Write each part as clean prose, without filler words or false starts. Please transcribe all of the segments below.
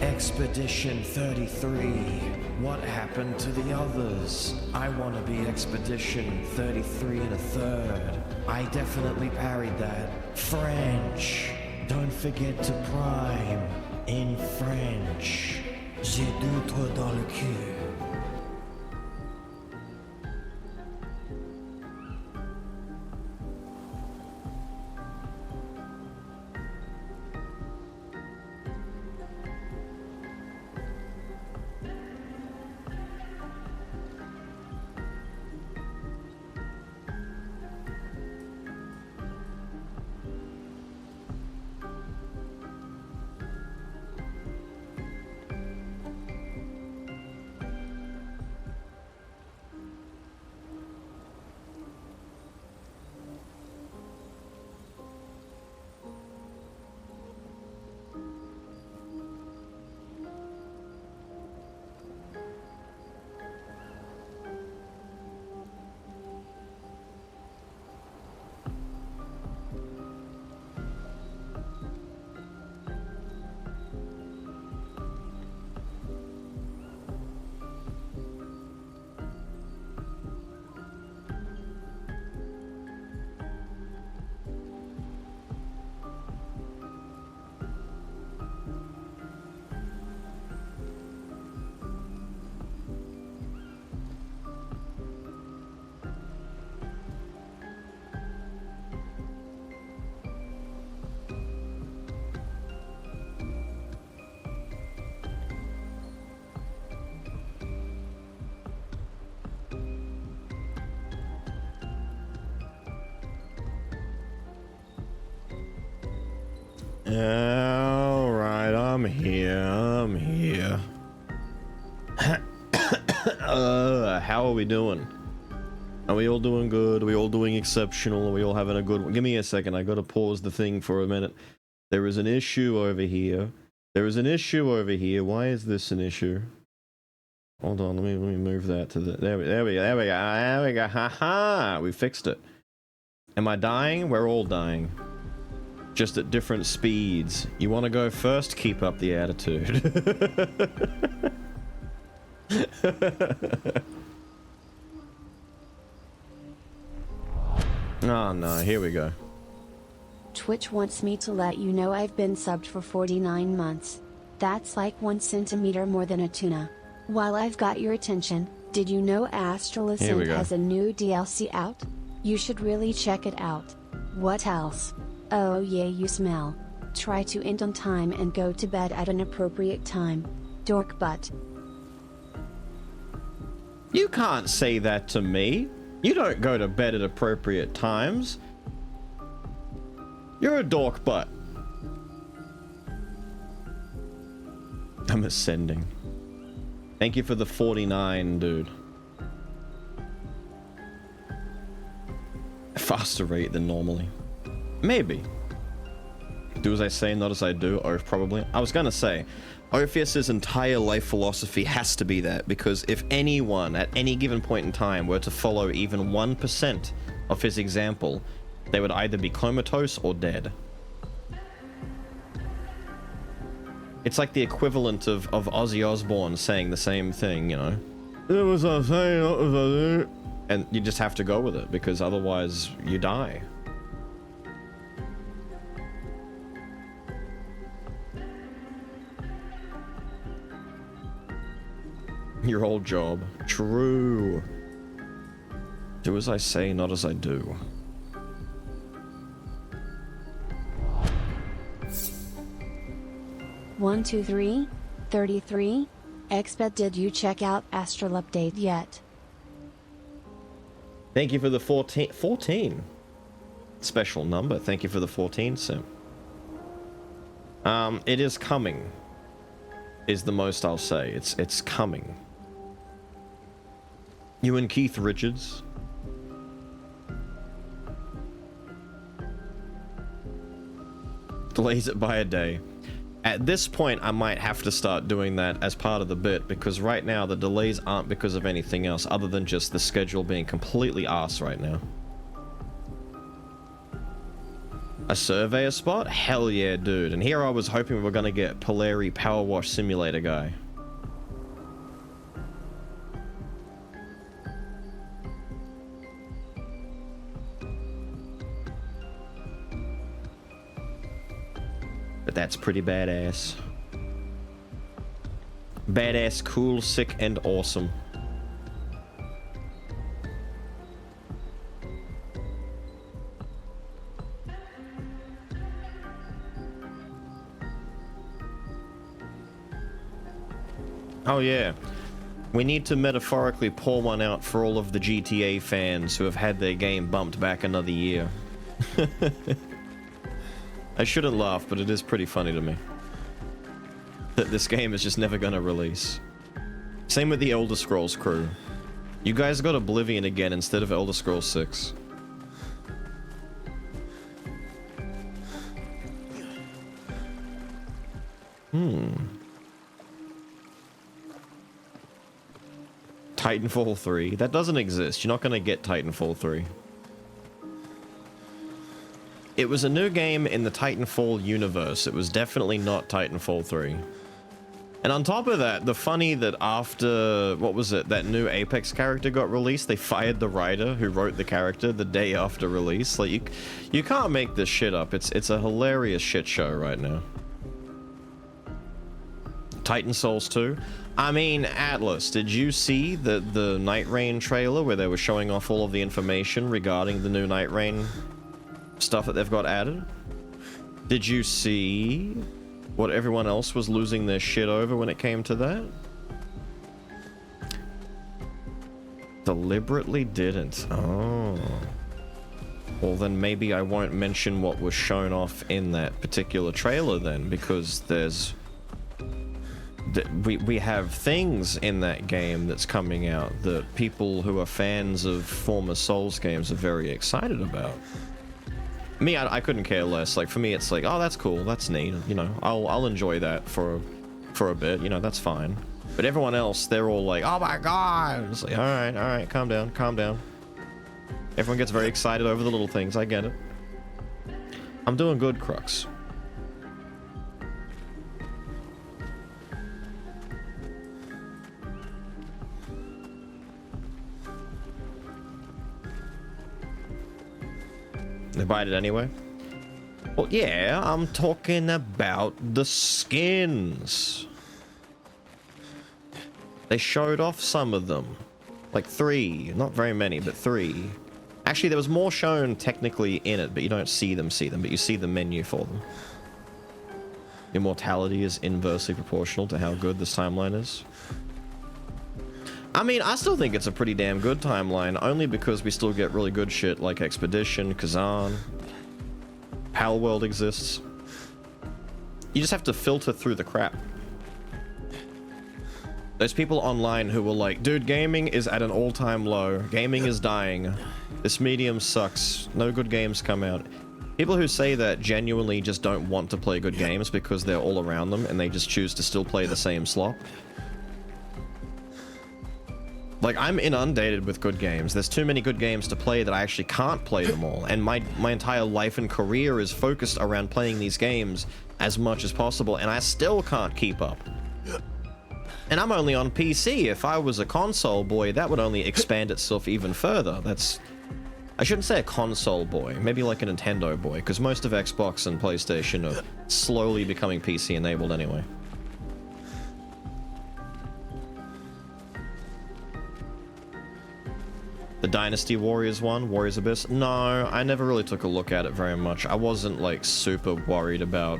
Expedition 33. What happened to the others? I want to be Expedition 33 and a third. I definitely parried that. French. Don't forget to prime in French. J'ai deux trous dans le cul. Alright, I'm here. How are we doing? Are we all doing good? Are we all doing exceptional? Are we all having a good one? Give me a second, I gotta pause the thing for a minute. There is an issue over here. Why is this an issue? Hold on, let me move that to the... There we go. Haha! We fixed it. Am I dying? We're all dying. Just at different speeds. You want to go first? Keep up the attitude. Oh no, here we go. Twitch wants me to let you know I've been subbed for 49 months. That's like 1 centimeter more than a tuna. While I've got your attention, did you know Astral Ascent has a new DLC out? You should really check it out. What else? Oh yeah, you smell. Try to end on time and go to bed at an appropriate time. Dork butt. You can't say that to me. You don't go to bed at appropriate times. You're a dork butt. I'm ascending. Thank you for the 49, dude. Faster rate than normally. Maybe. Do as I say, not as I do. Oath, probably. I was gonna say, Orpheus's entire life philosophy has to be that, because if anyone at any given point in time were to follow even 1% of his example, they would either be comatose or dead. It's like the equivalent of Ozzy Osbourne saying the same thing, you know? It was a saying, what was I do? And you just have to go with it, because otherwise you die. Your old job. True. Do as I say, not as I do. One, 2, 3, 33. Exped, did you check out Astral Update yet? Thank you for the 14 special number. Thank you for the 14 sim. It is coming. Is the most I'll say. It's coming. You and Keith Richards. Delays it by a day. At this point, I might have to start doing that as part of the bit, because right now the delays aren't because of anything else other than just the schedule being completely arse right now. A surveyor spot? Hell yeah, dude. And here I was hoping we were gonna get Polari Power Wash Simulator guy. But that's pretty badass. Badass, cool, sick, and awesome. Oh yeah, we need to metaphorically pour one out for all of the GTA fans who have had their game bumped back another year. I shouldn't laugh, but it is pretty funny to me that this game is just never gonna release. Same with the Elder Scrolls crew. You guys got Oblivion again instead of Elder Scrolls 6. Titanfall 3. That doesn't exist. You're not going to get Titanfall 3. It was a new game in the Titanfall universe. It was definitely not Titanfall 3. And on top of that, the funny that after, what was it, that new Apex character got released, they fired the writer who wrote the character the day after release. Like, you can't make this shit up. It's a hilarious shit show right now. Titan Souls 2. I mean, Atlas, did you see the Night Rain trailer where they were showing off all of the information regarding the new Night Rain stuff that they've got added? Did you see what everyone else was losing their shit over when it came to that? Deliberately didn't. Oh. Well, then maybe I won't mention what was shown off in that particular trailer then, because there's... We have things in that game that's coming out that people who are fans of former Souls games are very excited about. Me, I couldn't care less. Like, for me, it's like, oh, that's cool, that's neat. You know, I'll enjoy that for a bit. You know, that's fine. But everyone else, they're all like, oh my god! It's like, all right, calm down, calm down. Everyone gets very excited over the little things. I get it. I'm doing good, Crux. They buy it anyway? Well, yeah, I'm talking about the skins. They showed off some of them. Like 3. Not very many, but 3. Actually, there was more shown technically in it, but you don't see them, but you see the menu for them. Immortality is inversely proportional to how good this timeline is. I mean, I still think it's a pretty damn good timeline, only because we still get really good shit like Expedition, Kazan, Palworld exists. You just have to filter through the crap. There's people online who were like, dude, gaming is at an all-time low. Gaming is dying. This medium sucks. No good games come out. People who say that genuinely just don't want to play good games because they're all around them and they just choose to still play the same slop. Like, I'm inundated with good games. There's too many good games to play that I actually can't play them all. And my entire life and career is focused around playing these games as much as possible, and I still can't keep up. And I'm only on PC. If I was a console boy, that would only expand itself even further. That's... I shouldn't say a console boy, maybe like a Nintendo boy, because most of Xbox and PlayStation are slowly becoming PC enabled anyway. The Dynasty Warriors one, Warriors Abyss? No, I never really took a look at it very much. I wasn't, like, super worried about...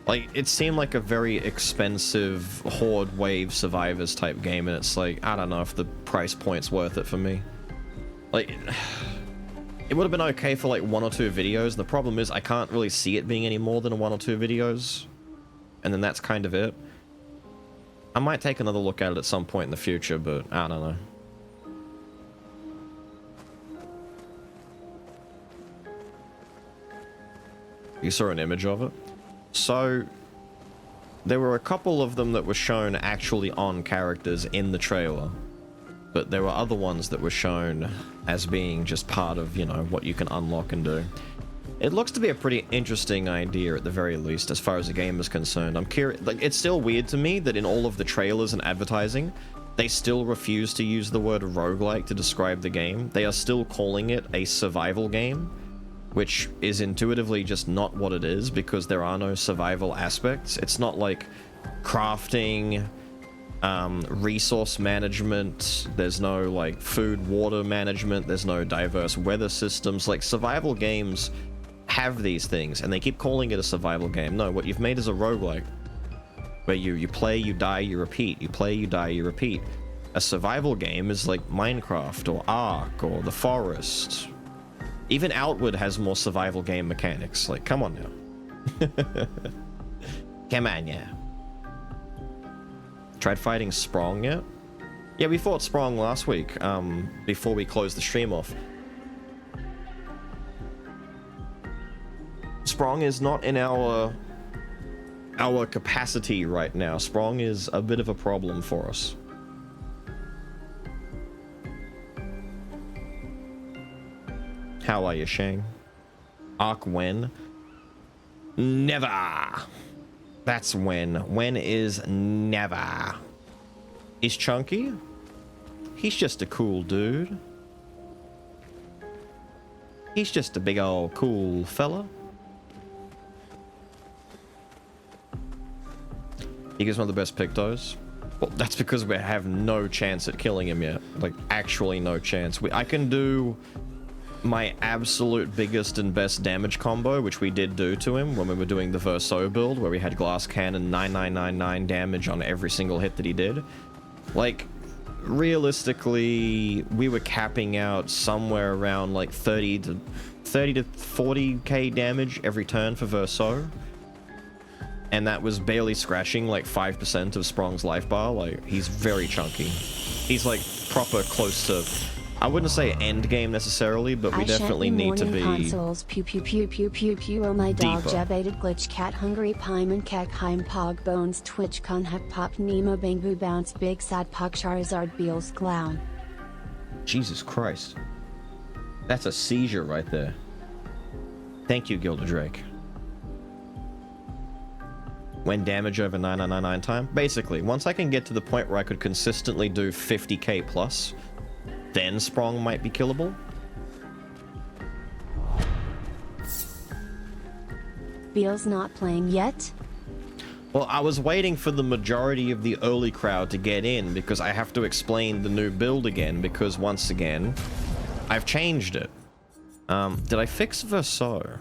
Like, it seemed like a very expensive Horde Wave Survivors type game, and it's like, I don't know if the price point's worth it for me. Like, it would have been okay for, like, 1 or 2 videos. The problem is I can't really see it being any more than 1 or 2 videos. And then that's kind of it. I might take another look at it at some point in the future, but I don't know. You saw an image of it? So, there were a couple of them that were shown actually on characters in the trailer. But there were other ones that were shown as being just part of, you know, what you can unlock and do. It looks to be a pretty interesting idea at the very least, as far as the game is concerned. I'm curious, like, it's still weird to me that in all of the trailers and advertising, they still refuse to use the word roguelike to describe the game. They are still calling it a survival game, which is intuitively just not what it is, because there are no survival aspects. It's not like crafting, resource management, there's no like food, water management, there's no diverse weather systems. Like, survival games have these things, and they keep calling it a survival game. No, what you've made is a roguelike, where you play, you die, you repeat, you play, you die, you repeat. A survival game is like Minecraft or Ark or The Forest. Even Outward has more survival game mechanics. Like, come on now. Come on, yeah. Tried fighting Sprong yet? Yeah, we fought Sprong last week, before we closed the stream off. Sprong is not in our capacity right now. Sprong is a bit of a problem for us. How are you, Shang? Ark when? Never! That's when. When is never. Is Chunky? He's just a cool dude. He's just a big old cool fella. He gives one of the best pictos. Well, that's because we have no chance at killing him yet. Like, actually no chance. I can do my absolute biggest and best damage combo, which we did do to him when we were doing the Verso build, where we had Glass Cannon 9999 damage on every single hit that he did. Like, realistically, we were capping out somewhere around like 30 to 40k damage every turn for Verso. And that was barely scratching like 5% of Sprong's life bar. Like, he's very chunky. He's like proper close to, I wouldn't say end game necessarily, but we definitely need to be consoles. Pew pew pew pew pew pew. Oh my dog, deeper. Jebated glitch cat hungry Pyman Kekheim Pog Bones Twitch Con Hep Pop Nemo Bangbu Bounce Big Sad Pog Charizard Beals Clown. Jesus Christ. That's a seizure right there. Thank you, Gilda Drake. When damage over 9999 time? Basically, once I can get to the point where I could consistently do 50k plus, then Sprong might be killable. Beals not playing yet? Well, I was waiting for the majority of the early crowd to get in because I have to explain the new build again, because once again, I've changed it. Did I fix Verso?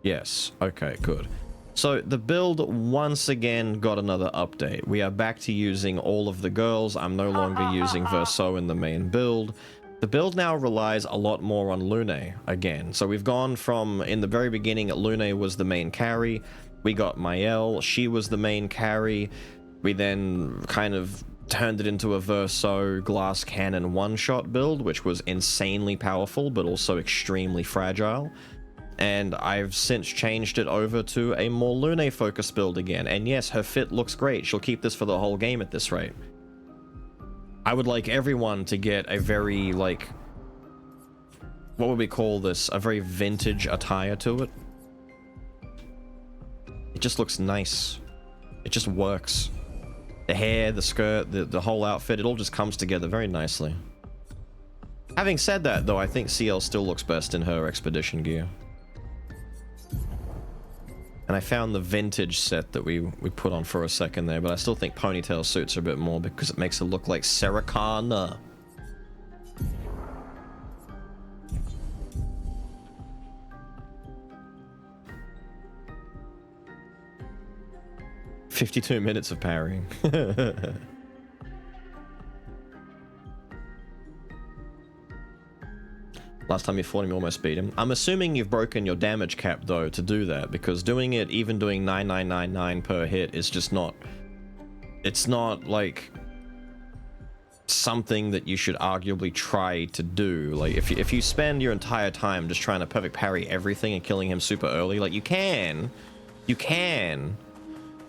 Yes. Okay, good. So the build once again got another update. We are back to using all of the girls. I'm no longer using Verso in the main build. The build now relies a lot more on Lune again. So we've gone from, in the very beginning, Lune was the main carry. We got Mael, she was the main carry. We then kind of turned it into a Verso Glass Cannon one-shot build, which was insanely powerful, but also extremely fragile. And I've since changed it over to a more Lune-focused build again. And yes, her fit looks great. She'll keep this for the whole game at this rate. I would like everyone to get a very, like, what would we call this? A very vintage attire to it. It just looks nice. It just works. The hair, the skirt, the whole outfit, it all just comes together very nicely. Having said that, though, I think CL still looks best in her expedition gear. And I found the vintage set that we put on for a second there, but I still think ponytail suits are a bit more because it makes it look like Sarah Connor. "52 minutes of parrying." Last time you fought him, you almost beat him. I'm assuming you've broken your damage cap, though, to do that, because doing it, even doing 9999 per hit, is just not... It's not, like, something that you should arguably try to do. Like, if you spend your entire time just trying to perfect parry everything and killing him super early, like, you can,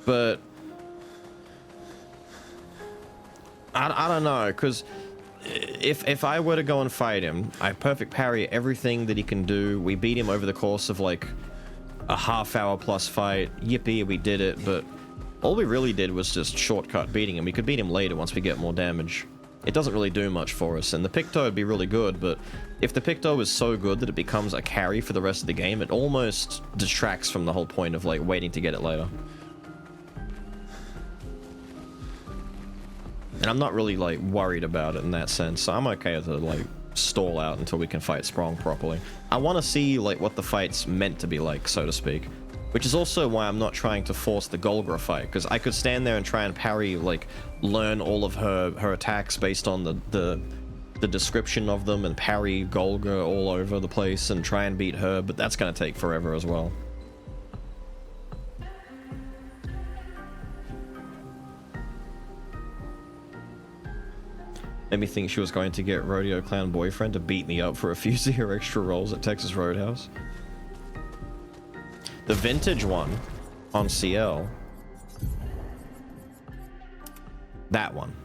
but... I don't know, because... if I were to go and fight him, I perfect parry everything that he can do. We beat him over the course of like a half-hour plus fight. Yippee, we did it, but all we really did was just shortcut beating him. We could beat him later once we get more damage. It doesn't really do much for us, and the Picto would be really good, but if the Picto is so good that it becomes a carry for the rest of the game, it almost detracts from the whole point of like waiting to get it later. And I'm not really like worried about it in that sense, so I'm okay to like stall out until we can fight Sprong properly. I want to see like what the fight's meant to be like, so to speak. Which is also why I'm not trying to force the Golgra fight, because I could stand there and try and parry, like, learn all of her attacks based on the description of them and parry Golgra all over the place and try and beat her, but that's going to take forever as well. Made me think she was going to get Rodeo Clown Boyfriend to beat me up for refusing her extra rolls at Texas Roadhouse. The vintage one on CL. That one.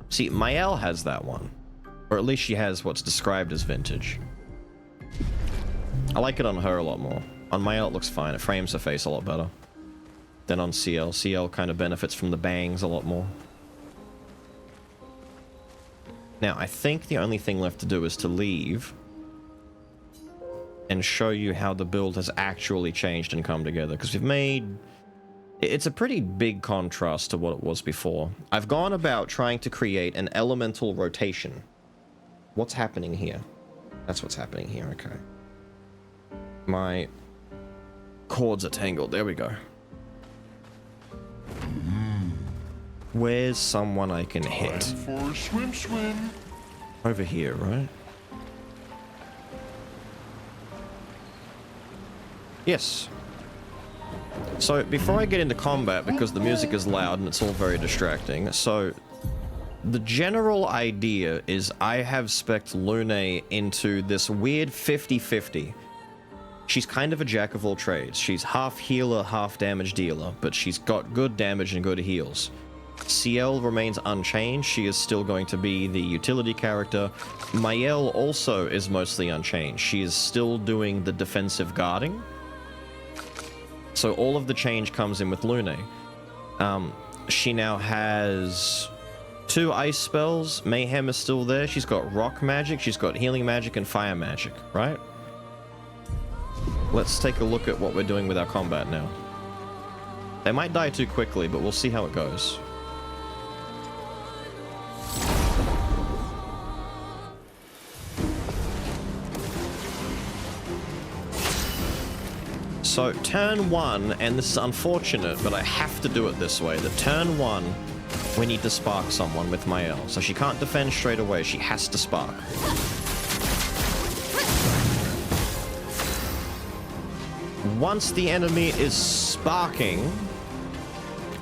See, Mael has that one. Or at least she has what's described as vintage. I like it on her a lot more. On Mael it looks fine. It frames her face a lot better than on CL. CL kind of benefits from the bangs a lot more. Now, I think the only thing left to do is to leave and show you how the build has actually changed and come together, because we've made... It's a pretty big contrast to what it was before. I've gone about trying to create an elemental rotation. What's happening here? That's what's happening here, okay. My cords are tangled, there we go. Where's someone I can hit? For a swim, swim. Over here, right? Yes. So, before I get into combat, because the music is loud and it's all very distracting, so the general idea is I have spec'd Lune into this weird 50-50. She's kind of a jack of all trades. She's half healer, half damage dealer, but she's got good damage and good heals. CL remains unchanged. She is still going to be the utility character. Mael also is mostly unchanged. She is still doing the defensive guarding. So all of the change comes in with Lune. She now has 2 ice spells. Mayhem is still there. She's got rock magic. She's got healing magic and fire magic, right? Let's take a look at what we're doing with our combat now. They might die too quickly, but we'll see how it goes. So, turn 1, and this is unfortunate, but I have to do it this way. The turn 1, we need to spark someone with Mael. So she can't defend straight away, she has to spark. Once the enemy is sparking,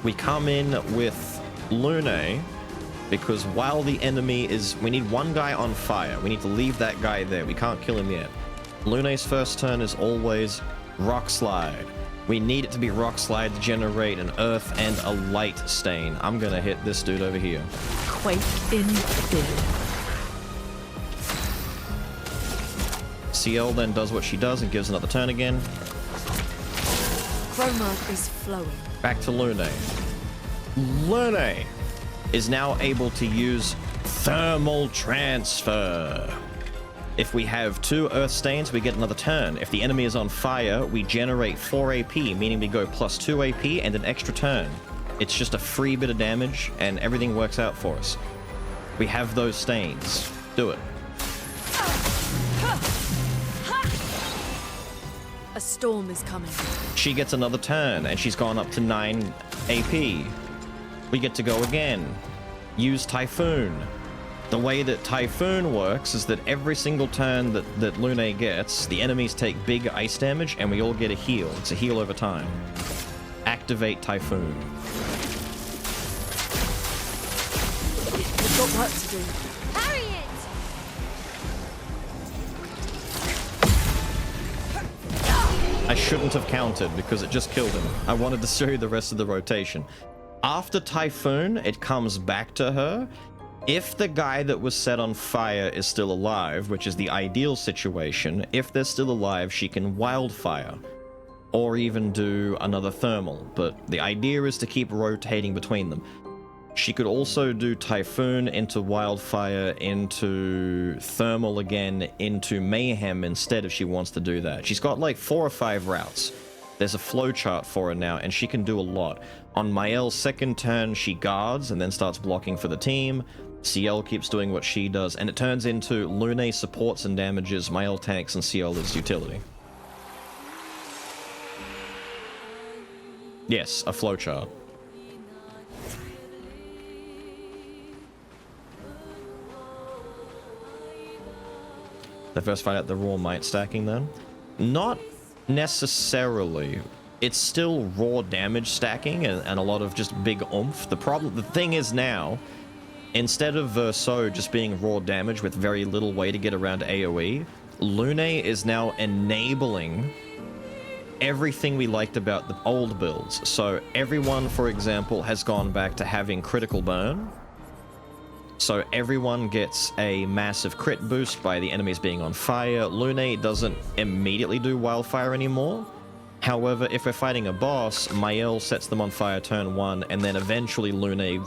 we come in with Lune, because while the enemy is... We need one guy on fire. We need to leave that guy there. We can't kill him yet. Lune's first turn is always... Rock Slide. We need it to be Rock Slide to generate an earth and a light stain. I'm gonna hit this dude over here. Quake in fear. CL then does what she does and gives another turn again. Chroma is flowing. Back to Lune. Lune is now able to use Thermal Transfer. If we have 2 earth stains, we get another turn. If the enemy is on fire, we generate 4 AP, meaning we go plus 2 AP and an extra turn. It's just a free bit of damage, and everything works out for us. We have those stains. Do it. A storm is coming. She gets another turn, and she's gone up to 9 AP. We get to go again. Use Typhoon. The way that Typhoon works is that every single turn that Lune gets, the enemies take big ice damage, and we all get a heal. It's a heal over time. Activate Typhoon. We've got work to do. Harry it! I shouldn't have countered because it just killed him. I wanted to show you the rest of the rotation. After Typhoon, it comes back to her. If the guy that was set on fire is still alive, which is the ideal situation, if they're still alive, she can wildfire. Or even do another thermal, but the idea is to keep rotating between them. She could also do Typhoon into Wildfire, into Thermal again, into Mayhem instead if she wants to do that. She's got like 4 or 5 routes. There's a flowchart for her now, and she can do a lot. On Mael's second turn, she guards and then starts blocking for the team. Ciel keeps doing what she does, and it turns into Lune supports and damages, Mael tanks, and Ciel is utility. Yes, a flowchart. The first fight at the Raw Might stacking then? Not necessarily. It's still raw damage stacking and a lot of just big oomph. The thing is now, instead of Verso just being raw damage with very little way to get around AoE, Lune is now enabling everything we liked about the old builds. So everyone, for example, has gone back to having critical burn. So everyone gets a massive crit boost by the enemies being on fire. Lune doesn't immediately do wildfire anymore. However, if we're fighting a boss, Mael sets them on fire turn 1, and then eventually Lune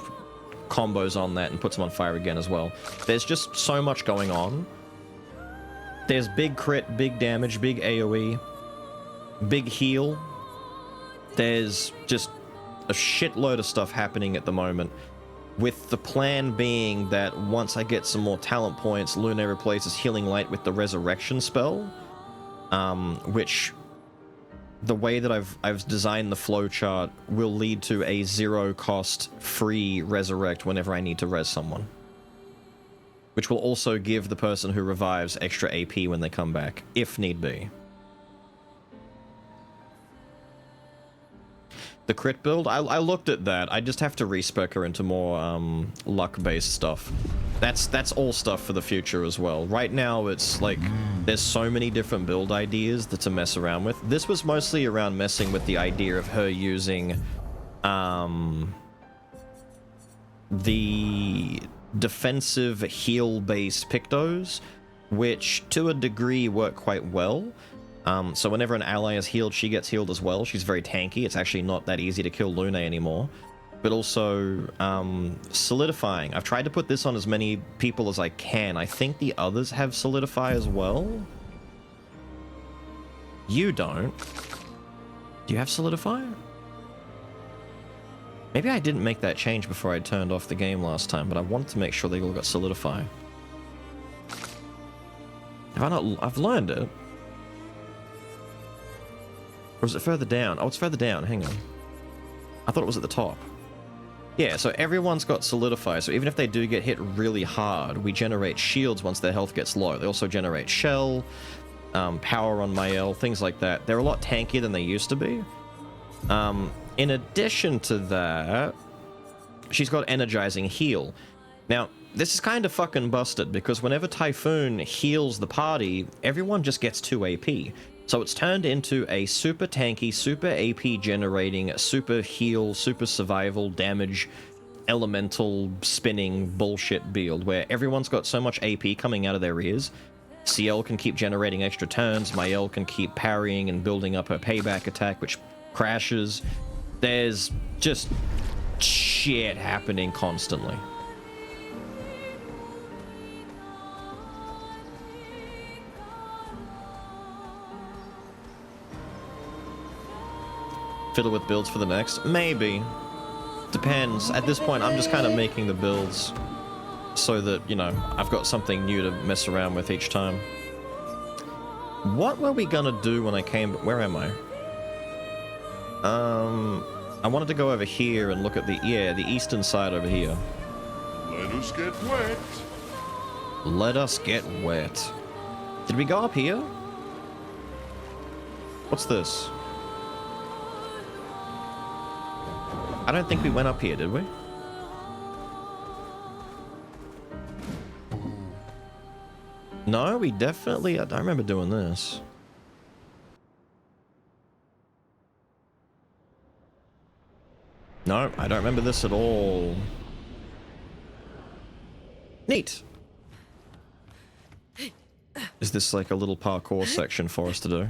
combos on that and puts them on fire again as well. There's just so much going on. There's big crit, big damage, big AoE, big heal. There's just a shitload of stuff happening at the moment, with the plan being that once I get some more talent points, Lune replaces Healing Light with the Resurrection spell, which the way that I've designed the flowchart will lead to a 0-cost free resurrect whenever I need to res someone, which will also give the person who revives extra AP when they come back, if need be. The crit build, I looked at that. I just have to respec her into more luck-based stuff. That's all stuff for the future as well. Right now, it's like there's so many different build ideas to mess around with. This was mostly around messing with the idea of her using the defensive heal-based Pictos, which to a degree work quite well. So whenever an ally is healed, she gets healed as well. She's very tanky. It's actually not that easy to kill Lune anymore. But also, solidifying. I've tried to put this on as many people as I can. I think the others have solidify as well. You don't. Do you have solidify? Maybe I didn't make that change before I turned off the game last time, but I wanted to make sure they all got solidify. Have I not? I've learned it. Or is it further down? Oh, it's further down. Hang on. I thought it was at the top. Yeah, so everyone's got Solidify, so even if they do get hit really hard, we generate shields once their health gets low. They also generate Shell, power on Mael, things like that. They're a lot tankier than they used to be. In addition to that, she's got Energizing Heal. Now, this is kind of fucking busted, because whenever Typhoon heals the party, everyone just gets 2 AP. So it's turned into a super tanky, super AP generating, super heal, super survival, damage, elemental spinning bullshit build where everyone's got so much AP coming out of their ears. Ciel can keep generating extra turns, Mael can keep parrying and building up her payback attack, which crashes. There's just shit happening constantly. Fiddle with builds for the next? Maybe. Depends. At this point, I'm just kind of making the builds so that, you know, I've got something new to mess around with each time. What were we gonna do when I came... Where am I? I wanted to go over here and look at the... Yeah, the eastern side over here. Let us get wet. Let us get wet. Did we go up here? What's this? I don't think we went up here, did we? No, we definitely... I don't remember doing this. No, I don't remember this at all. Neat. Is this like a little parkour section for us to do?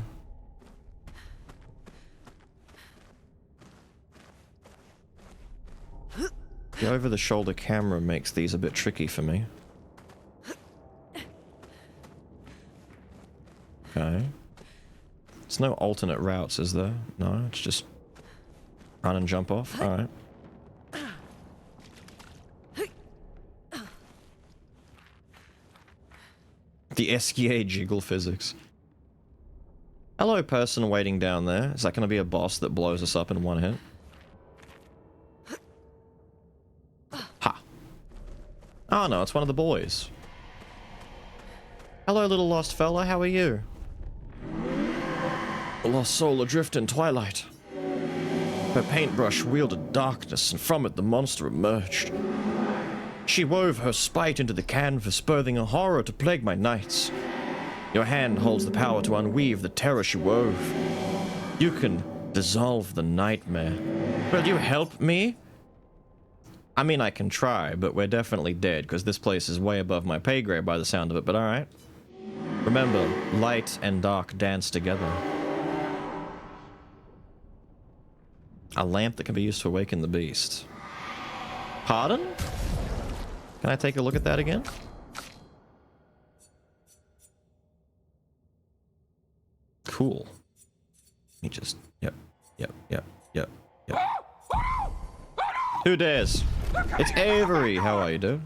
The over-the-shoulder camera makes these a bit tricky for me. Okay. There's no alternate routes, is there? No, it's just run and jump off. Alright. The SKA jiggle physics. Hello, person waiting down there. Is that going to be a boss that blows us up in one hit? Ha. Oh no, it's one of the boys. Hello, little lost fella. How are you? A lost soul adrift in twilight. Her paintbrush wielded darkness, and from it the monster emerged. She wove her spite into the canvas, birthing a horror to plague my nights. Your hand holds the power to unweave the terror she wove. You can dissolve the nightmare. Will you help me? I mean, I can try, but we're definitely dead, because this place is way above my pay grade by the sound of it, but alright. Remember, light and dark dance together. A lamp that can be used to awaken the beast. Pardon? Can I take a look at that again? Cool. He just... Yep. Who dares? It's Avery! How are you, dude?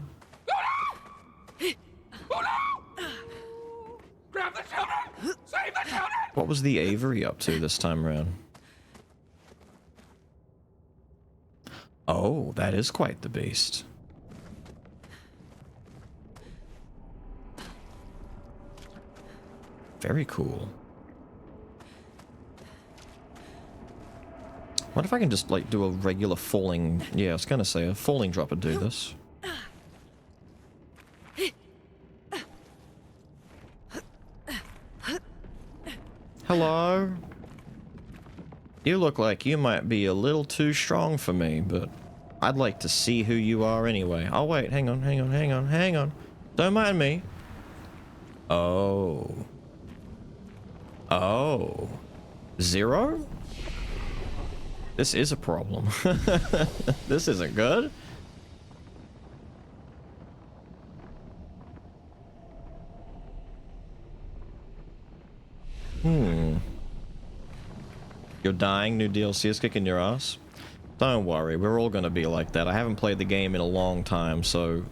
Grab the children! Save the children! What was the Avery up to this time around? Oh, that is quite the beast. Very cool. What if I can just, like, do a regular falling... Yeah, I was gonna say, a falling drop would do this. Hello? You look like you might be a little too strong for me, but I'd like to see who you are anyway. Oh, wait, hang on. Don't mind me. Oh. Oh. Zero? This is a problem. This isn't good. You're dying, new DLC is kicking your ass? Don't worry, we're all gonna be like that. I haven't played the game in a long time, so...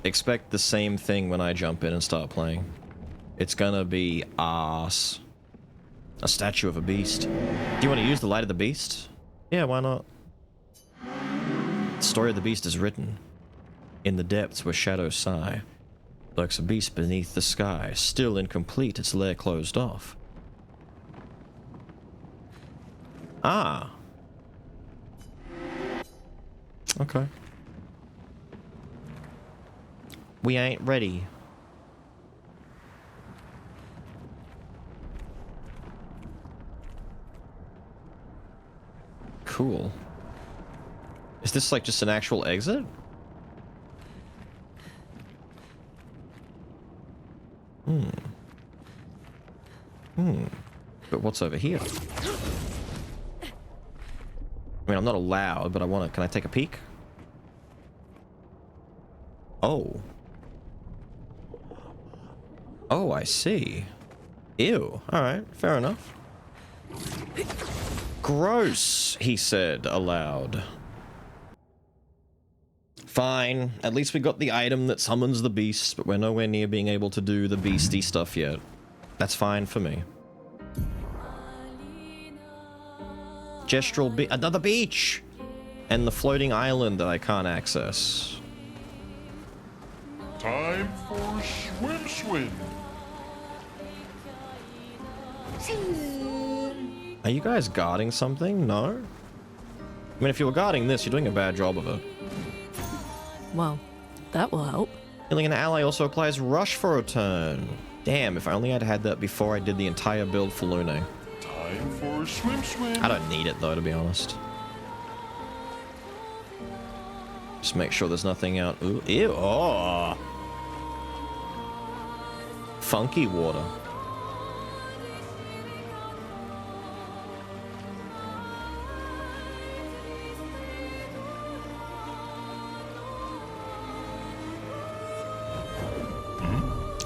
expect the same thing when I jump in and start playing. It's gonna be ass. A statue of a beast. Do you want to use the light of the beast? Yeah, why not? The story of the beast is written. In the depths where shadows sigh, lurks a beast beneath the sky, still incomplete, its lair closed off. Ah. Okay. We ain't ready. Cool. Is this like just an actual exit? But what's over here? I mean, I'm not allowed, but I want to... Can I take a peek? Oh. Oh, I see. Ew. Alright, fair enough. Gross, he said aloud. Fine, at least we got the item that summons the beast, but we're nowhere near being able to do the beastie stuff yet. That's fine for me. Gestural another beach! And the floating island that I can't access. Time for swim. Are you guys guarding something? No? I mean, if you were guarding this, you're doing a bad job of it. Well, that will help. Killing an ally also applies rush for a turn. Damn, if only I'd had that before I did the entire build for Lune. Time for swim. I don't need it though, to be honest. Just make sure there's nothing out. Ooh, ew. Oh. Funky water.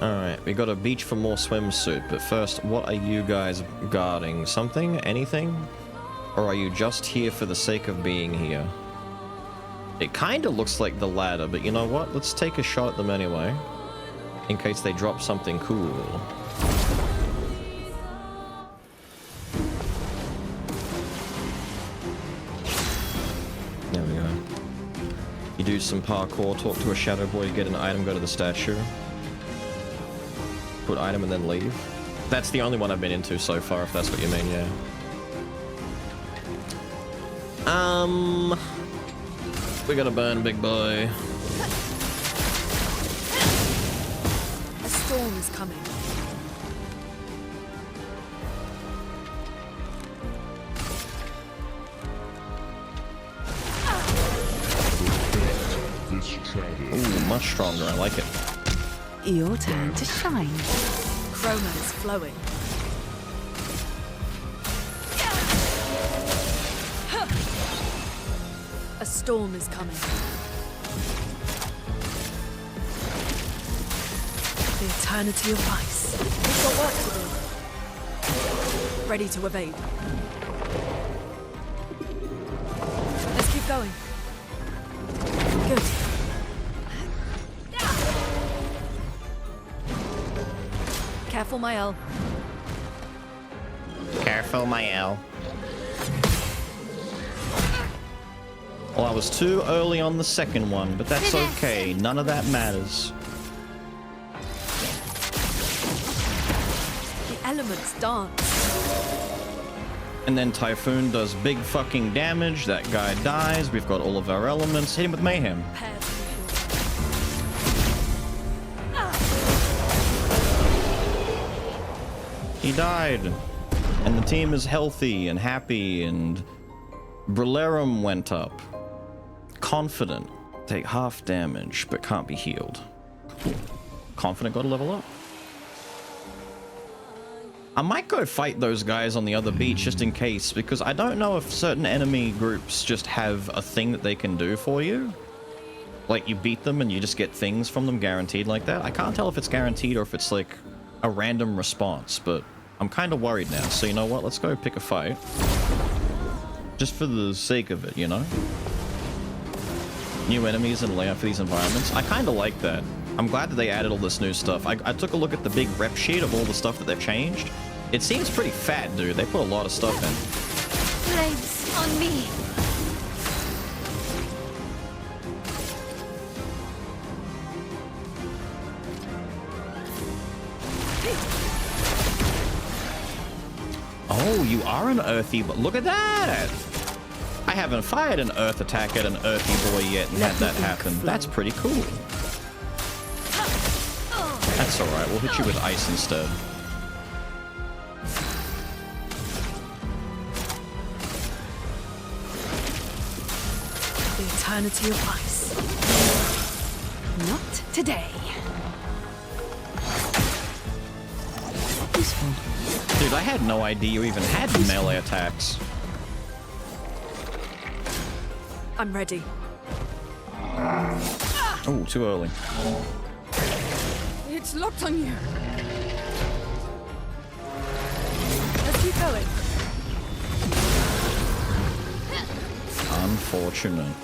Alright, we got a beach for more swimsuit, but first, what are you guys guarding? Something? Anything? Or are you just here for the sake of being here? It kinda looks like the latter, but you know what? Let's take a shot at them anyway. In case they drop something cool. There we go. You do some parkour, talk to a shadow boy, get an item, go to the statue. Put item and then leave. That's the only one I've been into so far, if that's what you mean, yeah. We gotta burn, big boy. A storm is coming. This shadow. Ooh, much stronger, I like it. Your turn to shine. Chroma is flowing. A storm is coming. The eternity of ice. We've got work to do. Ready to evade. Let's keep going. Good. Careful, Mael. Careful, my L. Well, I was too early on the second one, but that's okay. None of that matters. The elements dance. And then Typhoon does big fucking damage. That guy dies. We've got all of our elements. Hit him with Mayhem. Prepare for He died. And the team is healthy and happy, and Brillerum went up. Confident. Take half damage, but can't be healed. Cool. Confident got to level up. I might go fight those guys on the other beach just in case, because I don't know if certain enemy groups just have a thing that they can do for you. Like, you beat them and you just get things from them guaranteed like that. I can't tell if it's guaranteed or if it's like a random response, but I'm kind of worried now. So you know what? Let's go pick a fight. Just for the sake of it, you know? New enemies and layout for these environments. I kind of like that. I'm glad that they added all this new stuff. I took a look at the big rep sheet of all the stuff that they've changed. It seems pretty fat, dude. They put a lot of stuff in. Flames on me. Oh, you are an earthy, but look at that! I haven't fired an earth attack at an earthy boy yet and had that happen. That's pretty cool. That's alright, we'll hit you with ice instead. The eternity of ice. Not today. Useful. Dude, I had no idea you even had melee attacks. I'm ready. Oh, too early. It's locked on you. Let's keep going. Unfortunate.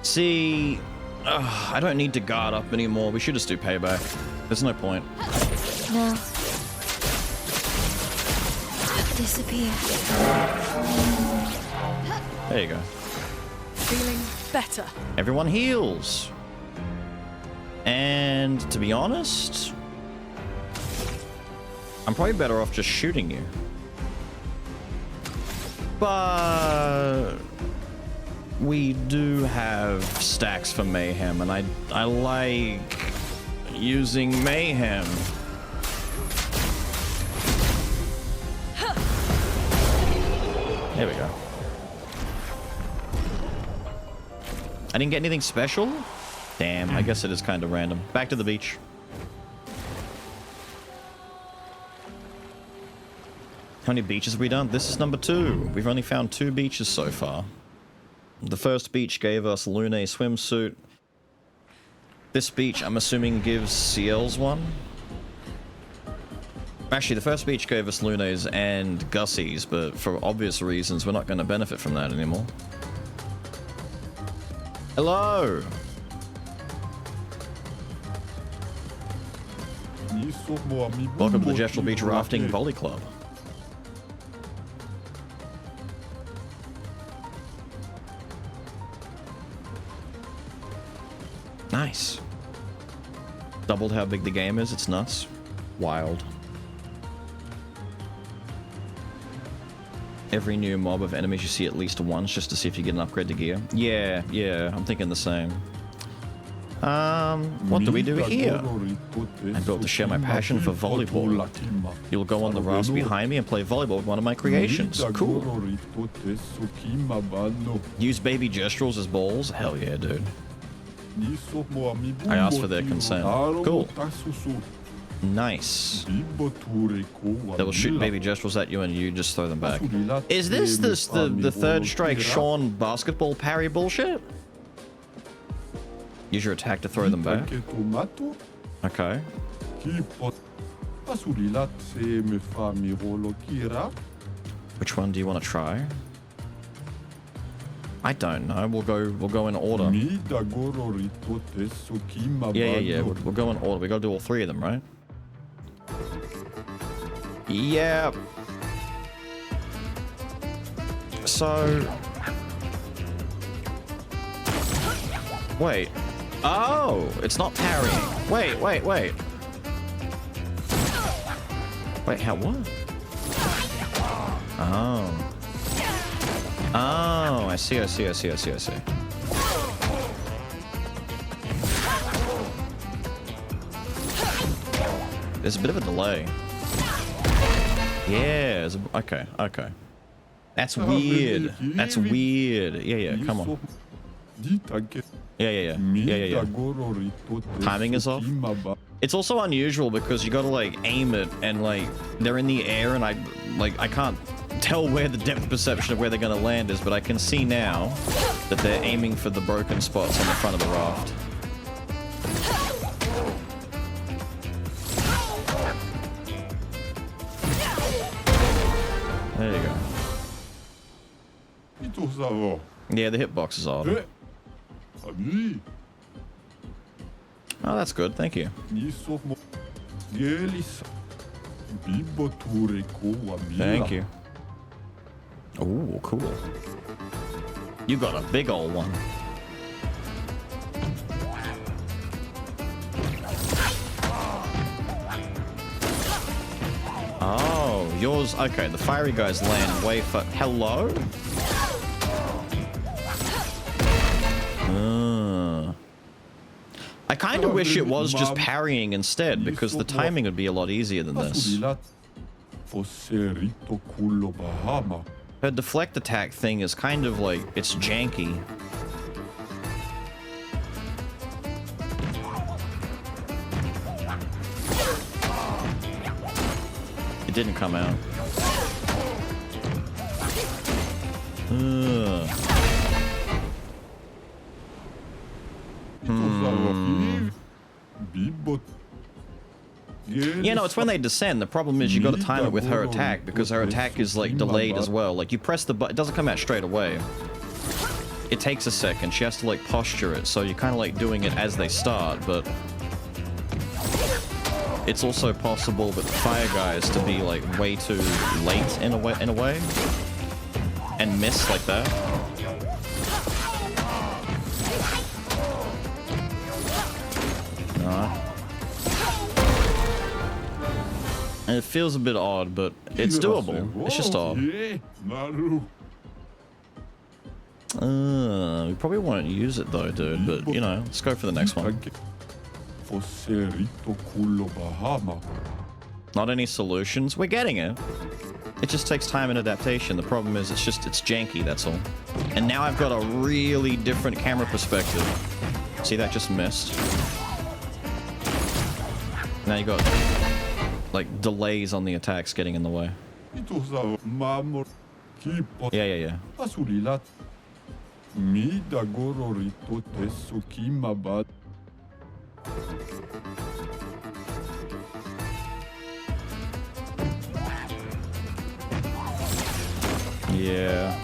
See, I don't need to guard up anymore. We should just do payback. There's no point. Now, disappear. There you go. Feeling better. Everyone heals. And to be honest, I'm probably better off just shooting you. But we do have stacks for Mayhem, and I like using Mayhem. There we go. I didn't get anything special? Damn, I guess it is kind of random. Back to the beach. How many beaches have we done? This is number 2. We've only found 2 beaches so far. The first beach gave us Lune swimsuit. This beach, I'm assuming, gives Ciel's one. Actually, the first beach gave us Lune's and Gussie's, but for obvious reasons, we're not going to benefit from that anymore. Hello! Welcome to the Gestural Beach Rafting Volley Club. Nice. Doubled how big the game is, it's nuts. Wild. Every new mob of enemies you see at least once just to see if you get an upgrade to gear. Yeah, I'm thinking the same. What do we do here? I built to share my passion for volleyball. You'll go on the rafts behind me and play volleyball with one of my creations. Cool. Use baby Gestrals as balls? Hell yeah, dude. I asked for their consent. Cool. Nice. They will shoot baby Gestrals at you and you just throw them back. Is this the third strike Sean basketball parry bullshit? Use your attack to throw them back. Okay. Which one do you want to try? I don't know. We'll go in order. Yeah. We'll go in order. We gotta do all 3 of them, right? Yeah. So. Wait. Oh, it's not parrying. Wait. Wait, how what? Oh. Oh, I see. There's a bit of a delay. Yeah, okay. That's weird. Yeah, come on. Yeah. Timing is off. It's also unusual because you gotta like aim it and like they're in the air and I can't tell where the depth perception of where they're gonna land is, but I can see now that they're aiming for the broken spots on the front of the raft. There you go. Yeah, the hitbox is odd. Oh, that's good. Thank you. Thank you. Oh, cool. You got a big old one. Oh, yours. Okay, the fiery guys land way far. Hello? I kind of wish it was just parrying instead, because the timing would be a lot easier than this. Her deflect attack thing is kind of like, it's janky. It didn't come out. Yeah, no, it's when they descend. The problem is you got to time it with her attack, because her attack is like delayed as well. Like you press the button, it doesn't come out straight away. It takes a second. She has to like posture it, so you're kind of like doing it as they start, but it's also possible with the fire guys to be like way too late in a way, and miss like that. And it feels a bit odd, but it's doable. It's just odd. We probably won't use it though, dude, but you know, let's go for the next one. Not any solutions? We're getting it. It just takes time and adaptation. The problem is it's janky, that's all. And now I've got a really different camera perspective. See, that just missed. Now you got like delays on the attacks getting in the way. Yeah. Yeah.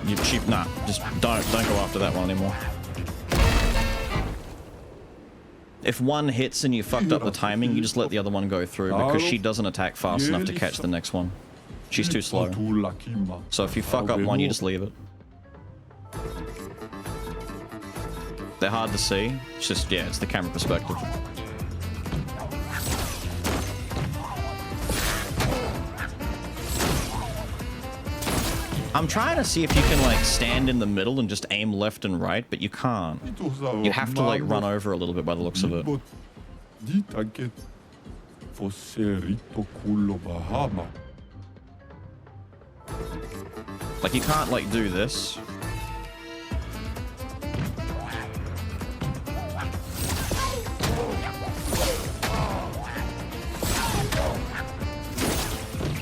You cheap, nah, just don't go after that one anymore. If one hits and you fucked up the timing, you just let the other one go through because she doesn't attack fast enough to catch the next one. She's too slow. So if you fuck up one, you just leave it. They're hard to see. It's just, yeah, it's the camera perspective. I'm trying to see if you can, like, stand in the middle and just aim left and right, but you can't. You have to, like, run over a little bit by the looks of it. Like, you can't, like, do this.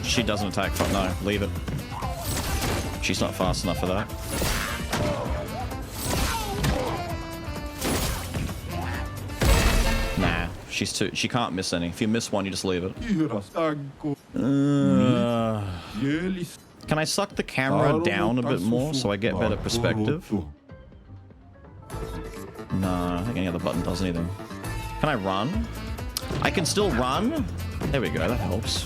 She doesn't attack. No, leave it. She's not fast enough for that. Nah, she's too. She can't miss any. If you miss one, you just leave it. Can I suck the camera down a bit more so I get better perspective? No, I don't think any other button does anything. Can I run? I can still run? There we go, that helps.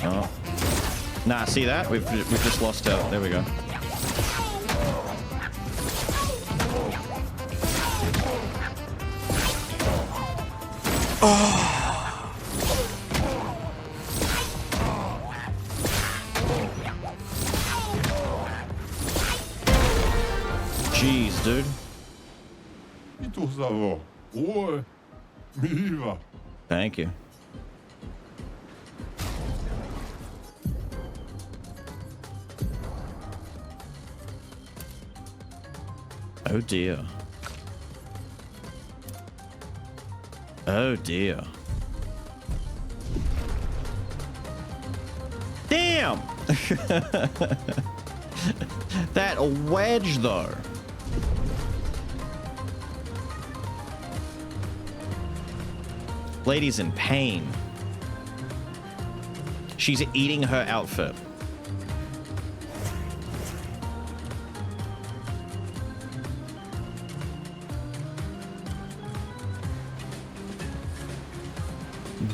Oh. Nah, see that? We've just lost out. There we go. Oh. Jeez, dude. Thank you. Oh dear. Oh dear. Damn! That wedge though. Lady's in pain. She's eating her outfit.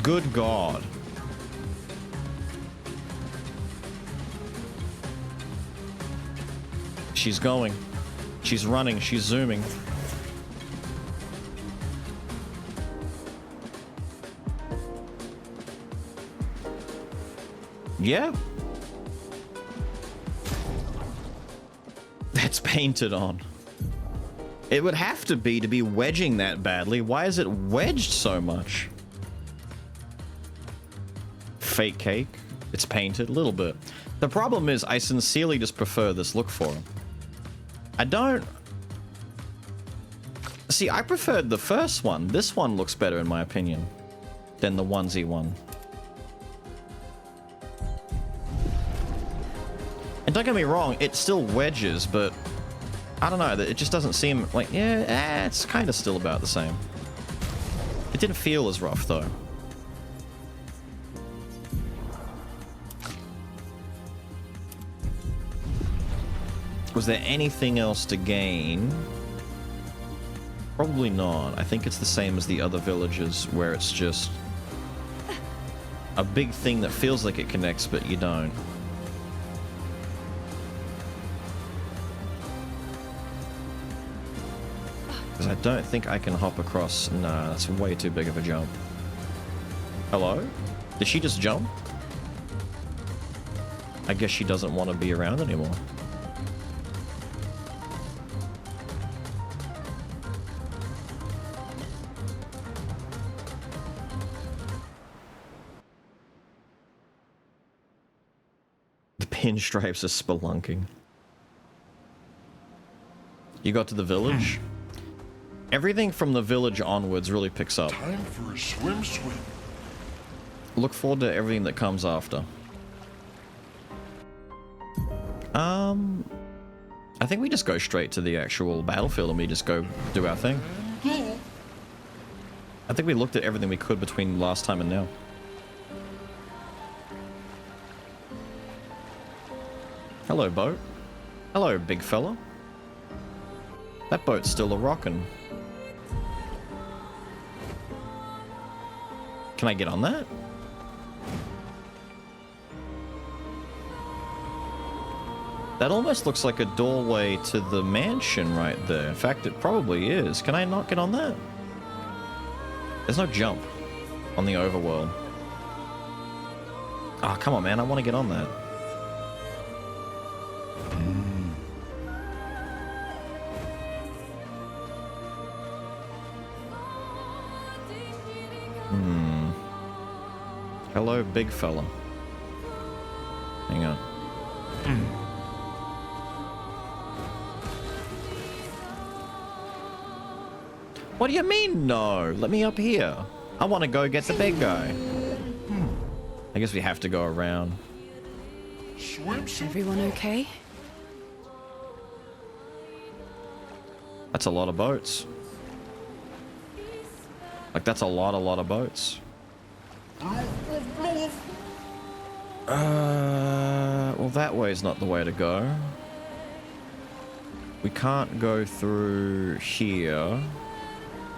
Good God. She's going. She's running. She's zooming. Yeah. That's painted on. It would have to be wedging that badly. Why is it wedged so much? Fake cake. It's painted a little bit. The problem is I sincerely just prefer this look for him. I don't... See, I preferred the first one. This one looks better in my opinion than the onesie one. And don't get me wrong, it still wedges, but I don't know, it just doesn't seem like, yeah, it's kind of still about the same. It didn't feel as rough though. Was there anything else to gain? Probably not. I think it's the same as the other villages where it's just a big thing that feels like it connects, but you don't. Because I don't think I can hop across. Nah, that's way too big of a jump. Hello? Did she just jump? I guess she doesn't want to be around anymore. The pinstripes are spelunking. You got to the village? Everything from the village onwards really picks up. Time for a swim. Look forward to everything that comes after. I think we just go straight to the actual battlefield and we just go do our thing. I think we looked at everything we could between last time and now. Hello, boat. Hello, big fella. That boat's still a-rockin'. Can I get on that? That almost looks like a doorway to the mansion right there. In fact, it probably is. Can I not get on that? There's no jump on the overworld. Ah, oh, come on, man. I want to get on that. Hello, big fella. Hang on. What do you mean, no? Let me up here. I want to go get the big guy. I guess we have to go around. Swimsuit. Everyone okay? That's a lot of boats. Like, that's a lot of boats. Well, that way is not the way to go. We can't go through here.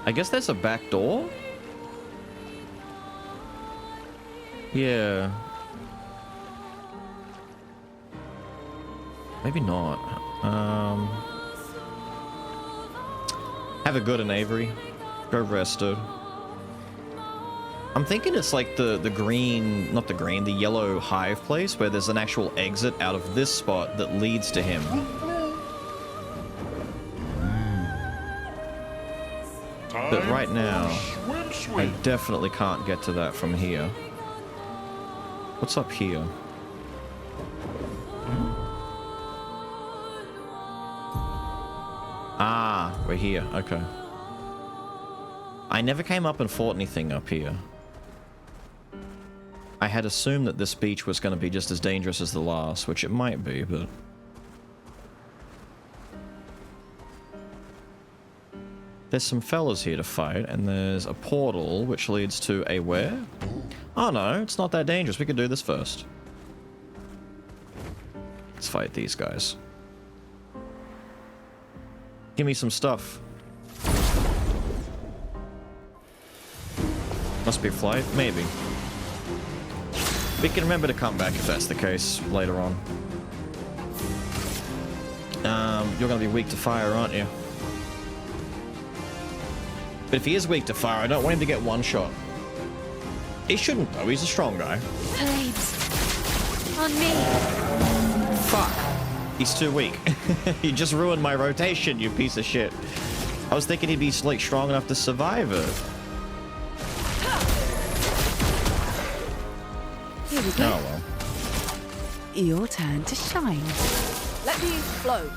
I guess there's a back door? Yeah. Maybe not. Have a good in Avery. Go rested. I'm thinking it's like the green, not the green, the yellow hive place where there's an actual exit out of this spot that leads to him. But right now, I definitely can't get to that from here. What's up here? Ah, we're here. Okay. I never came up and fought anything up here. I had assumed that this beach was going to be just as dangerous as the last, which it might be, but... There's some fellas here to fight, and there's a portal which leads to a where? Oh no, it's not that dangerous. We could do this first. Let's fight these guys. Give me some stuff. Must be a flight? Maybe. We can remember to come back if that's the case later on. You're gonna be weak to fire, aren't you? But if he is weak to fire, I don't want him to get one shot. He shouldn't though, he's a strong guy. Blades. On me. Fuck. He's too weak. You just ruined my rotation, you piece of shit. I was thinking he'd be like strong enough to survive it. Here we go. Oh well. Your turn to shine. Let me flow.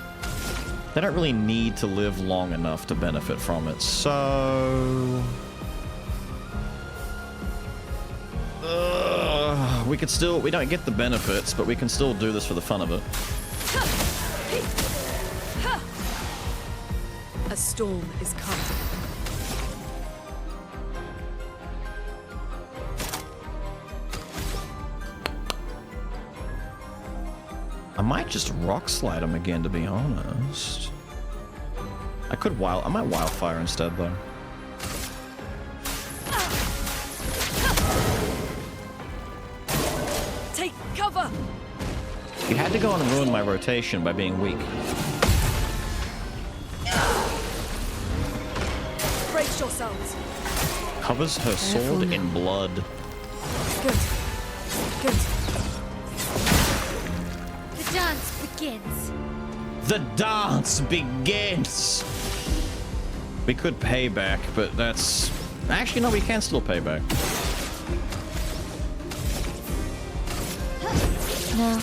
They don't really need to live long enough to benefit from it, so... we could still... We don't get the benefits, but we can still do this for the fun of it. A storm is coming. I might just rock slide him again, to be honest. I might wildfire instead, though. Take cover. You had to go and ruin my rotation by being weak. results. Covers her sword in blood. Good. Good. The dance begins. The dance begins! We could pay back, but that's... Actually, no, we can still pay back. No.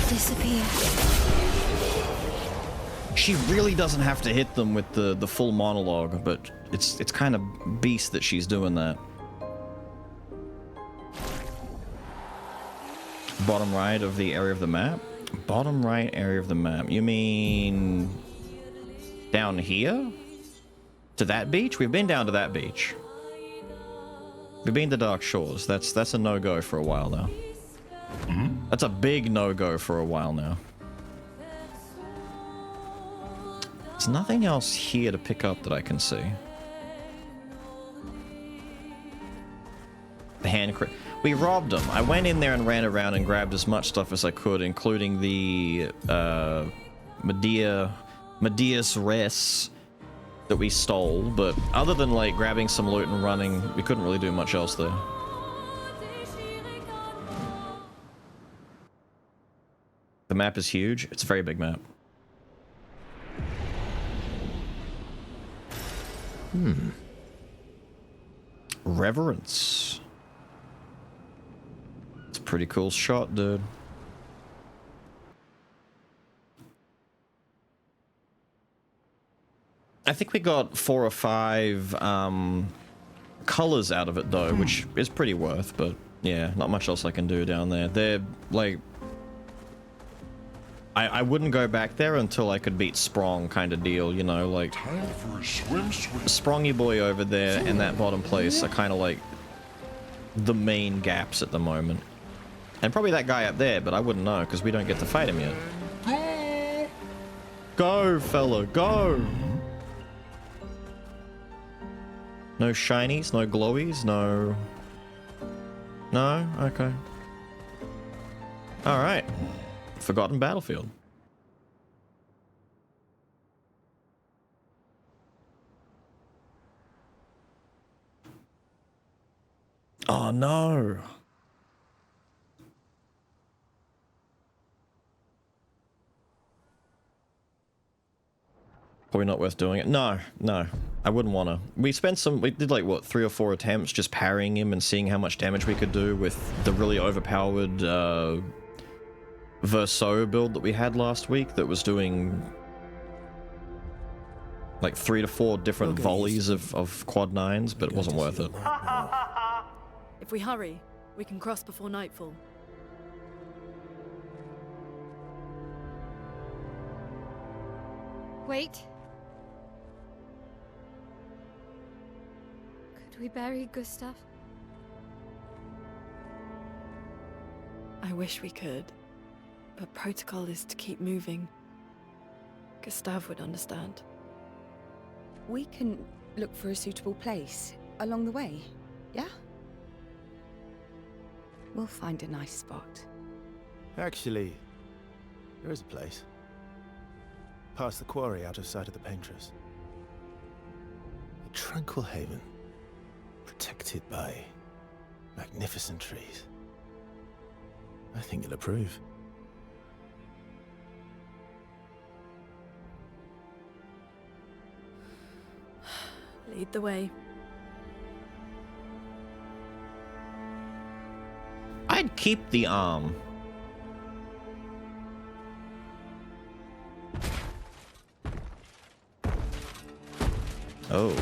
Disappear. She really doesn't have to hit them with the full monologue, but it's kind of beast that she's doing that. Bottom right of the area of the map? Bottom right area of the map. You mean down here? To that beach? We've been down to that beach. We've been to Dark Shores. That's a no-go for a while now. That's a big no-go for a while now. There's nothing else here to pick up that I can see. The hand crit. We robbed them. I went in there and ran around and grabbed as much stuff as I could, including the Medea's Res that we stole. But other than like grabbing some loot and running, we couldn't really do much else there. The map is huge. It's a very big map. Reverence. It's a pretty cool shot, dude. I think we got 4 or 5 colors out of it though, which is pretty worth, but yeah, not much else I can do down there. They're like... I wouldn't go back there until I could beat Sprong kind of deal, you know, like... Time for a swim. Sprongy boy over there and that bottom place are kind of like the main gaps at the moment. And probably that guy up there, but I wouldn't know because we don't get to fight him yet. Go, fella, go! No shinies, no glowies, no... No? Okay. Alright. Forgotten Battlefield. Oh no. Probably not worth doing it. No, I wouldn't want to. We did like what, 3 or 4 attempts just parrying him and seeing how much damage we could do with the really overpowered Verso build that we had last week that was doing like 3 to 4 different volleys of quad 9s, but it wasn't worth it. If we hurry, we can cross before nightfall. Wait. Could we bury Gustav? I wish we could, but protocol is to keep moving. Gustav would understand. We can look for a suitable place along the way, yeah? We'll find a nice spot. Actually, there is a place. Past the quarry, out of sight of the paintress. A tranquil haven, protected by magnificent trees. I think you'll approve. Lead the way. I'd keep the arm. Oh.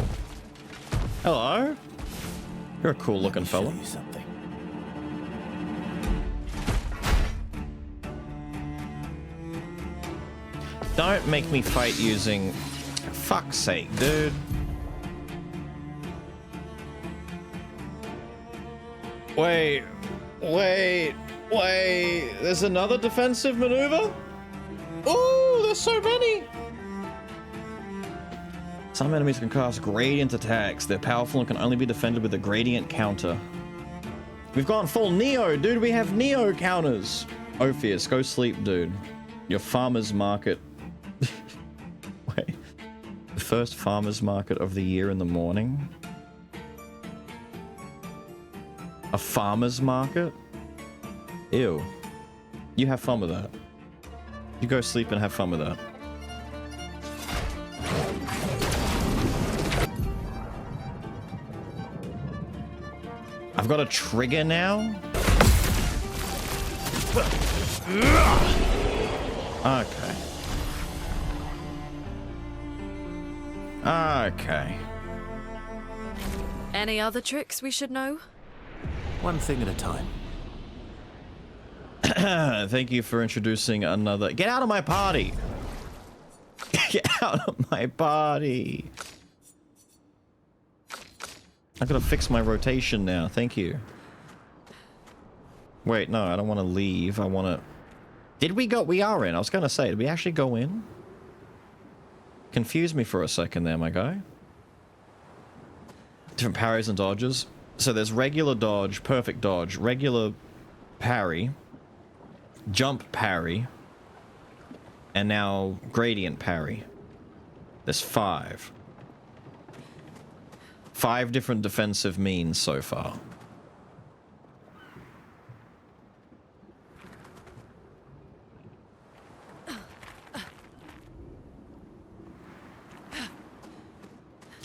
Hello. You're a cool looking fella. Show you something. Don't make me fight using... Fuck's sake, dude. Wait. There's another defensive maneuver? Ooh, there's so many! Some enemies can cast gradient attacks. They're powerful and can only be defended with a gradient counter. We've gone full Neo, dude. We have Neo counters. Ophius, go sleep, dude. Your farmer's market. Wait. first farmer's market of the year in the morning? A farmer's market? Ew. You have fun with that. You go sleep and have fun with that. I've got a trigger now? Okay. Okay. Any other tricks we should know? One thing at a time. Thank you for introducing another... Get out of my party! Get out of my party! I gotta fix my rotation now, thank you. Wait, no, I don't want to leave, I want to... Did we go... We are in, I was gonna say, did we actually go in? Confused me for a second there, my guy. Different parries and dodges. So there's regular dodge, perfect dodge, regular parry, jump parry, and now gradient parry. There's 5. 5 different defensive means so far.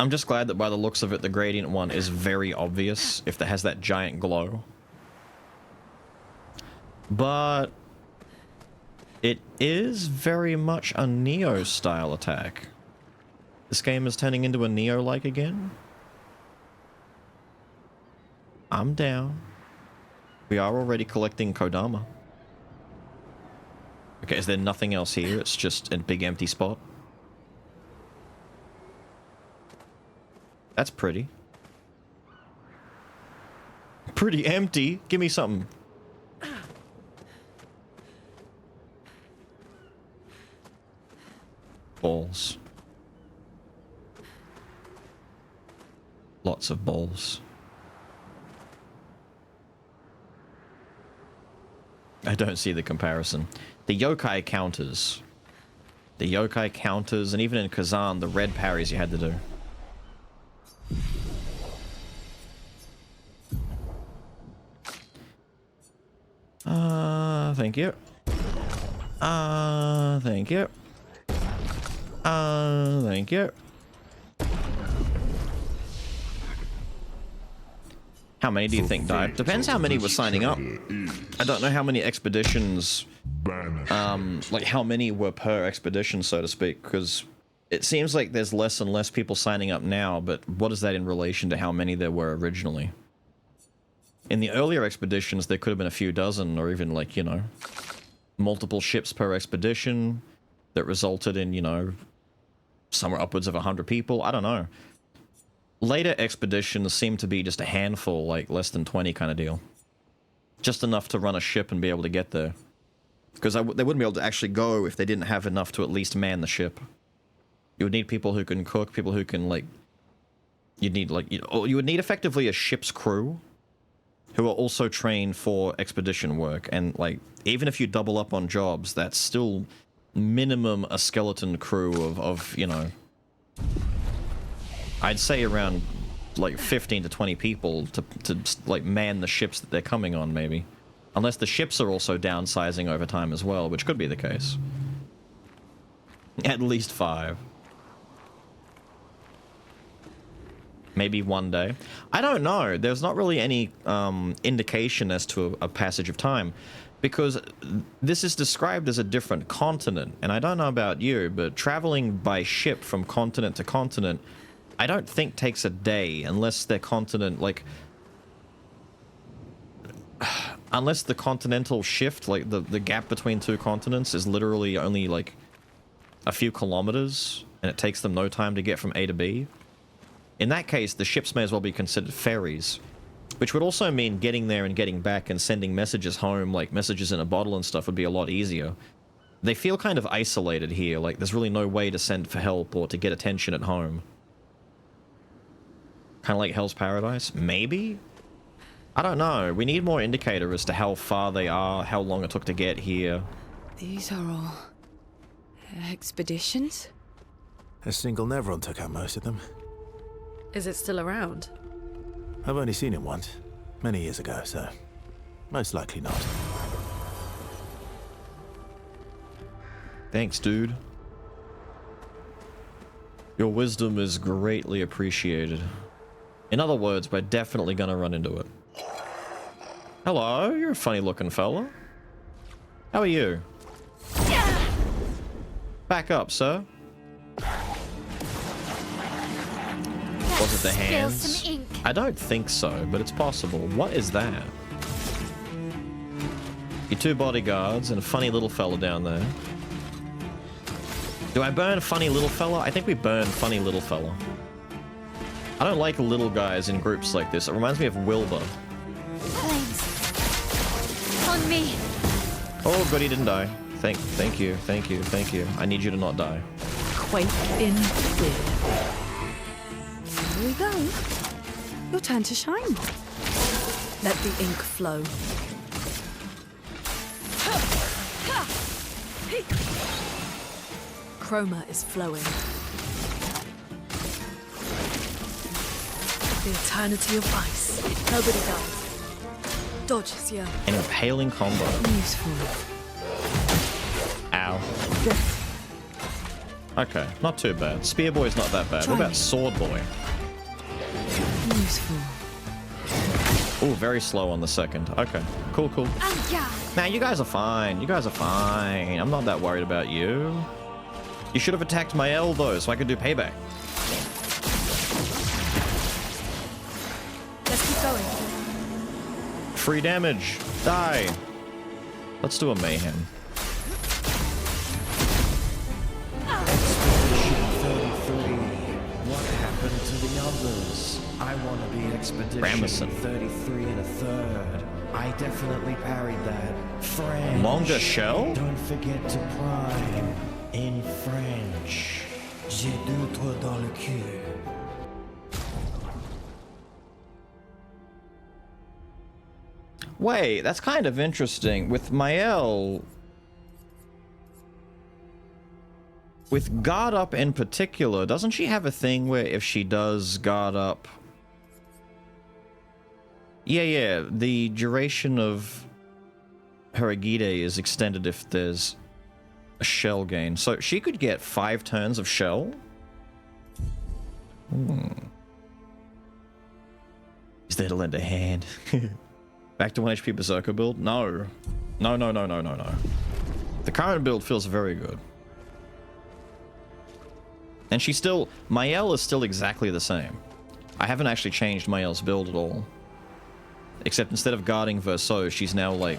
I'm just glad that by the looks of it, the gradient one is very obvious if it has that giant glow. But it is very much a Neo style attack. This game is turning into a Neo-like again. I'm down. We are already collecting Kodama. Okay, is there nothing else here? It's just a big empty spot. That's pretty. Pretty empty. Give me something. Balls. Lots of balls. I don't see the comparison. The yokai counters. The yokai counters, and even in Kazan, the red parries you had to do. Thank you. Thank you. Thank you. How many do you think died? Depends how many were signing up. I don't know how many expeditions, like how many were per expedition, so to speak, because it seems like there's less and less people signing up now, but what is that in relation to how many there were originally? In the earlier expeditions, there could have been a few dozen, or even, like, you know, multiple ships per expedition that resulted in, you know, somewhere upwards of 100 people. I don't know. Later expeditions seem to be just a handful, like less than 20 kind of deal. Just enough to run a ship and be able to get there. Because they wouldn't be able to actually go if they didn't have enough to at least man the ship. You would need people who can cook, people who can, like... You'd need, like... You would need effectively a ship's crew who are also trained for expedition work. And, like, even if you double up on jobs, that's still minimum a skeleton crew of you know... I'd say around, like, 15 to 20 people to like, man the ships that they're coming on, maybe. Unless the ships are also downsizing over time as well, which could be the case. At least 5. Maybe one day. I don't know. There's not really any indication as to a passage of time. Because this is described as a different continent. And I don't know about you, but traveling by ship from continent to continent... I don't think takes a day unless their continent, like... Unless the continental shift, like the gap between 2 continents is literally only like a few kilometers and it takes them no time to get from A to B. In that case, the ships may as well be considered ferries, which would also mean getting there and getting back and sending messages home, like messages in a bottle and stuff, would be a lot easier. They feel kind of isolated here, like there's really no way to send for help or to get attention at home. Kind of like Hell's Paradise? Maybe? I don't know. We need more indicator as to how far they are, how long it took to get here. These are all... expeditions? A single Nevron took out most of them. Is it still around? I've only seen it once, many years ago, so most likely not. Thanks, dude. Your wisdom is greatly appreciated. In other words, we're definitely gonna run into it. Hello, you're a funny looking fella. How are you? Back up, sir. Was it the Spill hands? some ink. I don't think so, but it's possible. What is that? Your two bodyguards and a funny little fella down there. Do I burn funny little fella? I think we burn funny little fella. I don't like little guys in groups like this. It reminds me of Wilbur. Flames. On me. Oh, good, he didn't die. Thank you. I need you to not die. Quake in fear. Here we go. Your turn to shine. Let the ink flow. Chroma is flowing. The eternity of ice. Nobody dies. Dodges, yeah. An impaling combo. Useful. Ow. Okay, not too bad. Spear Boy's not that bad. What about Sword Boy? Useful. Oh, very slow on the second. Okay, cool. Man, you guys are fine. I'm not that worried about you. You should have attacked my L though, so I could do payback. Let's keep going. Free damage. Die. Let's do a mayhem. Expedition 33. What happened to the others? I want to be Expedition Ramison. 33 and a third. I definitely parried that. French. Longer shell? Don't forget to prime. In French. J'ai deux trous dans le cul. Wait, that's kind of interesting. With Mael... With Guard Up in particular, doesn't she have a thing where if she does Guard Up... Yeah, the duration of her Agide is extended if there's a shell gain. So she could get 5 turns of shell? Is there to lend a hand? Back to 1 HP Berserker build? No. No. The current build feels very good. And she's still... Mael is still exactly the same. I haven't actually changed Mael's build at all. Except instead of guarding Verso, she's now like...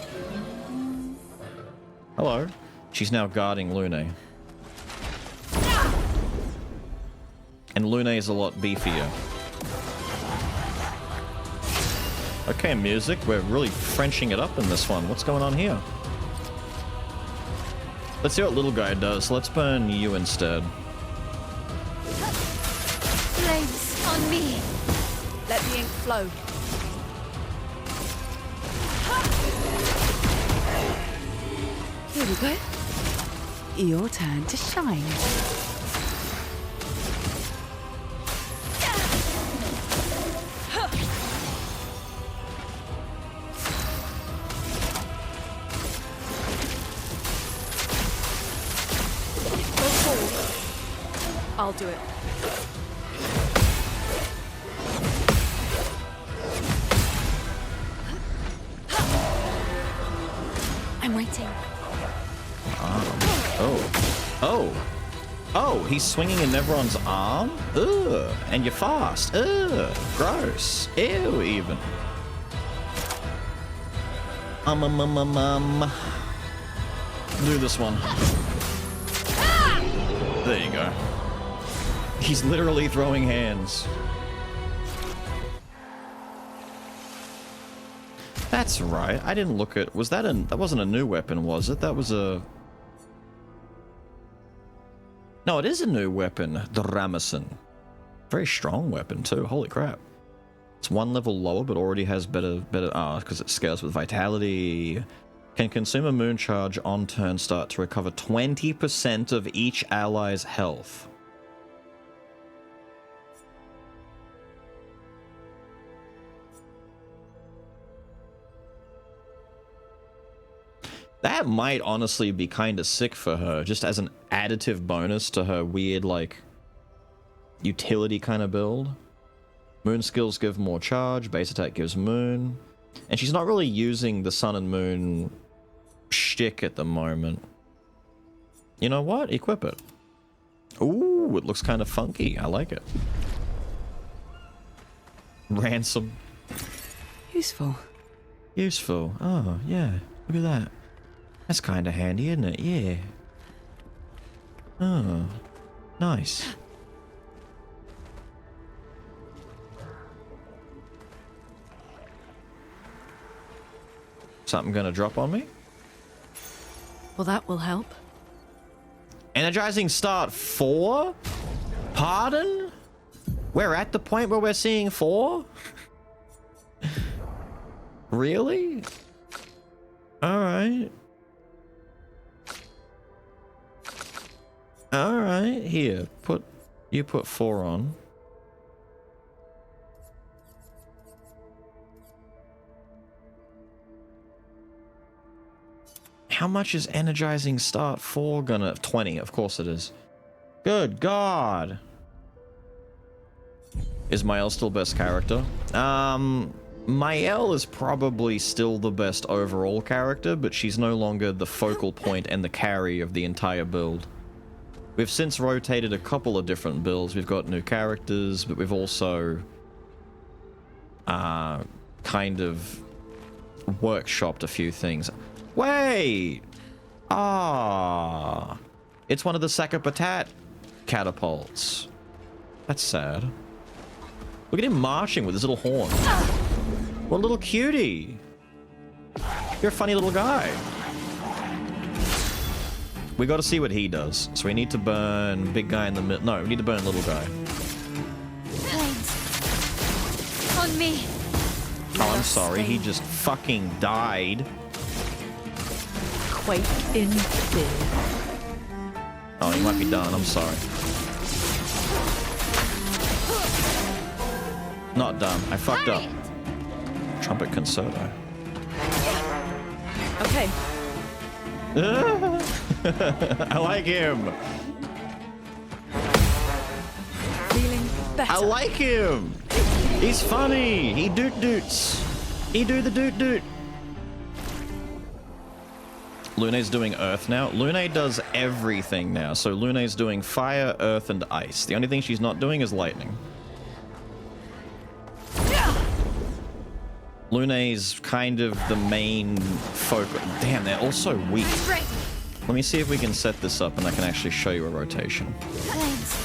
Hello. She's now guarding Lune. And Lune is a lot beefier. Okay, music. We're really Frenching it up in this one. What's going on here? Let's see what little guy does. Let's burn you instead. Flames on me. Let the ink flow. Here we go. Your turn to shine. Go forward. I'll do it. I'm waiting. Oh, he's swinging a Nevron's arm? Ugh, and you're fast. Ugh, gross. Ew, even. Do this one. There you go. He's literally throwing hands. That's right. I didn't look at... Was that a... That wasn't a new weapon, was it? That was a... No, it is a new weapon. The Ramison. Very strong weapon, too. Holy crap. It's 1 level lower, but already has better... because it scales with vitality. Can consume a moon charge on turn start to recover 20% of each ally's health. That might honestly be kind of sick for her, just as an additive bonus to her weird, like, utility kind of build. Moon skills give more charge, base attack gives moon. And she's not really using the sun and moon shtick at the moment. You know what? Equip it. Ooh, it looks kind of funky. I like it. Ransom. Useful. Useful. Oh, yeah. Look at that. That's kind of handy, isn't it? Yeah. Oh, nice. Something gonna drop on me? Well, that will help. Energizing start 4? Pardon? We're at the point where we're seeing 4? Really? Alright. Alright, here, you put 4 on. How much is energizing start 4 gonna... 20, of course it is. Good God. Is Mael still best character? Mael is probably still the best overall character, but she's no longer the focal point and the carry of the entire build. We've since rotated a couple of different builds. We've got new characters, but we've also kind of workshopped a few things. Wait! Ah, it's one of the Sakapatat catapults. That's sad. Look at him marching with his little horn. What a little cutie. You're a funny little guy. We got to see what he does. So we need to burn big guy in the middle. No, we need to burn little guy. Flames. On me. Oh, I'm sorry. He just fucking died. Quake in fear. Oh, he might be done. I'm sorry. Not done. I fucked up. Trumpet concerto. Okay. I like him. Feeling better. I like him. He's funny. He doot-doots. He do the doot-doot. Lune's doing earth now. Lune does everything now. So Lune's doing fire, earth, and ice. The only thing she's not doing is lightning. Lune's kind of the main focus. Damn, they're all so weak. Let me see if we can set this up and I can actually show you a rotation. Flames.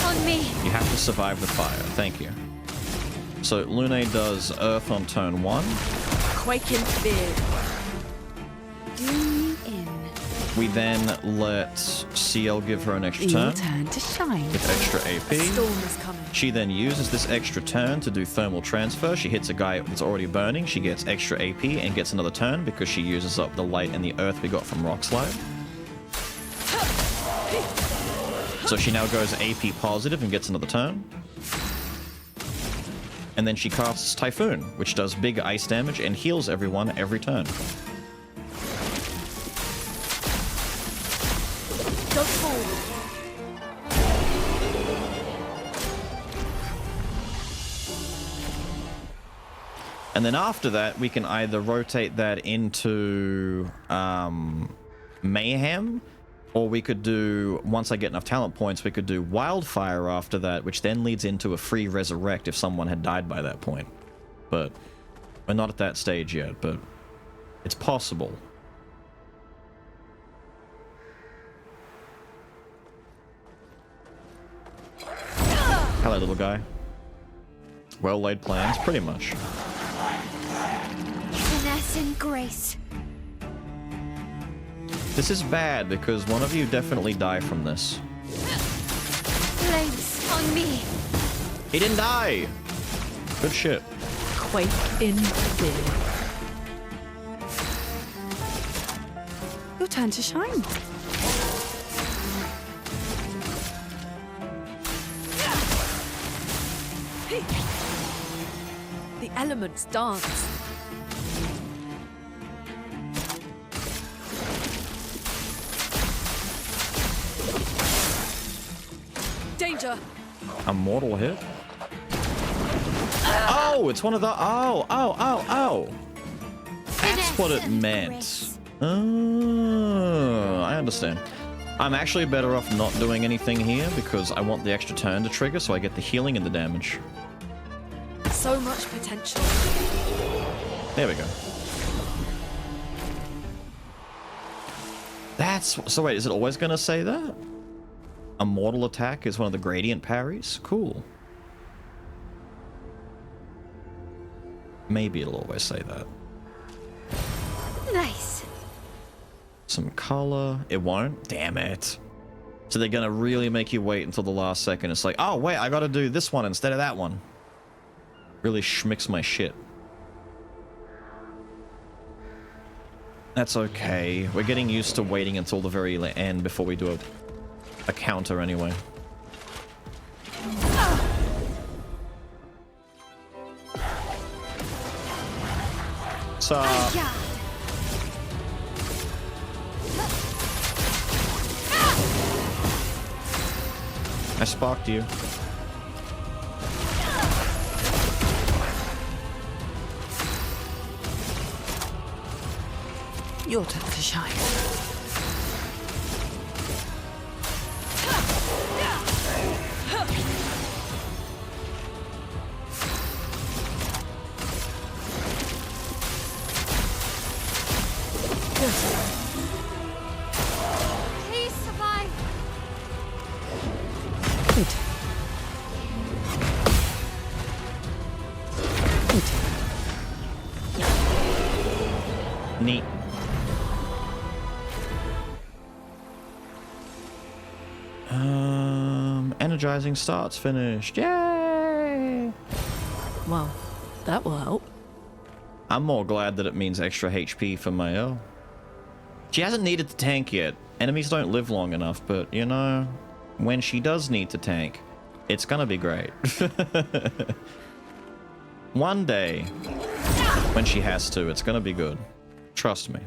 On me. You have to survive the fire. Thank you. So Lune does earth on turn 1. Quake in fear. Do me in. We then let CL give her an extra Your turn turn to shine. with extra AP. Storm is coming. She then uses this extra turn to do thermal transfer. She hits a guy that's already burning. She gets extra AP and gets another turn because she uses up the light and the earth we got from Rock Slide. So she now goes AP positive and gets another turn. And then she casts Typhoon, which does big ice damage and heals everyone every turn. Go forward. And then after that, we can either rotate that into Mayhem, or we could do, once I get enough talent points, we could do Wildfire after that, which then leads into a free Resurrect if someone had died by that point. But we're not at that stage yet, but it's possible. Hello, little guy. Well laid plans, pretty much. Finesse and grace. This is bad because one of you definitely die from this. Flames. On me. He didn't die! Good shit. Quake in fear. Your turn to shine. The elements dance. Danger! A mortal hit? Oh, it's one of the... Oh. That's what it meant. Oh, I understand. I'm actually better off not doing anything here because I want the extra turn to trigger so I get the healing and the damage. So much potential. There we go. That's... So wait, is it always going to say that? A mortal attack is one of the gradient parries? Cool. Maybe it'll always say that. Nice. Some color. It won't? Damn it. So they're gonna really make you wait until the last second. It's like, oh wait, I gotta do this one instead of that one. Really schmicks my shit. That's okay. We're getting used to waiting until the very end before we do a counter anyway. So... I sparked you. Your turn to shine. Please survive. Neat. Energizing starts finished. Yay! Well, that will help. I'm more glad that it means extra HP for Mael. She hasn't needed to tank yet. Enemies don't live long enough, but you know, when she does need to tank, it's gonna be great. One day, when she has to, it's gonna be good. Trust me.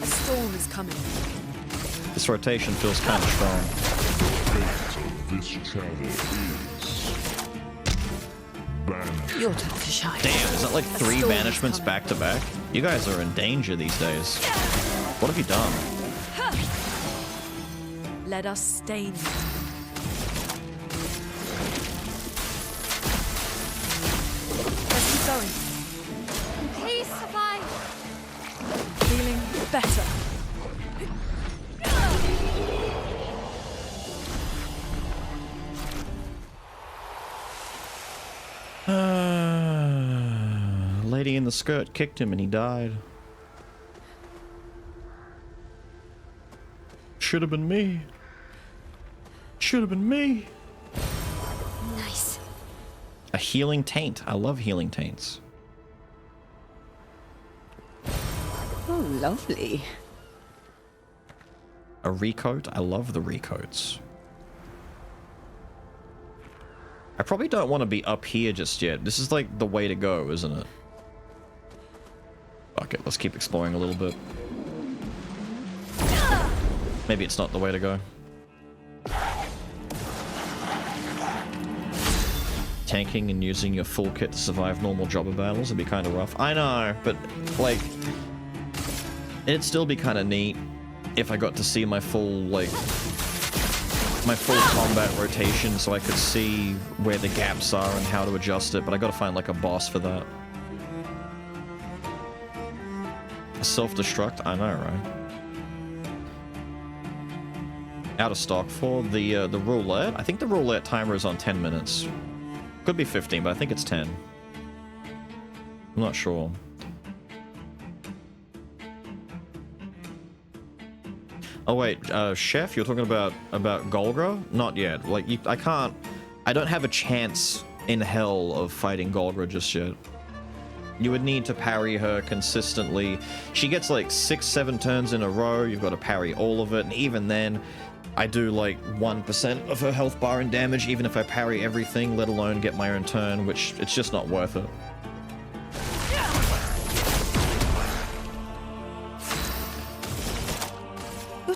A storm is coming. This rotation feels kind of strong. This channel is banished. Your turn to shine. Damn, is that like 3 banishments back to back? You guys are in danger these days. What have you done? Let us stain you. Let's keep going. Please survive. Feeling better. Lady in the skirt kicked him and he died. Should have been me. Should have been me. Nice. A healing taint. I love healing taints. Oh, lovely. A recoat. I love the recoats. I probably don't want to be up here just yet. This is like the way to go, isn't it? Fuck it, let's keep exploring a little bit. Maybe it's not the way to go. Tanking and using your full kit to survive normal jobber battles would be kind of rough. I know, but like, it'd still be kind of neat if I got to see my full, like, my full combat rotation so I could see where the gaps are and how to adjust it, but I gotta find like a boss for that. Self-destruct? I know, right? Out of stock for the roulette. I think the roulette timer is on 10 minutes. Could be 15, but I think it's 10. I'm not sure. Oh wait, Chef, you're talking about Golgra? Not yet. Like, I don't have a chance in hell of fighting Golgra just yet. You would need to parry her consistently. She gets like 6-7 turns in a row. You've got to parry all of it, and even then, I do like 1% of her health bar in damage, even if I parry everything, let alone get my own turn, which it's just not worth it.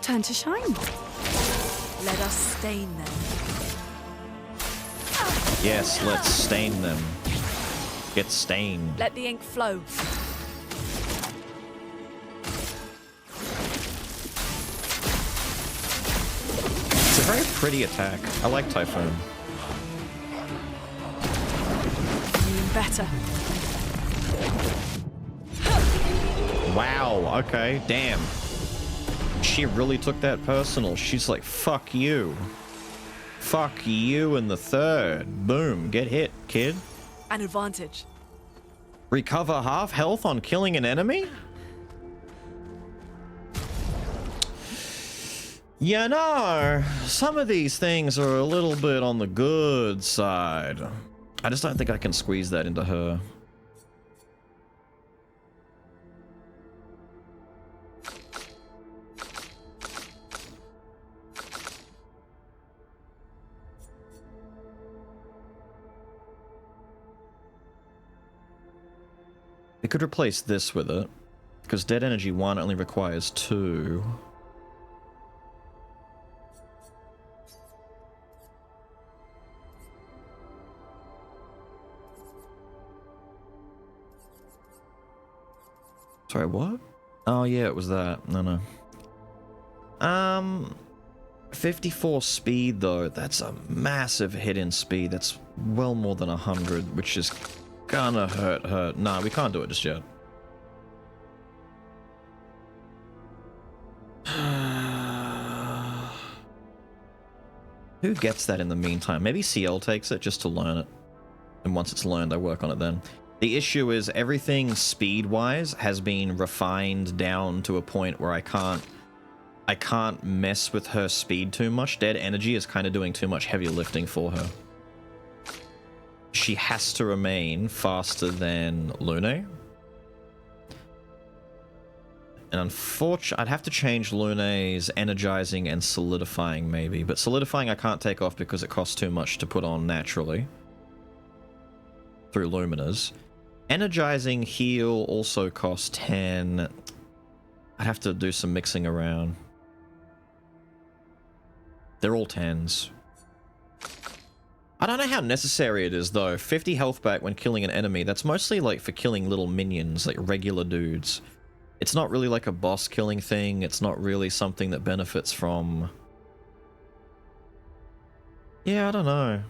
turn to shine. Let us stain them. Yes, let's stain them. Get stained. Let the ink flow. It's a very pretty attack. I like Typhoon. Even better. Wow, okay, damn. She really took that personal. She's like, fuck you. Fuck you in the third. Boom, get hit, kid. An advantage. Recover half health on killing an enemy? You know, some of these things are a little bit on the good side. I just don't think I can squeeze that into her. We could replace this with it, because Dead Energy 1 only requires 2. Sorry, what? Oh yeah, it was that. No. 54 speed though, that's a massive hit in speed. That's well more than 100, which is gonna hurt her. Nah, we can't do it just yet. Who gets that in the meantime? Maybe CL takes it just to learn it. And once it's learned, I work on it then. The issue is everything speed-wise has been refined down to a point where I can't mess with her speed too much. Dead Energy is kind of doing too much heavy lifting for her. She has to remain faster than Lune. And unfortunately, I'd have to change Lune's energizing and solidifying maybe. But solidifying I can't take off because it costs too much to put on naturally. Through Luminas. Energizing heal also costs 10. I'd have to do some mixing around. They're all 10s. I don't know how necessary it is though. 50 health back when killing an enemy, that's mostly like for killing little minions, like regular dudes. It's not really like a boss killing thing, it's not really something that benefits from... Yeah, I don't know.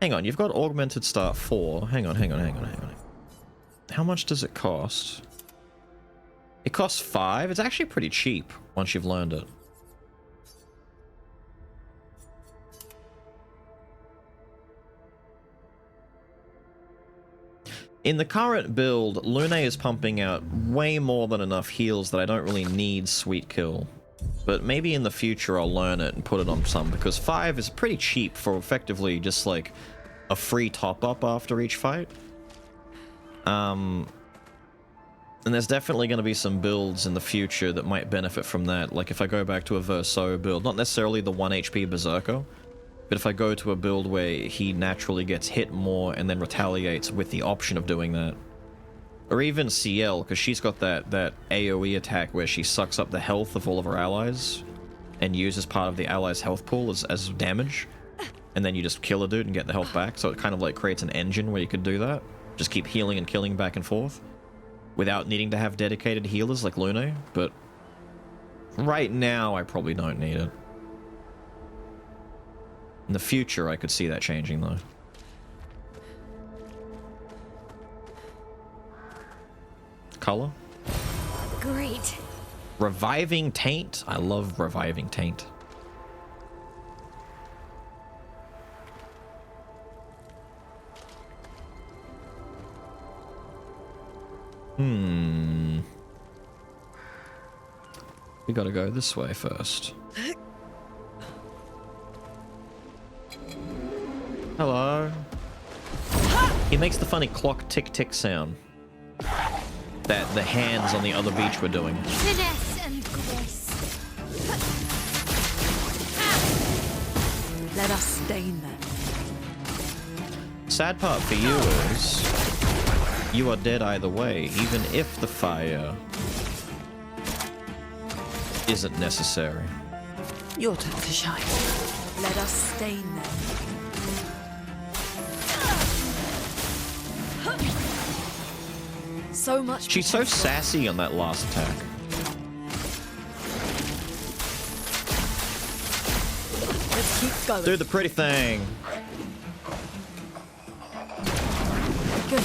Hang on, you've got Augmented Start 4. Hang on. How much does it cost? It costs 5? It's actually pretty cheap once you've learned it. In the current build, Lune is pumping out way more than enough heals that I don't really need Sweet Kill. But maybe in the future I'll learn it and put it on some, because 5 is pretty cheap for effectively just like a free top-up after each fight. And there's definitely going to be some builds in the future that might benefit from that. Like if I go back to a Verso build, not necessarily the 1 HP Berserker, but if I go to a build where he naturally gets hit more and then retaliates with the option of doing that. Or even CL, because she's got that AoE attack where she sucks up the health of all of her allies and uses part of the allies' health pool as damage. And then you just kill a dude and get the health back. So it kind of like creates an engine where you could do that. Just keep healing and killing back and forth. Without needing to have dedicated healers like Lune. But right now, I probably don't need it. In the future, I could see that changing though. Color? Great. Reviving Taint? I love Reviving Taint. We gotta go this way first. Hello. He makes the funny clock tick-tick sound that the hands on the other beach were doing. Finesse and grace. Let us stain them. Sad part for you is you are dead either way, even if the fire isn't necessary. Your turn to shine. Let us stain them. So much. She's so sassy on that last attack. Let's keep going. Do the pretty thing. Good.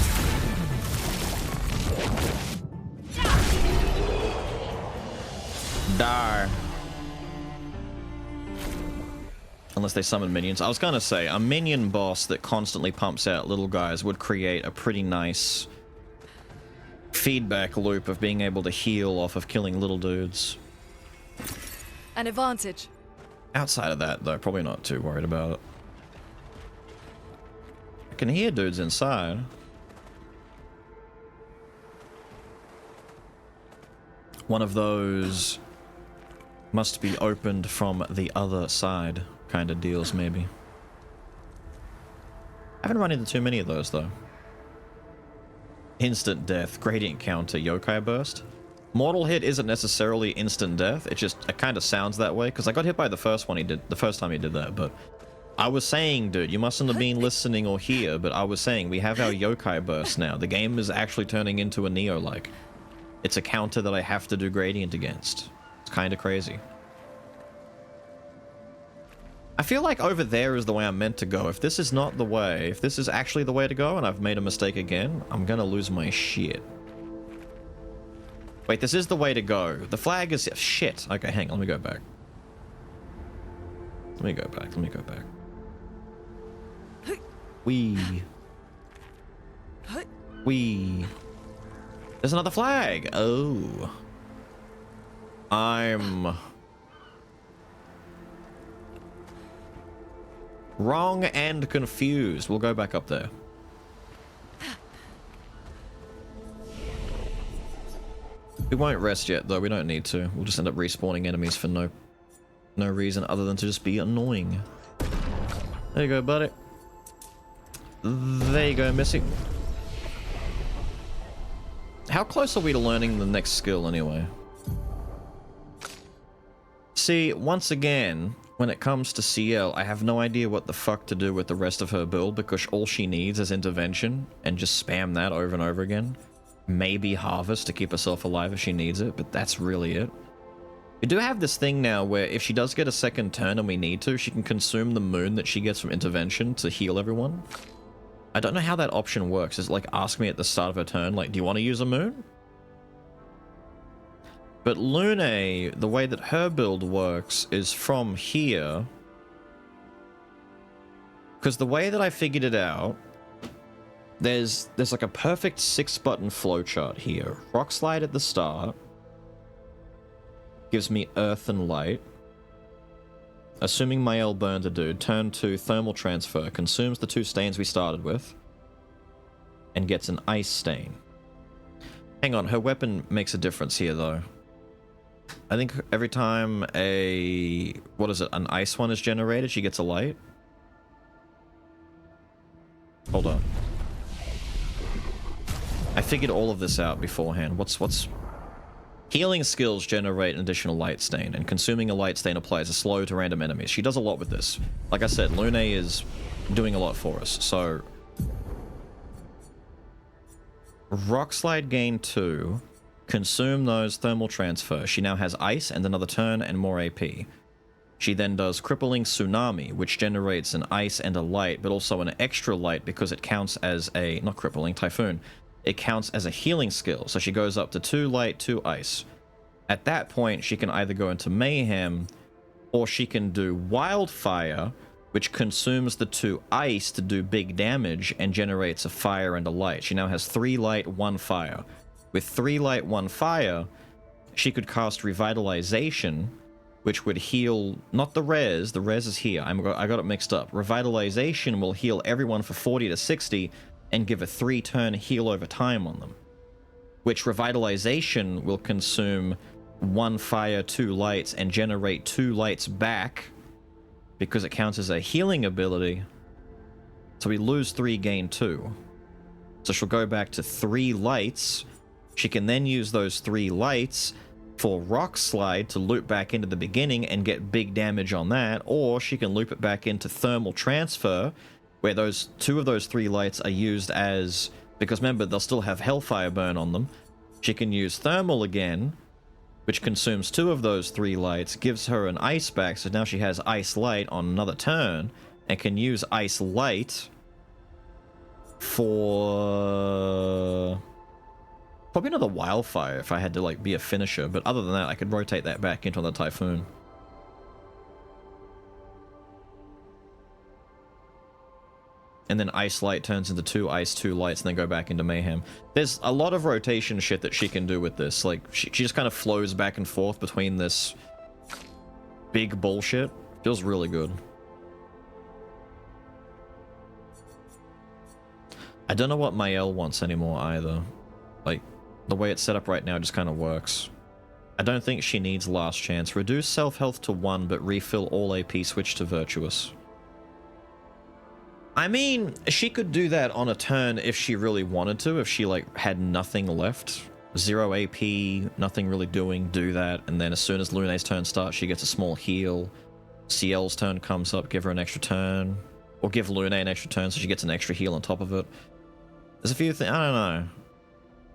Die. Unless they summon minions. I was gonna say, a minion boss that constantly pumps out little guys would create a pretty nice feedback loop of being able to heal off of killing little dudes. An advantage. Outside of that, though, probably not too worried about it. I can hear dudes inside. One of those must be opened from the other side kind of deals, maybe. I haven't run into too many of those, though. Instant death, gradient counter, yokai burst. Mortal hit isn't necessarily instant death. It kind of sounds that way, because I got hit by the first time he did that, but I was saying, dude, you mustn't have been listening or here, but I was saying we have our yokai burst now. The game is actually turning into a Neo-like. It's a counter that I have to do gradient against. It's kind of crazy. I feel like over there is the way I'm meant to go. If this is not the way, if this is actually the way to go and I've made a mistake again, I'm gonna lose my shit. Wait, this is the way to go. The flag is... Shit. Okay, hang on. Let me go back. Let me go back. Wee. There's another flag. Oh. I'm... wrong and confused. We'll go back up there. We won't rest yet, though. We don't need to. We'll just end up respawning enemies for no reason other than to just be annoying. There you go, buddy. There you go, Missy. How close are we to learning the next skill, anyway? See, once again, when it comes to CL, I have no idea what the fuck to do with the rest of her build, because all she needs is intervention, and just spam that over and over again. Maybe harvest to keep herself alive if she needs it, but that's really it. We do have this thing now where if she does get a second turn and we need to, she can consume the moon that she gets from intervention to heal everyone. I don't know how that option works. Is it like ask me at the start of her turn, like, do you want to use a moon? But Lune, the way that her build works is from here. Because the way that I figured it out, there's like a perfect 6-button flowchart here. Rock Slide at the start. Gives me Earth and Light. Assuming Mael burned a dude. Turn 2, Thermal Transfer. Consumes the 2 stains we started with. And gets an Ice Stain. Hang on, her weapon makes a difference here, though. I think every time a... what is it? An ice one is generated, she gets a light? Hold on. I figured all of this out beforehand. What's... Healing skills generate an additional light stain, and consuming a light stain applies a slow to random enemies. She does a lot with this. Like I said, Lune is doing a lot for us, so... Rock Slide gain 2. Consume those, Thermal Transfer. She now has ice and another turn and more AP. She then does Crippling Tsunami, which generates an ice and a light, but also an extra light because it counts as a... not Crippling, Typhoon. It counts as a healing skill, so she goes up to 2 light, 2 ice. At that point, she can either go into Mayhem, or she can do Wildfire, which consumes the 2 ice to do big damage and generates a fire and a light. She now has 3 light, 1 fire. With 3 light, 1 fire, she could cast Revitalization, which would heal... not the res is here. I got it mixed up. Revitalization will heal everyone for 40 to 60 and give a 3-turn heal over time on them. Which Revitalization will consume 1 fire, 2 lights, and generate 2 lights back because it counts as a healing ability. So we lose 3, gain 2. So she'll go back to 3 lights. She can then use those 3 lights for Rock Slide to loop back into the beginning and get big damage on that, or she can loop it back into Thermal Transfer, where those 2 of those 3 lights are used as, because remember, they'll still have Hellfire burn on them. She can use Thermal again, which consumes 2 of those 3 lights, gives her an Ice back, so now she has Ice Light on another turn, and can use Ice Light for probably another Wildfire if I had to like be a finisher, but other than that I could rotate that back into the Typhoon. And then Ice Light turns into 2 Ice 2 lights and then go back into Mayhem. There's a lot of rotation shit that she can do with this. Like, she just kind of flows back and forth between this big bullshit. Feels really good. I don't know what Mael wants anymore either. Like, the way it's set up right now just kind of works. I don't think she needs Last Chance. Reduce self-health to 1, but refill all AP, switch to Virtuous. I mean, she could do that on a turn if she really wanted to, if she, like, had nothing left. 0 AP, nothing really doing, do that, and then as soon as Lune's turn starts, she gets a small heal. CL's turn comes up, give her an extra turn. Or give Lune an extra turn so she gets an extra heal on top of it. There's a few things, I don't know.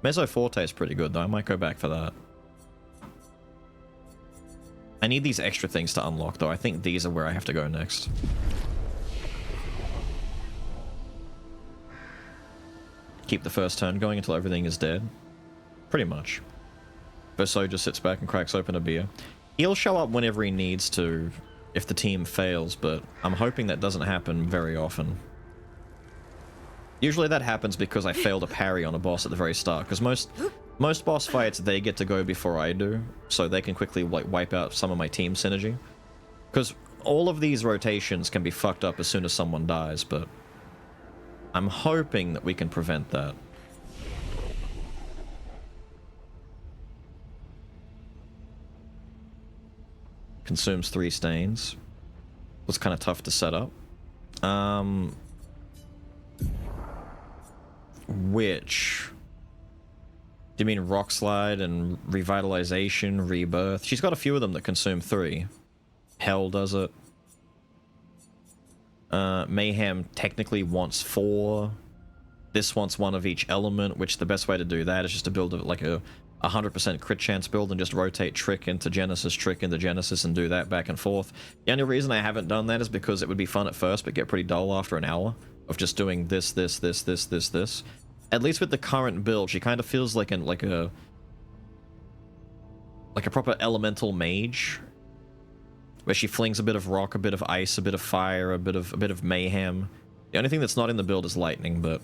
Mezzo Forte is pretty good though, I might go back for that. I need these extra things to unlock though, I think these are where I have to go next. Keep the first turn going until everything is dead. Pretty much. Verso just sits back and cracks open a beer. He'll show up whenever he needs to if the team fails, but I'm hoping that doesn't happen very often. Usually that happens because I failed a parry on a boss at the very start, because most boss fights they get to go before I do, so they can quickly like wipe out some of my team synergy. Because all of these rotations can be fucked up as soon as someone dies, but I'm hoping that we can prevent that. Consumes 3 stains. Was kind of tough to set up. Which? Do you mean Rock Slide and Revitalization, Rebirth? She's got a few of them that consume 3. Hell does it. Mayhem technically wants 4. This wants 1 of each element, which the best way to do that is just to build like a 100% crit chance build and just rotate Trick into Genesis and do that back and forth. The only reason I haven't done that is because it would be fun at first but get pretty dull after an hour of just doing this. At least with the current build, she kind of feels like a proper elemental mage, where she flings a bit of rock, a bit of ice, a bit of fire, a bit of mayhem. The only thing that's not in the build is lightning, but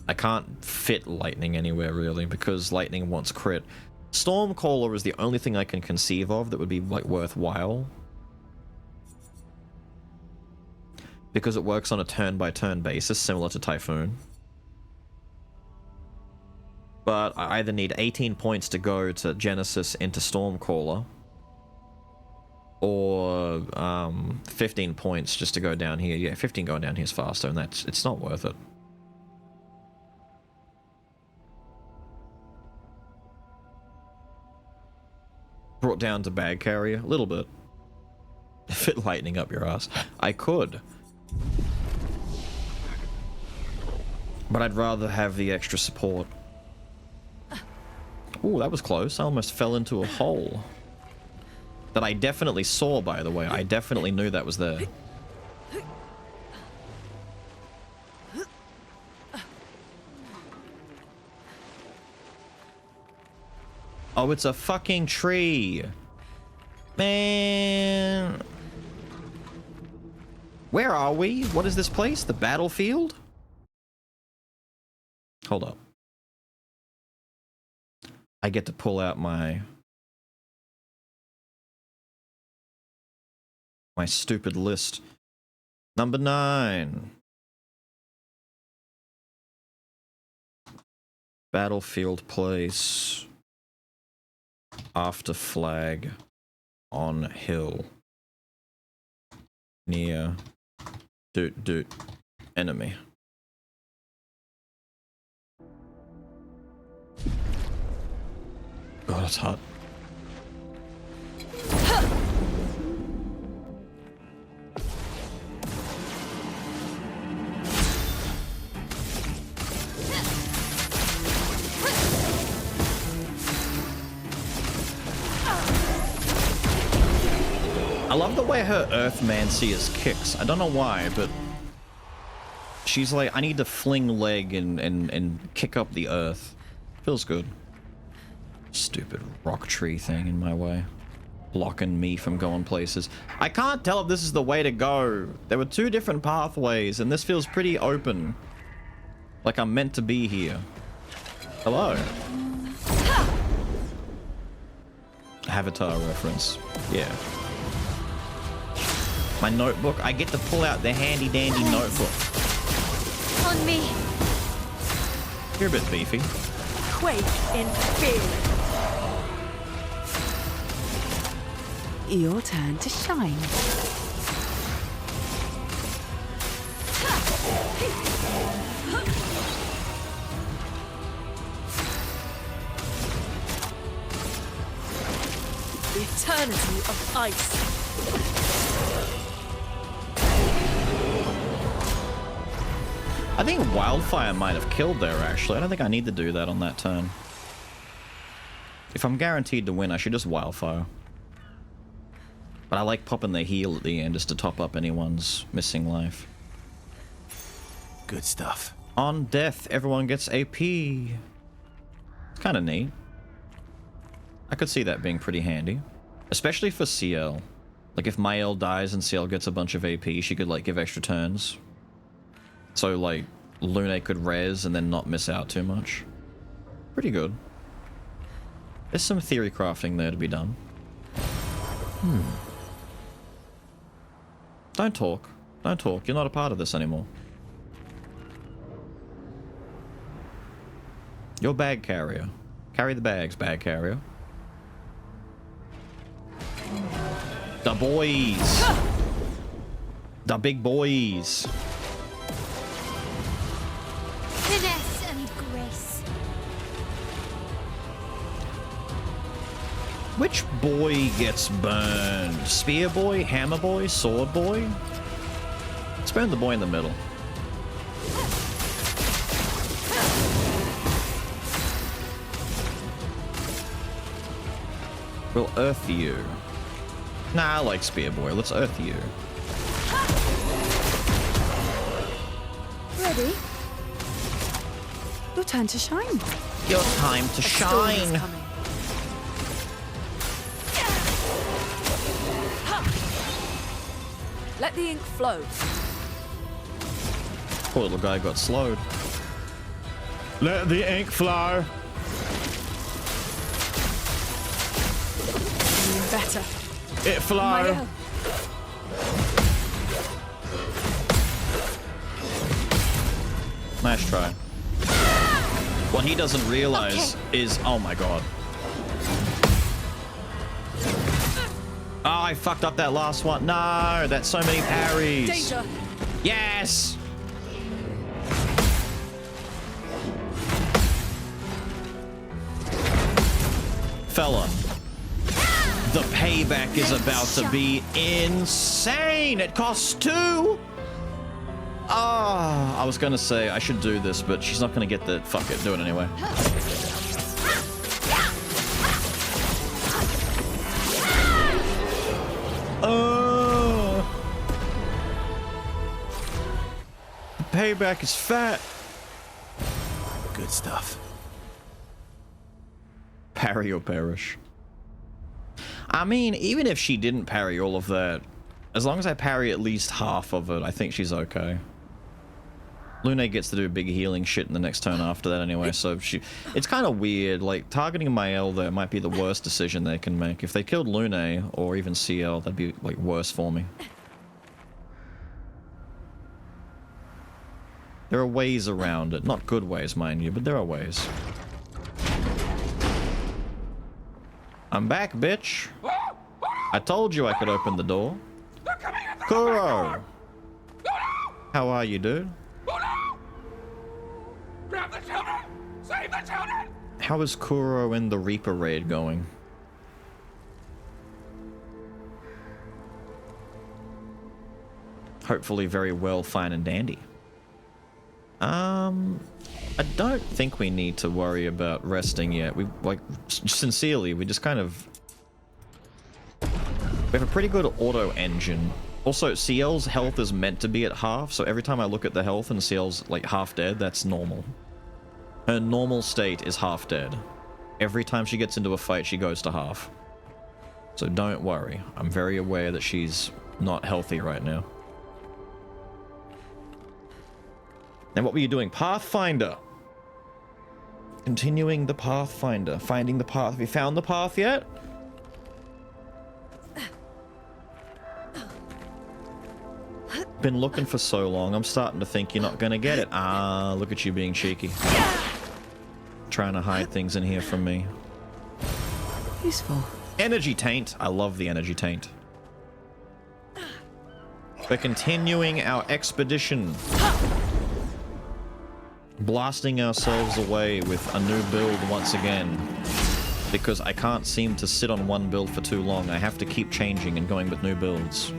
I can't fit lightning anywhere really because lightning wants crit. Stormcaller is the only thing I can conceive of that would be like worthwhile, because it works on a turn-by-turn basis, similar to Typhoon. But I either need 18 points to go to Genesis into Stormcaller, or 15 points just to go down here. Yeah, 15 going down here is faster, and it's not worth it. Brought down to bag carrier a little bit. Fit lightning up your ass. I could. But I'd rather have the extra support. Ooh, that was close. I almost fell into a hole. That I definitely saw, by the way. I definitely knew that was there. Oh, it's a fucking tree. Man. Where are we? What is this place? The battlefield? Hold up. I get to pull out my stupid list. Number 9. Battlefield place. After flag. On hill. Near. Doot. Enemy. God, that's hot. I love the way her Earthmancy kicks. I don't know why, but she's like, I need to fling leg and kick up the earth. Feels good. Stupid rock tree thing in my way. Blocking me from going places. I can't tell if this is the way to go. There were two different pathways, and this feels pretty open. Like I'm meant to be here. Hello. Avatar reference. Yeah. My notebook. I get to pull out the handy dandy notebook. On me. You're a bit beefy. Quake in fear. Your turn to shine. The eternity of ice. I think Wildfire might have killed there, actually. I don't think I need to do that on that turn. If I'm guaranteed to win, I should just Wildfire. But I like popping the heal at the end just to top up anyone's missing life. Good stuff. On death, everyone gets AP. It's kind of neat. I could see that being pretty handy. Especially for CL. Like if Mael dies and CL gets a bunch of AP, she could like give extra turns. So like Lune could res and then not miss out too much. Pretty good. There's some theory crafting there to be done. Don't talk. Don't talk. You're not a part of this anymore. You're bag carrier. Carry the bags, bag carrier. The boys. The big boys. Finesse and grace. Which boy gets burned? Spear boy, hammer boy, sword boy? Let's burn the boy in the middle. We'll earth you. Nah, I like spear boy. Let's earth you. Ready? Your turn to shine. Your time to shine. Let the ink flow. Poor little guy got slowed. Let the ink flow. Better. It flow. Mael. Nice try. What he doesn't realize is, oh my god. Oh, I fucked up that last one. No, that's so many parries. Danger. Yes. Fella. The payback is about to be insane. It costs 2. Ah, I was gonna say I should do this, but she's not gonna get the. Fuck it, do it anyway. The payback is fat. Good stuff. Parry or perish. I mean, even if she didn't parry all of that, as long as I parry at least half of it, I think she's okay. Lune gets to do big healing shit in the next turn after that anyway, so it's kind of weird. Like, targeting Mael there might be the worst decision they can make. If they killed Lune, or even CL, that'd be, like, worse for me. There are ways around it. Not good ways, mind you, but there are ways. I'm back, bitch. I told you I could open the door. Kuro! How are you, dude? Grab the children! Save the children! How is Kuro in the Reaper raid going? Hopefully very well, fine and dandy. I don't think we need to worry about resting yet. We, like, sincerely, we just kind of... We have a pretty good auto engine. Also, CL's health is meant to be at half, so every time I look at the health and CL's, like, half dead, that's normal. Her normal state is half dead. Every time she gets into a fight, she goes to half. So don't worry. I'm very aware that she's not healthy right now. And what were you doing? Pathfinder! Continuing the Pathfinder. Finding the path. Have you found the path yet? Been looking for so long, I'm starting to think you're not gonna get it. Ah, look at you being cheeky. Trying to hide things in here from me. Useful. Energy taint. I love the energy taint. We're continuing our expedition. Blasting ourselves away with a new build once again. Because I can't seem to sit on one build for too long. I have to keep changing and going with new builds.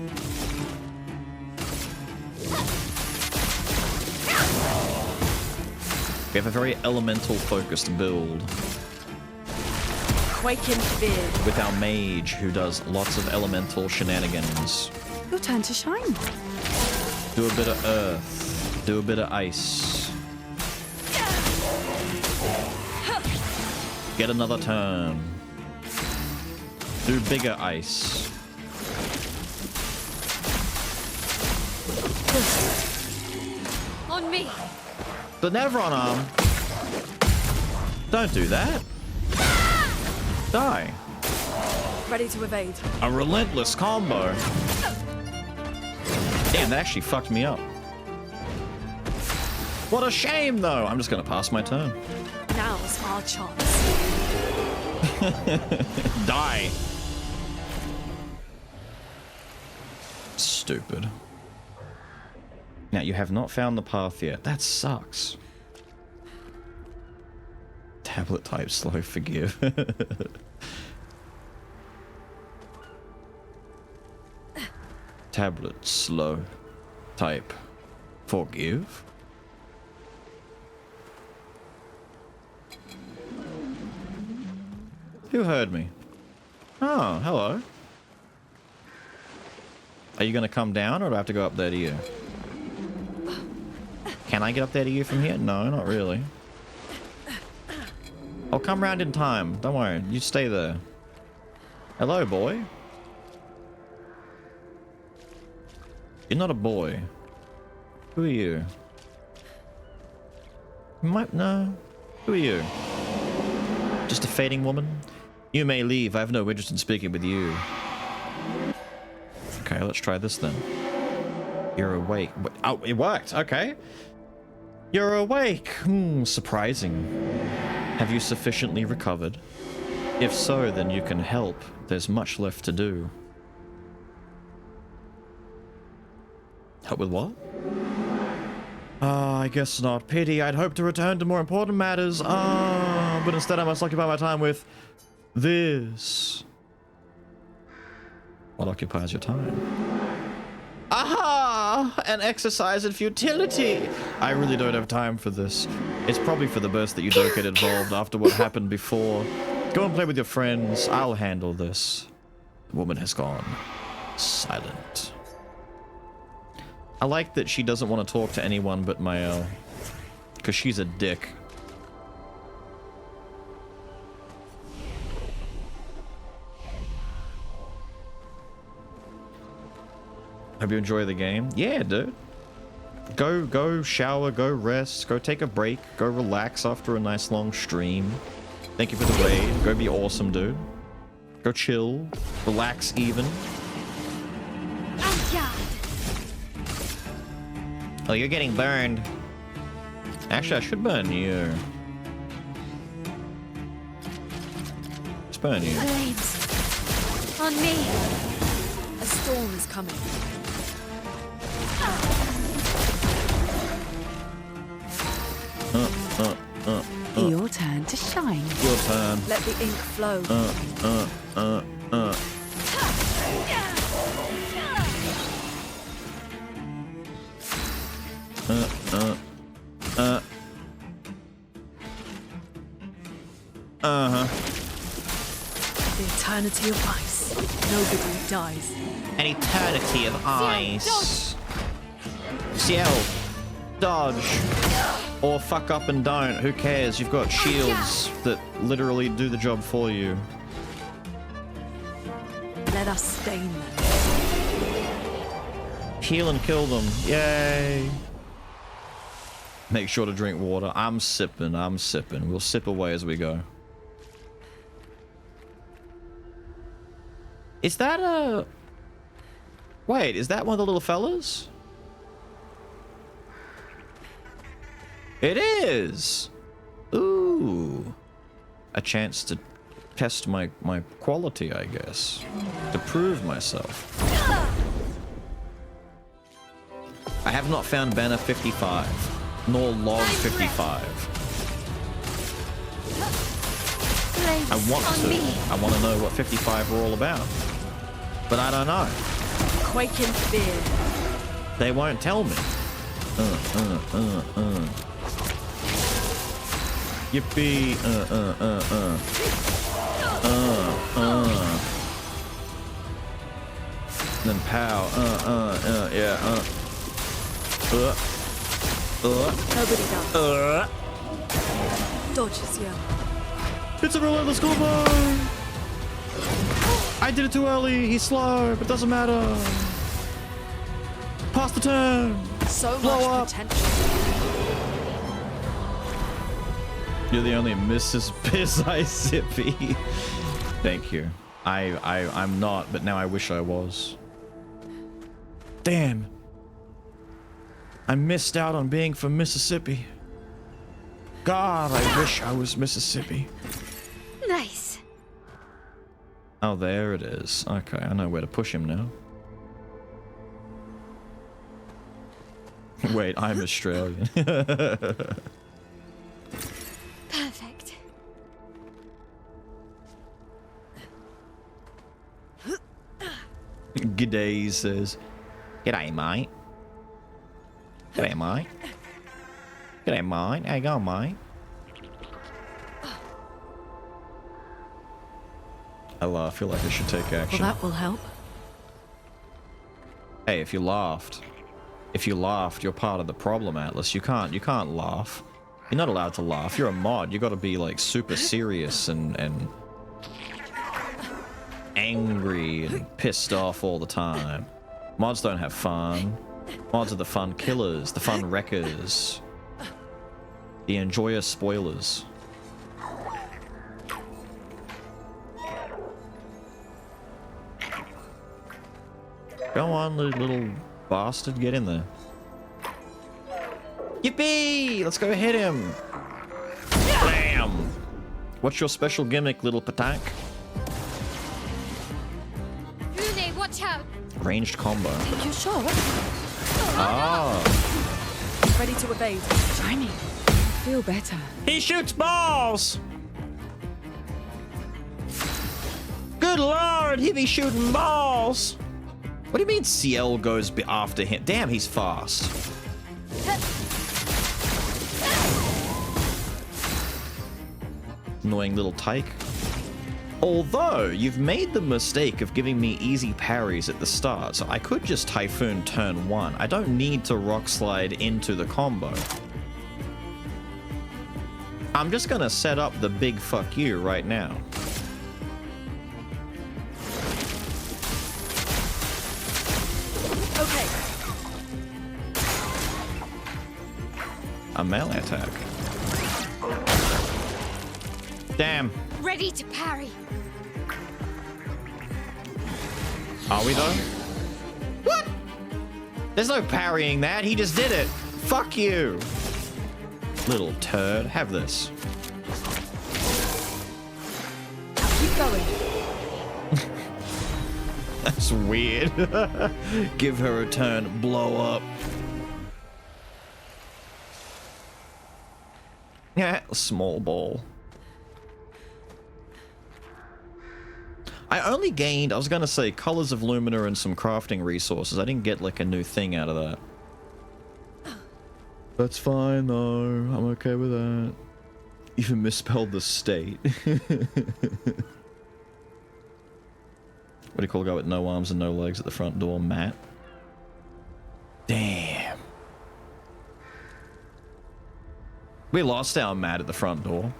We have a very elemental focused build. Quake in fear. With our mage who does lots of elemental shenanigans. Your turn to shine. Do a bit of earth. Do a bit of ice. Get another turn. Do bigger ice. On me. The Nevron arm. Don't do that. Die. Ready to evade. A relentless combo. Damn, that actually fucked me up. What a shame, though. I'm just gonna pass my turn. Now's our chance. Die. Stupid. Now, you have not found the path yet. That sucks. Tablet type slow forgive. Tablet slow type forgive. Who heard me? Oh, hello. Are you gonna come down or do I have to go up there to you? Can I get up there to you from here? No, not really. I'll come round in time. Don't worry. You stay there. Hello, boy. You're not a boy. Who are you? No. Who are you? Just a fading woman? You may leave. I have no interest in speaking with you. Okay, let's try this then. You're awake. Oh, it worked. Okay. You're awake. Surprising. Have you sufficiently recovered? If so, then you can help. There's much left to do. Help with what? I guess not. Pity. I'd hoped to return to more important matters. But instead I must occupy my time with this. What occupies your time? Aha! An exercise in futility! I really don't have time for this. It's probably for the best that you don't get involved after what happened before. Go and play with your friends. I'll handle this. The woman has gone silent. I like that she doesn't want to talk to anyone but Mael. Because she's a dick. Hope you enjoy the game. Yeah, dude. Go shower, go rest, go take a break, go relax after a nice long stream. Thank you for the raid. Go be awesome, dude. Go chill, relax even. Oh, you're getting burned. Actually, I should burn you. Let's burn you. Flames. On me. A storm is coming. Your turn to shine. Your turn. Let the ink flow. Uh-huh. The eternity of ice. Nobody dies. An eternity of ice. Ciel, dodge. Or fuck up and don't. Who cares? You've got shields that literally do the job for you. Let us stain them. Heal and kill them. Yay. Make sure to drink water. I'm sipping. We'll sip away as we go. Is that a... Wait, is that one of the little fellas? It is! Ooh. A chance to test my quality, I guess. To prove myself. I have not found banner 55, nor log 55. I want to. I want to know what 55 are all about. But I don't know. Quake in fear. They won't tell me. Yippee. Then pow. Yeah. Nobody does. Dodges, yeah. It's a relentless combo! I did it too early. He's slow, but doesn't matter. Pass the turn. So Blow much up. potential. You're the only Mrs. Mississippi. Thank you. I'm not, but now I wish I was. Damn. I missed out on being from Mississippi. God, I wish I was Mississippi. Nice. Oh, there it is. Okay, I know where to push him now. Wait, I'm Australian. Perfect. G'day, he says. G'day, mate. G'day, mate. G'day, mate. How you going, mate? I feel like I should take action. Well, that will help. Hey, if you laughed, you're part of the problem, Atlas. You can't laugh. You're not allowed to laugh. You're a mod. You got to be like super serious and angry and pissed off all the time. Mods don't have fun. Mods are the fun killers, the fun wreckers, the enjoyer spoilers. Go on, little bastard, get in there. Yippee! Let's go hit him. Bam! What's your special gimmick, little patak? Rune, watch out. Ranged combo. Take your shot. Ah. Ready to evade. Shiny. I feel better. He shoots balls! Good lord, he be shooting balls! What do you mean Ciel goes after him? Damn, he's fast. Annoying little tyke. Although, you've made the mistake of giving me easy parries at the start, so I could just Typhoon turn 1. I don't need to Rock Slide into the combo. I'm just gonna set up the big fuck you right now. Okay. A melee attack. Damn. Ready to parry. Are we though? What? There's no parrying that. He just did it. Fuck you. Little turd. Have this. Keep going. That's weird. Give her a turn. Blow up. Yeah, small ball. I only gained, I was gonna say, Colors of Lumina and some crafting resources. I didn't get like a new thing out of that. That's fine though. I'm okay with that. Even misspelled the state. What do you call a guy with no arms and no legs at the front door? Matt? Damn. We lost our Matt at the front door.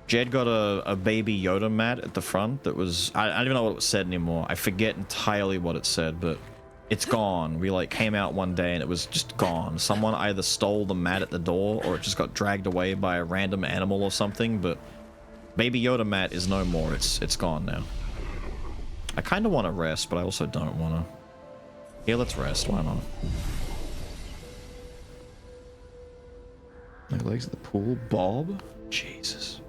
Jed got a baby Yoda Matt at the front that was... I don't even know what it said anymore. I forget entirely what it said, but it's gone. We like came out one day and it was just gone. Someone either stole the mat at the door or it just got dragged away by a random animal or something, but baby Yoda Matt is no more. It's gone now. I kind of want to rest, but I also don't want to. Yeah, let's rest. Why not? My legs at the pool. Bob? Jesus.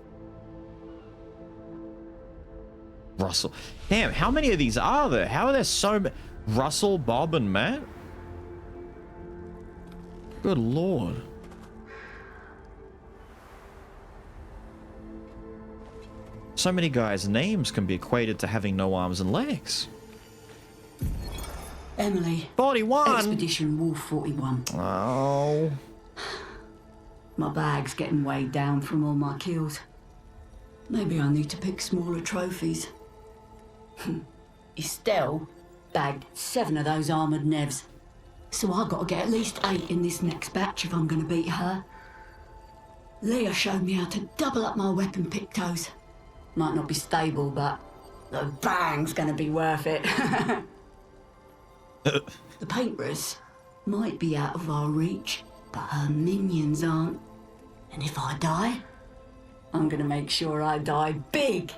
Russell. Damn, how many of these are there? How are there so many? Russell, Bob, and Matt? Good lord. So many guys' names can be equated to having no arms and legs. Emily. 41. Expedition Wolf 41. Oh. My bag's getting weighed down from all my kills. Maybe I need to pick smaller trophies. Estelle bagged 7 of those armoured nevs. So I gotta get at least 8 in this next batch if I'm gonna beat her. Leah showed me how to double up my weapon pictos. Might not be stable, but the bang's gonna be worth it. The painters might be out of our reach, but her minions aren't. And if I die, I'm gonna make sure I die big.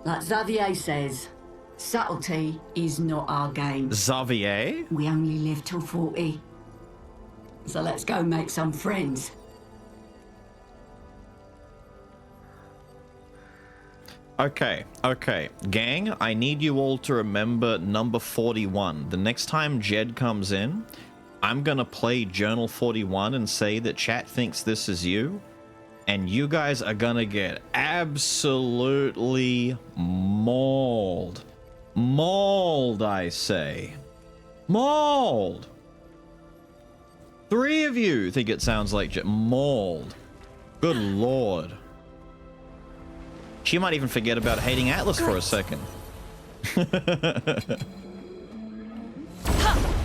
Like Xavier says, subtlety is not our game. Xavier? We only live till 40. So let's go make some friends. Okay, gang, I need you all to remember number 41. The next time Jed comes in, I'm gonna play Journal 41 and say that chat thinks this is you, and you guys are gonna get absolutely mauled. Mauled, I say. Mauled! 3 of you think it sounds like mauled. Good lord. She might even forget about hating Atlas for a second.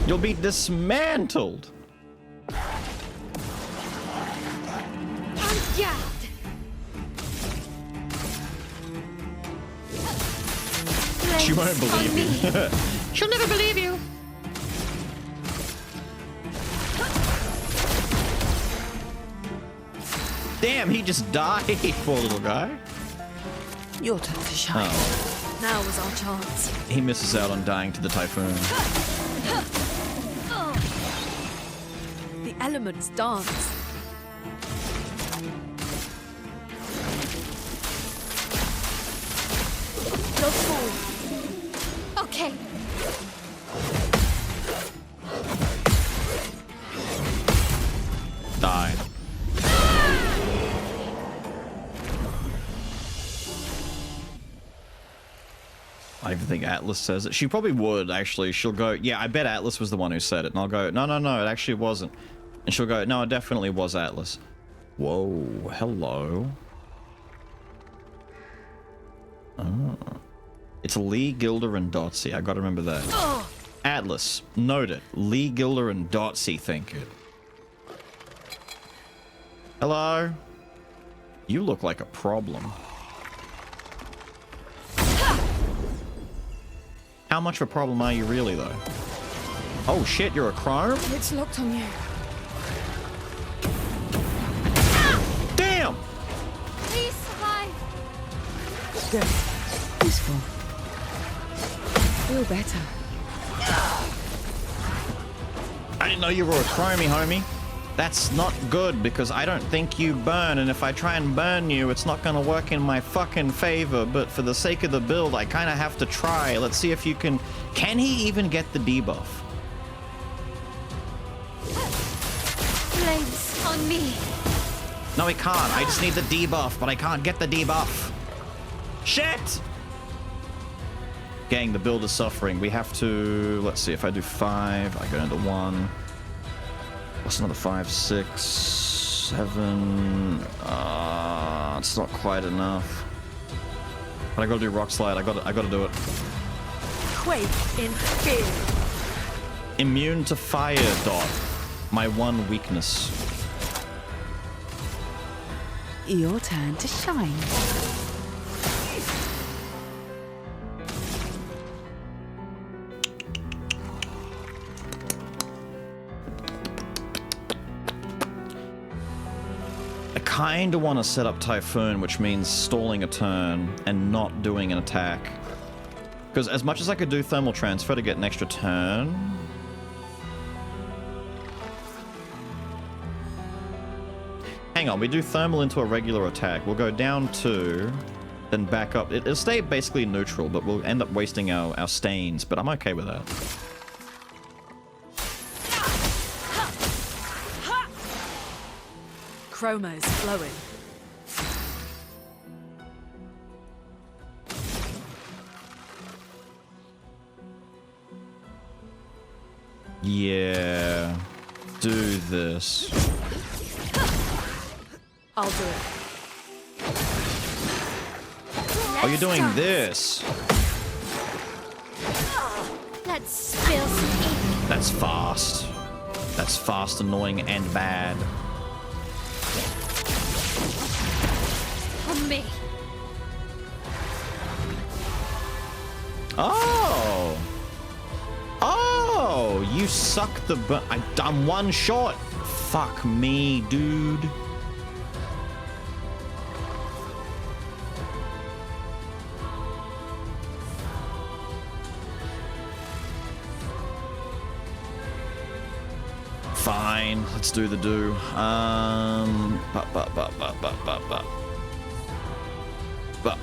You'll be dismantled. She won't believe you. She'll never believe you. Damn, he just died, poor little guy. Your turn to shine. Oh. Now was our chance. He misses out on dying to the typhoon. The elements dance. You're full. Okay. Died. I even think Atlas says it. She probably would, actually. She'll go, yeah, I bet Atlas was the one who said it. And I'll go, no, it actually wasn't. And she'll go, no, it definitely was Atlas. Whoa, hello. Oh. It's Lee, Gilder, and Dotsy. I gotta remember that. Atlas, note it. Lee, Gilder, and Dotsy think it. Hello? You look like a problem. How much of a problem are you really, though? Oh shit, you're a chrome? It's locked on you. Damn! Please survive. Good. Peaceful. Feel better. I didn't know you were a chromie, homie. That's not good, because I don't think you burn, and if I try and burn you, it's not gonna work in my fucking favor, but for the sake of the build, I kinda have to try. Let's see if you can... Can he even get the debuff? Flames on me. No, he can't. I just need the debuff, but I can't get the debuff. Shit! Gang, the build is suffering. We have to... Let's see, if I do 5, I go into 1. What's another 5, 6, 7. It's not quite enough. But I gotta do rock slide. I gotta do it. Quake in fear. Immune to fire, Dot. My one weakness. Your turn to shine. I kinda want to set up Typhoon, which means stalling a turn and not doing an attack. Because as much as I could do Thermal Transfer to get an extra turn... Hang on, we do Thermal into a regular attack. We'll go down 2, then back up. It'll stay basically neutral, but we'll end up wasting our stains, but I'm okay with that. Chroma's flowing. Yeah. Do this. I'll do it. Oh, you're doing this. Let's spill some ink. That's fast. That's fast, annoying, and bad. On me. Oh! Oh! You suck the I'm one shot! Fuck me, dude. Fine, let's do the do. But.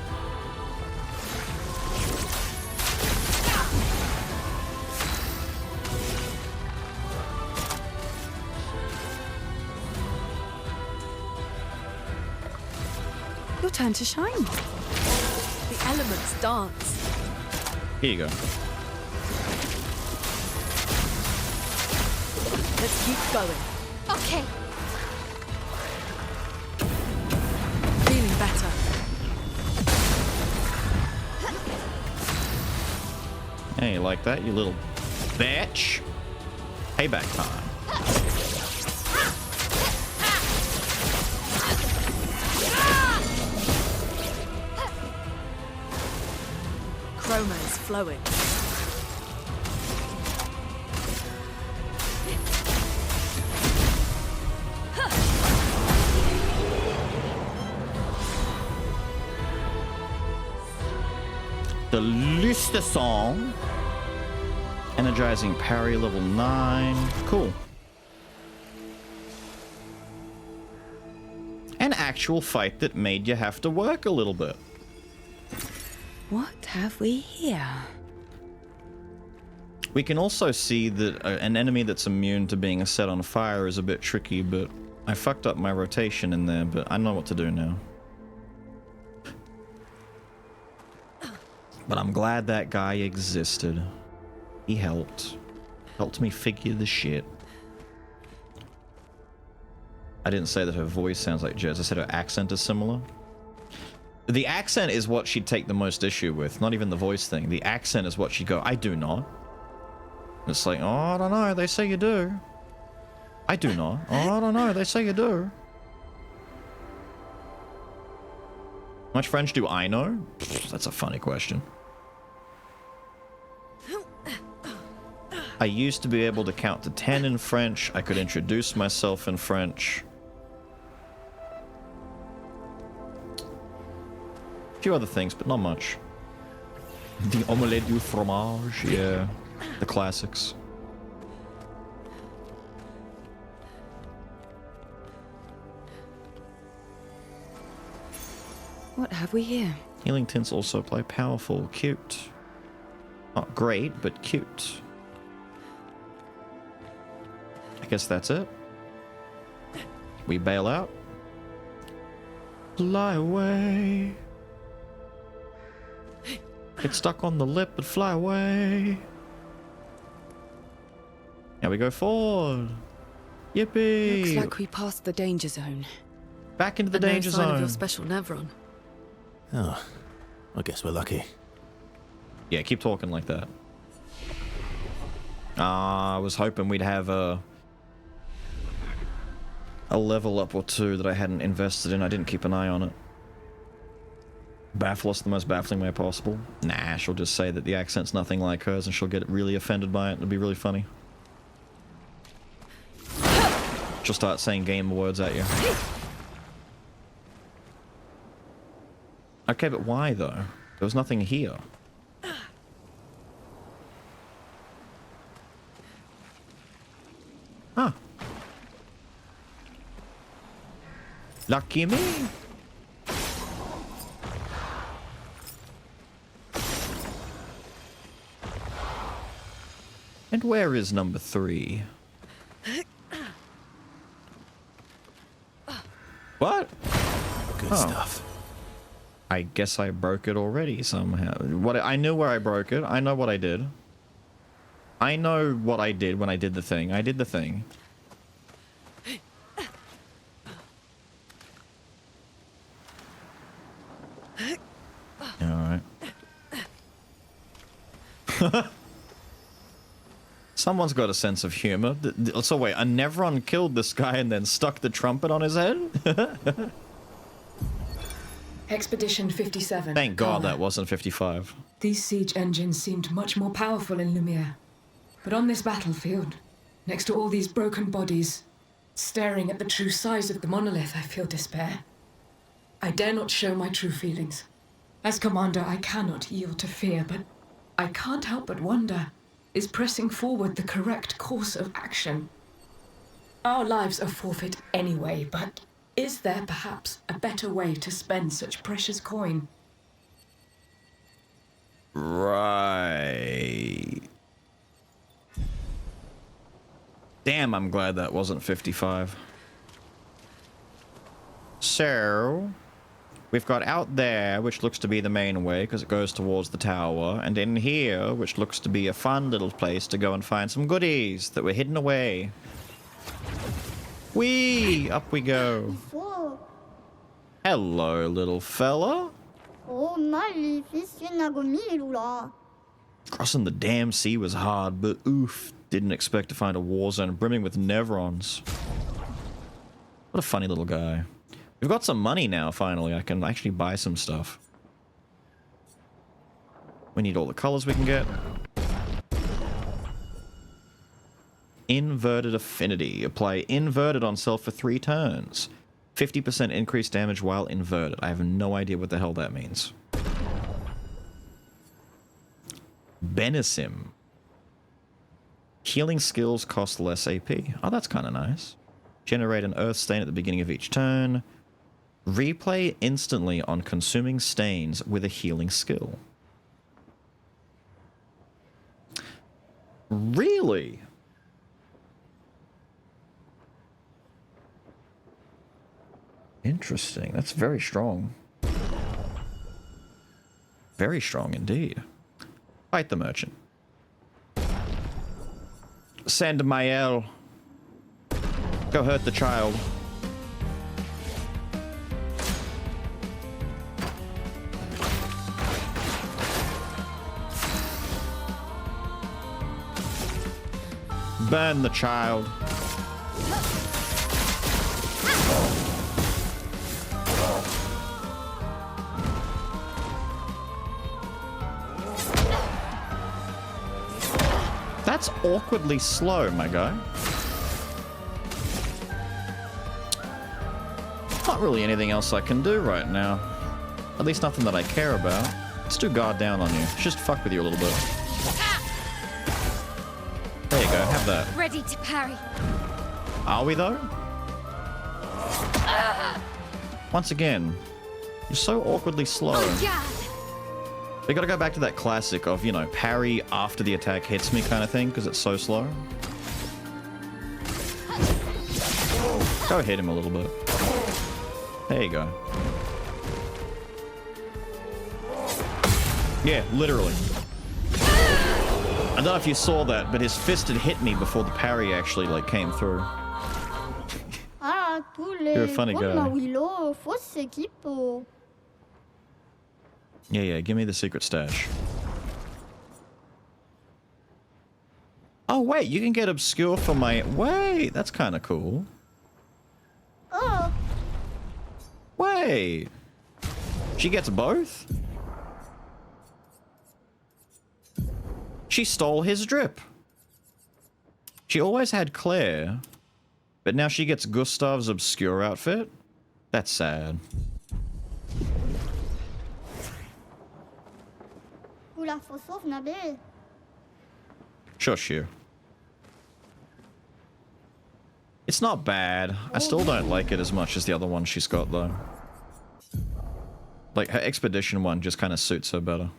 Your turn to shine. The elements dance. Here you go. Let's keep going. Okay. Feeling better. Hey, you like that, you little bitch? Payback time. Chroma's flowing. The Luster Song. Energizing parry level 9. Cool. An actual fight that made you have to work a little bit. What have we here? We can also see that an enemy that's immune to being set on fire is a bit tricky, but I fucked up my rotation in there, but I know what to do now. But I'm glad that guy existed. He helped. Helped me figure the shit. I didn't say that her voice sounds like Jez. I said her accent is similar. The accent is what she'd take the most issue with. Not even the voice thing. The accent is what she'd go, I do not. It's like, oh, I don't know. They say you do. I do not. Oh, I don't know. They say you do. How much French do I know? Pfft, that's a funny question. I used to be able to count to 10 in French. I could introduce myself in French. A few other things, but not much. The omelette du fromage, yeah. The classics. What have we here? Healing tints also play powerful, cute. Not great, but cute. I guess that's it. We bail out. Fly away. Get stuck on the lip, but fly away. Now we go forward. Yippee! Looks like we passed the danger zone. Back into the And no danger sign of your zone. special Nevron. Oh, I guess we're lucky. Yeah, keep talking like that. I was hoping we'd have a level up or two that I hadn't invested in. I didn't keep an eye on it. Baffle us the most baffling way possible. Nah, she'll just say that the accent's nothing like hers and she'll get really offended by it. It'll be really funny. She'll start saying gamer words at you. Okay, but why though? There was nothing here. Huh. Lucky me. And where is number 3? What? Good Oh. stuff. I guess I broke it already somehow. I knew where I broke it. I know what I did. I know what I did when I did the thing. I did the thing. Alright. Someone's got a sense of humor. So wait, a Nevron killed this guy and then stuck the trumpet on his head? Expedition 57. Thank God Carla. that wasn't 55. These siege engines seemed much more powerful in Lumiere. But on this battlefield, next to all these broken bodies, staring at the true size of the monolith, I feel despair. I dare not show my true feelings. As commander, I cannot yield to fear, but I can't help but wonder, is pressing forward the correct course of action? Our lives are forfeit anyway, but is there perhaps a better way to spend such precious coin? Right. Damn, I'm glad that wasn't 55. So, we've got out there, which looks to be the main way because it goes towards the tower, and in here, which looks to be a fun little place to go and find some goodies that were hidden away. Whee! Up we go. Hello, little fella. Crossing the damn sea was hard, but oof, didn't expect to find a war zone brimming with Nevrons. What a funny little guy. We've got some money now, finally. I can actually buy some stuff. We need all the colors we can get. Inverted Affinity. Apply inverted on self for 3 turns. 50% increased damage while inverted. I have no idea what the hell that means. Benesim. Healing skills cost less AP. Oh, that's kind of nice. Generate an earth stain at the beginning of each turn. Replay instantly on consuming stains with a healing skill. Really? Interesting. That's very strong. Very strong indeed. Fight the merchant. Send Mael. Go hurt the child. Burn the child. That's awkwardly slow, my guy. Not really anything else I can do right now. At least nothing that I care about. Let's do guard down on you. Just fuck with you a little bit. There you go, have that. Ready to parry. Are we though? Once again, you're so awkwardly slow. Oh, yeah. We gotta go back to that classic of, you know, parry after the attack hits me kind of thing, because it's so slow. Go hit him a little bit. There you go. Yeah, literally. I don't know if you saw that, but his fist had hit me before the parry actually, like, came through. à tous les You're a funny guy. Willow, fausse équipe. Yeah, give me the secret stash. Oh, wait, you can get obscure for my... Wait, that's kind of cool. Oh. Wait. She gets both? She stole his drip. She always had Claire, but now she gets Gustav's obscure outfit? That's sad. Ou la fausse Nabil. Shush you. It's not bad. I still don't like it as much as the other one she's got, though. Like, her expedition one just kind of suits her better.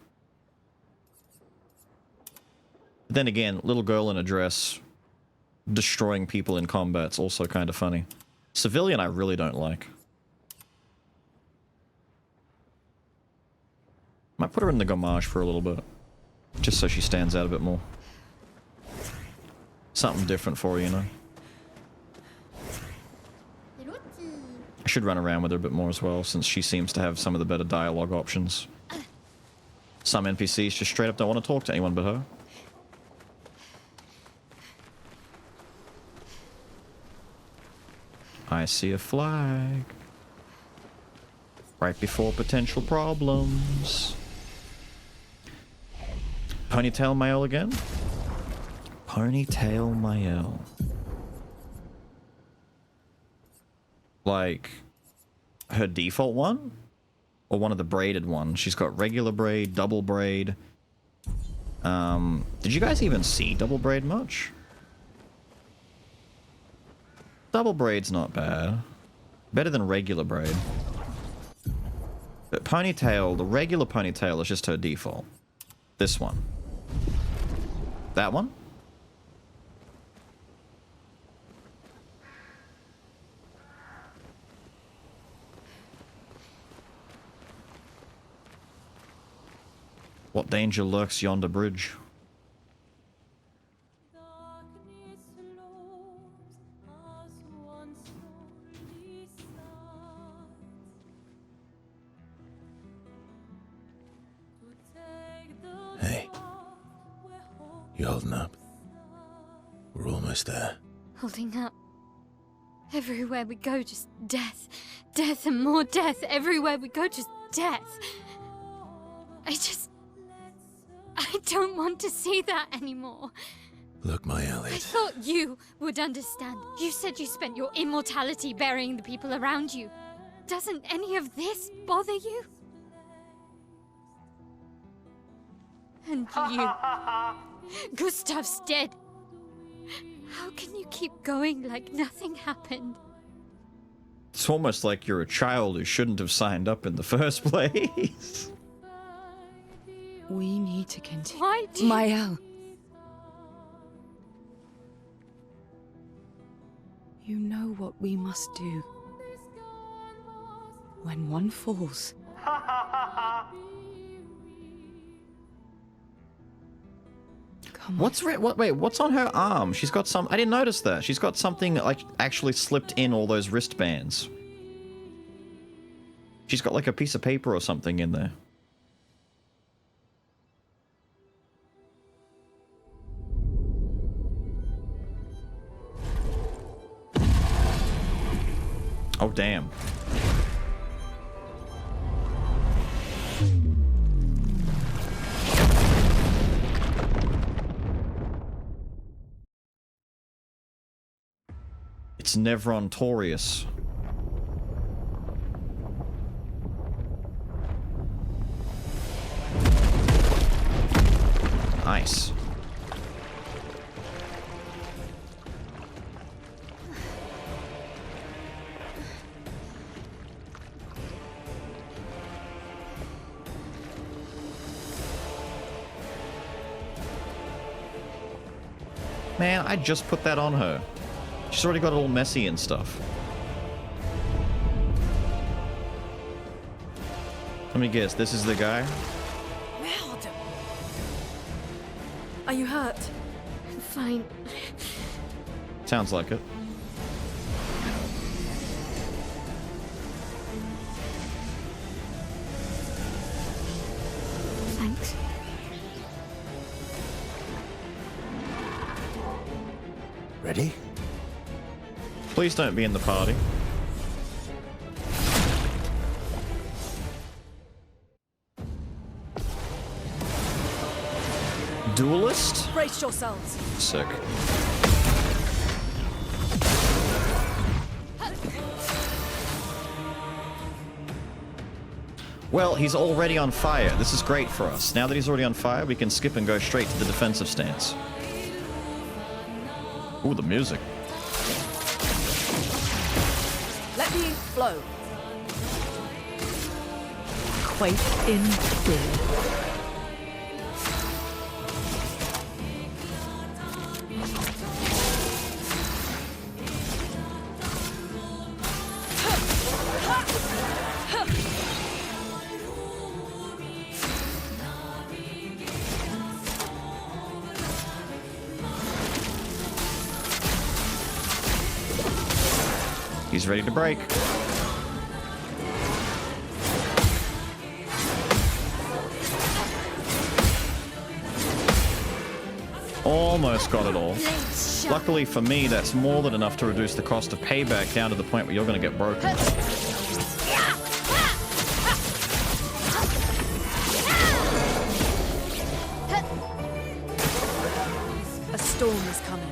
But then again, little girl in a dress destroying people in combat's also kind of funny. Civilian I really don't like. Might put her in the Gomage for a little bit. Just so she stands out a bit more. Something different for her, you know? I should run around with her a bit more as well, since she seems to have some of the better dialogue options. Some NPCs just straight up don't want to talk to anyone but her. I see a flag. Right before potential problems. Ponytail Mael again? Ponytail Mael. Like, her default one? Or one of the braided ones? She's got regular braid, double braid. Did you guys even see double braid much? Double braid's not bad. Better than regular braid. But ponytail, the regular ponytail is just her default. This one. That one? What danger lurks yonder bridge? Hey. You holding up? We're almost there. Holding up. Everywhere we go, just death. Death and more death. Everywhere we go, just death. I don't want to see that anymore. Look, my I Elliot. thought you would understand. You said you spent your immortality burying the people around you. Doesn't any of this bother you? And you... Gustav's dead. How can you keep going like nothing happened? It's almost like you're a child who shouldn't have signed up in the first place. We need to continue. Why do you... Mael. You know what we must do. When one falls. Come on. Wait, what's on her arm? She's got some... I didn't notice that. She's got something, like, actually slipped in all those wristbands. She's got, like, a piece of paper or something in there. Oh, damn. It's Nevron Torius. Nice. Man, I just put that on her. She's already got it all messy and stuff. Let me guess, this is the guy? Merde! Are you hurt? I'm fine. Sounds like it. Please don't be in the party. Duelist? Brace yourselves. Sick. Well, he's already on fire. This is great for us. Now that he's already on fire, we can skip and go straight to the defensive stance. Ooh, the music. Let the ink flow. Quake in fear. He's ready to break. Almost got it all. Luckily for me, that's more than enough to reduce the cost of payback down to the point where you're going to get broken. A storm is coming.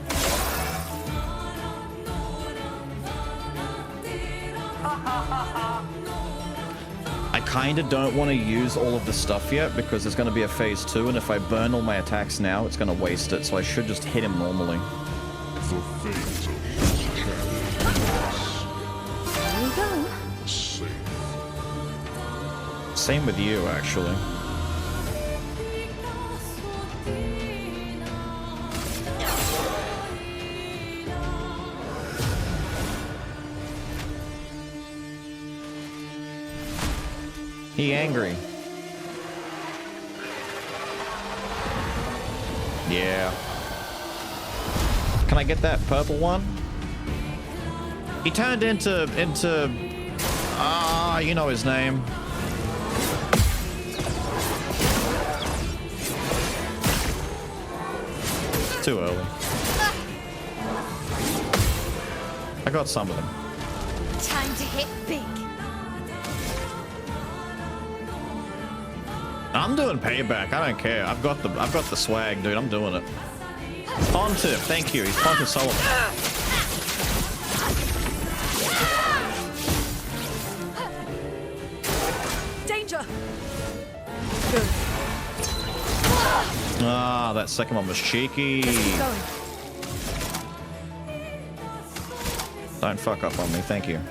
I kind of don't want to use all of the stuff yet because there's going to be a phase 2, and if I burn all my attacks now, it's going to waste it, so I should just hit him normally. The fate of this challenge. There you go. Safe. Same with you, actually. He angry. Yeah. Can I get that purple one? He turned into you know his name. Too early. I got some of them. Time to hit big. I'm doing payback. I don't care. I've got the swag, dude. I'm doing it. Pontiff, thank you. He's Pontiff Solomon. Danger. Good. Ah, that second one was cheeky. Keep going. Don't fuck up on me. Thank you.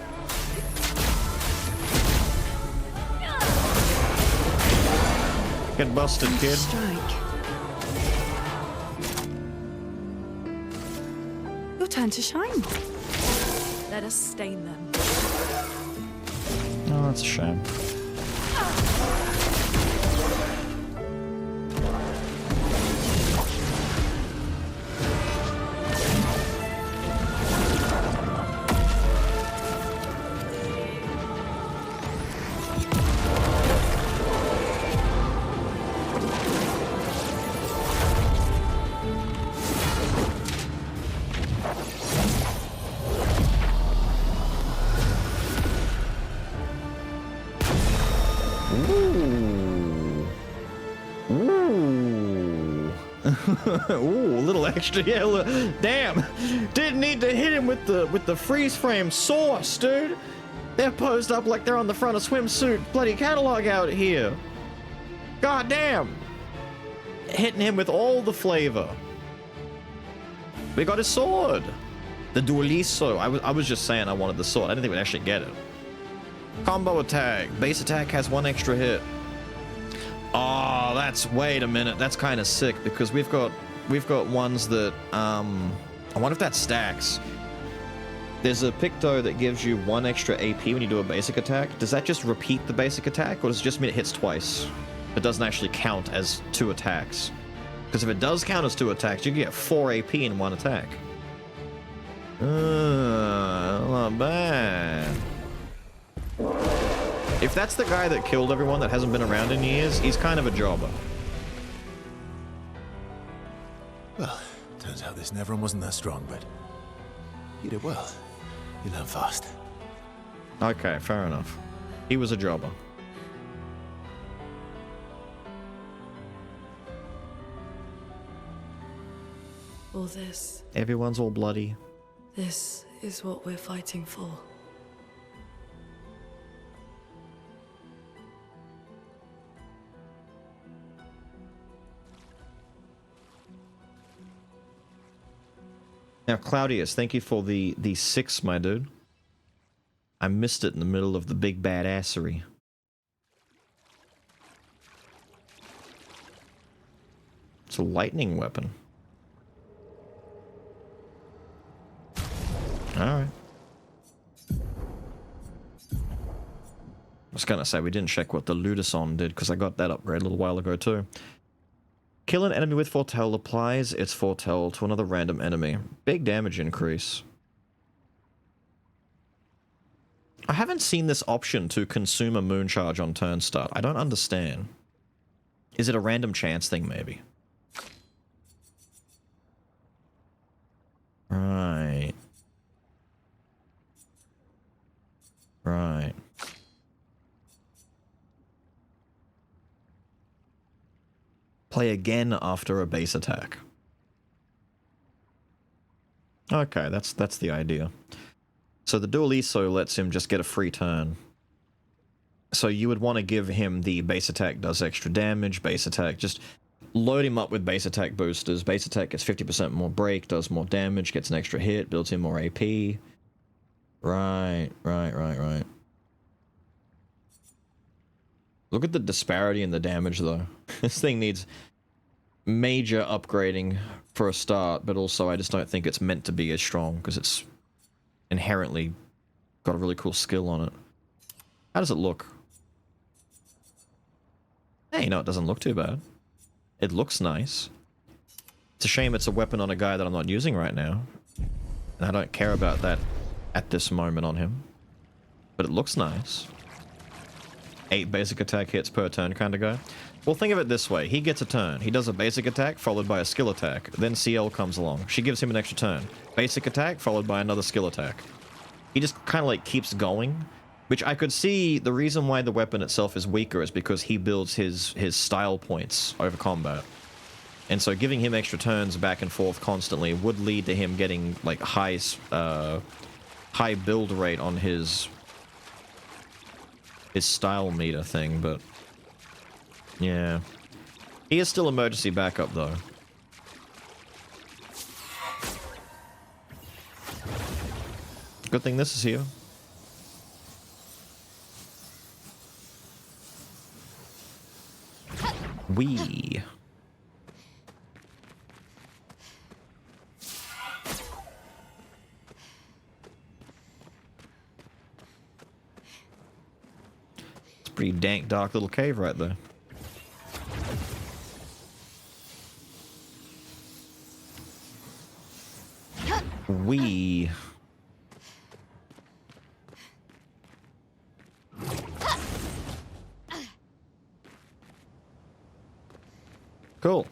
Get busted, kid. Strike. Your turn to shine. Let us stain them. Oh, that's a shame. Ooh, a little extra yellow. Damn, didn't need to hit him with the freeze frame sauce, dude. They're posed up like they're on the front of swimsuit bloody catalog out here. God damn. Hitting him with all the flavor. We got his sword. The Dueliso. I was just saying I wanted the sword. I didn't think we'd actually get it. Combo attack. Base attack has 1 extra hit. Oh, wait a minute. That's kind of sick because we've got ones that I wonder if that stacks. There's a Picto that gives you 1 extra AP when you do a basic attack. Does that just repeat the basic attack, or does it just mean it hits twice? It doesn't actually count as 2 attacks. Because if it does count as 2 attacks, you can get 4 AP in 1 attack. Not bad. If that's the guy that killed everyone that hasn't been around in years, he's kind of a jobber. Well, turns out this Neveron wasn't that strong, but you did well. You learn fast. Okay, fair enough. He was a jobber. All this, Everyone's all bloody. this is what we're fighting for. Now, Claudius, thank you for the 6, my dude. I missed it in the middle of the big badassery. It's a lightning weapon. Alright. I was gonna say, we didn't check what the Ludison did, because I got that upgrade a little while ago too. Kill an enemy with Foretell applies its Foretell to another random enemy. Big damage increase. I haven't seen this option to consume a moon charge on turn start. I don't understand. Is it a random chance thing, maybe? Right. Right. Play again after a base attack. Okay, that's the idea. So the Dualiso lets him just get a free turn. So you would want to give him the base attack does extra damage, base attack, just load him up with base attack boosters. Base attack gets 50% more break, does more damage, gets an extra hit, builds in more AP. Right. Look at the disparity in the damage, though. This thing needs major upgrading for a start, but also I just don't think it's meant to be as strong, because it's inherently got a really cool skill on it. How does it look? Hey, no, it doesn't look too bad. It looks nice. It's a shame it's a weapon on a guy that I'm not using right now, and I don't care about that at this moment on him. But it looks nice. 8 basic attack hits per turn kind of guy. Well, think of it this way. He gets a turn. He does a basic attack followed by a skill attack. Then CL comes along. She gives him an extra turn. Basic attack followed by another skill attack. He just kind of like keeps going, which I could see the reason why the weapon itself is weaker is because he builds his style points over combat. And so giving him extra turns back and forth constantly would lead to him getting like high build rate on his style meter thing, but yeah. He is still emergency backup though. Good thing this is here. Wee. It's a pretty dank, dark little cave right there. Wee. Cool.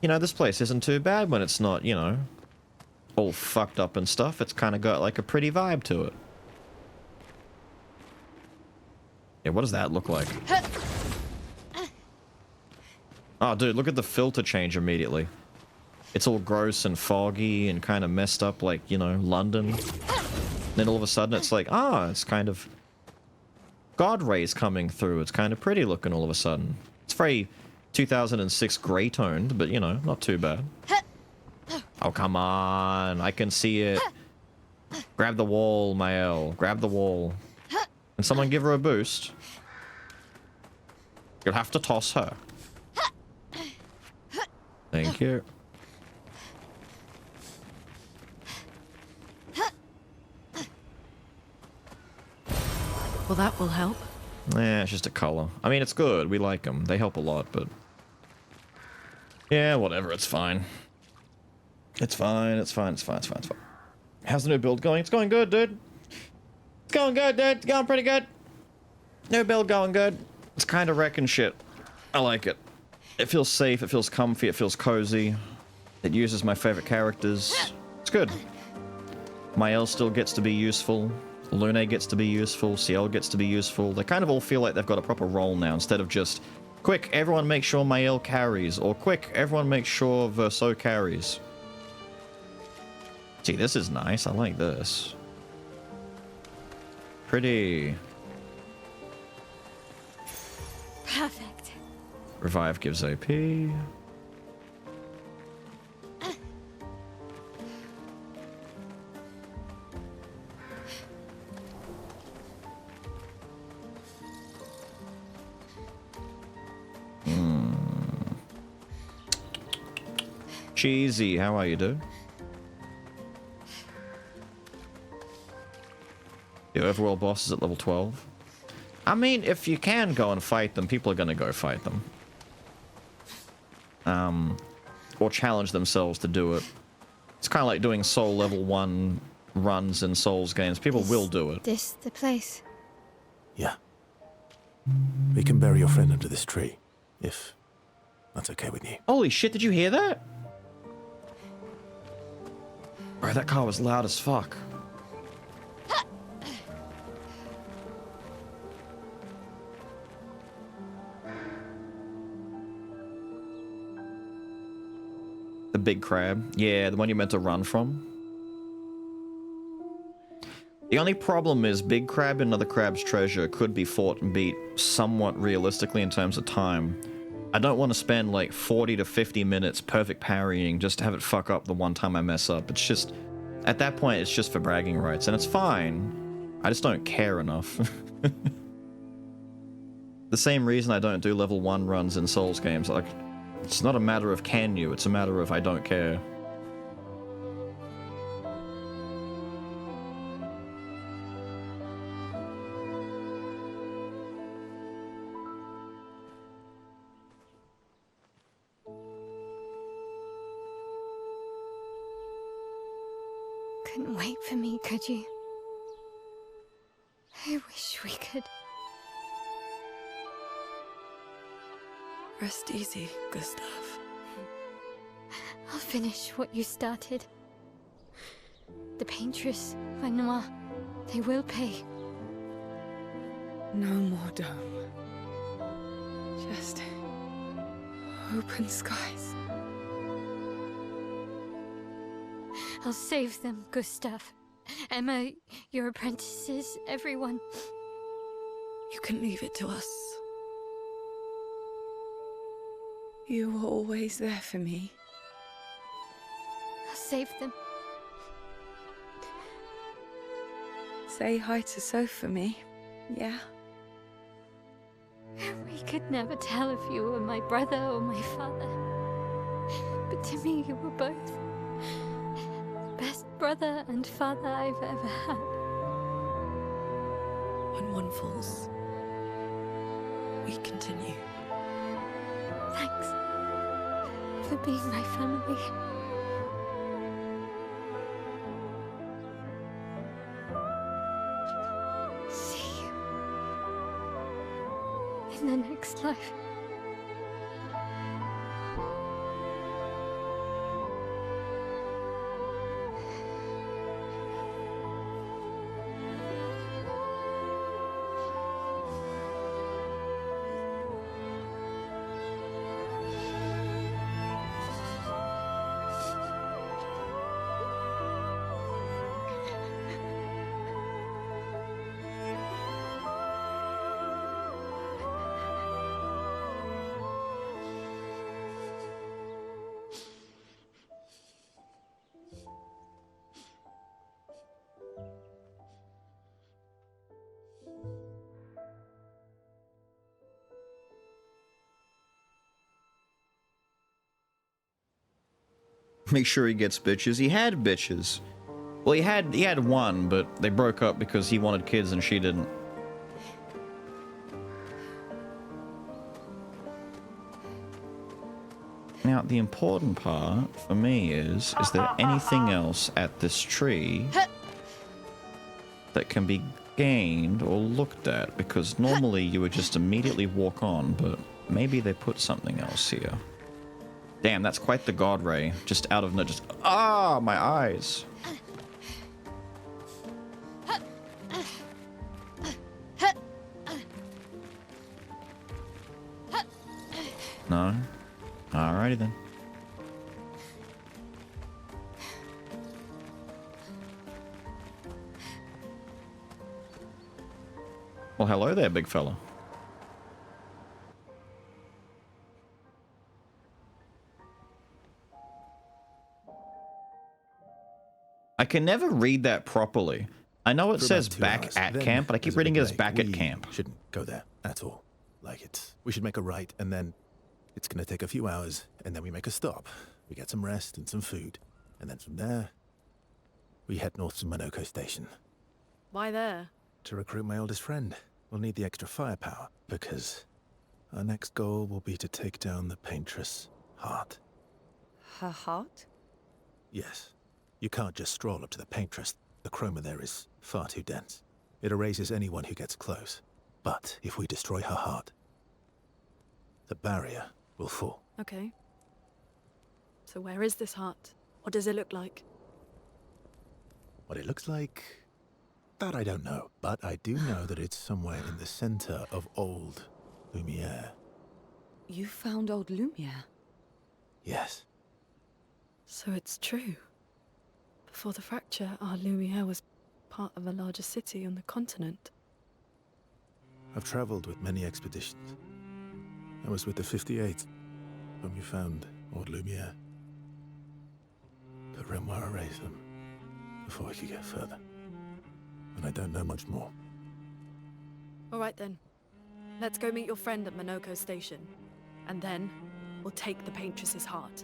You know, this place isn't too bad when it's not, you know, all fucked up and stuff. It's kind of got like a pretty vibe to it. Yeah, what does that look like? Oh, dude, look at the filter change immediately. It's all gross and foggy and kind of messed up like, you know, London. Then all of a sudden it's like, it's kind of God rays coming through. It's kind of pretty looking all of a sudden. It's very 2006 grey toned, but you know, not too bad. Oh, come on. I can see it. Grab the wall, Mael. Grab the wall. Can someone give her a boost? You'll have to toss her. Thank you. Well, that will help. Yeah, it's just a color. I mean, it's good. We like them. They help a lot, but... yeah, whatever. It's fine. It's fine. It's fine. It's fine. It's fine. It's fine. How's the new build going? It's going good, dude. It's going good, dude. It's going pretty good. New build going good. It's kind of wrecking shit. I like it. It feels safe, it feels comfy, it feels cozy. It uses my favorite characters. It's good. Mael still gets to be useful. Lune gets to be useful. Ciel gets to be useful. They kind of all feel like they've got a proper role now, instead of just, quick, everyone make sure Mael carries, or quick, everyone make sure Verso carries. See, this is nice. I like this. Pretty. Perfect. Revive gives AP. Cheesy, how are you, dude? The overworld boss is at level 12. I mean, if you can go and fight them, people are gonna go fight them. Or challenge themselves to do it. It's kind of like doing Soul level 1 runs in Souls games. People will do it. This the place? Yeah. We can bury your friend under this tree, if that's okay with you. Holy shit, did you hear that? Bro, that car was loud as fuck. The big crab. Yeah, the one you're meant to run from. The only problem is Big Crab and Another Crab's Treasure could be fought and beat somewhat realistically in terms of time. I don't want to spend like 40 to 50 minutes perfect parrying just to have it fuck up the one time I mess up. It's just, at that point, it's just for bragging rights, and it's fine. I just don't care enough. The same reason I don't do level 1 runs in Souls games. Like, it's not a matter of can you, it's a matter of I don't care. Couldn't wait for me, could you? I wish we could. Rest easy, Gustav. I'll finish what you started. The Paintress, Renoir, they will pay. No more dome. Just open skies. I'll save them, Gustav. Emma, your apprentices, everyone. You can leave it to us. You were always there for me. I'll save them. Say hi to Soph for me, yeah? We could never tell if you were my brother or my father. But to me, you were both. Best brother and father I've ever had. When one falls, we continue. Thanks for being my family. See you in the next life. Make sure he gets bitches. He had bitches. Well, he had one, but they broke up because he wanted kids and she didn't. Now, the important part for me is there anything else at this tree that can be gained or looked at? Because normally you would just immediately walk on, but maybe they put something else here. Damn, that's quite the god ray. Just out of no, just my eyes. No? Alrighty then. Well, hello there, big fella. I can never read that properly. I know it says back at camp, but I keep reading it as back at camp. Shouldn't go there at all. We should make a right, and then it's gonna take a few hours, and then we make a stop. We get some rest and some food, and then from there, we head north to Monoko Station. Why there? To recruit my oldest friend. We'll need the extra firepower, because our next goal will be to take down the Paintress' heart. Her heart? Yes. You can't just stroll up to the Paintress. The chroma there is far too dense. It erases anyone who gets close. But if we destroy her heart, the barrier will fall. Okay. So where is this heart? What does it look like? What it looks like, that I don't know. But I do know that it's somewhere in the center of old Lumiere. You found old Lumiere? Yes. So it's true. Before the fracture, our Lumiere was part of a larger city on the continent. I've traveled with many expeditions. I was with the 58th when we found old Lumiere. But Renoir erased them before we could get further. And I don't know much more. All right then. Let's go meet your friend at Monoko Station. And then, we'll take the Paintress's heart.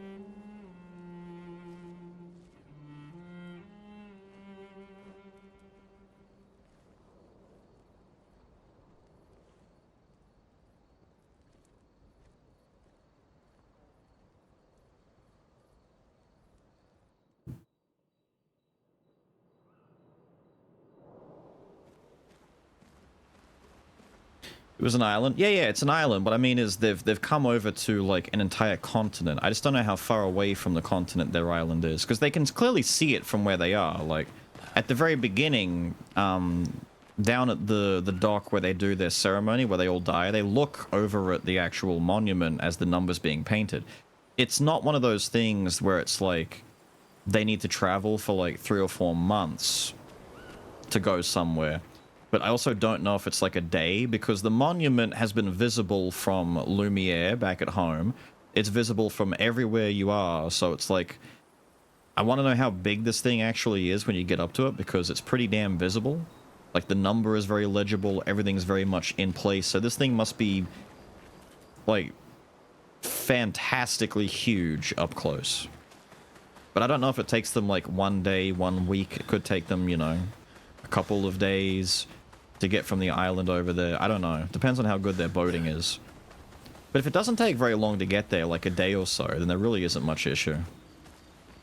It was an island. Yeah, it's an island. What I mean is they've come over to like an entire continent. I just don't know how far away from the continent their island is, because they can clearly see it from where they are. Like at the very beginning, down at the dock where they do their ceremony, where they all die, they look over at the actual monument as the numbers being painted. It's not one of those things where it's like they need to travel for like 3 or 4 months to go somewhere. But I also don't know if it's like a day, because the monument has been visible from Lumiere back at home. It's visible from everywhere you are, so it's like, I want to know how big this thing actually is when you get up to it, because it's pretty damn visible. Like, the number is very legible, everything's very much in place, so this thing must be, like, fantastically huge up close. But I don't know if it takes them, like, 1 day, 1 week. It could take them, you know, a couple of days to get from the island over there. I don't know. Depends on how good their boating is. But if it doesn't take very long to get there, like a day or so, then there really isn't much issue.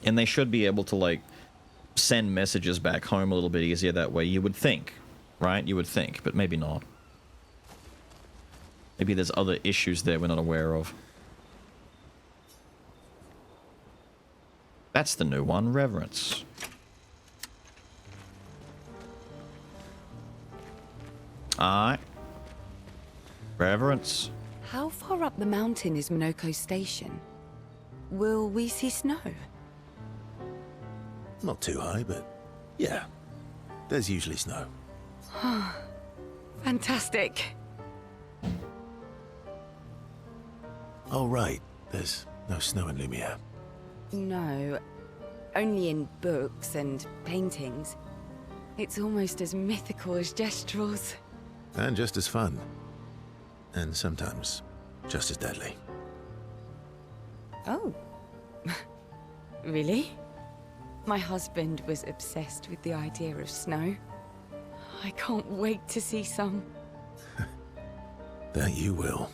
And they should be able to, like, send messages back home a little bit easier that way, you would think. Right? You would think, but maybe not. Maybe there's other issues there we're not aware of. That's the new one, Reverence. Alright. Reverence. How far up the mountain is Monoko Station? Will we see snow? Not too high, but yeah. There's usually snow. Fantastic. Oh, right. There's no snow in Lumiere. No, only in books and paintings. It's almost as mythical as Gestrels. And just as fun. And sometimes just as deadly. Oh. Really? My husband was obsessed with the idea of snow. I can't wait to see some. That you will.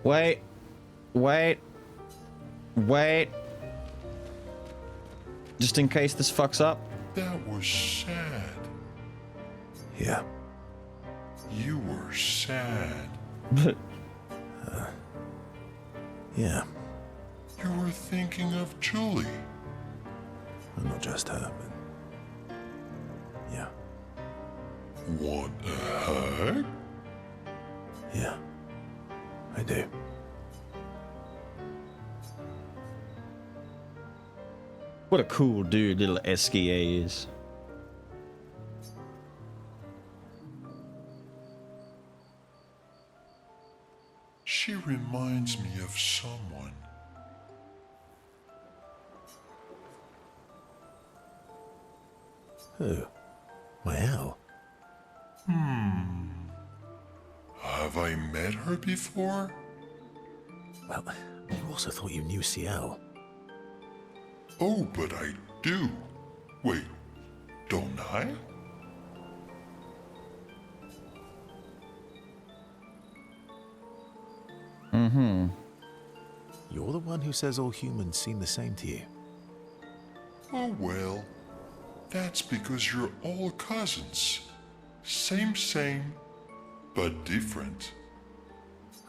Wait. Just in case this fucks up, That was sad. Yeah. You were sad. Yeah. You were thinking of Julie. Well, not just her, but... yeah. Want a hug? Yeah. I do. What a cool dude little Esquier is. She reminds me of someone. Who? Mael? Have I met her before? Well, you also thought you knew Ciel. Oh, but I do. Wait, don't I? Mm-hmm. You're the one who says all humans seem the same to you. Oh, well, that's because you're all cousins. Same, but different.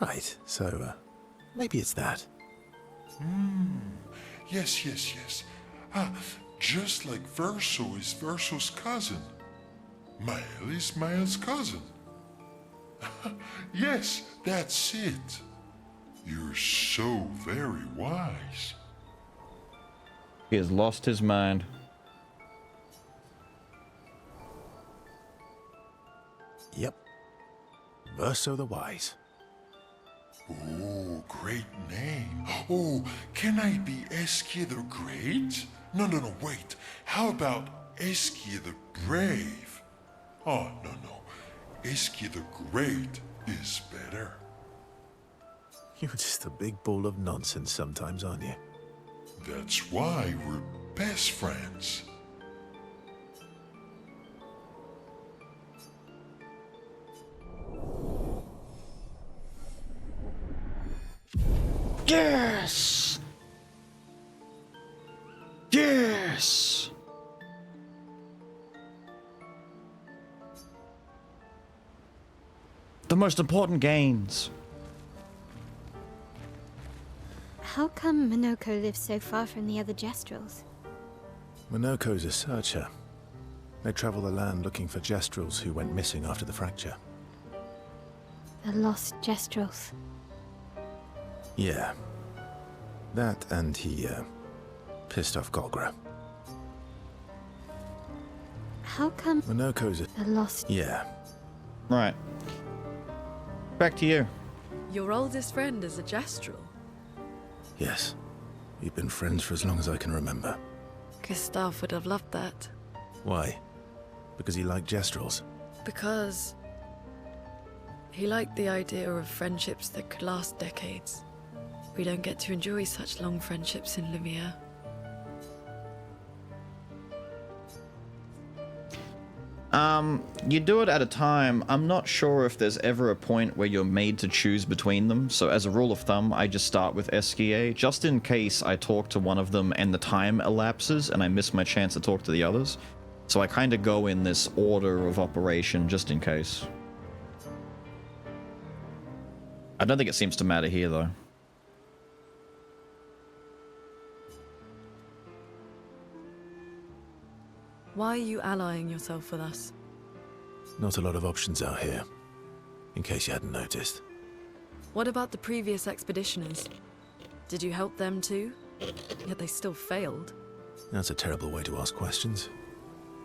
Right, so, maybe it's that. Yes. Just like Verso is Verso's cousin. Mael is Mael's cousin. Yes, that's it. You're so very wise. He has lost his mind. Yep. Verso the Wise. Oh, great name. Oh, can I be Eskia the Great? No, wait. How about Eskia the Brave? Oh, no. Eskia the Great is better. You're just a big ball of nonsense sometimes, aren't you? That's why we're best friends. Yes! Yes! The most important gains. How come Minoko lives so far from the other Jestrels? Minoko's a searcher. They travel the land looking for Jestrels who went missing after the fracture. The lost Jestrels. Yeah. That and he, pissed off Golgra. How come Minoko's a... the lost... Yeah. Right. Back to you. Your oldest friend is a Jestral. Yes. We've been friends for as long as I can remember. Gustav would have loved that. Why? Because he liked Jestrels? Because he liked the idea of friendships that could last decades. We don't get to enjoy such long friendships in Lumiere. You do it at a time. I'm not sure if there's ever a point where you're made to choose between them, so as a rule of thumb, I just start with Esquier, just in case I talk to one of them and the time elapses and I miss my chance to talk to the others. So I kind of go in this order of operation, just in case. I don't think it seems to matter here, though. Why are you allying yourself with us? Not a lot of options out here, in case you hadn't noticed. What about the previous expeditioners? Did you help them too? Yet they still failed. That's a terrible way to ask questions.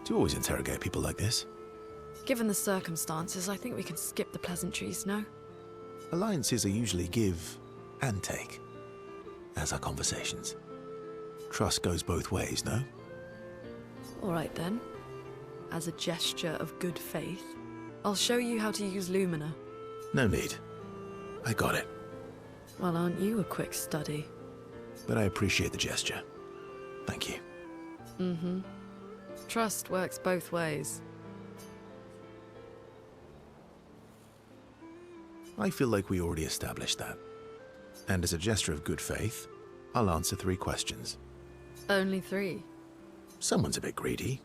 Do you always interrogate people like this? Given the circumstances, I think we can skip the pleasantries, no? Alliances are usually give and take, as are conversations. Trust goes both ways, no? All right then. As a gesture of good faith, I'll show you how to use Lumina. No need. I got it. Well, aren't you a quick study? But I appreciate the gesture. Thank you. Mm-hmm. Trust works both ways. I feel like we already established that. And as a gesture of good faith, I'll answer 3 questions. Only 3. Someone's a bit greedy.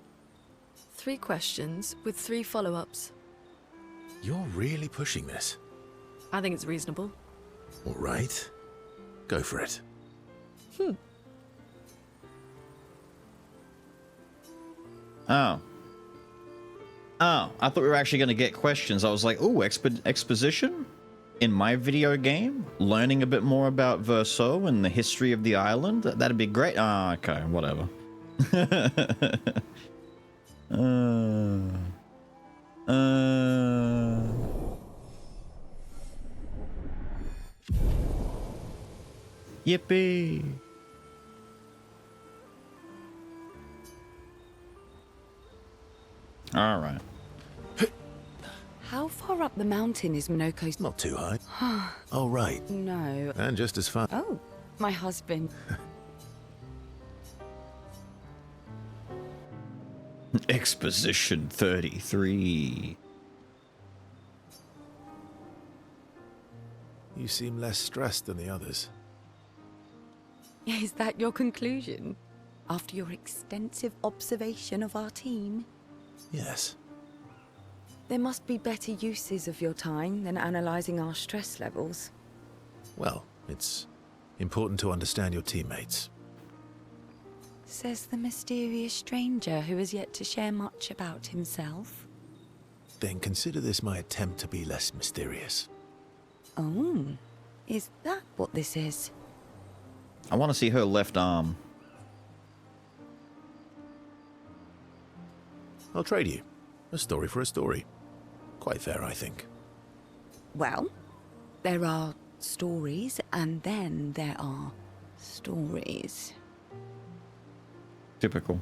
3 questions with 3 follow-ups. You're really pushing this. I think it's reasonable. All right. Go for it. Oh. Oh, I thought we were actually going to get questions. I was like, ooh, exposition? In my video game? Learning a bit more about Verso and the history of the island? That'd be great. Ah, okay, whatever. Yippee! All right. How far up the mountain is Minoko's? Not too high. Oh, right. No. And just as fun. Oh, my husband. Exposition 33. You seem less stressed than the others. Is that your conclusion? After your extensive observation of our team? Yes. There must be better uses of your time than analysing our stress levels. Well, it's important to understand your teammates. Says the mysterious stranger who has yet to share much about himself. Then consider this my attempt to be less mysterious. Oh, is that what this is? I want to see her left arm. I'll trade you. A story for a story. Quite fair, I think. Well, there are stories, and then there are stories. Typical.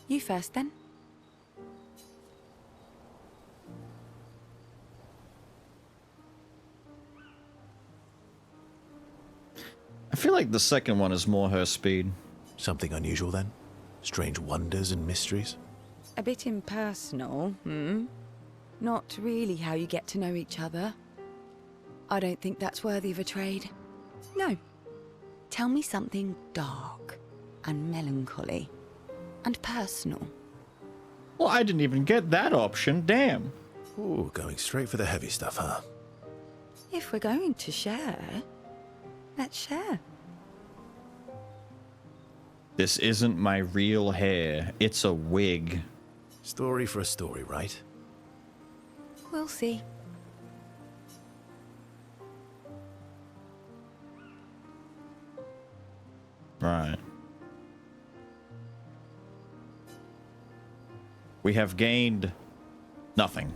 You first, then. I feel like the second one is more her speed. Something unusual, then? Strange wonders and mysteries? A bit impersonal, hmm? Not really how you get to know each other. I don't think that's worthy of a trade. No. Tell me something dark and melancholy and personal. Well, I didn't even get that option. Damn. Ooh, going straight for the heavy stuff, huh? If we're going to share, let's share. This isn't my real hair. It's a wig. Story for a story, right? We'll see. Right. We have gained nothing.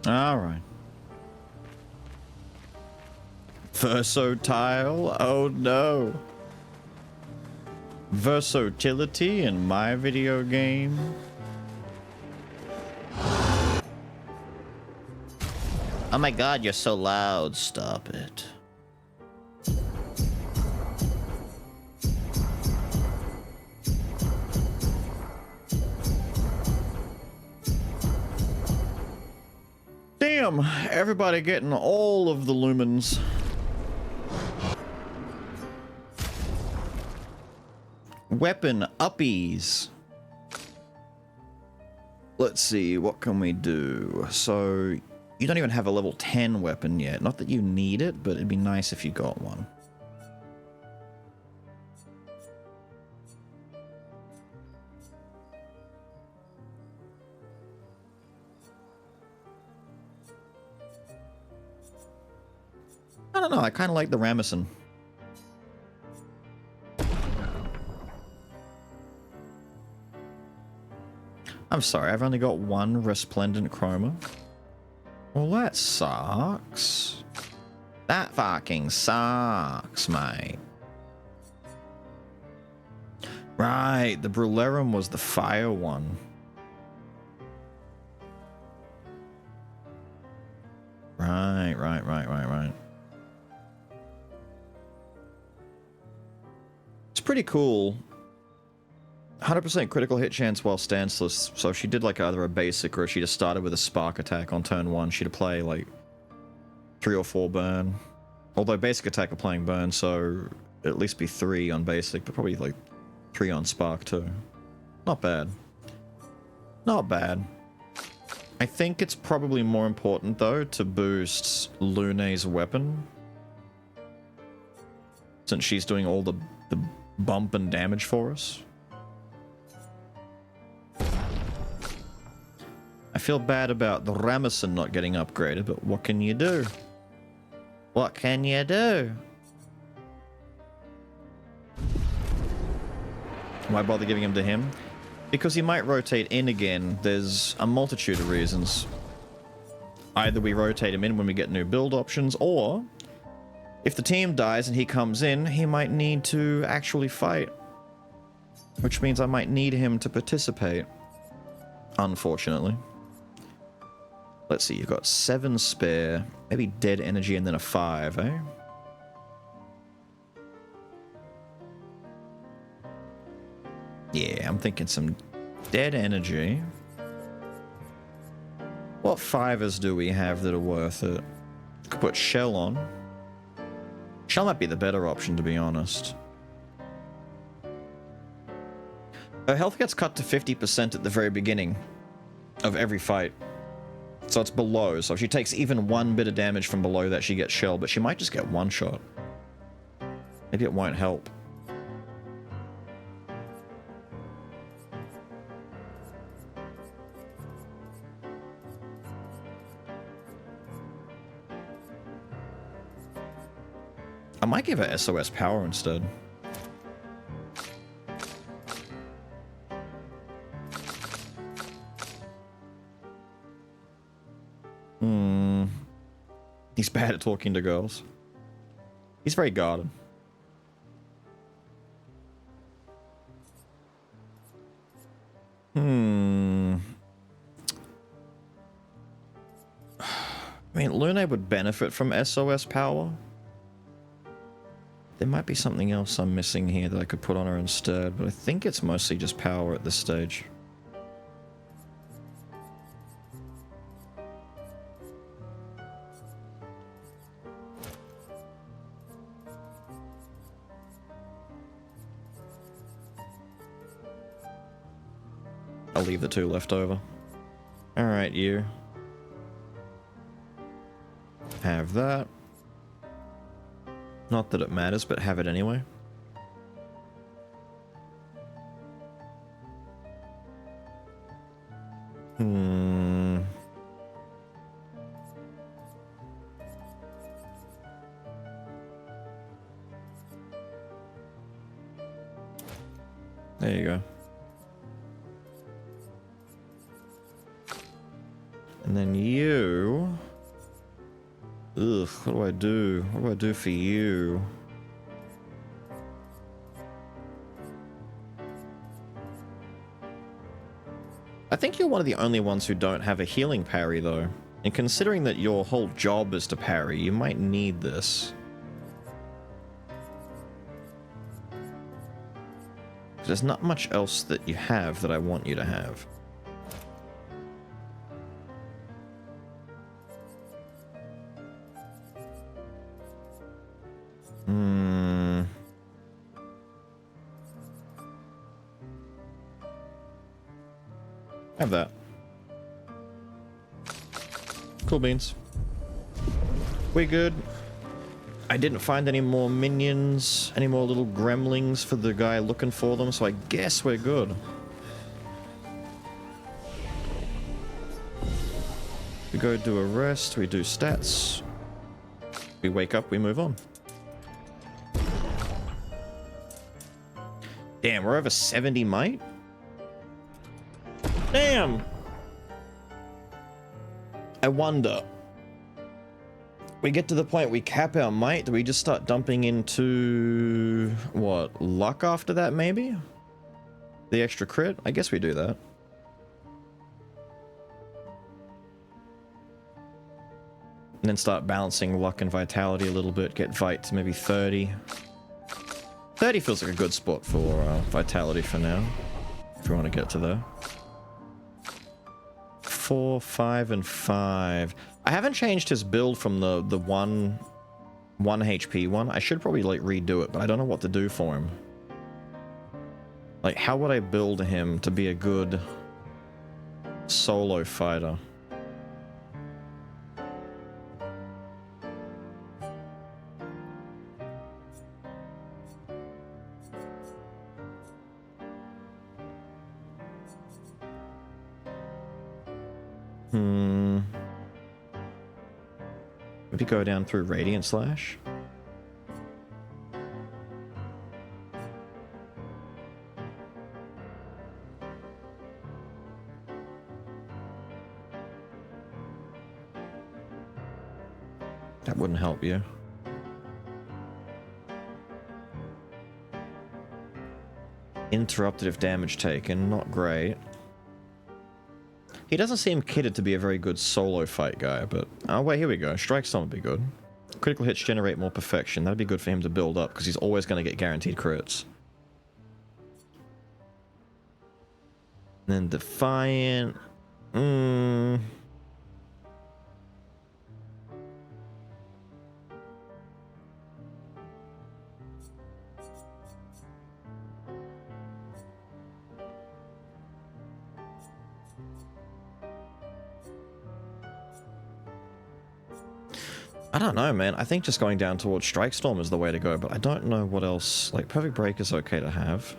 All right. Versatile? Oh no. Versatility in my video game? Oh my god, you're so loud. Stop it. Damn, everybody getting all of the lumens. Weapon uppies. Let's see, what can we do? So, you don't even have a level 10 weapon yet. Not that you need it, but it'd be nice if you got one. I don't know, I kind of like the Ramison. I'm sorry, I've only got one Resplendent Chroma. Well, that sucks. That fucking sucks, mate. Right, the Brulerum was the fire one. Right. It's pretty cool. 100% critical hit chance while stanceless, so if she did like either a basic or if she just started with a spark attack on turn 1, she'd play like 3 or 4 burn. Although basic attack are playing burn, so at least be 3 on basic, but probably like 3 on spark too. Not bad. Not bad. I think it's probably more important though to boost Lune's weapon, since she's doing all the bump and damage for us. I feel bad about the Ramison not getting upgraded, but what can you do? What can you do? Why bother giving him to him? Because he might rotate in again. There's a multitude of reasons. Either we rotate him in when we get new build options, or if the team dies and he comes in, he might need to actually fight. Which means I might need him to participate. Unfortunately. Let's see, you've got 7 spare. Maybe dead energy and then a 5, eh? Yeah, I'm thinking some dead energy. What 5s do we have that are worth it? Could put Shell on. Shell might be the better option, to be honest. Her health gets cut to 50% at the very beginning of every fight. So it's below, so if she takes even 1 bit of damage from below that, she gets Shell, but she might just get 1 shot. Maybe it won't help. I might give her SOS power instead. He's bad at talking to girls. He's very guarded. I mean, Lune would benefit from SOS power. There might be something else I'm missing here that I could put on her instead, but I think it's mostly just power at this stage. I'll leave the 2 left over. Alright, you. Have that. Not that it matters, but have it anyway. There you go. And then you... Ugh, what do I do? What do I do for you? I think you're one of the only ones who don't have a healing parry, though. And considering that your whole job is to parry, you might need this. There's not much else that you have that I want you to have. Have that. Cool beans. We good. I didn't find any more minions, any more little gremlings for the guy looking for them, so I guess we're good. We go do a rest, we do stats. We wake up, we move on. Damn, we're over 70 might? Damn! I wonder. We get to the point we cap our might, do we just start dumping into... what, luck after that maybe? The extra crit? I guess we do that. And then start balancing luck and vitality a little bit, get vite to maybe 30. 30 feels like a good spot for vitality for now. If you want to get to there. 4, 5, and 5. I haven't changed his build from the 1 HP one. I should probably like redo it, but I don't know what to do for him. Like, how would I build him to be a good solo fighter? Maybe go down through Radiant Slash? That wouldn't help you. Interrupted if damage taken, not great. He doesn't seem kitted to be a very good solo fight guy, but... Oh wait, here we go. Strike Storm would be good. Critical hits generate more perfection. That'd be good for him to build up, because he's always going to get guaranteed crits. And then Defiant... I don't know, man. I think just going down towards Strike Storm is the way to go, but I don't know what else. Like, Perfect Break is okay to have.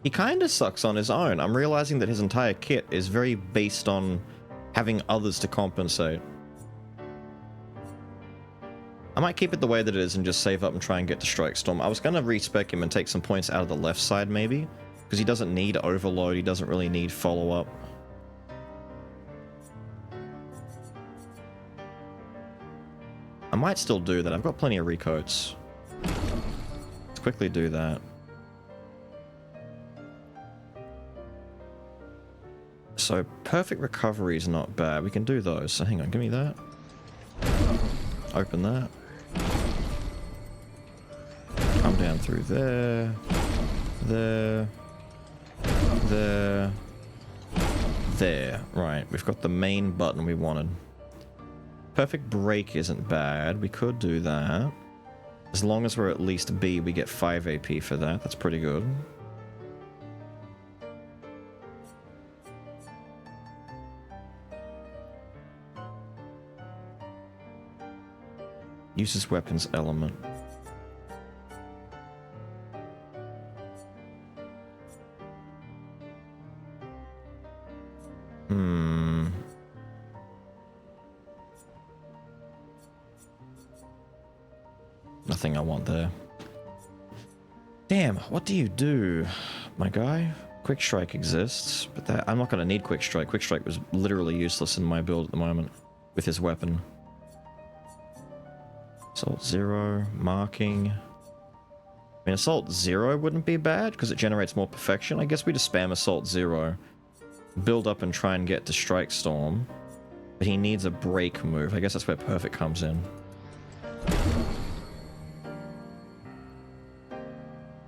He kind of sucks on his own. I'm realizing that his entire kit is very based on having others to compensate. I might keep it the way that it is and just save up and try and get to Strike Storm. I was going to respec him and take some points out of the left side maybe, because he doesn't need overload, he doesn't really need follow-up. I might still do that. I've got plenty of recoats. Let's quickly do that. So, Perfect Recovery is not bad. We can do those. So, hang on. Give me that. Open that. Come down through there. There. There. There. Right. We've got the main button we wanted. Perfect Break isn't bad. We could do that. As long as we're at least B, we get 5 AP for that. That's pretty good. Uses weapons element. Nothing I want there. Damn, what do you do, my guy? Quick Strike exists, but that I'm not going to need Quick Strike. Quick Strike was literally useless in my build at the moment with his weapon. Assault 0, marking. I mean, Assault 0 wouldn't be bad because it generates more perfection. I guess we just spam Assault 0, build up and try and get to Strike Storm. But he needs a break move. I guess that's where Perfect comes in.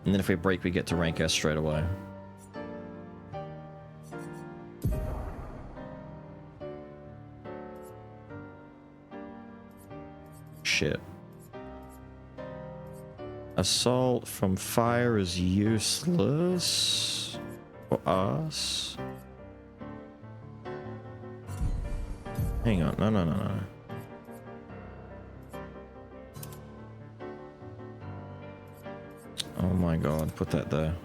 And then if we break, we get to rank S straight away. Shit. Assault from fire is useless for us. Hang on, no. Oh my god, put that there.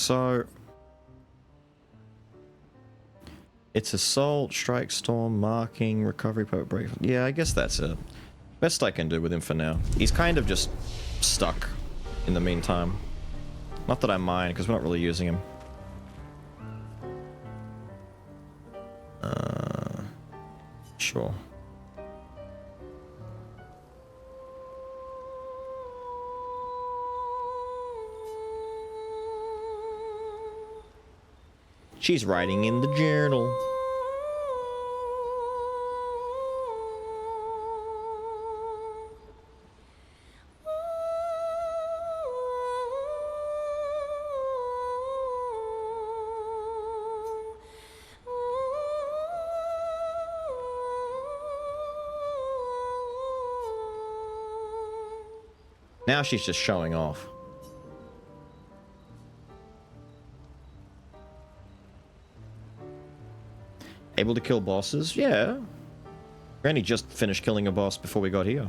So it's assault, strike storm, marking, recovery, poet break. Yeah, I guess that's it. Best I can do with him for now. He's kind of just stuck in the meantime. Not that I mind, because we're not really using him. Sure. She's writing in the journal. Now she's just showing off. Able to kill bosses? Yeah. Granny just finished killing a boss before we got here.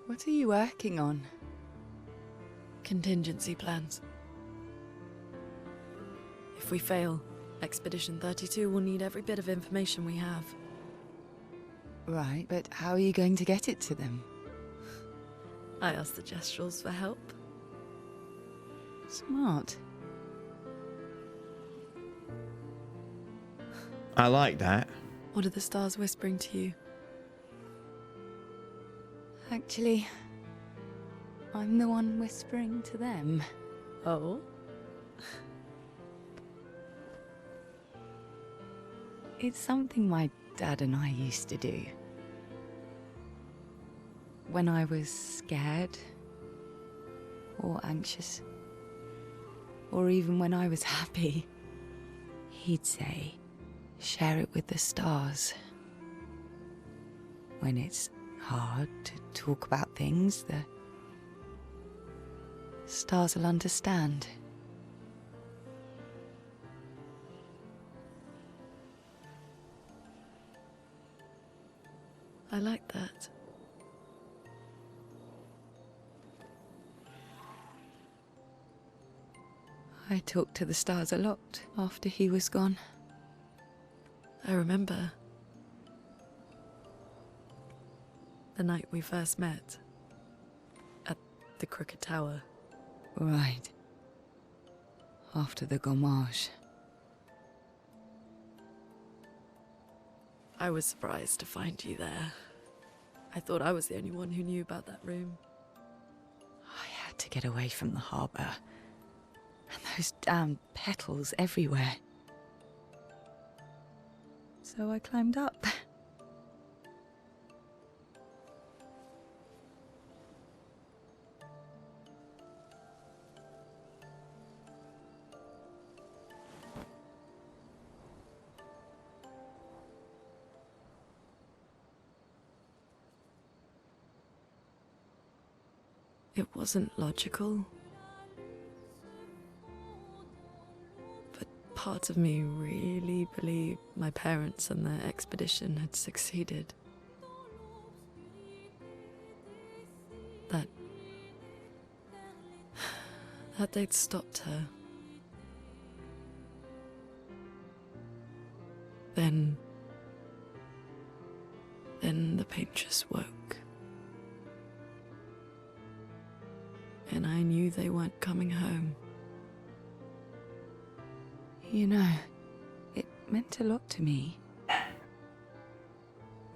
What are you working on? Contingency plans. If we fail, Expedition 32 will need every bit of information we have. Right, but how are you going to get it to them? I asked the Gestrals for help. Smart. I like that. What are the stars whispering to you? Actually, I'm the one whispering to them. Oh? It's something my dad and I used to do. When I was scared, or anxious, or even when I was happy, he'd say, share it with the stars. When it's hard to talk about things, the stars will understand. I like that. I talked to the stars a lot after he was gone. I remember the night we first met at the Crooked Tower. Right. After the Gommage. I was surprised to find you there. I thought I was the only one who knew about that room. I had to get away from the harbour. And those damn petals everywhere. So I climbed up. It wasn't logical. But part of me really believed my parents and their expedition had succeeded. That they'd stopped her. Then the Paintress woke. And I knew they weren't coming home. You know, it meant a lot to me.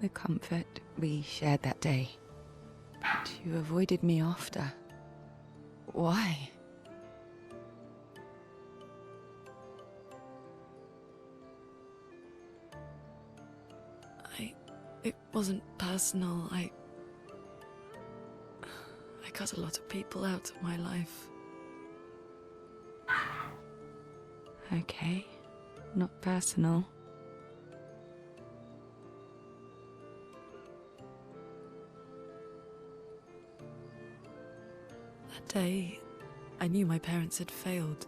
The comfort we shared that day. But you avoided me after. Why? It wasn't personal. I cut a lot of people out of my life. Okay, not personal. That day, I knew my parents had failed.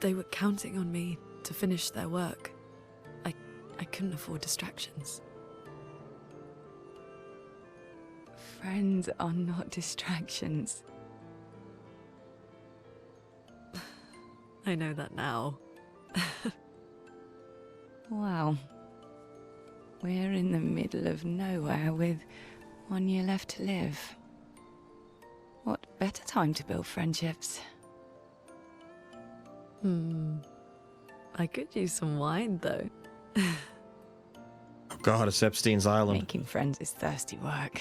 They were counting on me to finish their work. I couldn't afford distractions. Friends are not distractions. I know that now. Wow. We're in the middle of nowhere with 1 year left to live. What better time to build friendships? I could use some wine, though. Oh God, it's Epstein's Island. Making friends is thirsty work.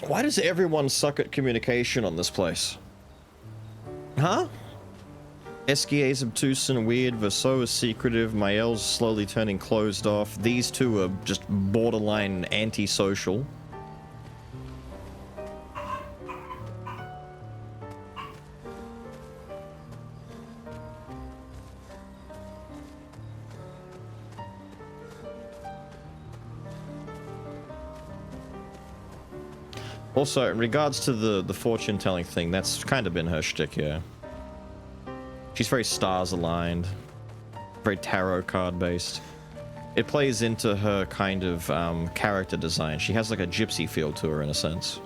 Why does everyone suck at communication on this place? Huh? Eskier's obtuse and weird, Verso is secretive, Mael's slowly turning closed off. These two are just borderline antisocial. Also, in regards to the fortune-telling thing, that's kind of been her shtick, yeah. She's very stars-aligned, very tarot card-based. It plays into her kind of character design. She has like a gypsy feel to her, in a sense.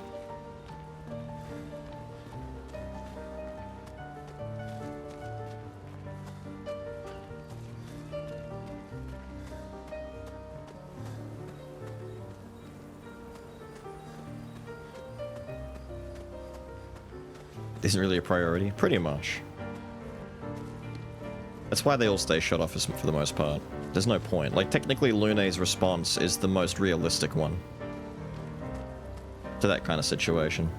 Isn't really a priority? Pretty much. That's why they all stay shut off for the most part. There's no point. Like, technically Lune's response is the most realistic one to that kind of situation.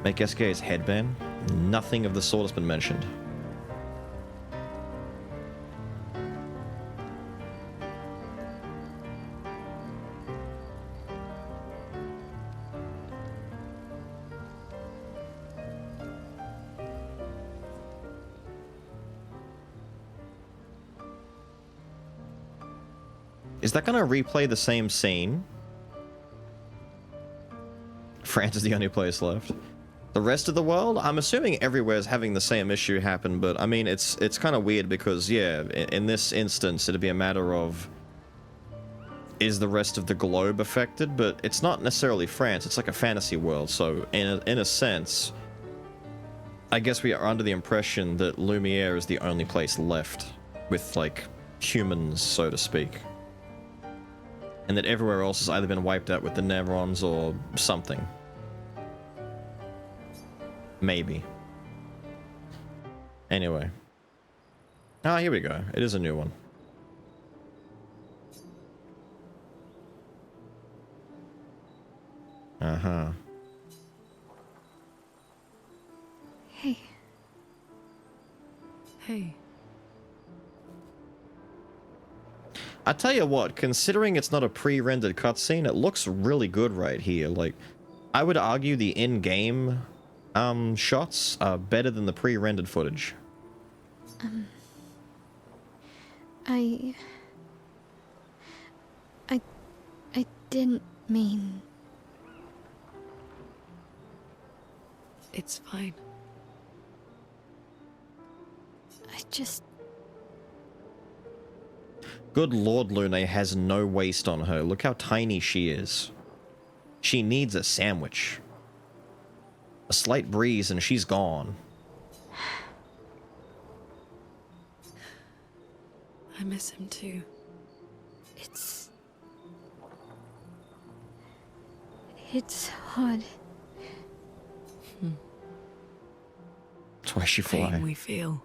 Make Eskier's headband? Nothing of the sort has been mentioned. Is that gonna replay the same scene? France is the only place left. The rest of the world? I'm assuming everywhere is having the same issue happen, but I mean, it's kind of weird because, yeah, in this instance, it'd be a matter of, is the rest of the globe affected? But it's not necessarily France, it's like a fantasy world, so in a sense, I guess we are under the impression that Lumiere is the only place left with, like, humans, so to speak. And that everywhere else has either been wiped out with the Nevrons or something. Maybe. Anyway. Ah, here we go. It is a new one. Uh-huh. Hey. Hey. I tell you what, considering it's not a pre-rendered cutscene, it looks really good right here. Like, I would argue the in-game shots are better than the pre-rendered footage. I didn't mean... It's fine. I just... Good Lord, Lune has no waist on her. Look how tiny she is. She needs a sandwich. A slight breeze and she's gone. I miss him too. It's hard. That's why she fly. Pain we feel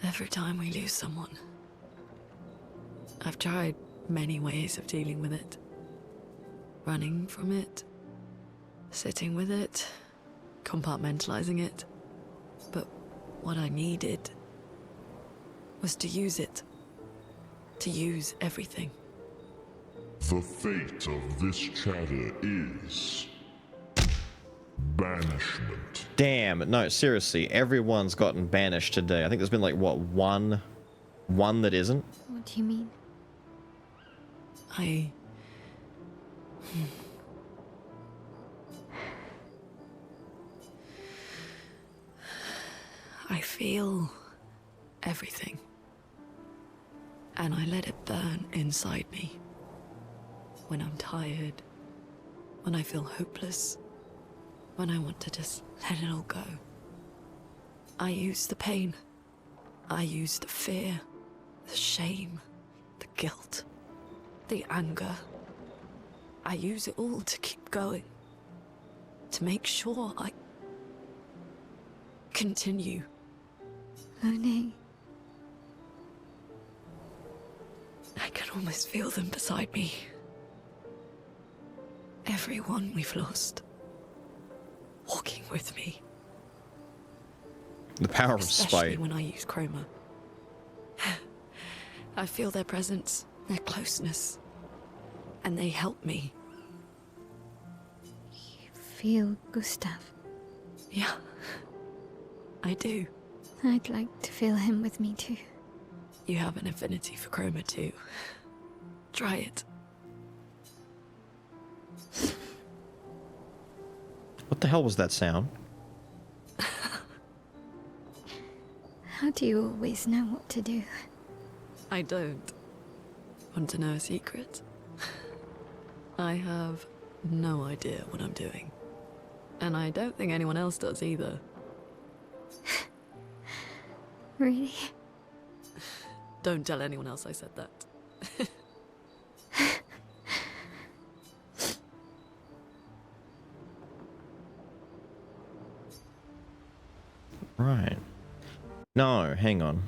every time we lose someone. I've tried many ways of dealing with it. Running from it, sitting with it, compartmentalizing it. But what I needed was to use it. To use everything. The fate of this chatter is... Banishment. Damn, no, seriously, everyone's gotten banished today. I think there's been like, what, one that isn't? What do you mean? I feel everything. And I let it burn inside me. When I'm tired, when I feel hopeless, when I want to just let it all go. I use the pain. I use the fear, the shame, the guilt, the anger. I use it all to keep going. To make sure I continue. Monet. I can almost feel them beside me. Everyone we've lost. Walking with me. The power of Especially spite. when I use Chroma. I feel their presence, their closeness. And they help me. You feel Gustav? Yeah. I do. I'd like to feel him with me too. You have an affinity for Chroma too. Try it. What the hell was that sound? How do you always know what to do? I don't. Want to know a secret? I have no idea what I'm doing. And I don't think anyone else does either. Really? Don't tell anyone else I said that. Right. No, hang on.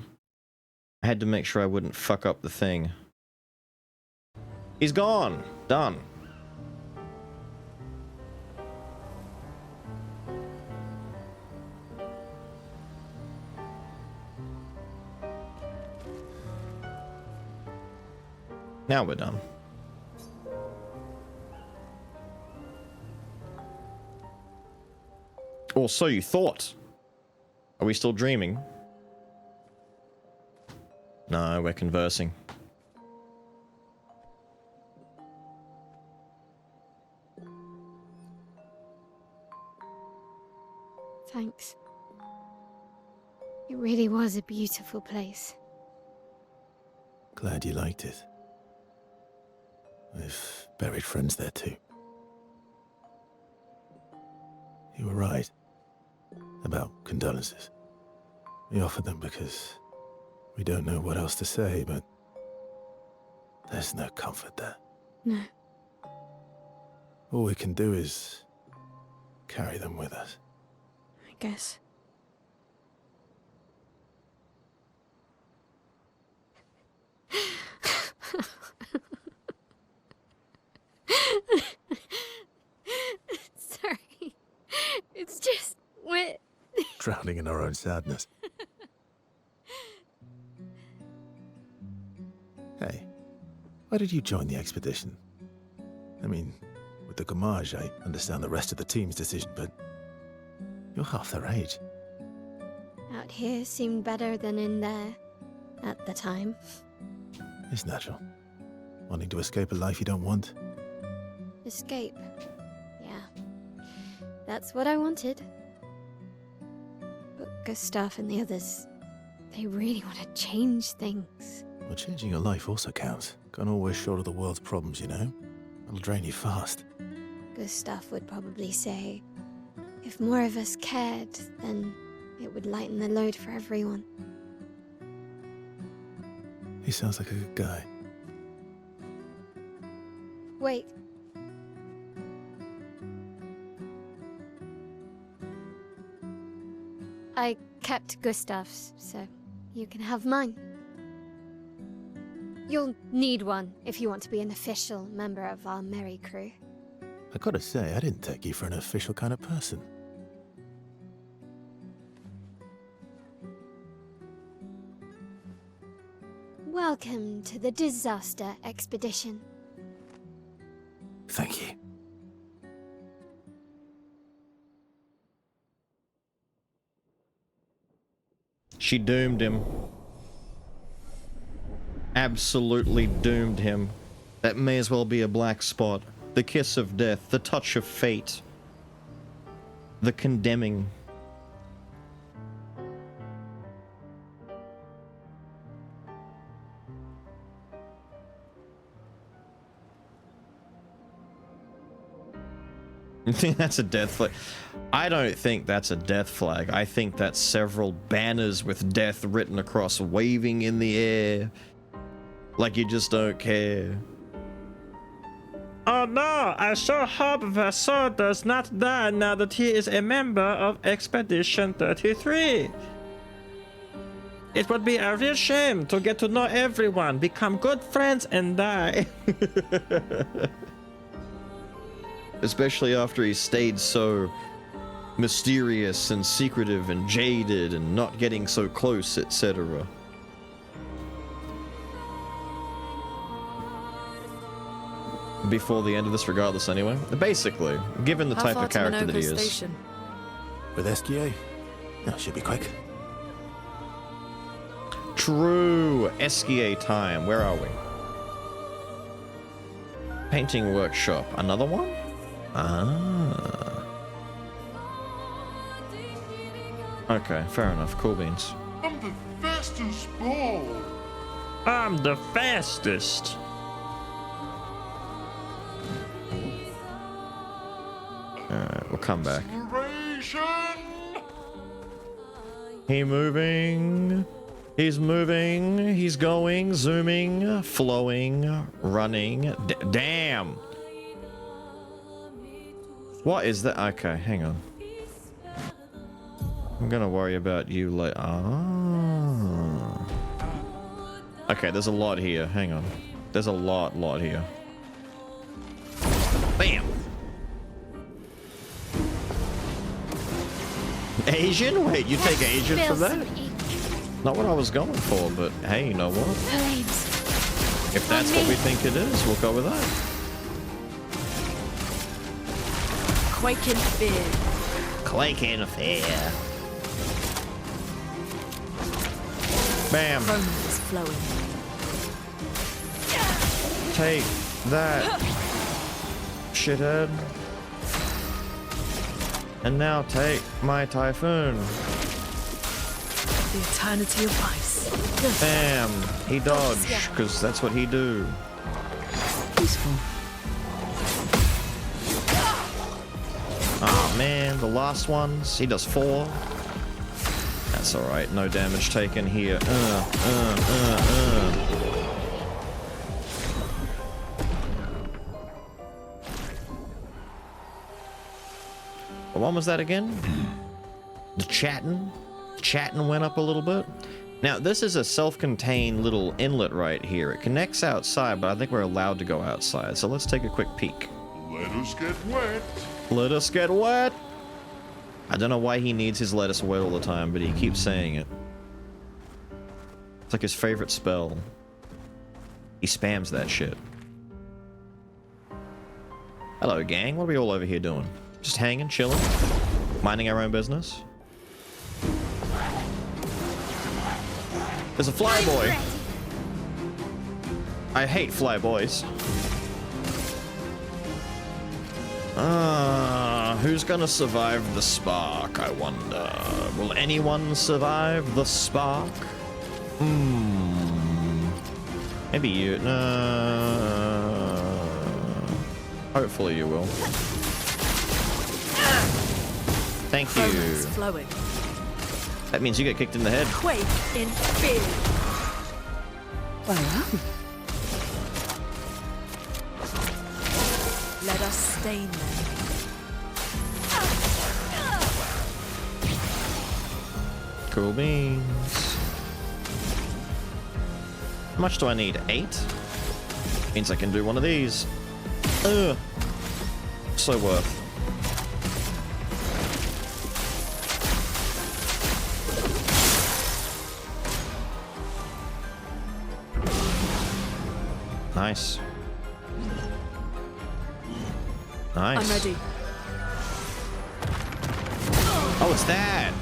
I had to make sure I wouldn't fuck up the thing. He's gone. Done. Now we're done. Or so you thought. Are we still dreaming? No, we're conversing. Thanks. It really was a beautiful place. Glad you liked it. We've buried friends there too. You were right about condolences. We offered them because we don't know what else to say, but there's no comfort there. No. All we can do is carry them with us. I guess. Sorry. It's just wet. Drowning in our own sadness. Hey, why did you join the expedition? I mean, with the Gamage, I understand the rest of the team's decision, but you're half their age. Out here seemed better than in there at the time. It's natural. Wanting to escape a life you don't want. Escape. Yeah. That's what I wanted. But Gustav and the others, they really want to change things. Well, changing your life also counts. Can't always shoulder the world's problems, you know? It'll drain you fast. Gustav would probably say, if more of us cared, then it would lighten the load for everyone. He sounds like a good guy. Wait. I kept Gustav's, so you can have mine. You'll need one if you want to be an official member of our merry crew. I gotta say, I didn't take you for an official kind of person. Welcome to the disaster expedition. Thank you. She doomed him. Absolutely doomed him. That may as well be a black spot. The kiss of death, the touch of fate, the condemning. You think that's a death flag? I don't think that's a death flag. I think that's several banners with death written across, waving in the air. Like you just don't care. Oh no, I sure hope Vassal does not die now that he is a member of Expedition 33. It would be a real shame to get to know everyone, become good friends, and die. Especially after he stayed so mysterious and secretive and jaded and not getting so close, etc. Before the end of this, regardless, anyway. Basically, given the type of character that he is. Station? With Esquier? That should be quick. True. Esquier time. Where are we? Painting workshop. Another one? Ah. Okay, fair enough. Cool beans. I'm the fastest ball. I'm the fastest. Alright, we'll come back. Exploration. He moving. He's moving. He's going. Zooming. Flowing. Running. Damn. What is that? Okay, hang on. I'm gonna worry about you later. Ah. Okay, there's a lot here. Hang on. There's a lot here. Bam! Asian? Wait, you take Asian from that? Not what I was going for, but hey, you know what? If that's what we think it is, we'll go with that. Quake in fear. Quake in fear. Bam. Romance flowing. Take that, shithead. And now take my typhoon. The eternity of ice. Bam. He dodged, because that's what he do. Peaceful. Oh man, the last ones. He does 4. That's alright, no damage taken here. What one was that again? The chatting? Chatting went up a little bit. Now, this is a self-contained little inlet right here. It connects outside, but I think we're allowed to go outside. So let's take a quick peek. Let us get wet. Let us get wet. I don't know why he needs his let us wet all the time, but he keeps saying it. It's like his favorite spell. He spams that shit. Hello, gang. What are we all over here doing? Just hanging, chilling, minding our own business. There's a flyboy. I hate flyboys. Who's gonna survive the spark, I wonder? Will anyone survive the spark? Maybe you. Hopefully you will. Thank you. Flowing. That means you get kicked in the head. Quake in fear. Well, let us stain them. Cool beans. How much do I need? 8? Means I can do one of these. Ugh. So worth. Nice. Nice. I'm ready. Oh, it's that.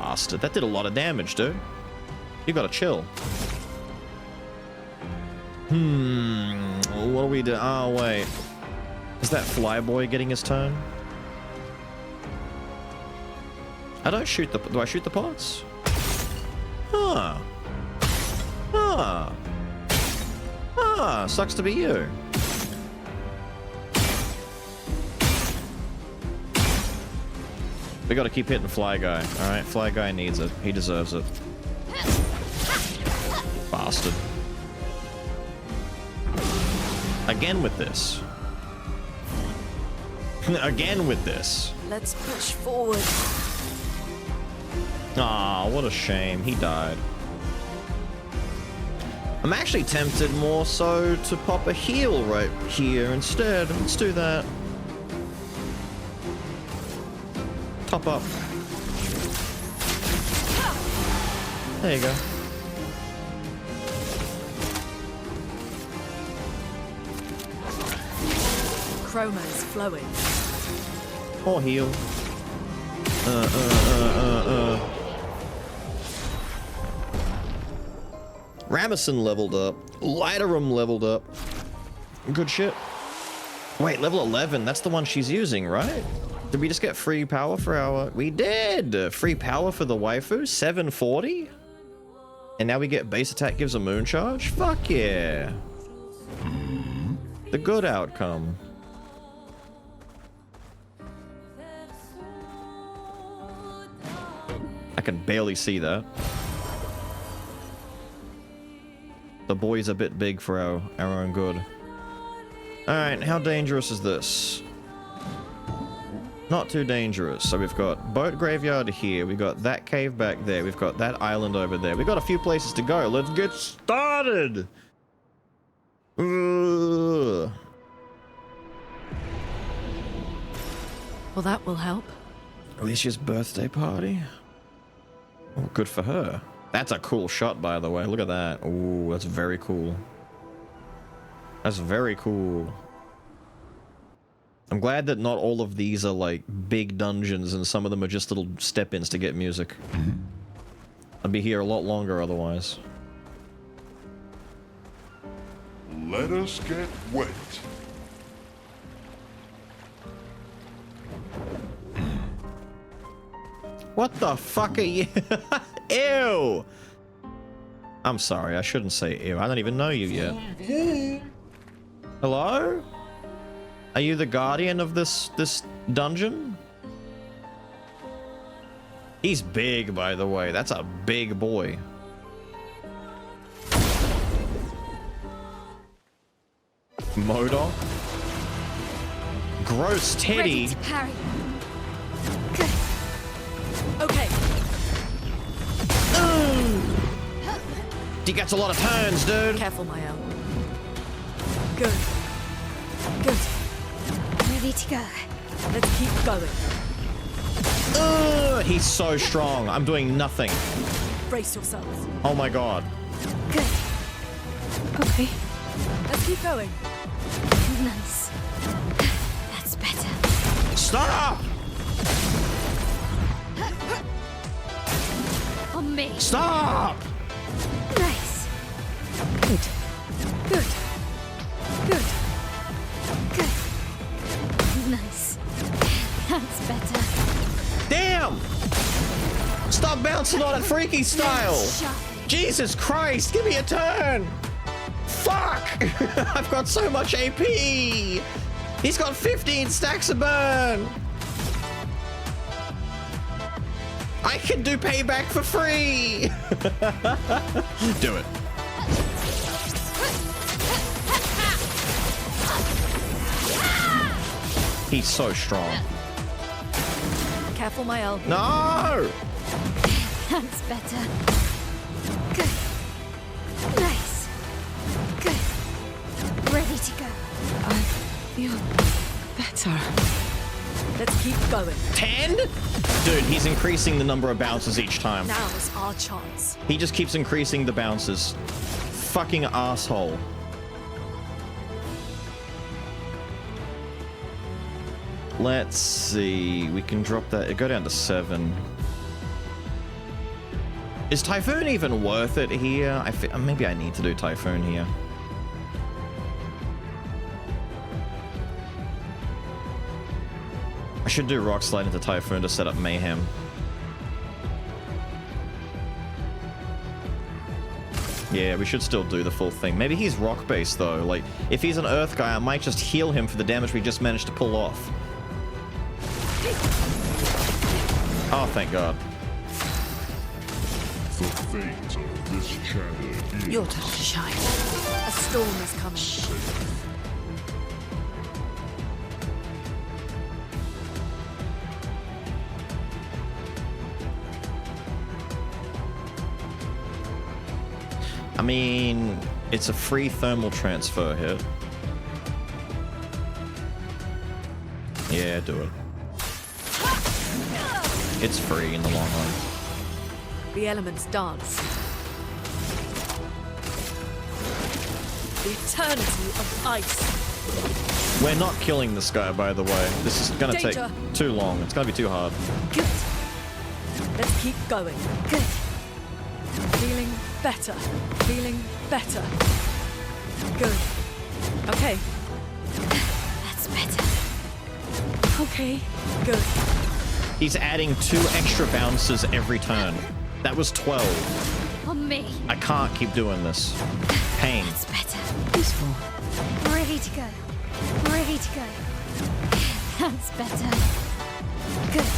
bastard. That did a lot of damage, dude. You gotta chill. What do we do? Oh, wait. Is that Flyboy getting his turn? I don't shoot the... Do I shoot the pots? Huh. Huh. Ah, sucks to be you. We gotta keep hitting Fly Guy. Alright, Fly Guy needs it. He deserves it. Bastard. Again with this. Again with this. Let's push forward. Aw, what a shame. He died. I'm actually tempted more so to pop a heal right here instead. Let's do that. Top up. There you go. Chroma is flowing. Or heal. Ramison leveled up. Lighterham leveled up. Good shit. Wait, level 11. That's the one she's using, right? Did we just get free power for our... We did! Free power for the waifu? 740? And now we get base attack gives a moon charge? Fuck yeah. The good outcome. I can barely see that. The boy's a bit big for our own good. Alright, how dangerous is this? Not too dangerous. So we've got boat graveyard here. We've got that cave back there. We've got that island over there. We've got a few places to go. Let's get started! Ugh. Well, that will help. Alicia's birthday party? Oh, good for her. That's a cool shot, by the way. Look at that. Ooh, that's very cool. That's very cool. I'm glad that not all of these are like big dungeons and some of them are just little step-ins to get music. I'd be here a lot longer otherwise. Let us get wet. What the fuck are you? Ew! I'm sorry, I shouldn't say ew. I don't even know you yet. Hello? Are you the guardian of this dungeon? He's big, by the way. That's a big boy. Modok? Gross Teddy. Ready to parry. Good. Okay. He gets a lot of turns, dude. Careful, Mael. Good. Good. Ready to go. Let's keep going. He's so strong. I'm doing nothing. Brace yourselves. Oh my god. Good. Okay. Let's keep going. Nice. That's better. Stop! On me. Stop! Nice. Good. Good. Good. Good. Nice. That's better. Damn! Stop bouncing on it freaky style! Jesus Christ, give me a turn! Fuck! I've got so much AP! He's got 15 stacks of burn! I can do payback for free! Do it. He's so strong. Careful, Mael. No! That's better. Good. Nice. Good. Ready to go. I feel better. Let's keep going. 10? Dude, he's increasing the number of bounces each time. Now's our chance. He just keeps increasing the bounces. Fucking asshole. Let's see. We can drop that. Go down to 7. Is Typhoon even worth it here? Maybe I need to do Typhoon here. I should do Rock Slide into Typhoon to set up Mayhem. Yeah, we should still do the full thing. Maybe he's rock-based, though. Like, if he's an earth guy, I might just heal him for the damage we just managed to pull off. Oh, thank God. The fate of this channel is... Your time to shine. A storm is coming. I mean, it's a free thermal transfer hit. Yeah, do it. It's free in the long run. The elements dance. The eternity of ice. We're not killing this guy, by the way. This is gonna take too long. It's gonna be too hard. Good. Let's keep going. Good. Feeling better. Feeling better. Good. Okay. That's better. Okay. Good. He's adding 2 extra bounces every turn. That was 12. On me. I can't keep doing this. Pain. That's better. Peaceful. Ready to go. Ready to go. That's better. Good.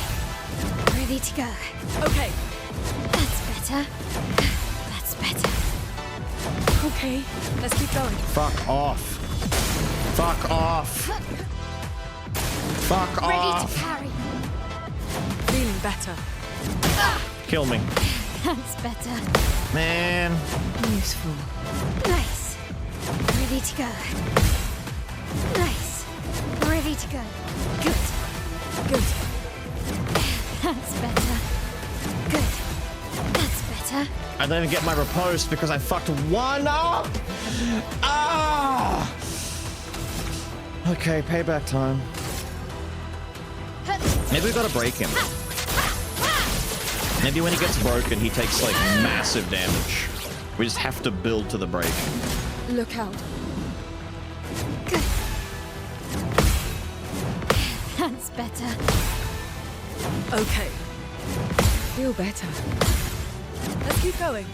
Ready to go. Okay. That's better. That's better. Okay. Let's keep going. Fuck off. Fuck off. Fuck Ready off. to carry. Feeling better. Kill me. That's better. Man. Useful. Nice. Ready to go. Nice. Ready to go. Good. Good. That's better. Good. That's better. I don't even get my riposte because I fucked one up. Ah. Okay, payback time. Maybe we gotta break him. Maybe when he gets broken, he takes like massive damage. We just have to build to the break. Look out. Good. That's better. Okay. Feel better. Let's keep going.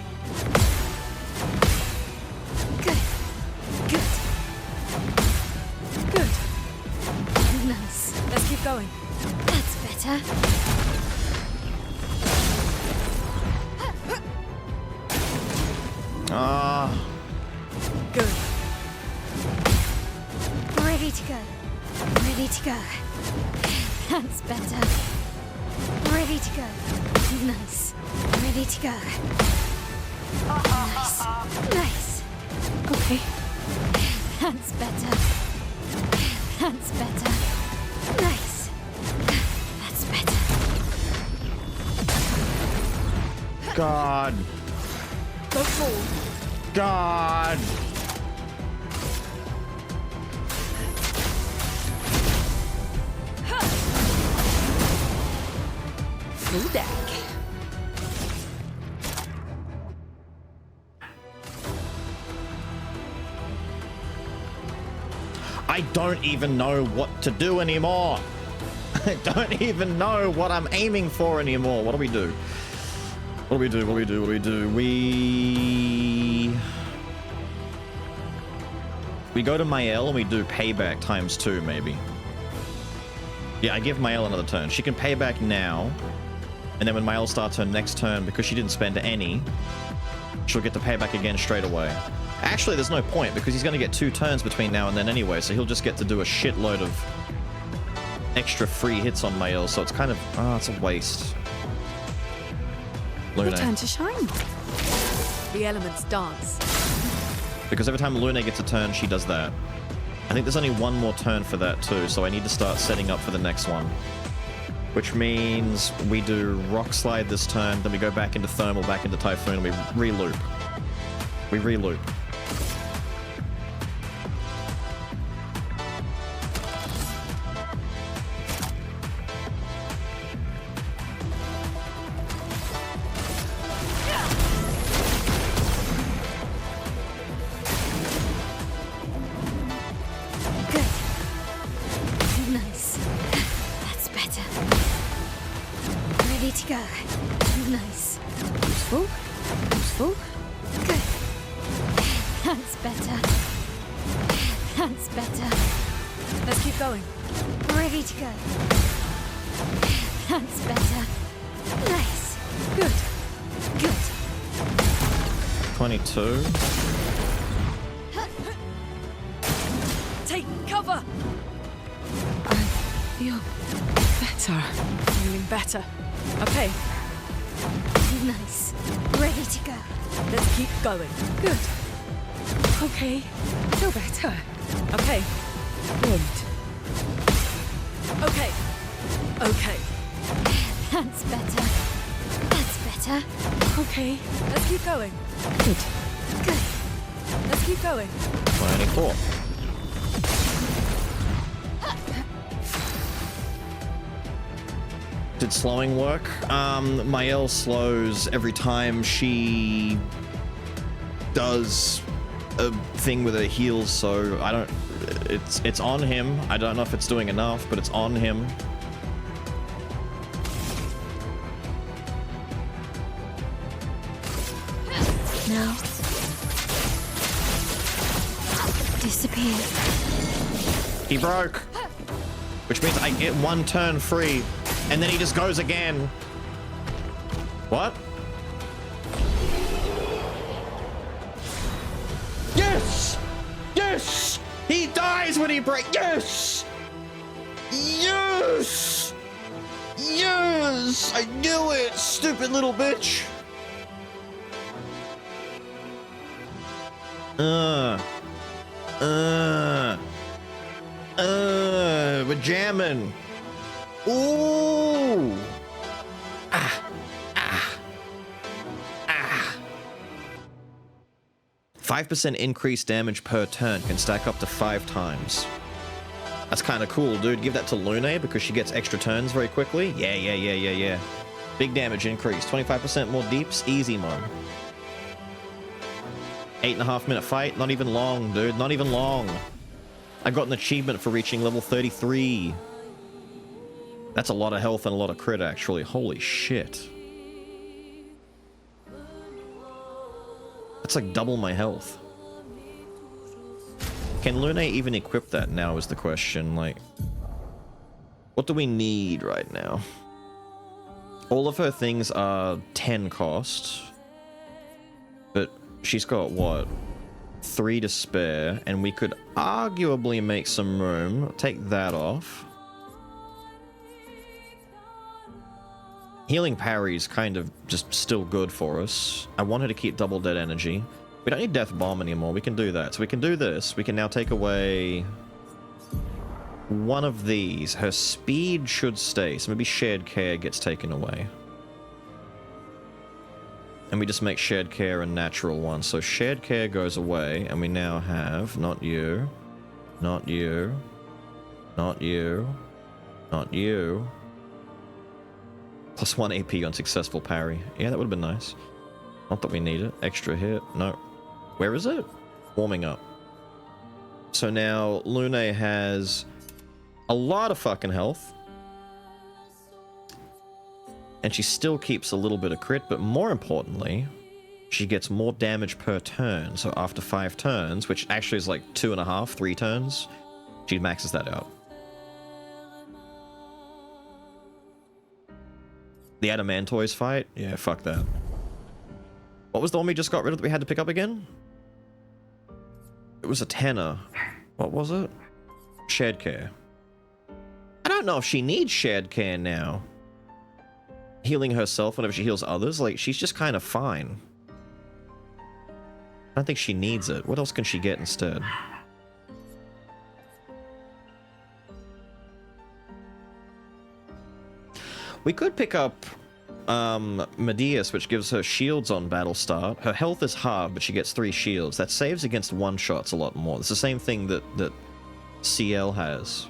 Good. Good. Good. Nice. Let's keep going. That's better. Ah. Good. Ready to go. Ready to go. That's better. Ready to go. Nice. Ready to go. Nice. Nice. Okay. That's better. That's better. Nice. That's better. God. Go forward. God. Full deck. I don't even know what to do anymore. I don't even know what I'm aiming for anymore. What do we do? What do we do? What do we do? What do we do? We go to Mael and we do payback ×2 maybe. Yeah, I give Mael another turn. She can pay back now. And then when Mael starts her next turn, because she didn't spend any, she'll get to pay back again straight away. Actually, there's no point, because he's going to get 2 turns between now and then anyway, so he'll just get to do a shitload of extra free hits on Mael, so it's kind of... it's a waste. Lune. Your turn to shine. The elements dance. Because every time Lune gets a turn, she does that. I think there's only one more turn for that too, so I need to start setting up for the next one. Which means we do Rock Slide this turn, then we go back into Thermal, back into Typhoon, and we re-loop. We re-loop. to go. Nice. Useful. Useful. Good. That's better. That's better. Let's keep going. Ready to go. That's better. Nice. Good. Good. 22. Take cover! I feel better. Feeling better. Okay. Nice. Ready to go. Let's keep going. Good. Okay. Feel better. Okay. Good. Okay. Okay. That's better. That's better. Okay. Let's keep going. Good. Good. Let's keep going. 24. Did slowing work? Mael slows every time she does a thing with her heels, so I don't... It's on him. I don't know if it's doing enough, but it's on him. Now. Disappear. He broke. Which means I get one turn free, and then he just goes again. What? Yes! Yes! He dies when he breaks. Yes! Yes! Yes! I knew it, stupid little bitch. We're jamming. Ooh. 5% increased damage per turn can stack up to 5 times. That's kind of cool, dude. Give that to Lune because she gets extra turns very quickly. Yeah. Big damage increase. 25% more deeps. Easy mode. 8.5 minute fight. Not even long, dude. Not even long. I got an achievement for reaching level 33. That's a lot of health and a lot of crit, actually. Holy shit. That's like double my health. Can Lune even equip that now is the question. Like, what do we need right now? All of her things are 10 cost. But she's got, what? 3 to spare. And we could arguably make some room. Take that off. Healing parry's kind of just still good for us. I want her to keep double dead energy. We don't need Death Bomb anymore. We can do that. So we can do this. We can now take away one of these. Her speed should stay. So maybe Shared Care gets taken away. And we just make Shared Care a natural one. So Shared Care goes away. And we now have not you, not you, not you, not you. Plus 1 AP on successful parry. Yeah, that would have been nice. Not that we need it. Extra hit. No. Where is it? Warming up. So now Lune has a lot of fucking health. And she still keeps a little bit of crit, but more importantly, she gets more damage per turn. So after 5 turns, which actually is like 2.5, 3 turns, she maxes that out. The Adamantoise fight? Yeah, fuck that. What was the one we just got rid of that we had to pick up again? It was a tenor. What was it? Shared Care. I don't know if she needs Shared Care now. Healing herself whenever she heals others, like, she's just kind of fine. I don't think she needs it. What else can she get instead? We could pick up Medeus, which gives her shields on battle start. Her health is halved, but she gets 3 shields. That saves against one-shots a lot more. It's the same thing that CL has.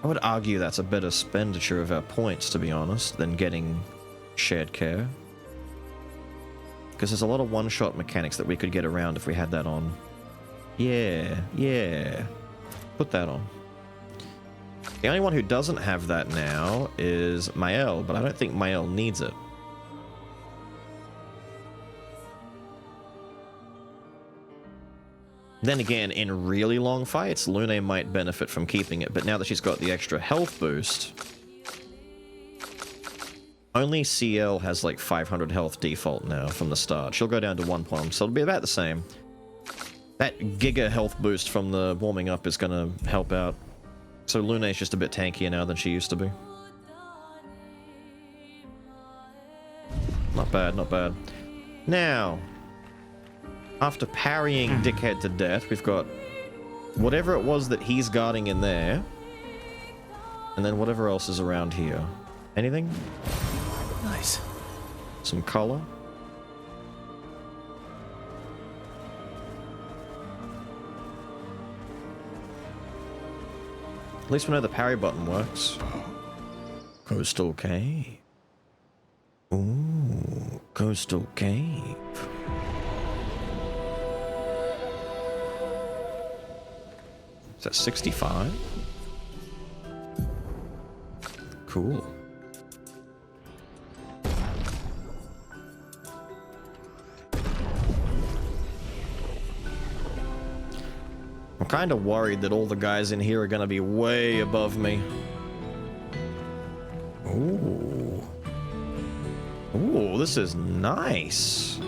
I would argue that's a better expenditure of our points, to be honest, than getting Shared Care. Because there's a lot of one-shot mechanics that we could get around if we had that on. Yeah, yeah. Put that on. The only one who doesn't have that now is Mael, but I don't think Mael needs it. Then again, in really long fights, Lune might benefit from keeping it, but now that she's got the extra health boost, only CL has like 500 health default now from the start. She'll go down to 1 point, so it'll be about the same. That giga health boost from the warming up is gonna help out. So Lune's just a bit tankier now than she used to be. Not bad, not bad. Now, after parrying Dickhead to death, we've got whatever it was that he's guarding in there, and then whatever else is around here. Anything? Nice. Some color. At least we know the parry button works. Coastal Cave. Ooh, Coastal Cave. Is that 65? Cool. I'm kind of worried that all the guys in here are going to be way above me. Ooh. Ooh, this is nice.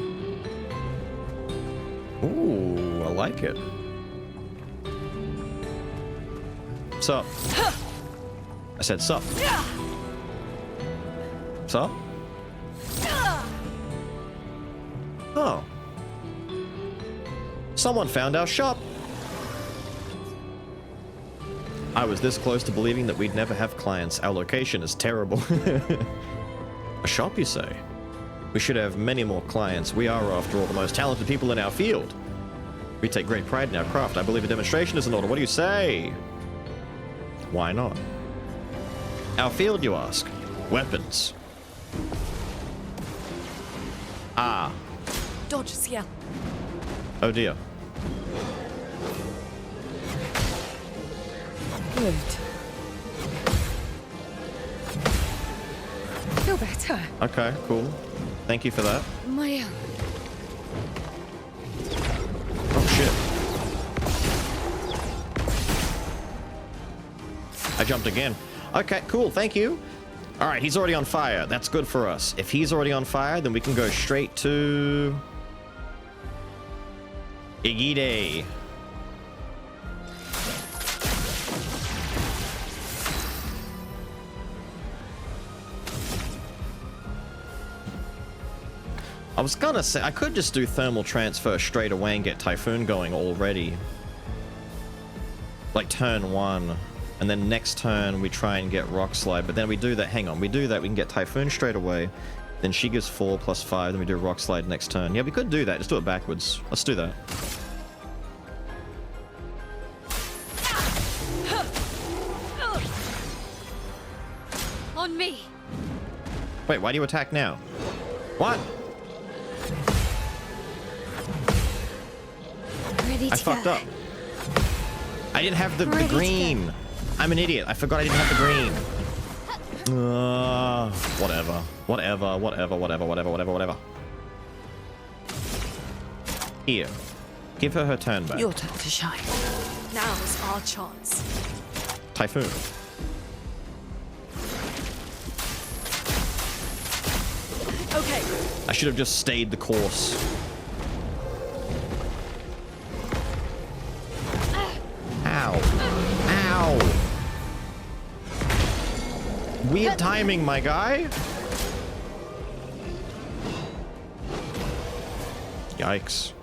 Ooh, I like it. Sup? I said sup. Sup? Oh. Someone found our shop. I was this close to believing that we'd never have clients. Our location is terrible. A shop, you say? We should have many more clients. We are, after all, the most talented people in our field. We take great pride in our craft. I believe a demonstration is in order. What do you say? Why not? Our field, you ask? Weapons. Ah. Dodge, CL. Oh dear. Good. Feel better. Okay, cool. Thank you for that. Maya. Oh shit. I jumped again. Okay, cool, thank you. Alright, he's already on fire. That's good for us. If he's already on fire, then we can go straight to Igide. I was gonna say, I could just do thermal transfer straight away and get Typhoon going already. Like turn 1. And then next turn we try and get Rock Slide. But then we do that, hang on, we do that, we can get Typhoon straight away. Then she gives 4 plus 5, then we do Rock Slide next turn. Yeah, we could do that, just do it backwards. Let's do that. On me. Wait, why do you attack now? What? Ready to I fucked go. up. I didn't have the green. I'm an idiot. I forgot I didn't have the green. Whatever. Whatever, whatever, whatever, whatever, whatever, whatever. Here. Give her her turn back. Your turn to shine. Now's our chance. Typhoon. Okay. I should have just stayed the course. Ow. Ow. Weird timing, my guy. Yikes.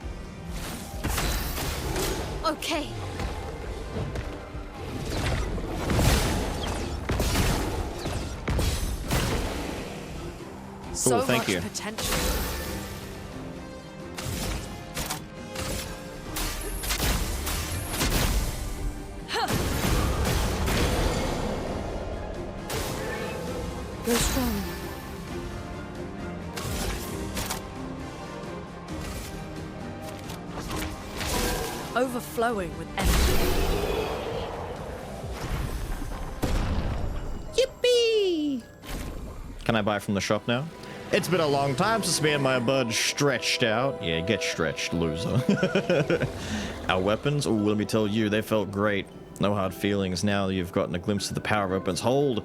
Okay. So Cool, thank much you. potential. Go strong. overflowing with energy. Yippee! Can I buy from the shop now? It's been a long time since me and my bud stretched out. Yeah, get stretched, loser. Our weapons? Oh, let me tell you, they felt great. No hard feelings now that you've gotten a glimpse of the power of weapons hold.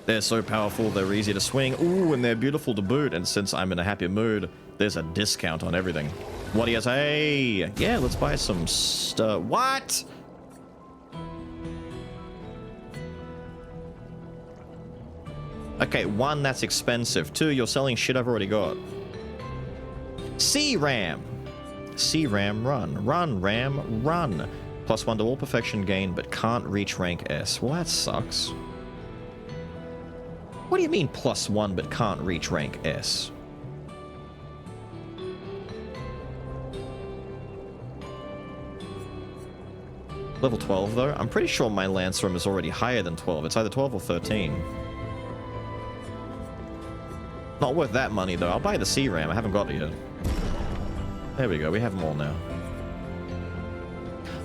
They're so powerful, they're easy to swing. Ooh, and they're beautiful to boot. And since I'm in a happy mood, there's a discount on everything. What do you say? Yeah, let's buy some stuff. What? Okay, 1, that's expensive. 2, you're selling shit I've already got. C-Ram. C-Ram, run. Run, Ram, run. +1 to all perfection gain, but can't reach rank S. Well, that sucks. What do you mean +1 but can't reach rank S? Level 12 though? I'm pretty sure my Lancerum is already higher than 12. It's either 12 or 13. Not worth that money though. I'll buy the C-Ram. I haven't got it yet. There we go. We have them all now.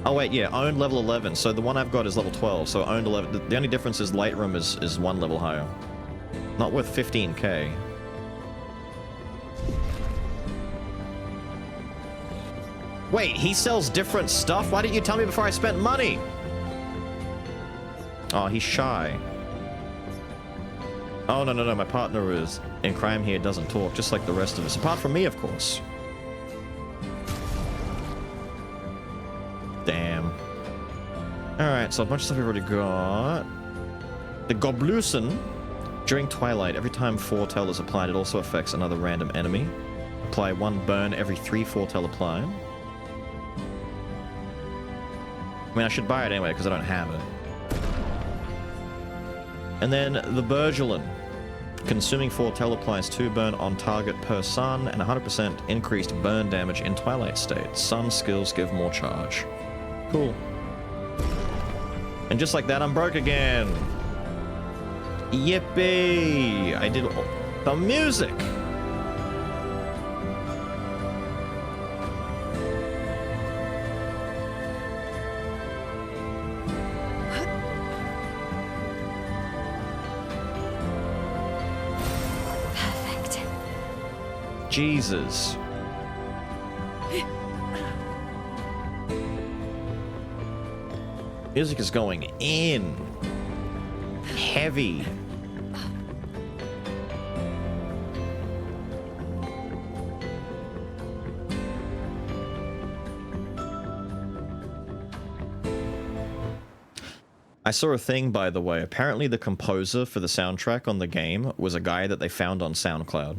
Oh wait, yeah, owned level 11. So the one I've got is level 12. So owned 11. The only difference is Lightroom is 1 level higher. Not worth 15k. Wait, he sells different stuff? Why didn't you tell me before I spent money? Oh, he's shy. Oh, no, no, no. My partner is in crime here, doesn't talk, just like the rest of us. Apart from me, of course. Damn. Alright, so a bunch of stuff we've already got. The Goblusen. During Twilight, every time Foretell is applied, it also affects another random enemy. Apply 1 burn every 3 Foretell applied. I mean, I should buy it anyway, because I don't have it. And then the Burgelin. Consuming Foretell applies 2 burn on target per sun, and 100% increased burn damage in Twilight state. Sun skills give more charge. Cool. And just like that, I'm broke again. Yippee! I did the music! Perfect. Jesus. Music is going in. Heavy. I saw a thing, by the way. Apparently the composer for the soundtrack on the game was a guy that they found on SoundCloud.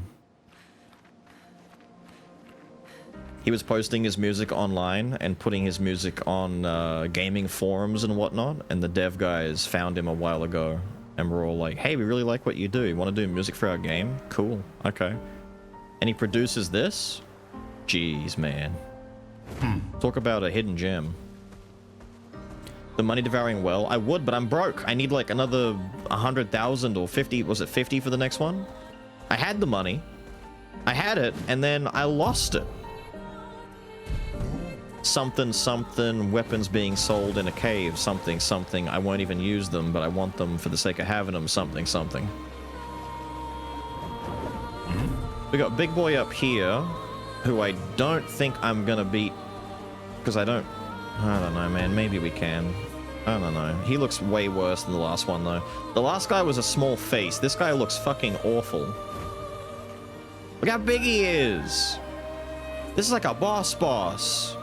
He was posting his music online and putting his music on gaming forums and whatnot, and the dev guys found him a while ago and were all like, hey, we really like what you do. You want to do music for our game? Cool. Okay. And he produces this? Jeez, man. Talk about a hidden gem. The money devouring well. I would, but I'm broke. I need like another 100,000 or 50. Was it 50 for the next one? I had the money. I had it, and then I lost it. Something, something, weapons being sold in a cave, something, something. I won't even use them, but I want them for the sake of having them, something, something. We got Big Boy up here, who I don't think I'm gonna beat, because I don't know, man. Maybe we can. I don't know. He looks way worse than the last one, though. The last guy was a small face. This guy looks fucking awful. Look how big he is. This is like a boss.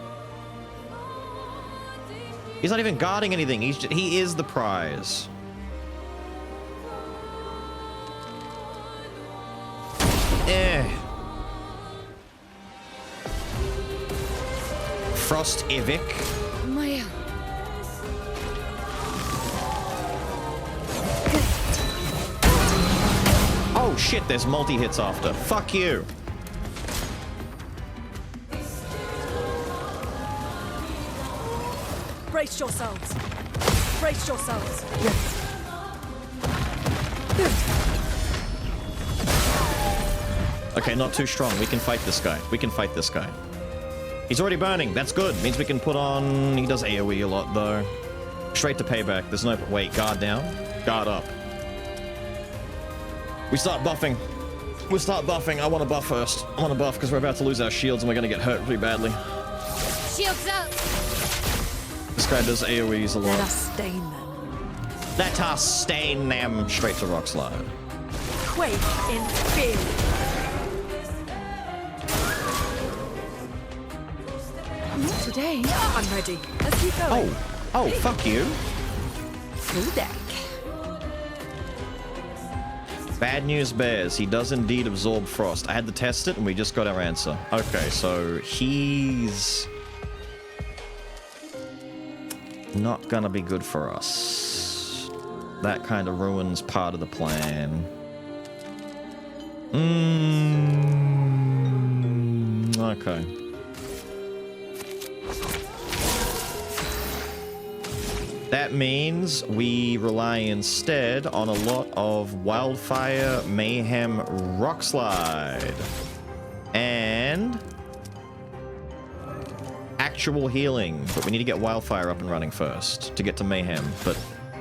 He's not even guarding anything. He is the prize. Frost Evic. Maya. Oh shit, there's multi-hits after. Fuck you. Brace yourselves. Brace yourselves. Okay, not too strong. We can fight this guy. We can fight this guy. He's already burning. That's good. Means we can put on... He does AoE a lot, though. Straight to payback. There's no... Wait, guard down? Guard up. We start buffing. We start buffing. I want to buff first. I want to buff because we're about to lose our shields and we're going to get hurt pretty badly. Shields up. This guy does AoEs a lot. Let us stain them. Let us stain them. Straight to rock slide. Quake in fear. Not today. I'm ready. Let's keep going. Oh, fuck you. Full deck. Bad news bears. He does indeed absorb frost. I had to test it and we just got our answer. Okay, so he's not gonna be good for us. That kind of ruins part of the plan. Okay. That means we rely instead on a lot of Wildfire, Mayhem, Rock Slide. And actual healing. But we need to get Wildfire up and running first to get to Mayhem. But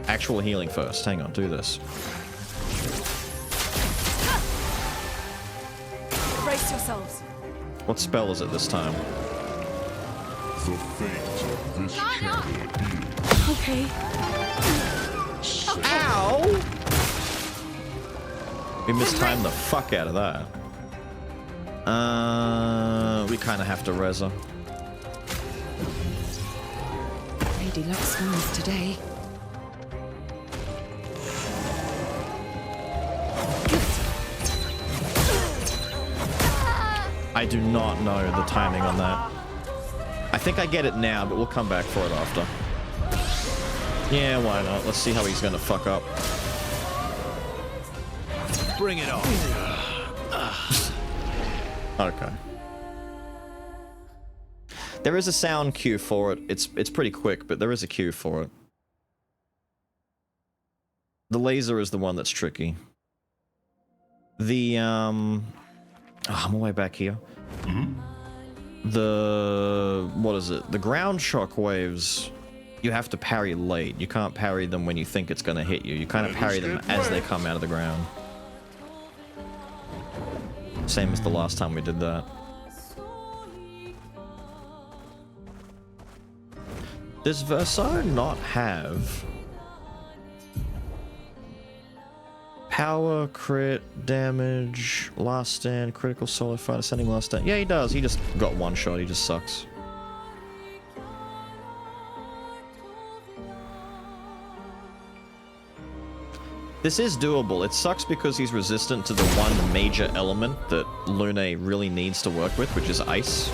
actual healing first. Hang on, do this. Brace yourselves. What spell is it this time? The fate of this chamber Okay. Ow! We mistimed the fuck out of that. We kind of have to res her. Lady looks smooth today. I do not know the timing on that. I think I get it now, but we'll come back for it after. Yeah, why not? Let's see how he's gonna fuck up. Bring it on. Okay. There is a sound cue for it. It's pretty quick, but there is a cue for it. The laser is the one that's tricky. The I'm all the way back here. The what is it? The ground shock waves. You have to parry late. You can't parry them when you think it's gonna hit you. You kind of parry them as they come out of the ground. Same as the last time we did that. Does Verso not have power, crit, damage, last stand, critical solo fight, ascending last stand? Yeah, he does. He just got one shot. He just sucks. This is doable. It sucks because he's resistant to the one major element that Lune really needs to work with, which is ice.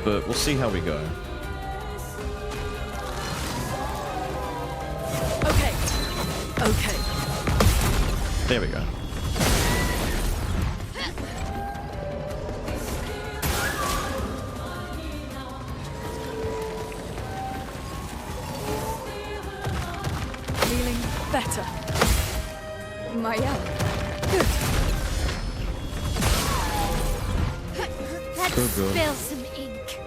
But we'll see how we go. Okay. Okay. There we go. Feeling better. Maya. Let's Good. spill some ink.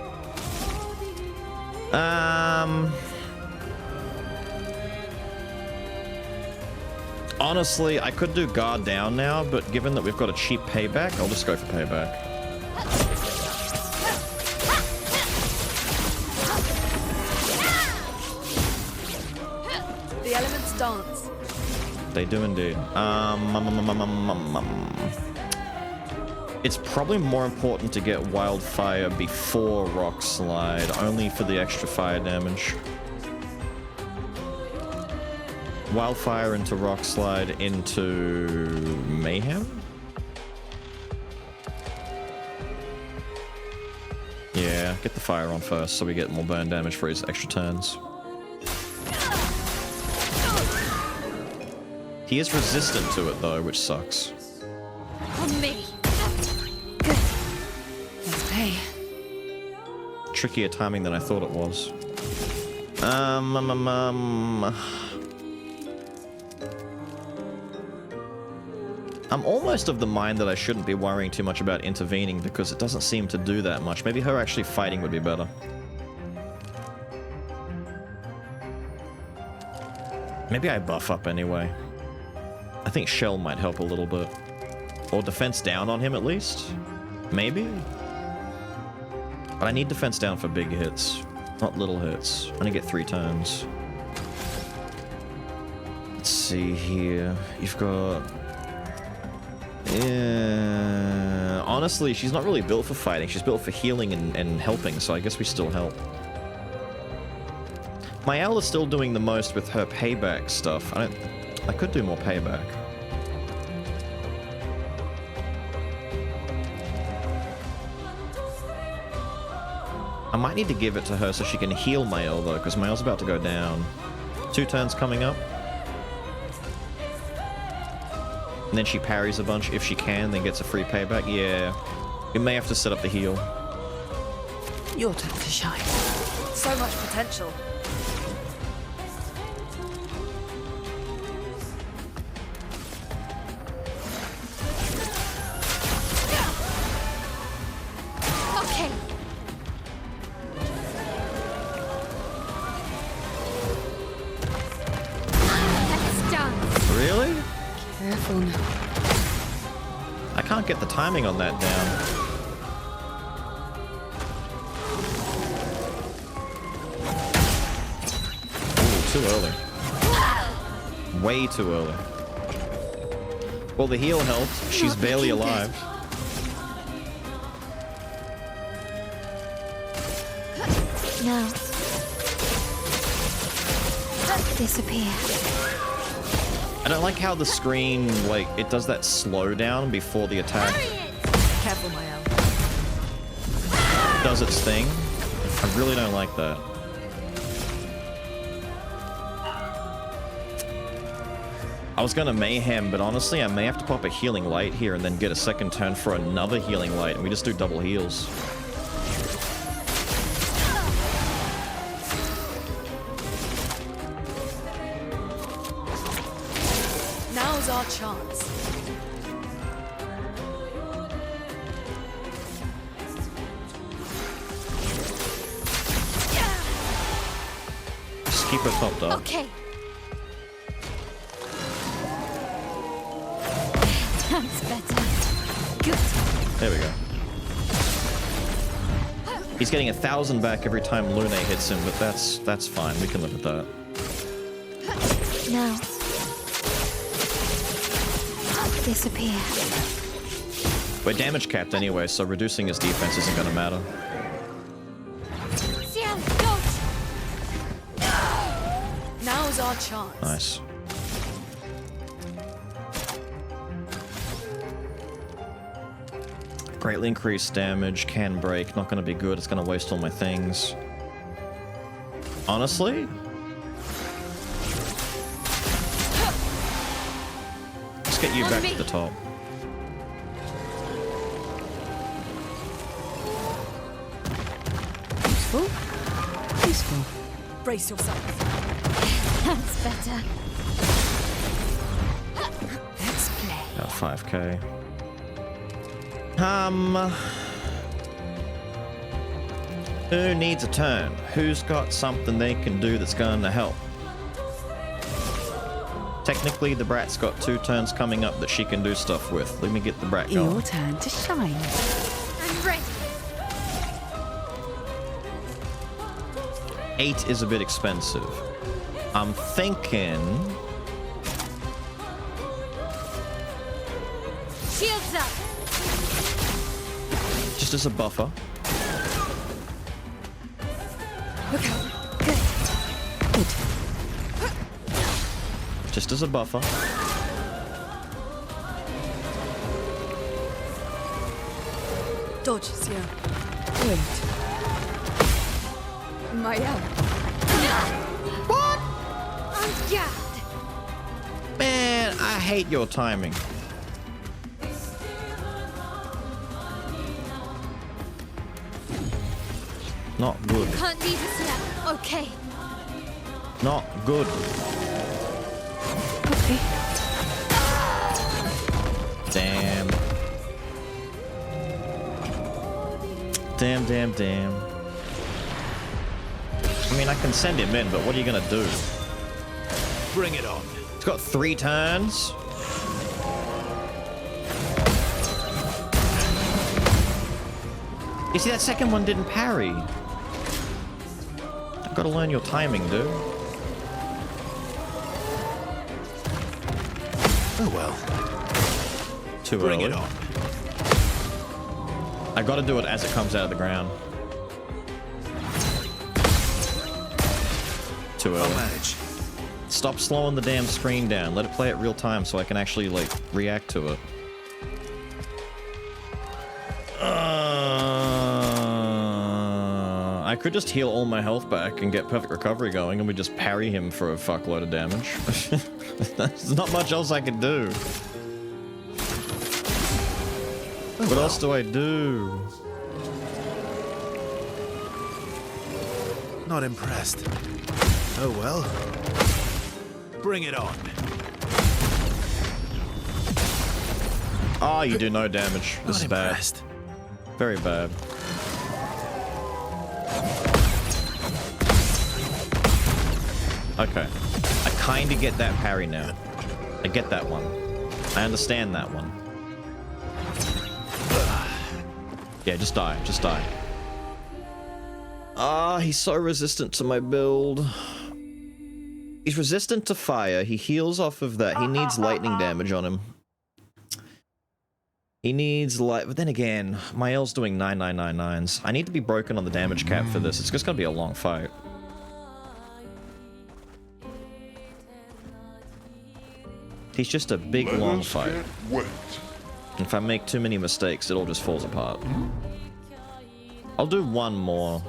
Honestly, I could do guard down now, but given that we've got a cheap payback, I'll just go for payback. The elements dance. They do indeed. It's probably more important to get Wildfire before Rock Slide, only for the extra fire damage. Wildfire into Rock Slide into Mayhem? Yeah, get the fire on first so we get more burn damage for his extra turns. He is resistant to it though, which sucks. On me. Let's pay. Trickier timing than I thought it was. I'm almost of the mind that I shouldn't be worrying too much about intervening because it doesn't seem to do that much. Maybe her actually fighting would be better. Maybe I buff up anyway. I think Shell might help a little bit. Or defense down on him at least? Maybe? But I need defense down for big hits, not little hits. I'm gonna get 3 turns. Let's see here. You've got... Yeah... Honestly, she's not really built for fighting. She's built for healing and helping, so I guess we still help. Mael is still doing the most with her payback stuff. I could do more payback. I might need to give it to her so she can heal Mael though, because Mael's about to go down. 2 turns coming up. And then she parries a bunch if she can, then gets a free payback. Yeah. We may have to set up the heal. Your turn to shine. So much potential. Okay. That's done. Really? Careful now. I can't get the timing on that down. Ooh, too early. Way too early. Well, the heal helped. She's barely alive. Now. Disappear. I don't like how the screen, like, it does that slowdown before the attack Careful, Mael. does its thing. I really don't like that. I was gonna mayhem, but honestly, I may have to pop a healing light here and then get a second turn for another healing light, and we just do double heals. Now's our chance. Just keep her topped up. Okay. That's better. Good. There we go. He's getting 1,000 back every time Lune hits him, but that's fine. We can live with that. Now. Disappear. We're damage capped anyway, so reducing his defense isn't gonna matter. Now's our chance. Nice. Greatly increased damage, can break, not gonna be good, it's gonna waste all my things. Honestly? Let's get you back to the top. Useful. Useful. Brace yourself. That's better. Let's play. Got 5k. Who needs a turn? Who's got something they can do that's going to help? Technically, the Brat's got 2 turns coming up that she can do stuff with. Let me get the Brat going. Your turn to shine. I'm ready. 8 is a bit expensive. I'm thinking... Shields up. just as a buffer. Look out. Good. Good. Just as a buffer. Dodges, yeah. Good. Mael. What? On guard. Man, I hate your timing. Not good. Can't leave us now. Okay. Not good. Okay. Damn. Damn, damn, damn. I mean, I can send him in, but what are you gonna do? Bring it on. He's got 3 turns. You see, that second one didn't parry. I've got to learn your timing, dude. Oh well. Too Bring early. it on. I got to do it as it comes out of the ground. Too early. I'll manage. Stop slowing the damn screen down. Let it play at real time so I can actually, like, react to it. I could just heal all my health back and get perfect recovery going, and we just parry him for a fuckload of damage. There's not much else I can do. What else do I do? Not impressed. Oh well. Bring it on. Oh, you do no damage. This Not is bad. impressed. Very bad. Okay. I kind of get that parry now. I get that one. I understand that one. Yeah, just die. Just die. Ah, he's so resistant to my build. He's resistant to fire. He heals off of that. He needs lightning damage on him. He needs light, but then again, my L's doing 9999s. I need to be broken on the damage cap for this. It's just gonna be a long fight. He's just a big, long fight. If I make too many mistakes, it all just falls apart. I'll do one more.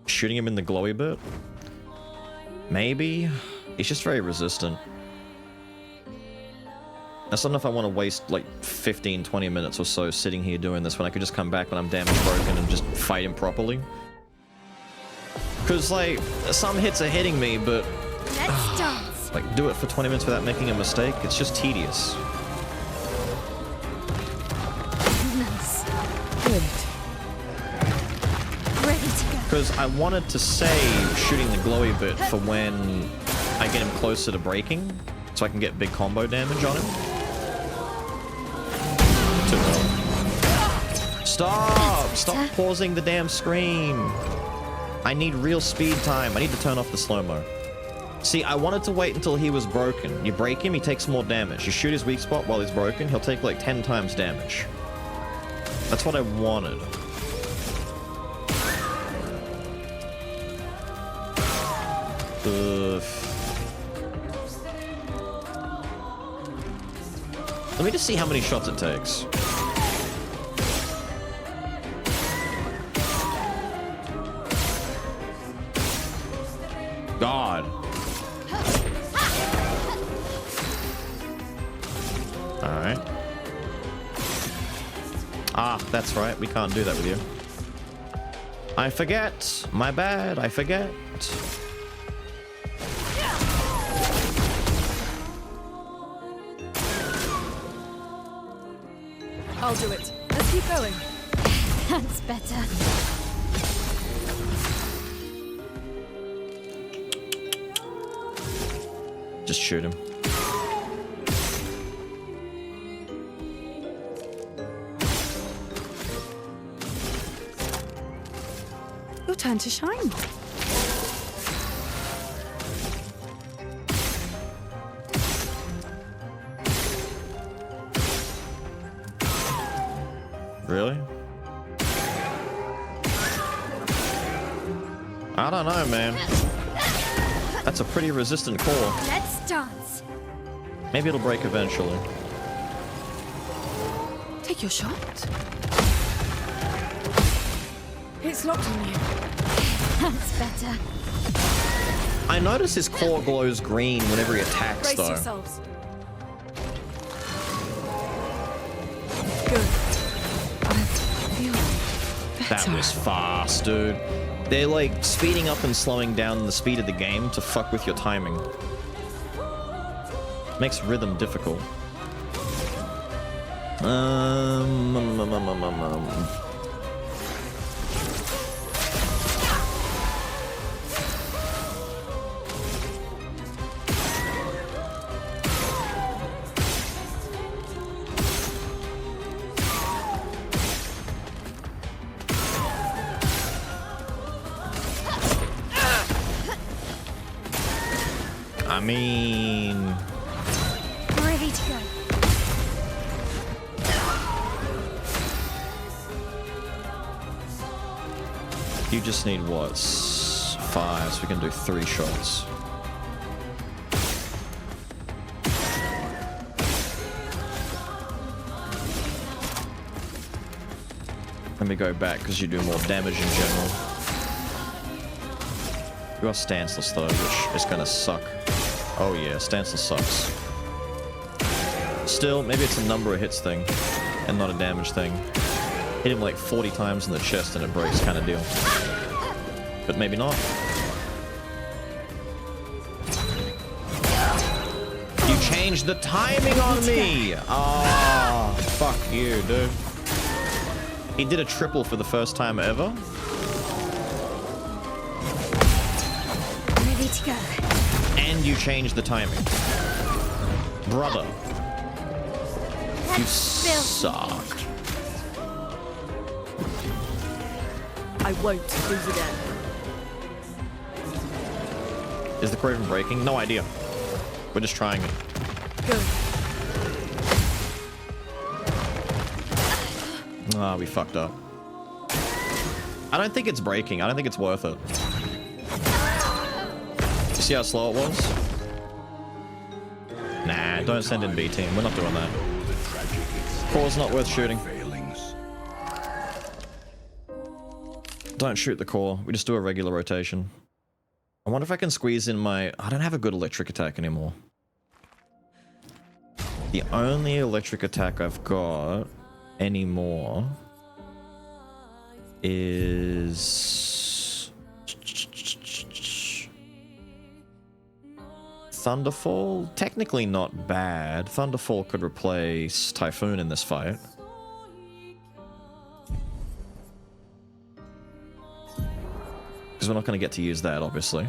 Shooting him in the glowy bit? Maybe? He's just very resistant. I don't know if I want to waste like 15, 20 minutes or so sitting here doing this when I could just come back when I'm damage broken and just fight him properly. Because, like, some hits are hitting me, but... Let's dance. Like, do it for 20 minutes without making a mistake? It's just tedious. Nice. Good. Ready to go. Because I wanted to save shooting the glowy bit for when I get him closer to breaking, so I can get big combo damage on him. Too early. Stop! Stop pausing the damn screen. I need real speed time. I need to turn off the slow-mo. See, I wanted to wait until he was broken. You break him, he takes more damage. You shoot his weak spot while he's broken, he'll take like 10 times damage. That's what I wanted. Let me just see how many shots it takes. God. Alright. Ah, that's right. We can't do that with you. I forget. My bad. I forget. I'll do it. Let's keep going. That's better. Just shoot him. Your turn to shine. Really? I don't know, man. That's a pretty resistant core. Let's dance. Maybe it'll break eventually. Take your shot. It's locked on you. That's better. I notice his core glows green whenever he attacks, Brace though. yourselves. Good. That was fast, dude. They're like speeding up and slowing down the speed of the game to fuck with your timing. Makes rhythm difficult. I mean... Ready to go. You just need what? 5, so we can do 3 shots. Let me go back because you do more damage in general. You are stanceless though, which is gonna suck. Oh yeah, stanceless sucks. Still, maybe it's a number of hits thing and not a damage thing. Hit him like 40 times in the chest and it breaks kind of deal. But maybe not. You changed the timing on me! Ah, oh, fuck you, dude. He did a triple for the first time ever. Ready to go. And you changed the timing. Brother. You suck. I won't lose again. Is the Craven breaking? No idea. We're just trying it. Good. Ah, we fucked up. I don't think it's breaking. I don't think it's worth it. You see how slow it was? Nah, don't send in B team. We're not doing that. Core's not worth shooting. Don't shoot the core. We just do a regular rotation. I wonder if I can squeeze in my... I don't have a good electric attack anymore. The only electric attack I've got anymore is... Thunderfall? Technically not bad. Thunderfall could replace Typhoon in this fight. Because we're not going to get to use that, obviously.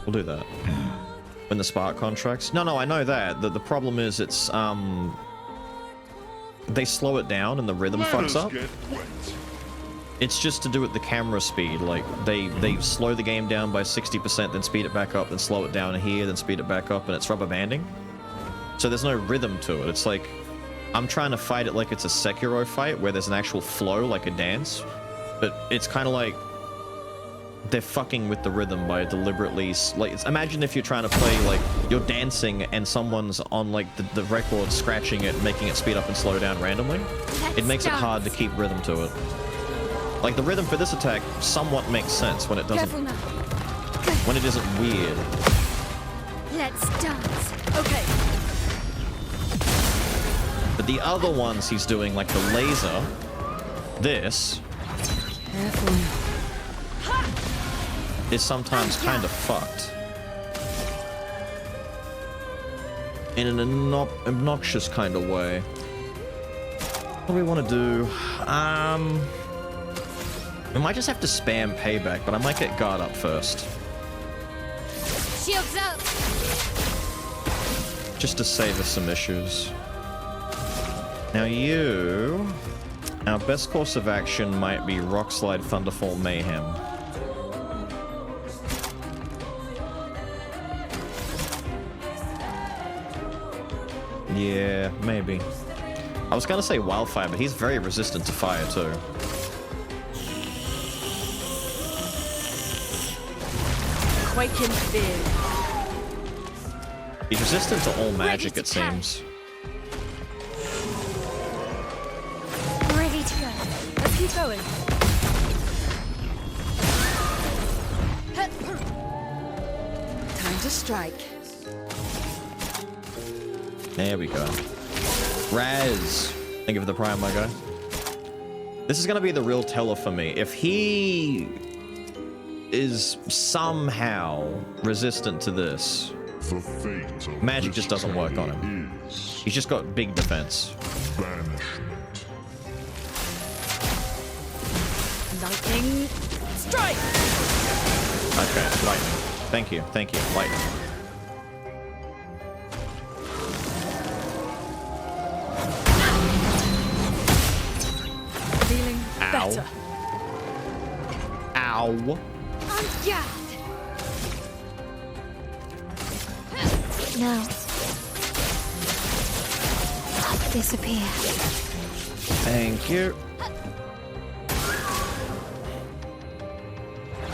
We'll do that. When the spark contracts. No, I know that. The problem is it's, they slow it down and the rhythm fucks up. It's just to do with the camera speed. Like, they slow the game down by 60%, then speed it back up, then slow it down here, then speed it back up, and it's rubber banding. So there's no rhythm to it. It's like, I'm trying to fight it like it's a Sekiro fight, where there's an actual flow, like a dance. But it's kind of like they're fucking with the rhythm by deliberately... Like, imagine if you're trying to play, like, you're dancing and someone's on, like, the record, scratching it, making it speed up and slow down randomly. It makes it hard to keep rhythm to it. Like, the rhythm for this attack somewhat makes sense when it doesn't... When it isn't weird. Let's dance. Okay. But the other ones he's doing, like the laser, this, is sometimes kind of fucked. In an obnoxious kind of way. What do we want to do? We might just have to spam payback, but I might get guard up first. Shields up. Just to save us some issues. Now you... Our best course of action might be Rock Slide, Thunderfall, Mayhem. Yeah, maybe. I was gonna say Wildfire, but he's very resistant to fire too. Quake in fear. He's resistant to all magic, it seems. Ready to go. Let's keep going. Time to strike. There we go. Raz. Thank you for the prime, my guy. This is gonna be the real teller for me. If he is somehow resistant to this. The fate of Magic this just doesn't work on him. is He's just got big defense. banishment. Lightning strike! Okay, lightning. Thank you, lightning. Feeling Ow. better. Ow. Yeah. Now. Disappear. Thank you.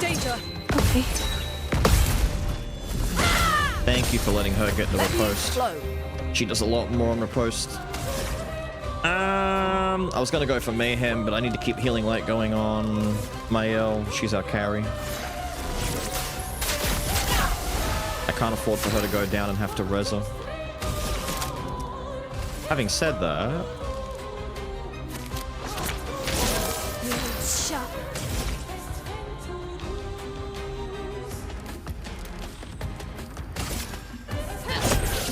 Danger! Okay. Thank you for letting her get the Let me riposte. flow. She does a lot more on riposte. I was gonna go for Mayhem, but I need to keep Healing Light going on Mael. She's our carry. I can't afford for her to go down and have to res her. Having said that, Shut.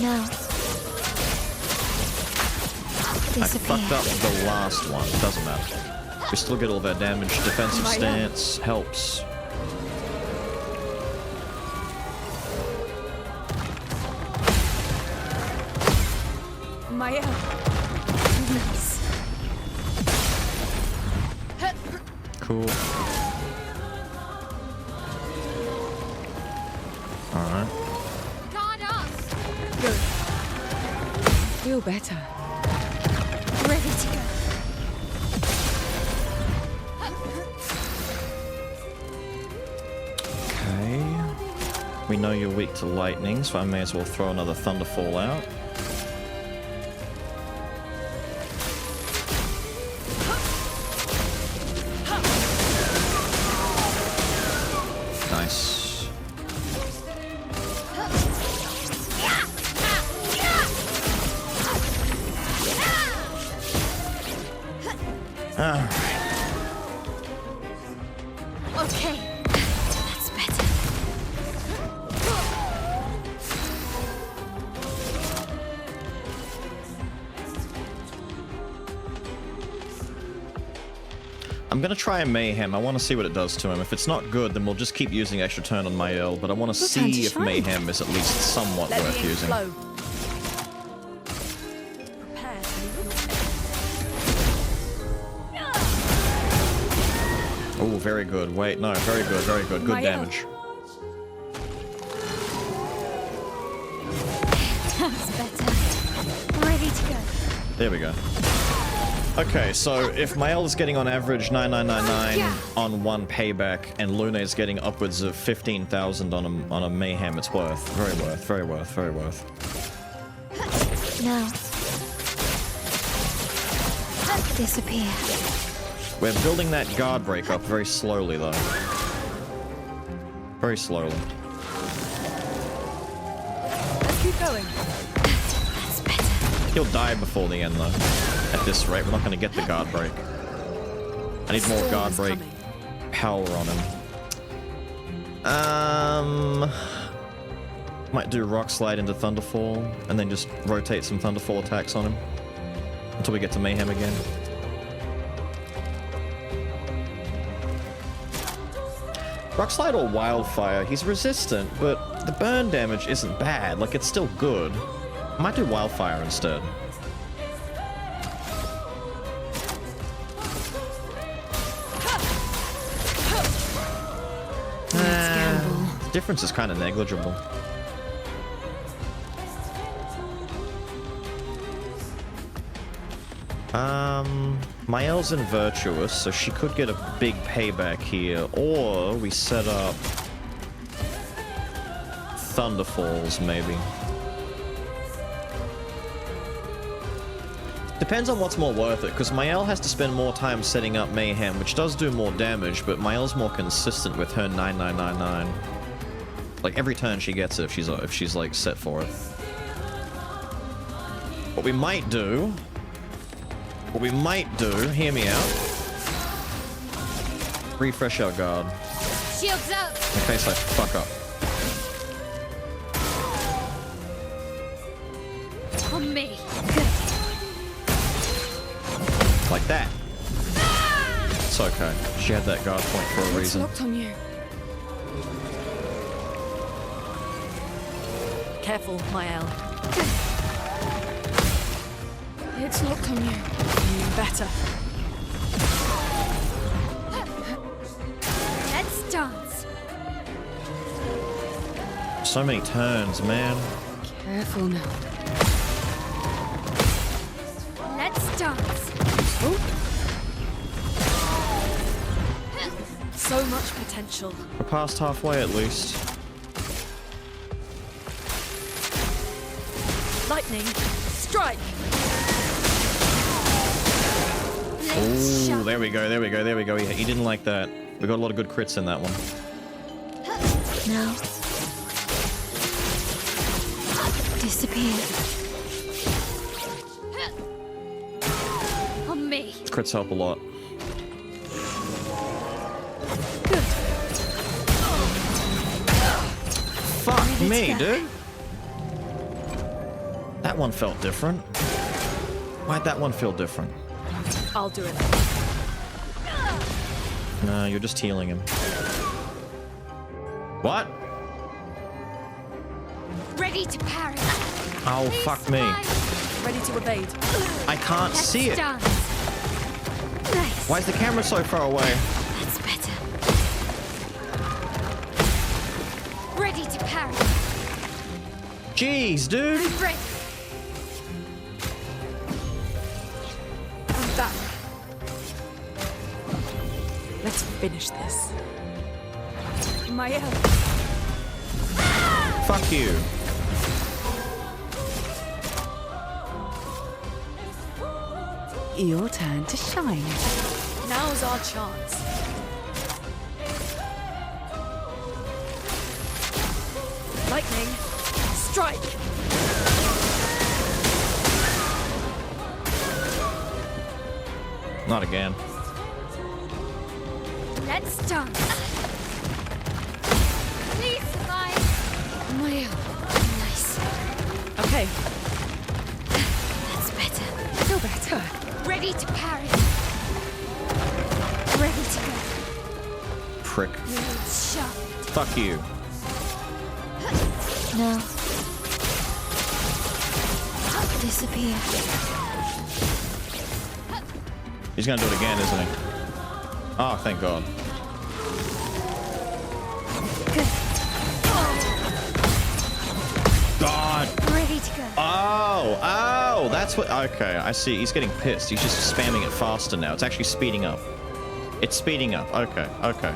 Now. I Disappear. fucked up the last one. Doesn't matter. We still get all of our damage. Defensive stance helps. Mael. Nice. Cool. Alright. Guard us. Good. Feel better. Ready to go. Okay. We know you're weak to lightning, so I may as well throw another Thunderfall out. Nice. Alright. Okay. That's better. I'm gonna try a Mayhem. I want to see what it does to him. If it's not good, then we'll just keep using extra turn on Mael, but I want to Your turn to see if shine. Mayhem is at least somewhat Let worth the ink using. flow. Prepare to leave your Oh, very good. Wait, no, very good, very good. Good Mael. damage. That's better. Ready to go. There we go. Okay, so if Mael is getting on average 9999 on one payback, and Luna is getting upwards of 15,000 on a Mayhem, it's worth. Very worth, very worth, very worth. Now. Disappear. We're building that guard break up very slowly, though. Very slowly. Let's keep going. That's better. He'll die before the end, though. At this rate, we're not going to get the guard break. I need more Storm guard is break coming. power on him. Might do Rock Slide into Thunderfall, and then just rotate some Thunderfall attacks on him. Until we get to Mayhem again. Rock Slide or Wildfire, he's resistant, but the burn damage isn't bad. Like, it's still good. I might do Wildfire instead. The difference is kind of negligible. Mael's in Virtuous, so she could get a big payback here, or we set up Thunderfalls, maybe. Depends on what's more worth it, because Mael has to spend more time setting up Mayhem, which does do more damage, but Mael's more consistent with her 9999. Like, every turn she gets it if she's like, set for it. What we might do, hear me out. Refresh our guard. Shields up. In case I fuck up. On me. Like that. It's okay. She had that guard point for a It's reason. locked on you. Careful, Mael. It's locked on you. You better. Let's dance. So many turns, man. Careful now. Let's dance. So much potential. We're past halfway at least. Lightning, strike. Ooh, there we go, there we go, there we go. He didn't like that. We got a lot of good crits in that one. Now. Disappear. On me. Crits help a lot. Fuck me, dude. That one felt different. Why'd that one feel different? I'll do it. No, you're just healing him. What? Ready to parry. Oh, fuck me. Ready to evade. I can't see it. Dance. Nice. Why is the camera so far away? That's better. Ready to parry. Jeez, dude. I'm ready. I'm back. Let's finish this. Mael. Fuck you. Your turn to shine. Now's our chance. Lightning, strike. Not again. Let's dance. Please survive. Mael. Nice. Okay. That's better. Feel better. Ready to parry. Ready to go. Prick. Sharp. Fuck you. No. Disappear. He's gonna do it again, isn't he? Oh, thank God. God. Ready to go. Oh, that's what. Okay, I see. He's getting pissed. He's just spamming it faster now. It's actually speeding up. It's speeding up. Okay, okay.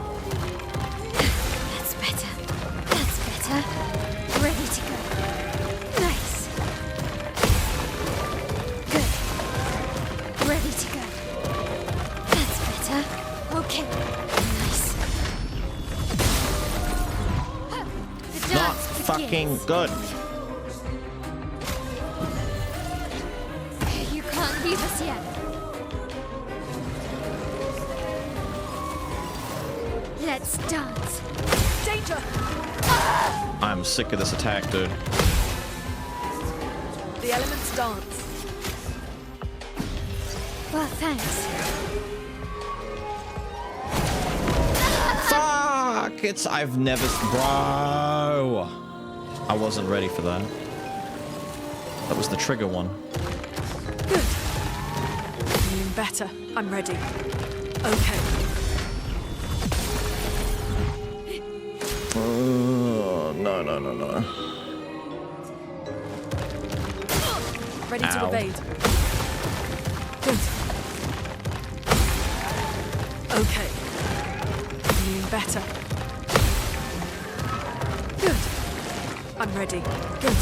That's better. That's better. Ready to go. Nice. Good. Ready to go. That's better. Okay. Nice. The Not dance fucking begins. good. You can't leave us yet. Let's dance. Danger! I'm sick of this attack, dude. The elements dance. Well, thanks. Fuck! I've never. Bro! I wasn't ready for that. That was the trigger one. Good. Feeling better. I'm ready. Okay. No, no, no, no. Ready to Ow. evade. Good. Okay. Feeling better. Good. I'm ready. Good.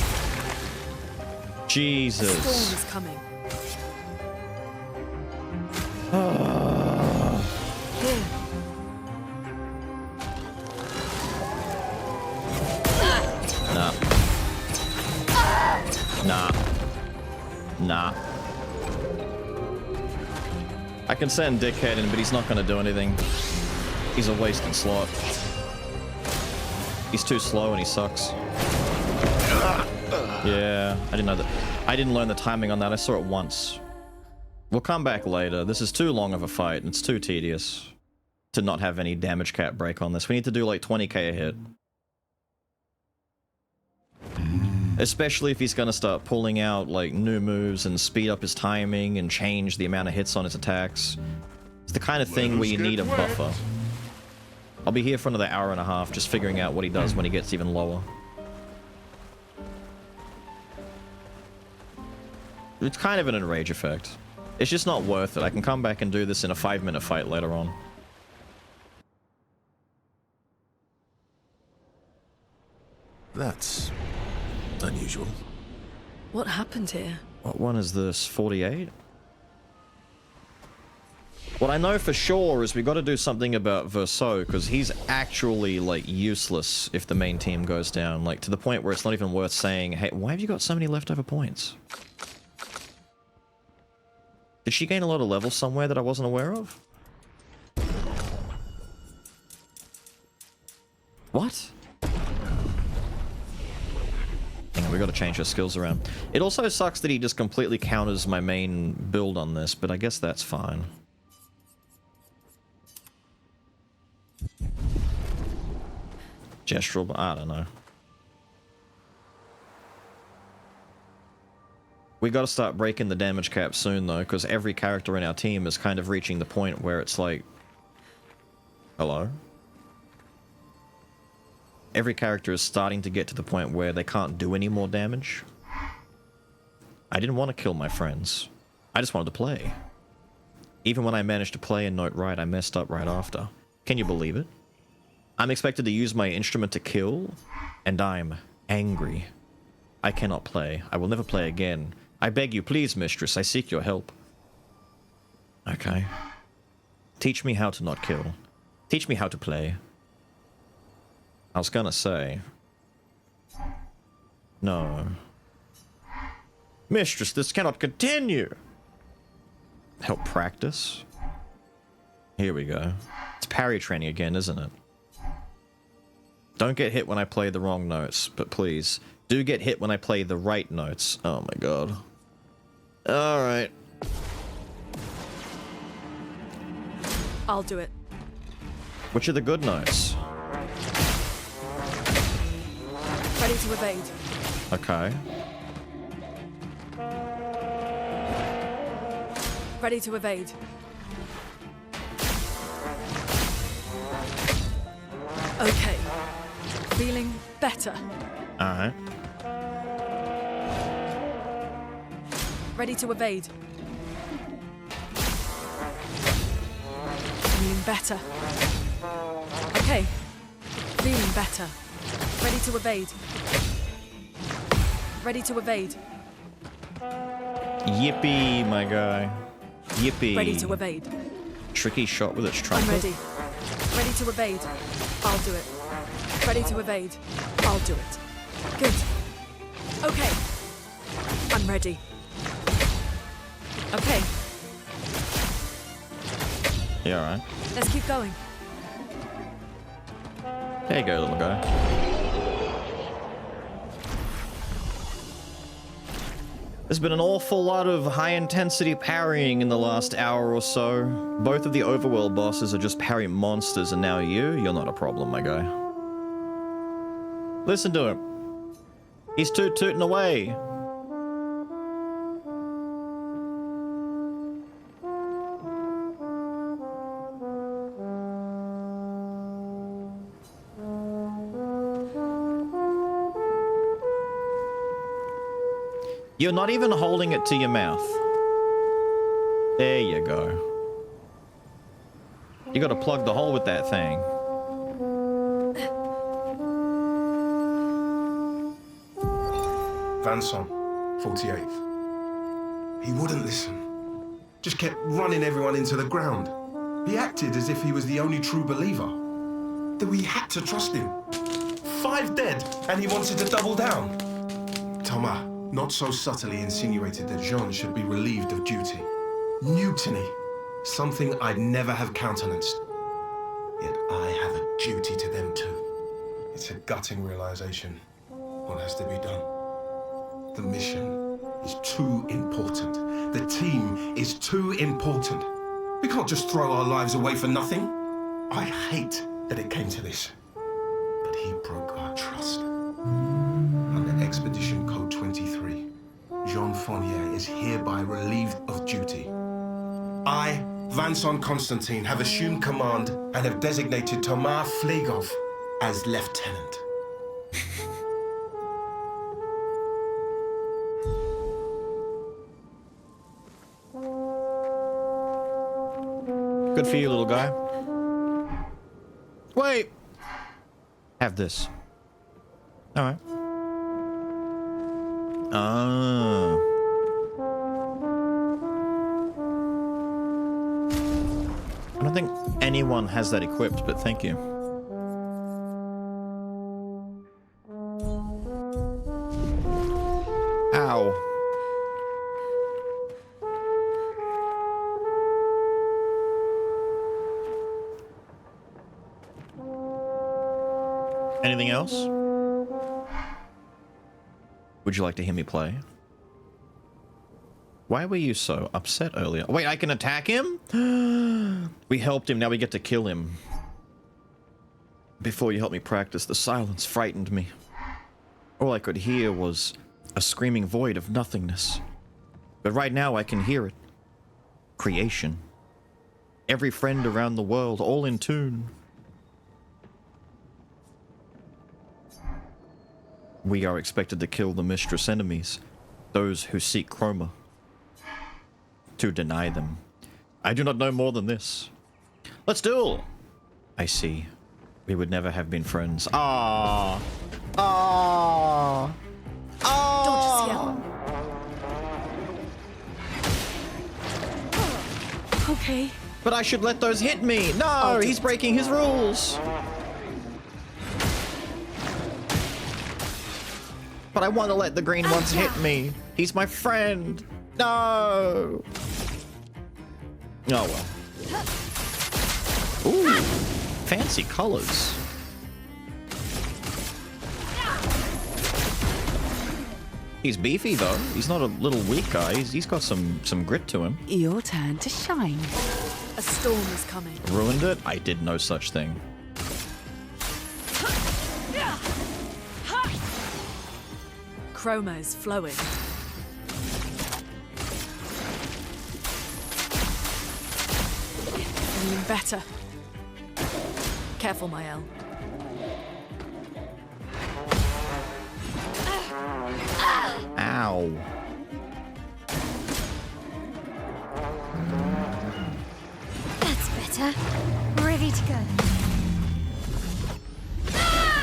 Jesus. A storm is coming. Here. Nah. Nah. Nah. I can send Dickhead in, but he's not going to do anything. He's a wasted slot. He's too slow and he sucks. Yeah, I didn't know that. I didn't learn the timing on that. I saw it once. We'll come back later. This is too long of a fight. It's too tedious to not have any damage cap break on this. We need to do like 20k a hit. Especially if he's gonna start pulling out like new moves and speed up his timing and change the amount of hits on his attacks. It's the kind of thing where you need a buffer. I'll be here for another hour and a half just figuring out what he does when he gets even lower. It's kind of an enrage effect. It's just not worth it. I can come back and do this in a 5-minute fight later on. That's unusual. What happened here? What one is this? 48? What I know for sure is we got to do something about Verso, because he's actually, like, useless if the main team goes down. Like, to the point where it's not even worth saying, hey, why have you got so many leftover points? Did she gain a lot of levels somewhere that I wasn't aware of? What? Hang on, we gotta change her skills around. It also sucks that he just completely counters my main build on this, but I guess that's fine. Gestural, but I don't know. We gotta start breaking the damage cap soon though, because every character in our team is kind of reaching the point where it's like... Hello? Every character is starting to get to the point where they can't do any more damage. I didn't want to kill my friends. I just wanted to play. Even when I managed to play and note right, I messed up right after. Can you believe it? I'm expected to use my instrument to kill, and I'm angry. I cannot play. I will never play again. I beg you, please, mistress, I seek your help. Okay. Teach me how to not kill. Teach me how to play. I was gonna say... No. Mistress, this cannot continue! Help practice? Here we go. It's parry training again, isn't it? Don't get hit when I play the wrong notes, but please, do get hit when I play the right notes. Oh my god. Alright. I'll do it. Which are the good notes? Ready to evade. Okay. Ready to evade. Okay. Feeling better. Alright. Ready to evade. Feeling better. Okay. Feeling better. Ready to evade. Ready to evade. Yippee, my guy. Yippee. Ready to evade. Tricky shot with its trumpet. I'm ready. Ready to evade. I'll do it. Ready to evade. I'll do it. Good. Okay. I'm ready. Okay. You alright? Let's keep going. There you go, little guy. There's been an awful lot of high-intensity parrying in the last hour or so. Both of the overworld bosses are just parry monsters, and now you're not a problem, my guy. Listen to him. He's tooting away. You're not even holding it to your mouth. There you go. You gotta plug the hole with that thing. Vanson, 48th. He wouldn't listen. Just kept running everyone into the ground. He acted as if he was the only true believer. That we had to trust him. 5 dead, and he wanted to double down. Thomas not so subtly insinuated that Jean should be relieved of duty. Mutiny. Something I'd never have countenanced. Yet I have a duty to them too. It's a gutting realization. What has to be done? The mission is too important. The team is too important. We can't just throw our lives away for nothing. I hate that it came to this. But he broke our trust. Under Expedition Code 23, Jean Fournier is hereby relieved of duty. I, Vincent Constantine, have assumed command and have designated Tomas Flegov as lieutenant. Good for you, little guy. Wait! Have this. Alright. Ah. I don't think anyone has that equipped, but thank you. Ow. Anything else? Would you like to hear me play? Why were you so upset earlier? Wait, I can attack him? We helped him, now we get to kill him. Before you helped me practice, the silence frightened me. All I could hear was a screaming void of nothingness. But right now I can hear it. Creation. Every friend around the world, all in tune. We are expected to kill the Mistress enemies, those who seek Chroma. To deny them. I do not know more than this. Let's duel! I see. We would never have been friends. Ah. Ah. Ah. Okay. But I should let those hit me. No, he's breaking his rules. But I want to let the green ones hit me. He's my friend. No. Oh well. Ooh, fancy colors. He's beefy though. He's not a little weak guy. He's got some grit to him. Your turn to shine. A storm is coming. Ruined it? I did no such thing. Chroma is flowing. Feeling better. Careful, Mael. Ow. That's better. Ready to go.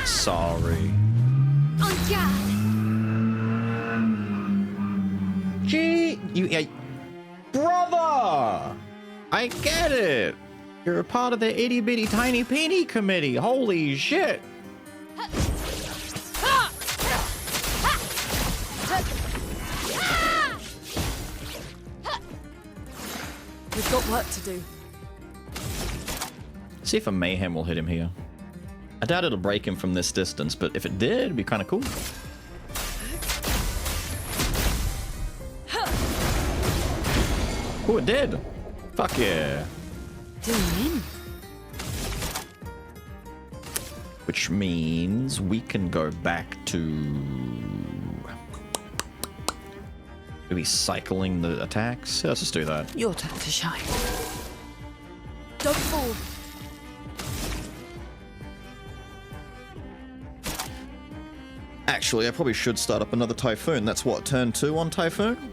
Sorry. On guard. Gee, brother! I get it! You're a part of the itty bitty tiny peeny committee. Holy shit! We've got work to do. See if a mayhem will hit him here. I doubt it'll break him from this distance, but if it did, it'd be kind of cool. Oh, it did! Fuck yeah! Which means we can go back to maybe cycling the attacks. Yeah, let's just do that. Your turn to shine. Don't fall. Actually, I probably should start up another Typhoon. That's what, turn 2 on Typhoon?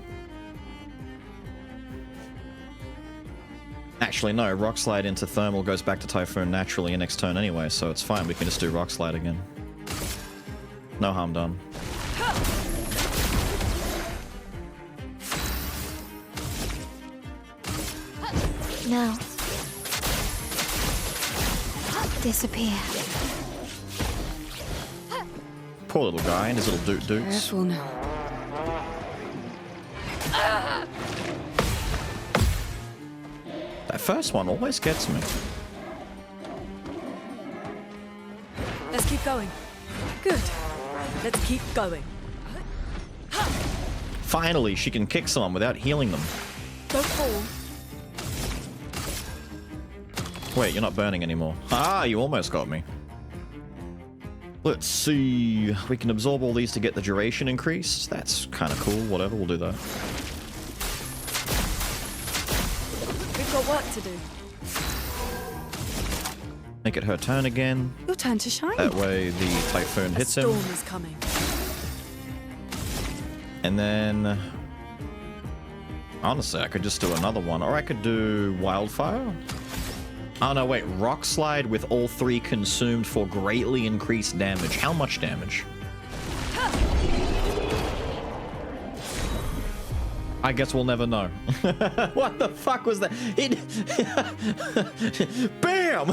Actually, no. Rock Slide into Thermal goes back to Typhoon naturally in next turn anyway, so it's fine. We can just do Rock Slide again. No harm done. Now. Disappear. Poor little guy and his little doots. Careful now. That first one always gets me. Let's keep going. Good. Let's keep going. Finally, she can kick someone without healing them. Don't fall. Wait, you're not burning anymore. Ah, you almost got me. Let's see. We can absorb all these to get the duration increased. That's kind of cool. Whatever, we'll do that. We've got work to do. Make it her turn again. Your turn to shine. That way the typhoon hits him. A storm is coming. And then... honestly, I could just do another one. Or I could do wildfire. Oh no, wait. Rock slide with all 3 consumed for greatly increased damage. How much damage? I guess we'll never know. What the fuck was that? Bam!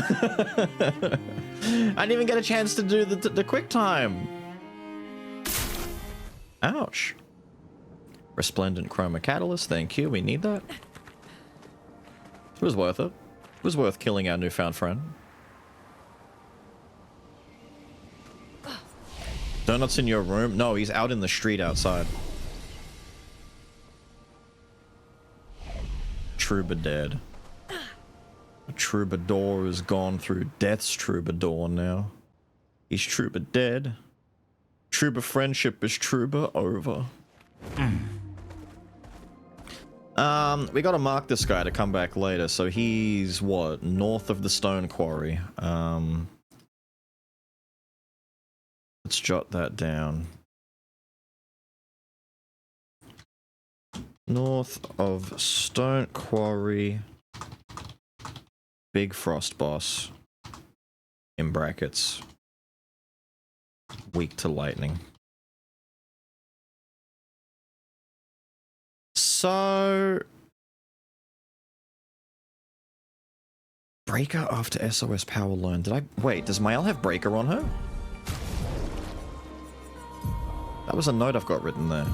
I didn't even get a chance to do the quick time. Ouch. Resplendent Chroma Catalyst, thank you. We need that. It was worth it. It was worth killing our newfound friend. Donut's in your room? No, he's out in the street outside. Trouba dead. A troubadour has gone through death's troubadour now. He's Trouba dead. Trouba friendship is Trouba over. We gotta mark this guy to come back later, so he's, what, north of the stone quarry. Let's jot that down. North of stone quarry, Big Frost boss, in brackets, weak to lightning. So... Breaker after SOS power learn. Did I... wait, does Mael have Breaker on her? That was a note I've got written there.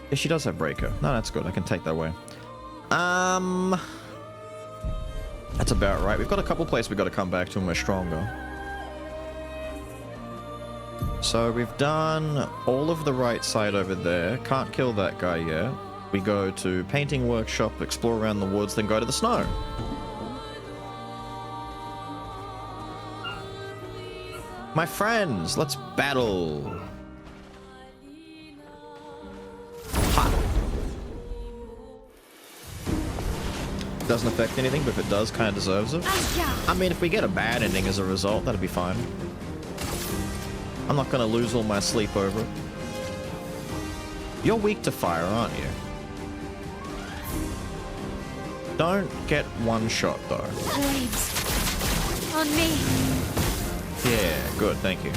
Yeah, she does have Breaker. No, that's good. I can take that away. That's about right. We've got a couple places we've got to come back to and we're stronger. So we've done all of the right side over there. Can't kill that guy yet. We go to painting workshop, explore around the woods, then go to the snow. My friends, let's battle. Ha. Doesn't affect anything, but if it does, kind of deserves it. I mean, if we get a bad ending as a result, that'd be fine. I'm not gonna lose all my sleep over it. You're weak to fire, aren't you? Don't get one shot, though. Flames. On me. Yeah, good, thank you.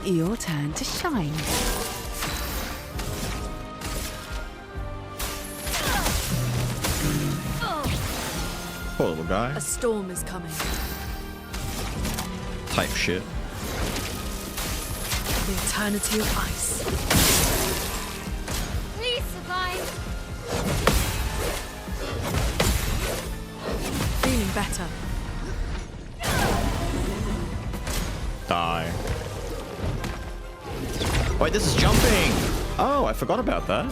Your turn to shine. Poor little guy. A storm is coming. Type shit. The eternity of ice. Please survive. Feeling better. Die. Wait, this is jumping! Oh, I forgot about that.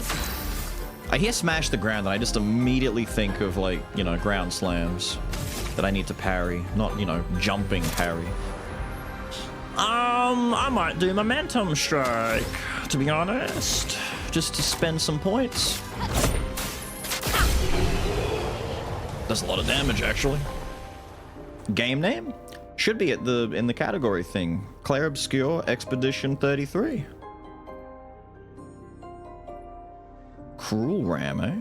I hear smash the ground and I just immediately think of, like, you know, ground slams that I need to parry, not, you know, jumping parry. I might do Momentum Strike, to be honest. Just to spend some points. Does a lot of damage, actually. Game name? Should be at in the category thing. Claire Obscure Expedition 33. Cruel Ram, eh?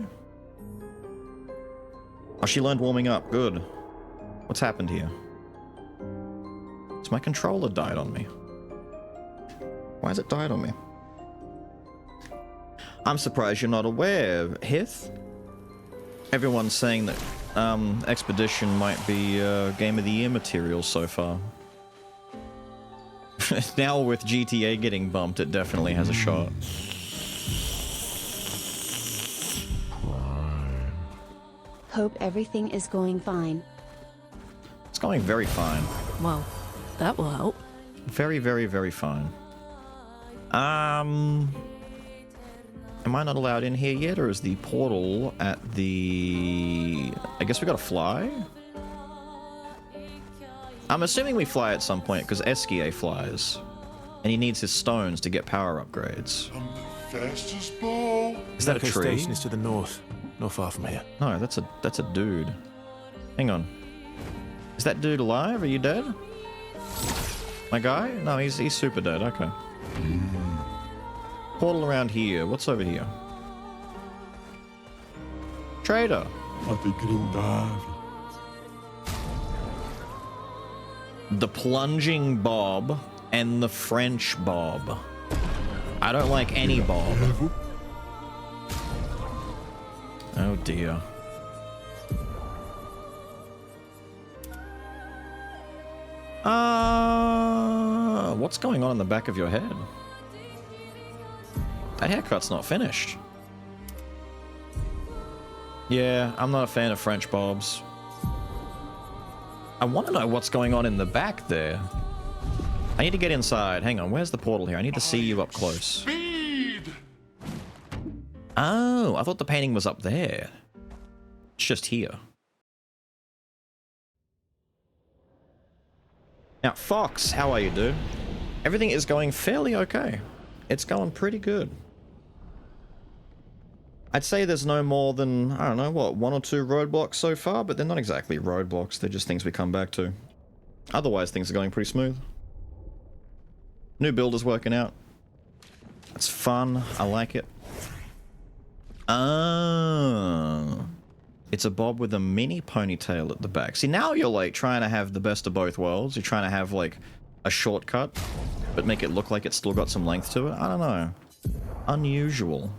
Oh, she learned warming up. Good. What's happened here? Has my controller died on me? Why has it died on me? I'm surprised you're not aware, Hith. Everyone's saying that Expedition might be Game of the Year material so far. Now with GTA getting bumped, it definitely has a shot. Hope everything is going fine. It's going very fine. Well, that will help. Very, very, very fine. Am I not allowed in here yet, or is the portal at the... I guess we gotta fly? I'm assuming we fly at some point, because Esquier flies. And he needs his stones to get power upgrades. I'm the fastest ball. Is that a Echo tree? Station is to the north, not far from here. No, that's a dude. Hang on. Is that dude alive? Are you dead? My guy? No, he's super dead. Okay. Portal around here. What's over here? Trader. The plunging Bob and the French Bob. I don't like any Bob. Oh dear. What's going on in the back of your head? That haircut's not finished. Yeah, I'm not a fan of French Bobs. I want to know what's going on in the back there. I need to get inside. Hang on, where's the portal here? I need to see you up close. Speed! Oh, I thought the painting was up there. It's just here. Now, Fox, how are you, dude? Everything is going fairly okay. It's going pretty good. I'd say there's no more than, I don't know, what, 1 or 2 roadblocks so far, but they're not exactly roadblocks, they're just things we come back to. Otherwise, things are going pretty smooth. New build is working out. It's fun, I like it. Oh. It's a bob with a mini ponytail at the back. See, now you're like trying to have the best of both worlds. You're trying to have like a shortcut, but make it look like it's still got some length to it. I don't know. Unusual.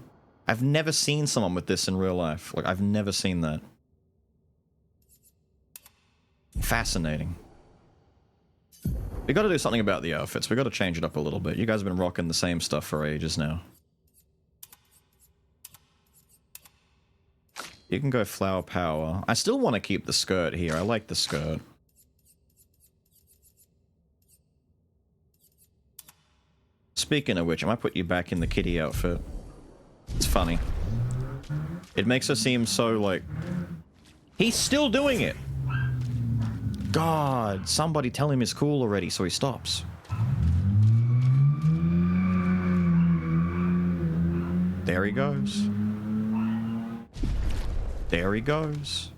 I've never seen someone with this in real life. Like, I've never seen that. Fascinating. We gotta do something about the outfits. We gotta change it up a little bit. You guys have been rocking the same stuff for ages now. You can go flower power. I still want to keep the skirt here. I like the skirt. Speaking of which, I might put you back in the kitty outfit. It's funny. It makes her seem so, like... He's still doing it! God, somebody tell him it's cool already so he stops. There he goes. There he goes.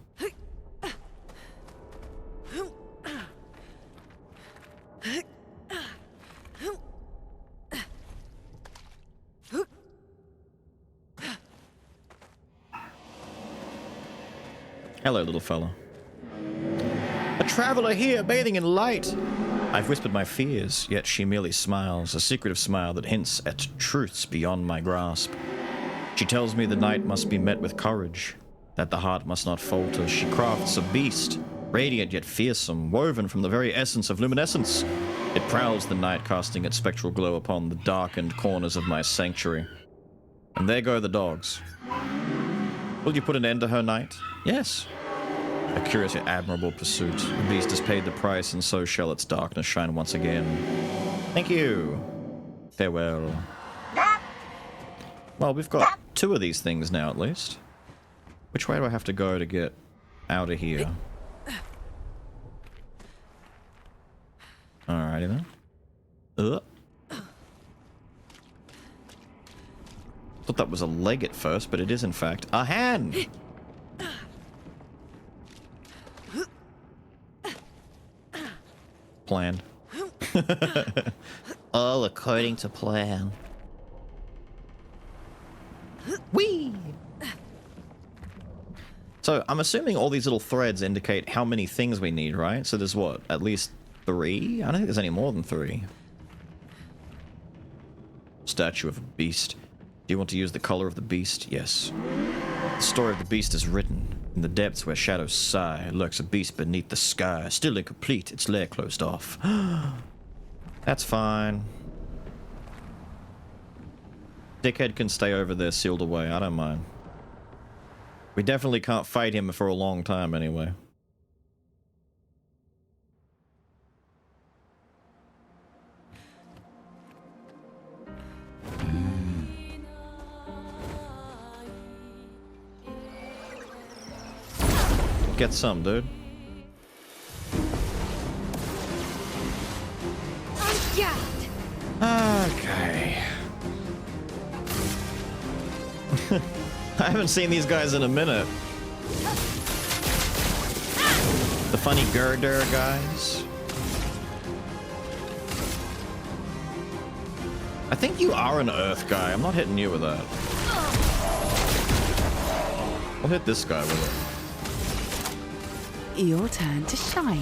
Hello, little fella. A traveler here, bathing in light. I've whispered my fears, yet she merely smiles, a secretive smile that hints at truths beyond my grasp. She tells me the night must be met with courage, that the heart must not falter. She crafts a beast, radiant yet fearsome, woven from the very essence of luminescence. It prowls the night, casting its spectral glow upon the darkened corners of my sanctuary. And there go the dogs. Will you put an end to her night? Yes. A curious yet admirable pursuit. The beast has paid the price, and so shall its darkness shine once again. Thank you. Farewell. Well, we've got 2 of these things now, at least. Which way do I have to go to get out of here? Alrighty then. Thought that was a leg at first, but it is in fact a hand! Plan. All according to plan. Whee! So, I'm assuming all these little threads indicate how many things we need, right? So there's what? At least 3? I don't think there's any more than 3. Statue of a beast. Do you want to use the color of the beast? Yes. The story of the beast is written. In the depths where shadows sigh, lurks a beast beneath the sky. Still incomplete, its lair closed off. That's fine. Dickhead can stay over there sealed away. I don't mind. We definitely can't fight him for a long time anyway. Get some, dude. Okay. I haven't seen these guys in a minute. The funny girder guys. I think you are an Earth guy. I'm not hitting you with that. I'll hit this guy with it. Your turn to shine.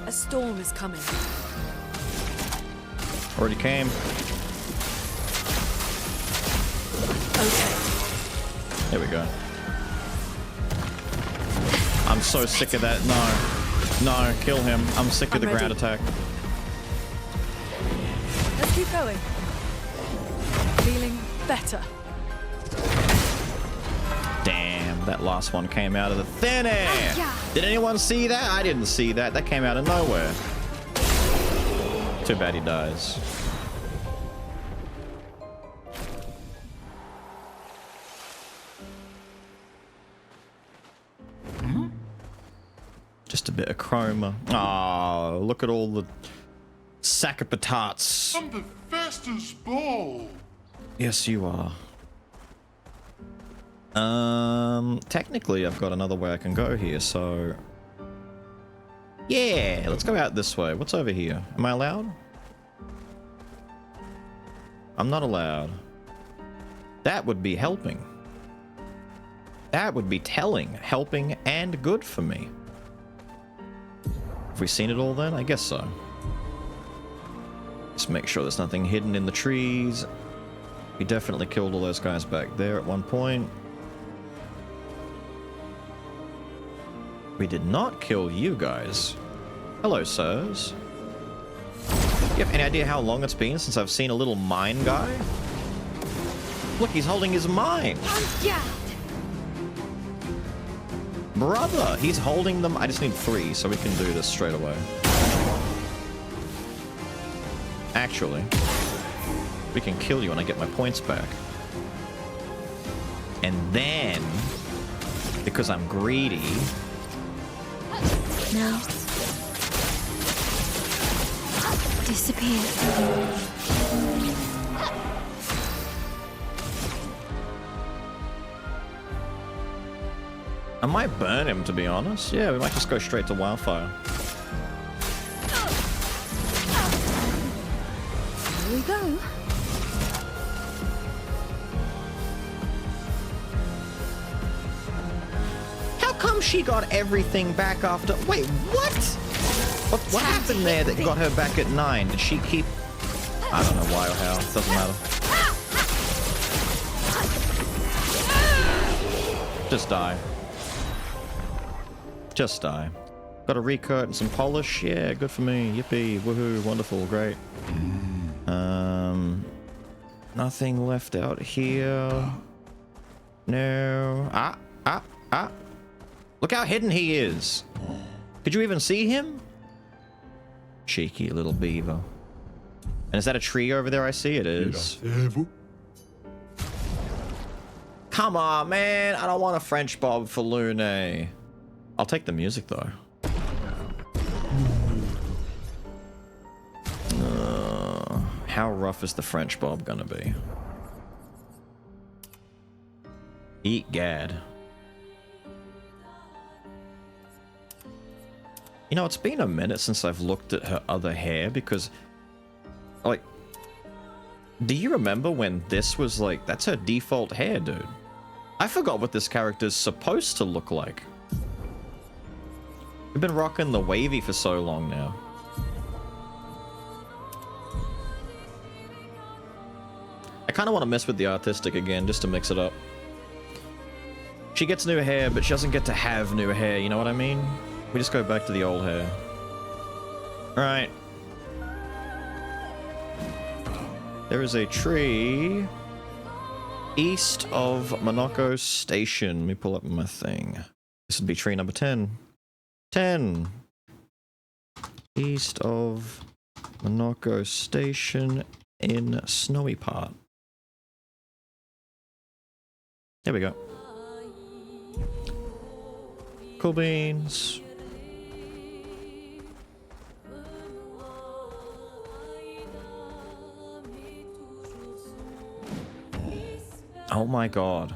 A storm is coming. Already came. Okay. There we go. I'm so sick of that. No. No, kill him. I'm sick of the ground attack. Let's keep going. Feeling better. Damn, that last one came out of the thin air. Did anyone see that? I didn't see that. That came out of nowhere. Too bad he dies. Just a bit of chroma. Oh, look at all the sack of patatas. I'm the fastest ball. Yes, you are. Technically, I've got another way I can go here, so... Yeah, let's go out this way. What's over here? Am I allowed? I'm not allowed. That would be helping. That would be telling, helping, and good for me. Have we seen it all then? I guess so. Just make sure there's nothing hidden in the trees. We definitely killed all those guys back there at one point. We did not kill you guys. Hello, sirs. You have any idea how long it's been since I've seen a little mine guy? Look, he's holding his mine. Brother, he's holding them. I just need 3 so we can do this straight away. Actually, we can kill you when I get my points back. And then, because I'm greedy... Now, disappear. I might burn him, to be honest. Yeah, we might just go straight to wildfire. Here we go. How come she got everything back after... Wait, what? What happened there that got her back at 9? Did she keep... I don't know why or how. It doesn't matter. Just die. Just die. Got a recut and some polish. Yeah, good for me. Yippee. Woohoo. Wonderful. Great. Nothing left out here. No. Look how hidden he is. Could you even see him? Cheeky little beaver. And is that a tree over there I see? It is. Come on, man. I don't want a French bob for Lune. I'll take the music, though. How rough is the French bob gonna be? Eat gad. You know, it's been a minute since I've looked at her other hair because, like, do you remember when this was like, that's her default hair, dude? I forgot what this character's supposed to look like. We've been rocking the wavy for so long now. I kind of want to mess with the artistic again just to mix it up. She gets new hair, but she doesn't get to have new hair, you know what I mean? We just go back to the old hair. Alright. There is a tree east of Monoko Station. Let me pull up my thing. This would be tree number 10. 10! East of Monoko Station in Snowy Part. There we go. Cool beans. Oh my god.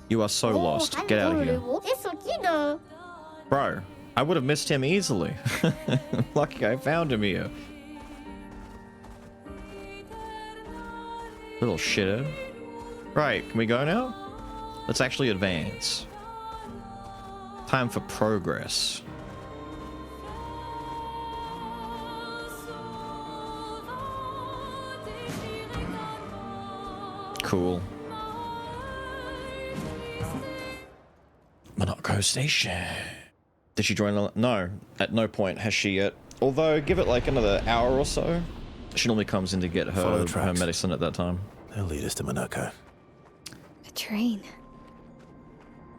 You are so lost. Get out of here. Bro, I would have missed him easily. Lucky I found him here. Little shitter. Right, can we go now? Let's actually advance. Time for progress. Cool. Monoko Station. Did she join? No, at no point has she yet. Although, give it like another hour or so. She normally comes in to get her medicine at that time. They'll lead us to Monoko. A train.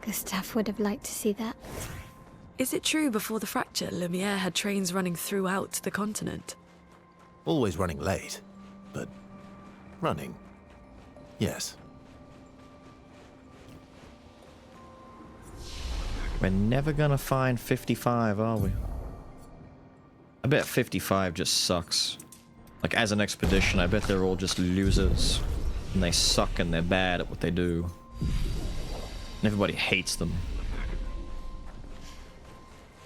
Gustav would have liked to see that. Is it true before the fracture, Lumiere had trains running throughout the continent? Always running late, but running. Yes. We're never gonna find 55, are we? I bet 55 just sucks. Like, as an expedition, I bet they're all just losers. And they suck and they're bad at what they do. And everybody hates them.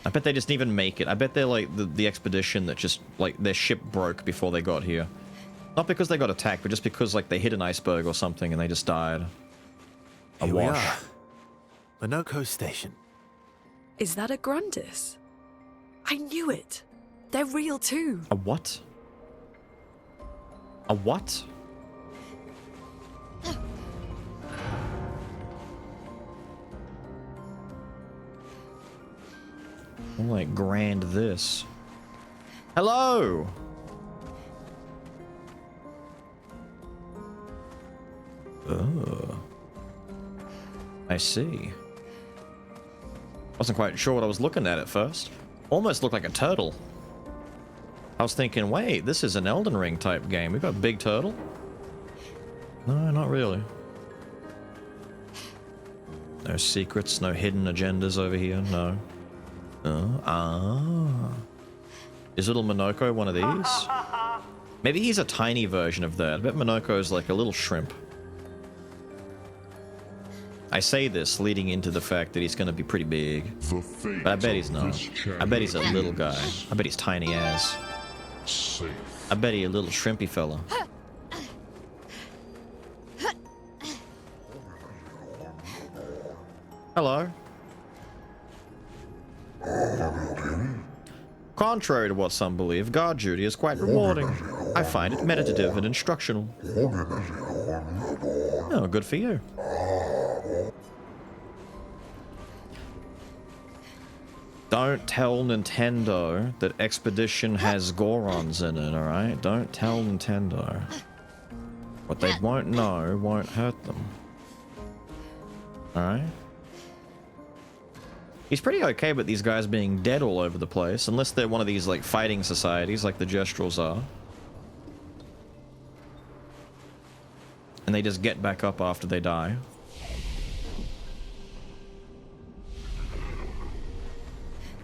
I bet they just didn't even make it. I bet they're like the expedition that just, like, their ship broke before they got here. Not because they got attacked, but just because, like, they hit an iceberg or something and they just died. Here we are. Monoko Station. Is that a Grundis? I knew it. They're real too. A what? A what? I'm like grand this. Hello! Oh. I see. Wasn't quite sure what I was looking at first. Almost looked like a turtle. I was thinking, wait, this is an Elden Ring type game. We've got a big turtle? No, not really. No secrets, no hidden agendas over here, no. Is little Monoko one of these? Maybe he's a tiny version of that. I bet Monoko's like a little shrimp. I say this leading into the fact that he's going to be pretty big. But I bet he's not. I bet he's a little guy. I bet he's tiny as. I bet he's a little shrimpy fella. Hello. Contrary to what some believe, guard duty is quite rewarding. I find it meditative and instructional. Oh, good for you. Don't tell Nintendo that Expedition has Gorons in it, alright? Don't tell Nintendo. What they won't know won't hurt them. Alright? He's pretty okay with these guys being dead all over the place, unless they're one of these, like, fighting societies, like the Gestrels are. And they just get back up after they die.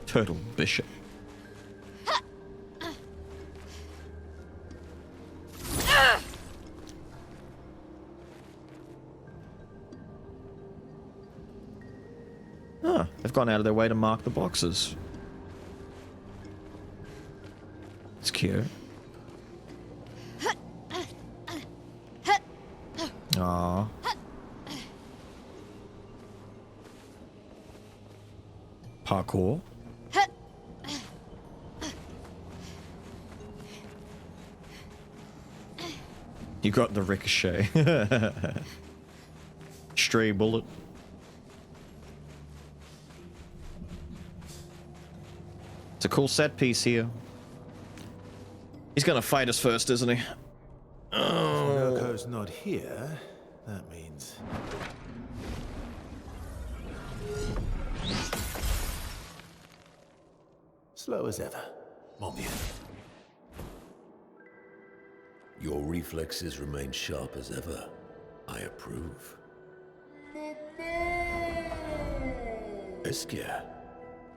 Turtle Bishop. Ah, they've gone out of their way to mark the boxes. It's cute. Aww. Parkour. You got the ricochet. stray bullet. It's a cool set piece here. He's gonna fight us first, isn't he? Oh. Noko's not here. That means... slow as ever. Mombian. Your reflexes remain sharp as ever. I approve. Eskia,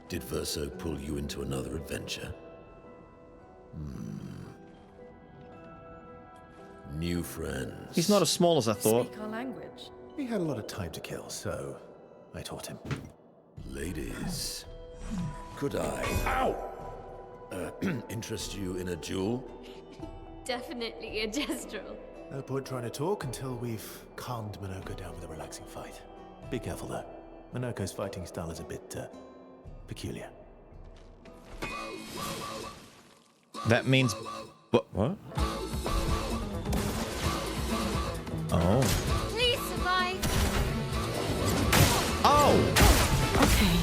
did Verso pull you into another adventure? New friends. He's not as small as I thought. Speak our language. He had a lot of time to kill, so I taught him. Ladies, could I, interest you in a duel? Definitely a gestural. No point trying to talk until we've calmed Minoko down with a relaxing fight. Be careful though. Minoko's fighting style is a bit, peculiar. That means... What? Oh. Please survive. Oh! Okay.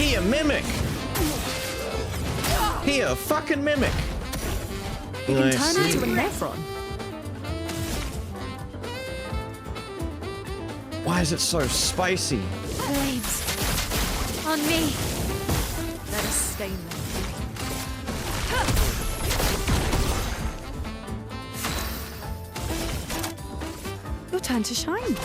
Here, mimic! Here, fucking mimic! You can turn into a Nephron. Why is it so spicy? Flames. On me. Let us stain them. Your turn to shine.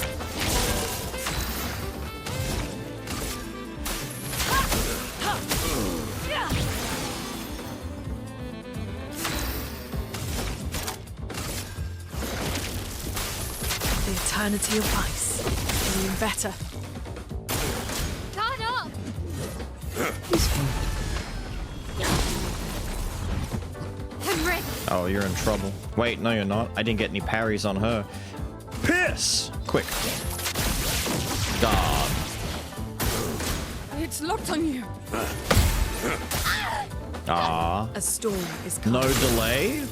The eternity of ice. Even better. Turn up. I'm ready. Oh, you're in trouble. Wait, no you're not. I didn't get any parries on her. Piss! Quick. God. It's locked on you. Ah. A storm is coming. No delay?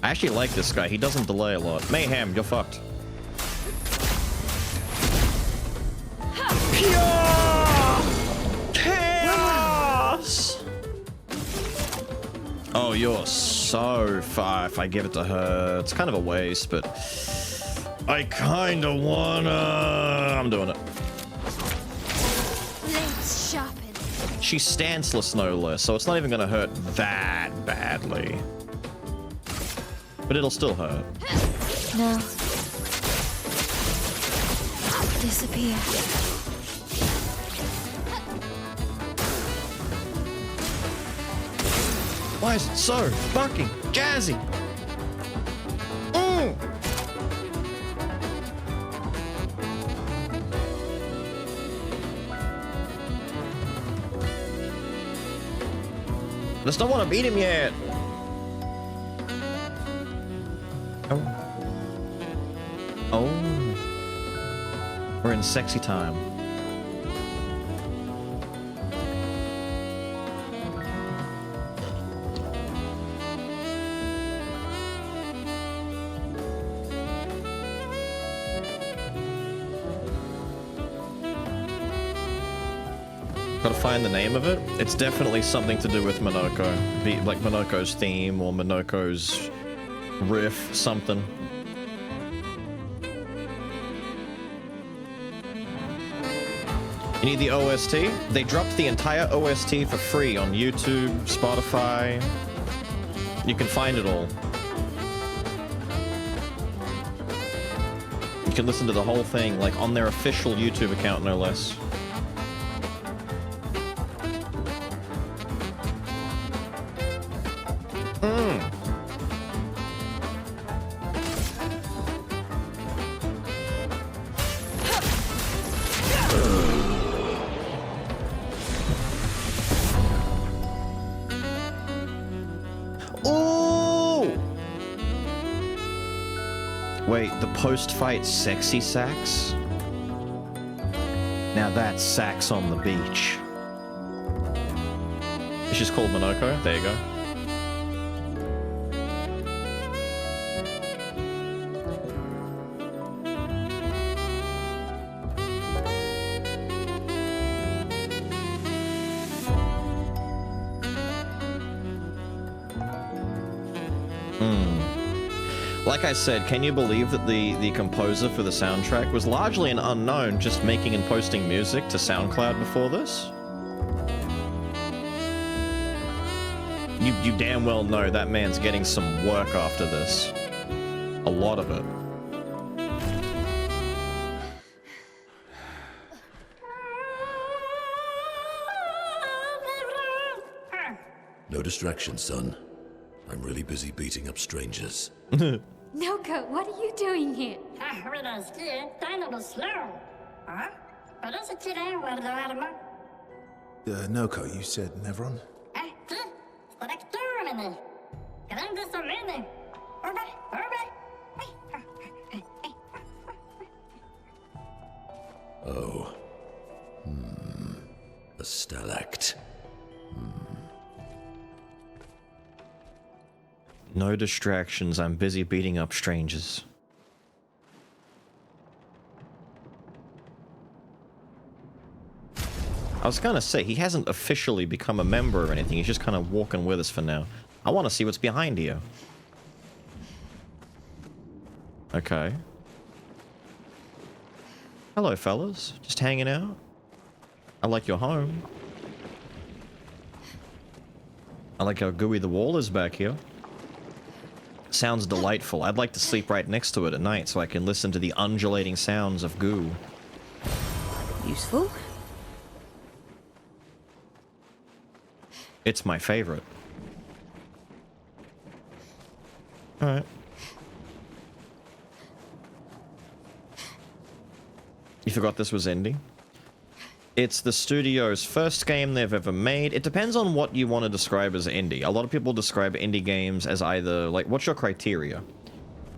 I actually like this guy. He doesn't delay a lot. Mayhem, you're fucked. Pure chaos! Oh, you're so far if I give it to her. It's kind of a waste, but I kind of wanna... I'm doing it. Blades sharpen. She's stanceless no less, so it's not even gonna hurt that badly. But it'll still hurt. No. Disappear. Why is it so fucking jazzy? Mm. I just don't want to beat him yet. Oh. Oh. We're in sexy time. Gotta find the name of it. It's definitely something to do with Minoko. Be like Minoko's theme or Minoko's riff, something. You need the OST? They dropped the entire OST for free on YouTube, Spotify. You can find it all. You can listen to the whole thing, like on their official YouTube account, no less. Wait, the post-fight sexy sax? Now that's sax on the beach. It's just called Minoko. There you go. Like I said, can you believe that the composer for the soundtrack was largely an unknown, just making and posting music to SoundCloud before this? You damn well know that man's getting some work after this. A lot of it. No distractions, son. I'm really busy beating up strangers. Noko, what are you doing here? Noko, you said Nevron? Oh. A stalact. No distractions, I'm busy beating up strangers. I was gonna say, he hasn't officially become a member or anything, he's just kind of walking with us for now. I want to see what's behind here. Okay. Hello, fellas. Just hanging out. I like your home. I like how gooey the wall is back here. Sounds delightful. I'd like to sleep right next to it at night so I can listen to the undulating sounds of goo. Useful. It's my favorite. Alright. You forgot this was indie? It's the studio's first game they've ever made. It depends on what you want to describe as indie. A lot of people describe indie games as either, like, what's your criteria?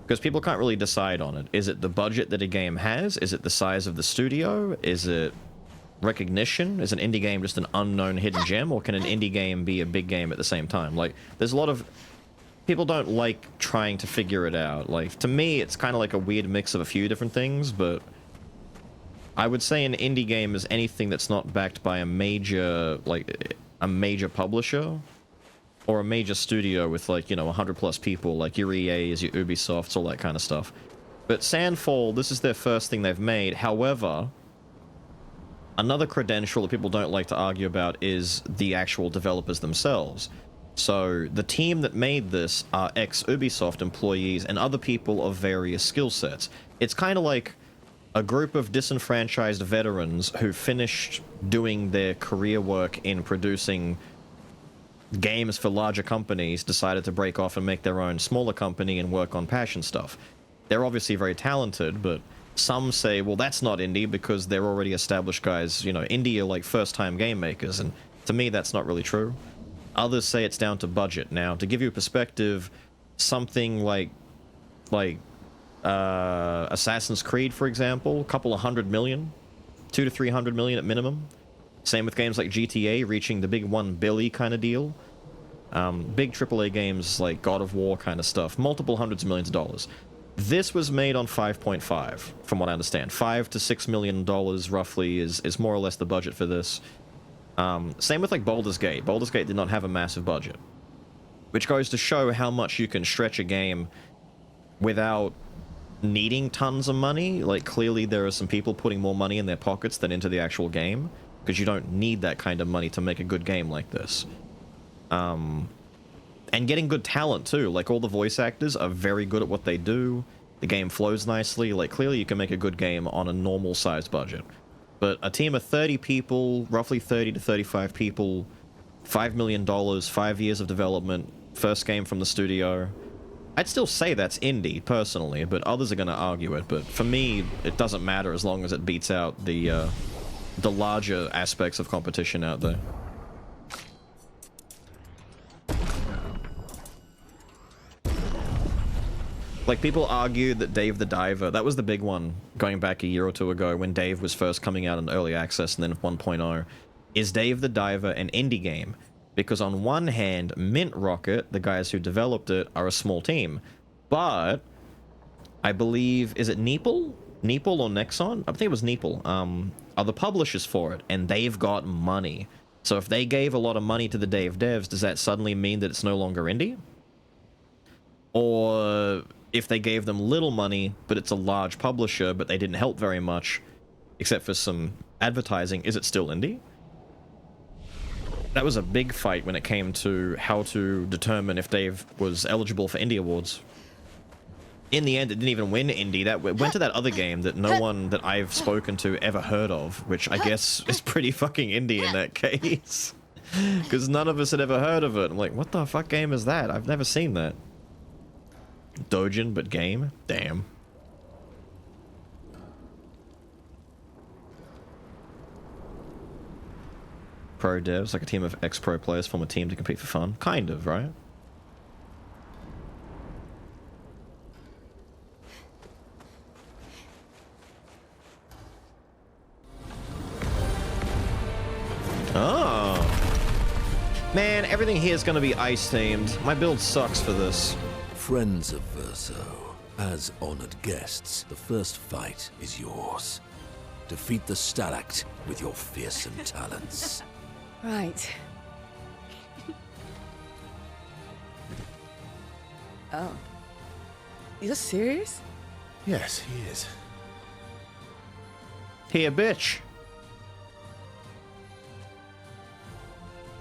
Because people can't really decide on it. Is it the budget that a game has? Is it the size of the studio? Is it recognition? Is an indie game just an unknown hidden gem? Or can an indie game be a big game at the same time? Like, there's a lot of... People don't like trying to figure it out. Like, to me, it's kind of like a weird mix of a few different things, but... I would say an indie game is anything that's not backed by a major, like, a major publisher or a major studio with, like, you know, 100 plus people, like your EAs, your Ubisofts, all that kind of stuff. But Sandfall, this is their first thing they've made. However, another credential that people don't like to argue about is the actual developers themselves. So the team that made this are ex-Ubisoft employees and other people of various skill sets. It's kind of like a group of disenfranchised veterans who finished doing their career work in producing games for larger companies decided to break off and make their own smaller company and work on passion stuff. They're obviously very talented, but some say, well, that's not indie because they're already established guys. You know, indie are like first-time game makers, and to me, that's not really true. Others say it's down to budget. Now, to give you a perspective, something like Assassin's Creed, for example, a couple of $100 million, $200 to $300 million at minimum. Same with games like GTA, reaching the big $1 billion kind of deal. Big AAA games like God of War kind of stuff, multiple hundreds of millions of dollars. This was made on 5.5, from what I understand. $5 to $6 million roughly is more or less the budget for this. Same with like Baldur's Gate. Baldur's Gate did not have a massive budget, which goes to show how much you can stretch a game without needing tons of money. Like, clearly there are some people putting more money in their pockets than into the actual game, because you don't need that kind of money to make a good game like this. And getting good talent too. Like, all the voice actors are very good at what they do. The game flows nicely. Like, clearly you can make a good game on a normal sized budget. But a team of 30 people, roughly 30 to 35 people, $5 million, 5 years of development, first game from the studio. I'd still say that's indie, personally, but others are going to argue it. But for me, it doesn't matter as long as it beats out the larger aspects of competition out there. Like, people argued that Dave the Diver, that was the big one going back a year or two ago when Dave was first coming out in early access and then 1.0. Is Dave the Diver an indie game? Because on one hand, Mint Rocket, the guys who developed it, are a small team. But I believe, is it Neeple? Neeple or Nexon? I think it was Neeple. Are the publishers for it, and they've got money. So if they gave a lot of money to the Dave devs, does that suddenly mean that it's no longer indie? Or if they gave them little money, but it's a large publisher, but they didn't help very much, except for some advertising, is it still indie? That was a big fight when it came to how to determine if Dave was eligible for Indie Awards. In the end, it didn't even win Indie. That went to that other game that no one that I've spoken to ever heard of, which I guess is pretty fucking indie in that case. Because none of us had ever heard of it. I'm like, what the fuck game is that? I've never seen that. Dojin, but game? Damn. Pro devs, like a team of ex-pro players form a team to compete for fun. Kind of, right? Oh. Man, everything here is going to be ice themed. My build sucks for this. Friends of Verso, as honored guests, the first fight is yours. Defeat the Stalact with your fearsome talents. Right. Oh. You're serious? Yes, he is. Here, bitch.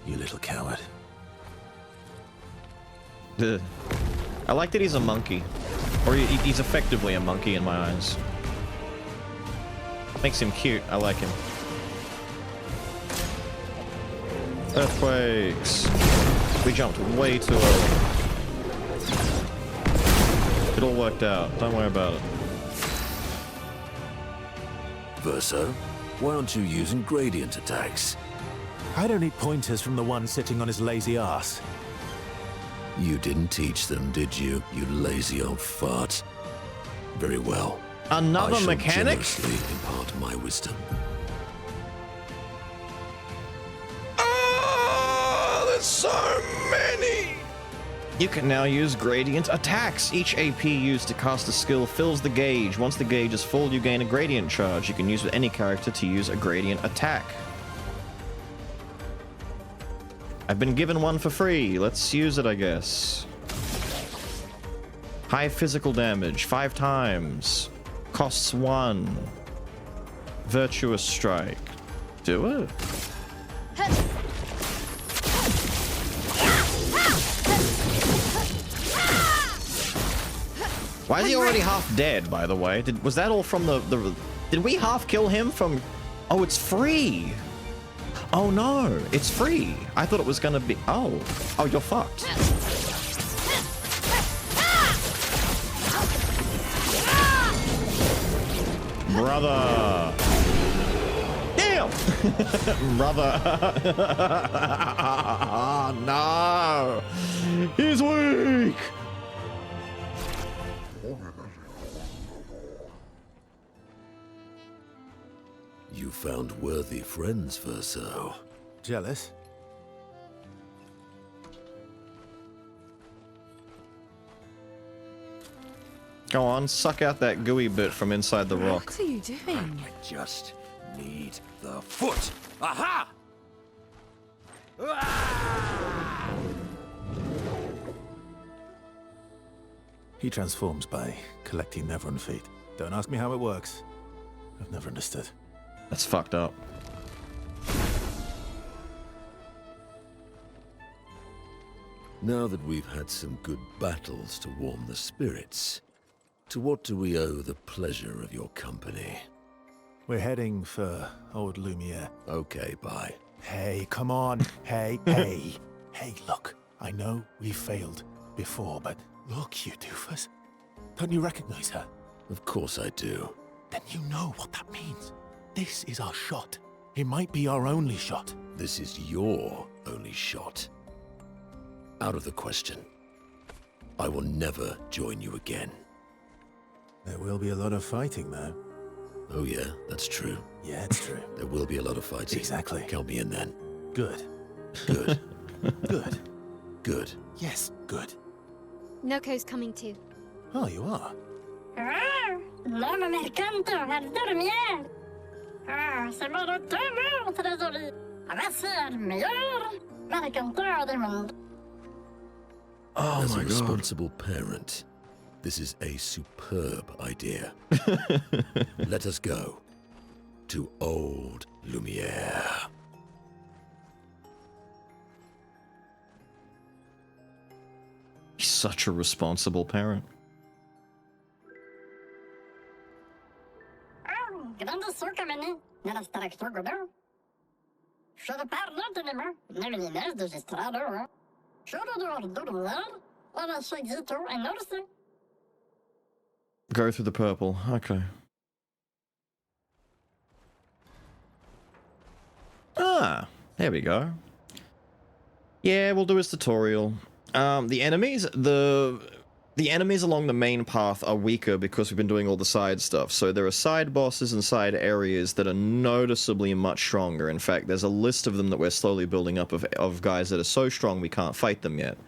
You little coward. I like that he's a monkey. Or he's effectively a monkey in my eyes. Makes him cute. I like him. Earthquakes. We jumped way too early. It all worked out. Don't worry about it. Verso, why aren't you using gradient attacks? I don't need pointers from the one sitting on his lazy ass. You didn't teach them, did you, you lazy old fart? Very well. Another I shall mechanic? generously impart my wisdom. Oh, there's so many! You can now use gradient attacks. Each AP used to cast a skill fills the gauge. Once the gauge is full, you gain a gradient charge. You can use with any character to use a gradient attack. I've been given one for free. Let's use it, I guess. High physical damage, 5 times. Costs 1. Virtuous Strike. Do it. Why is he already half dead, by the way? Was that all from the... Did we half kill him from... Oh, it's free! Oh no, it's free. I thought it was gonna be... Oh, you're fucked. Brother. Damn. Brother. No. He's weak. You found worthy friends, Verso. Jealous? Go on, suck out that gooey bit from inside the rock. What are you doing? I just need the foot. Aha! He transforms by collecting Nevron feet. Don't ask me how it works. I've never understood. That's fucked up. Now that we've had some good battles to warm the spirits, to what do we owe the pleasure of your company? We're heading for old Lumiere. Okay, bye. Hey, come on. Hey, hey. Hey, look. I know we failed before, but look, you doofus. Don't you recognize her? Of course I do. Then you know what that means. This is our shot. It might be our only shot. This is your only shot. Out of the question. I will never join you again. There will be a lot of fighting, though. Oh yeah, that's true. Yeah, it's true. There will be a lot of fighting. Exactly. Count me in then. Good. Good. Good. Good. Yes, good. Noko's coming too. Oh, you are? L'homme mercanto al dormir. C'est mon retour, trésorier. Voici le meilleur mercanteur du monde. Oh As my a God. responsible parent, this is a superb idea. Let us go to Old Lumiere. He's such a responsible parent. Grande suka meni, nella straktor godo. Shara parla tenema, nemeni de gestrado. Shara do lar, ora shagito and notice. Go through the purple. Okay. Ah, there we go. Yeah, we'll do his tutorial. The enemies along the main path are weaker because we've been doing all the side stuff. So there are side bosses and side areas that are noticeably much stronger. In fact, there's a list of them that we're slowly building up of guys that are so strong we can't fight them yet.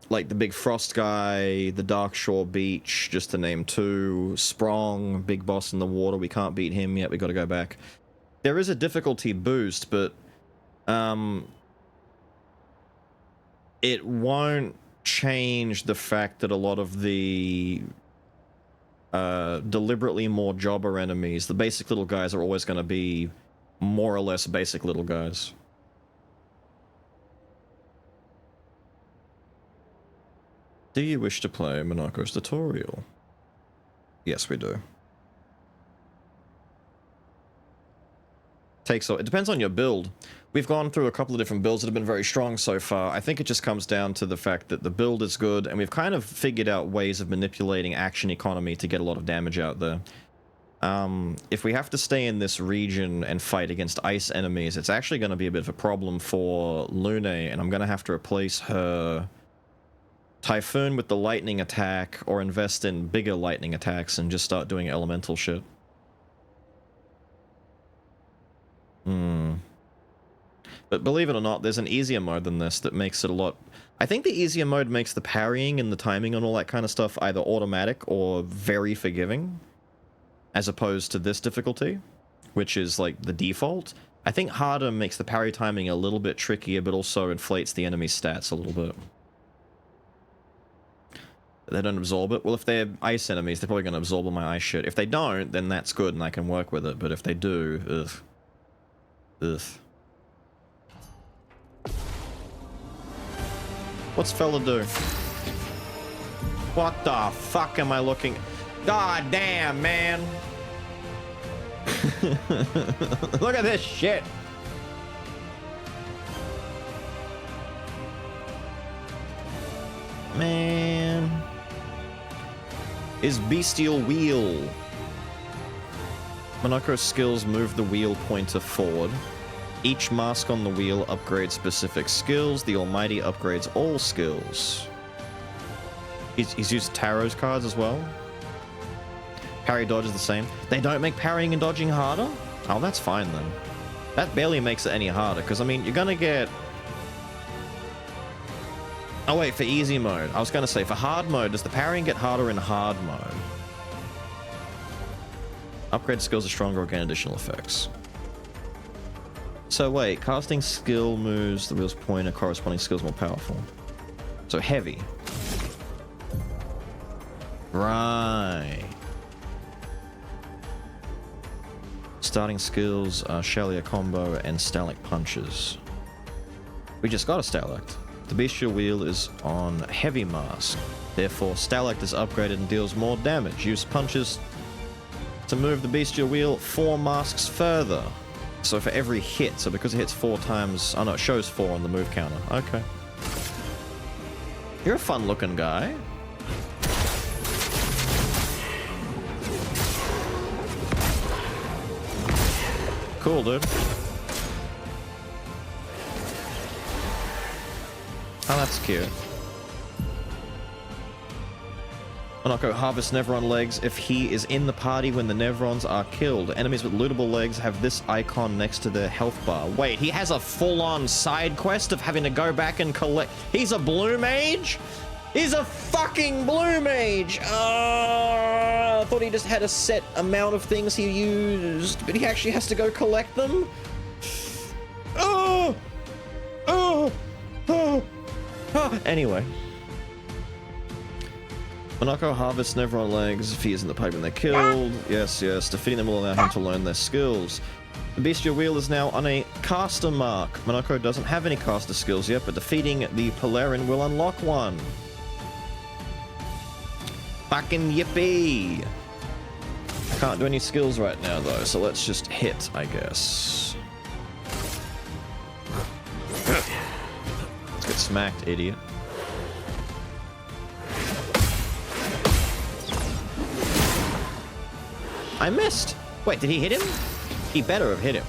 Like the big frost guy, the Darkshore Beach, just to name two. Sprong, big boss in the water, we can't beat him yet, we gotta go back. There is a difficulty boost, but it won't change the fact that a lot of the deliberately more jobber enemies, the basic little guys, are always going to be more or less basic little guys. Do you wish to play Monaco's tutorial? Yes, we do. It depends on your build. We've gone through a couple of different builds that have been very strong so far. I think it just comes down to the fact that the build is good, and we've kind of figured out ways of manipulating action economy to get a lot of damage out there. If we have to stay in this region and fight against ice enemies, it's actually going to be a bit of a problem for Lune, and I'm going to have to replace her Typhoon with the lightning attack, or invest in bigger lightning attacks and just start doing elemental shit. But believe it or not, there's an easier mode than this that makes it a lot... I think the easier mode makes the parrying and the timing and all that kind of stuff either automatic or very forgiving, as opposed to this difficulty, which is like the default. I think harder makes the parry timing a little bit trickier, but also inflates the enemy's stats a little bit. They don't absorb it. Well, if they're ice enemies, they're probably going to absorb all my ice shit. If they don't, then that's good and I can work with it. But if they do, ugh. Ugh. What's fella do? What the fuck am I looking... God damn, man! Look at this shit! Man... Is Bestial Wheel. Monaco's skills move the wheel pointer forward. Each mask on the wheel upgrades specific skills. The Almighty upgrades all skills. He's used Tarot's cards as well. Parry dodge is the same. They don't make parrying and dodging harder? Oh, that's fine then. That barely makes it any harder, because I mean, you're gonna get... Oh wait, for easy mode. I was gonna say, for hard mode, does the parrying get harder in hard mode? Upgrade skills are stronger or gain additional effects. So wait, casting skill moves the wheel's pointer, corresponding skills more powerful. So heavy. Right. Starting skills are Shelia Combo and Stalact Punches. We just got a Stalact. The Bestial Wheel is on Heavy Mask. Therefore, Stalact is upgraded and deals more damage. Use punches to move the Bestial Wheel 4 masks further. So for every hit, so because it hits 4 times... Oh no, it shows 4 on the move counter. Okay. You're a fun-looking guy. Cool, dude. Oh, that's cute. Monako harvests Nevron legs if he is in the party when the Nevrons are killed. Enemies with lootable legs have this icon next to their health bar. Wait, he has a full-on side quest of having to go back and collect... He's a blue mage? He's a fucking blue mage! I thought he just had a set amount of things he used, but he actually has to go collect them? Oh! Oh! Oh! Anyway. Monoko harvests Nevron legs if he is in the pipe and they're killed. Yes, yes. Defeating them will allow him to learn their skills. The bestial wheel is now on a caster mark. Monoko doesn't have any caster skills yet, but defeating the Polarin will unlock one. Fucking yippee! Can't do any skills right now though, so let's just hit, I guess. Let's get smacked, idiot. I missed! Wait, did he hit him? He better have hit him.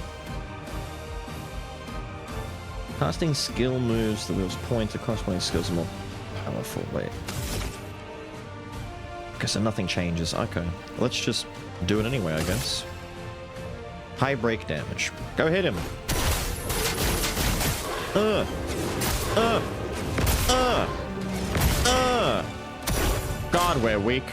Casting skill moves, the wheel's point across my skills are more powerful. Wait. Okay, so nothing changes. Okay. Let's just do it anyway, I guess. High break damage. Go hit him. God, we're weak.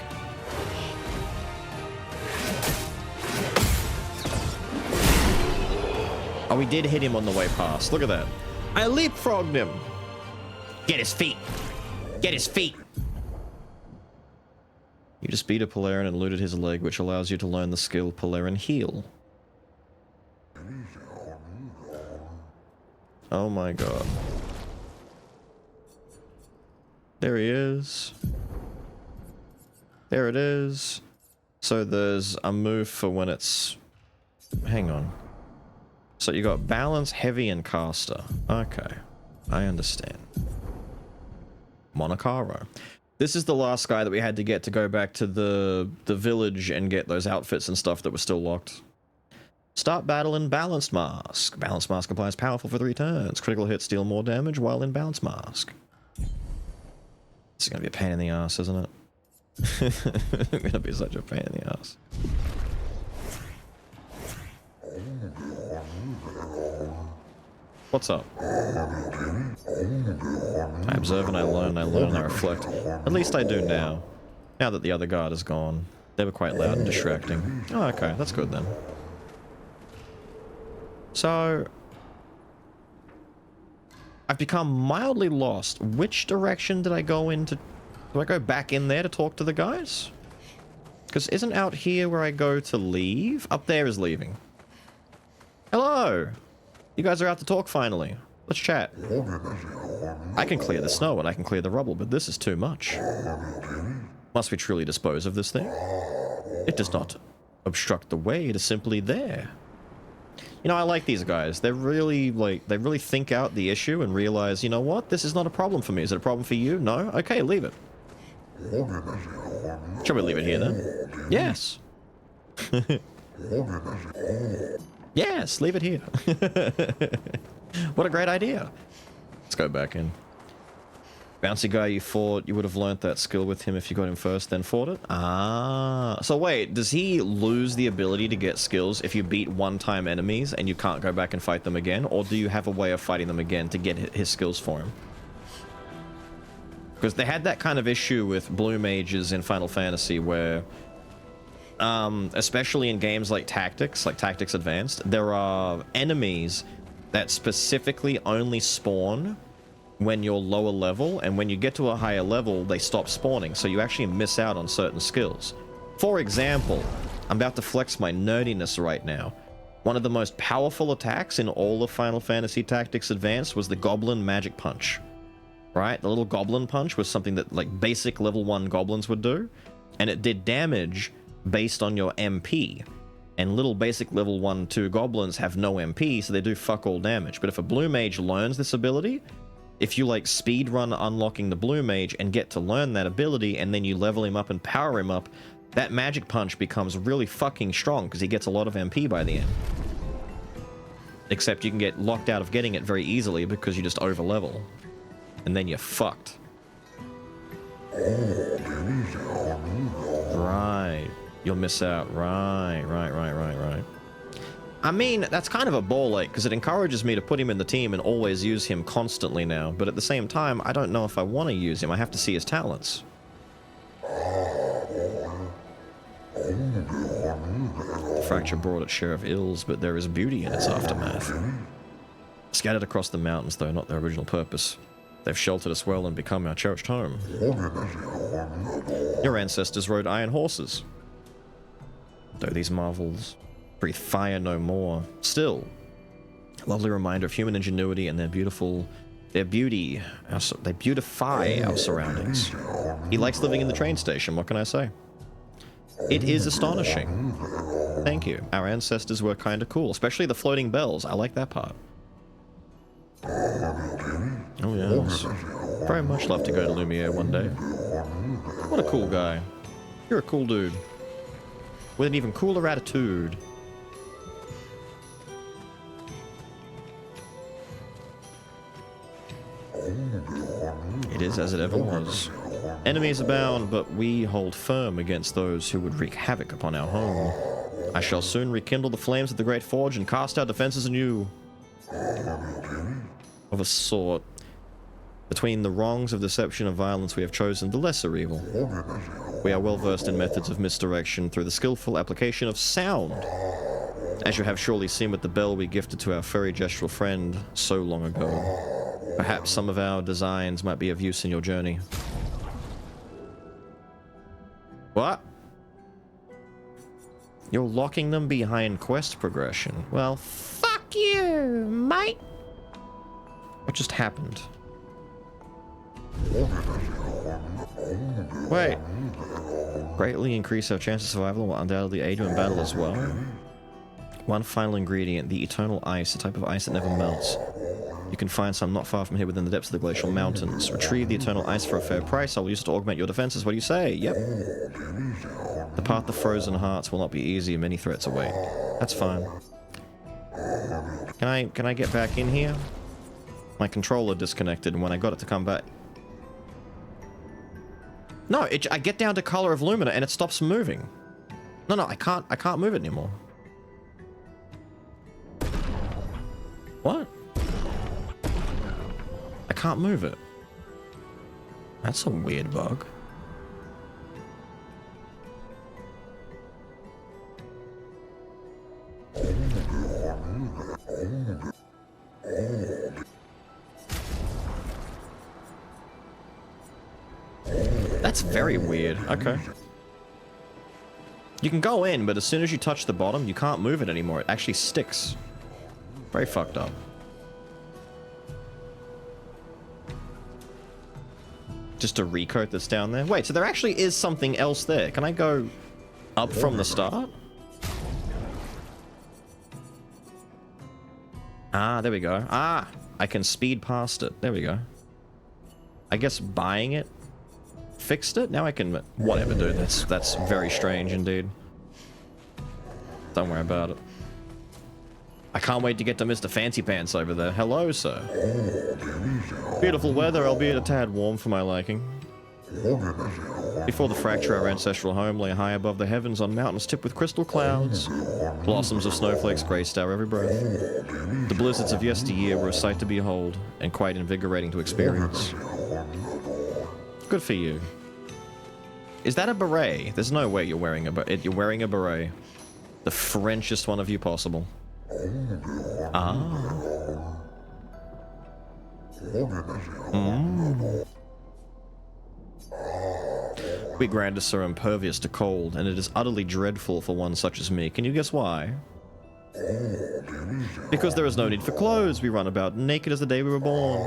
Oh, we did hit him on the way past. Look at that. I leapfrogged him. Get his feet. Get his feet. You just beat a Polarin and looted his leg, which allows you to learn the skill Polarin Heal. Oh my god. There he is. There it is. So there's a move for when it's... Hang on. So you got balance, heavy, and caster. Okay. I understand. Monokaro. This is the last guy that we had to get to go back to the village and get those outfits and stuff that were still locked. Start battle in Balanced Mask. Balanced Mask applies powerful for 3 turns. Critical hits deal more damage while in Balanced Mask. It's gonna be a pain in the ass, isn't it? It's gonna be such a pain in the ass. What's up? I observe and I learn, and I reflect. At least I do now. Now that the other guard is gone. They were quite loud and distracting. Oh, okay, that's good then. So... I've become mildly lost. Which direction did I go into? Do I go back in there to talk to the guys? Because isn't out here where I go to leave? Up there is leaving. Hello! You guys are out to talk finally. Let's chat. I can clear the snow and I can clear the rubble, but this is too much. Must we truly dispose of this thing? It does not obstruct the way, it is simply there. You know, I like these guys. They're really, they really think out the issue and realize, you know what? This is not a problem for me. Is it a problem for you? No? Okay, leave it. Shall we leave it here then? Yes. Yes, leave it here. What a great idea. Let's go back in. Bouncy guy you fought, you would have learnt that skill with him if you got him first, then fought it? Ah. So wait, does he lose the ability to get skills if you beat one-time enemies and you can't go back and fight them again? Or do you have a way of fighting them again to get his skills for him? Because they had that kind of issue with blue mages in Final Fantasy where... especially in games like Tactics Advanced, there are enemies that specifically only spawn when you're lower level, and when you get to a higher level, they stop spawning, so you actually miss out on certain skills. For example, I'm about to flex my nerdiness right now. One of the most powerful attacks in all of Final Fantasy Tactics Advanced was the Goblin Magic Punch. Right? The little Goblin Punch was something that, like, basic level 1 goblins would do, and it did damage based on your MP. And little basic level 1-2 goblins have no MP, so they do fuck all damage. But if a blue mage learns this ability, if you like speedrun unlocking the blue mage and get to learn that ability, and then you level him up and power him up, that magic punch becomes really fucking strong because he gets a lot of MP by the end. Except you can get locked out of getting it very easily because you just over level. And then you're fucked. Right. You'll miss out. Right. I mean, that's kind of a ball ache, because it encourages me to put him in the team and always use him constantly now, but at the same time, I don't know if I want to use him. I have to see his talents. Fracture brought its share of ills, but there is beauty in its aftermath. Scattered across the mountains, though not their original purpose. They've sheltered us well and become our cherished home. Your ancestors rode iron horses. Though these marvels breathe fire no more, still, a lovely reminder of human ingenuity and their beauty. They beautify our surroundings. He likes living in the train station, what can I say? It is astonishing. Thank you. Our ancestors were kinda cool, especially the floating bells. I like that part. Oh yes. Very much love to go to Lumiere one day. What a cool guy. You're a cool dude. With an even cooler attitude. It is as it ever was. Enemies abound, but we hold firm against those who would wreak havoc upon our home. I shall soon rekindle the flames of the Great Forge and cast our defenses anew. Of a sort. Between the wrongs of deception and violence, we have chosen the lesser evil. We are well versed in methods of misdirection through the skillful application of sound. As you have surely seen with the bell we gifted to our furry gestural friend so long ago. Perhaps some of our designs might be of use in your journey. What? You're locking them behind quest progression. Well, fuck you, mate! What just happened? Wait. Greatly increase our chances of survival and will undoubtedly aid you in battle as well. One final ingredient, the eternal ice, a type of ice that never melts. You can find some not far from here within the depths of the glacial mountains. Retrieve the eternal ice for a fair price. I will use it to augment your defenses. What do you say? Yep. The path of frozen hearts will not be easy and many threats await. That's fine. Can I get back in here? My controller disconnected and when I got it to come back... No, I get down to Color of Lumina and it stops moving. No, I can't move it anymore. What? I can't move it. That's a weird bug. That's very weird. Okay. You can go in, but as soon as you touch the bottom, you can't move it anymore. It actually sticks. Very fucked up. Just a recoat that's down there. Wait, so there actually is something else there. Can I go up from the start? Ah, there we go. Ah, I can speed past it. There we go. I guess buying it fixed it. Now I can... Whatever, dude. That's very strange indeed. Don't worry about it. I can't wait to get to Mr. Fancy Pants over there. Hello, sir. Beautiful weather, albeit a tad warm for my liking. Before the fracture, our ancestral home lay high above the heavens on mountains tipped with crystal clouds. Blossoms of snowflakes graced our every breath. The blizzards of yesteryear were a sight to behold, and quite invigorating to experience. Good for you. Is that a beret? There's no way you're wearing a beret. You're wearing a beret. The Frenchest one of you possible. Ah. We Grandis are impervious to cold, and it is utterly dreadful for one such as me. Can you guess why? Because there is no need for clothes. We run about naked as the day we were born.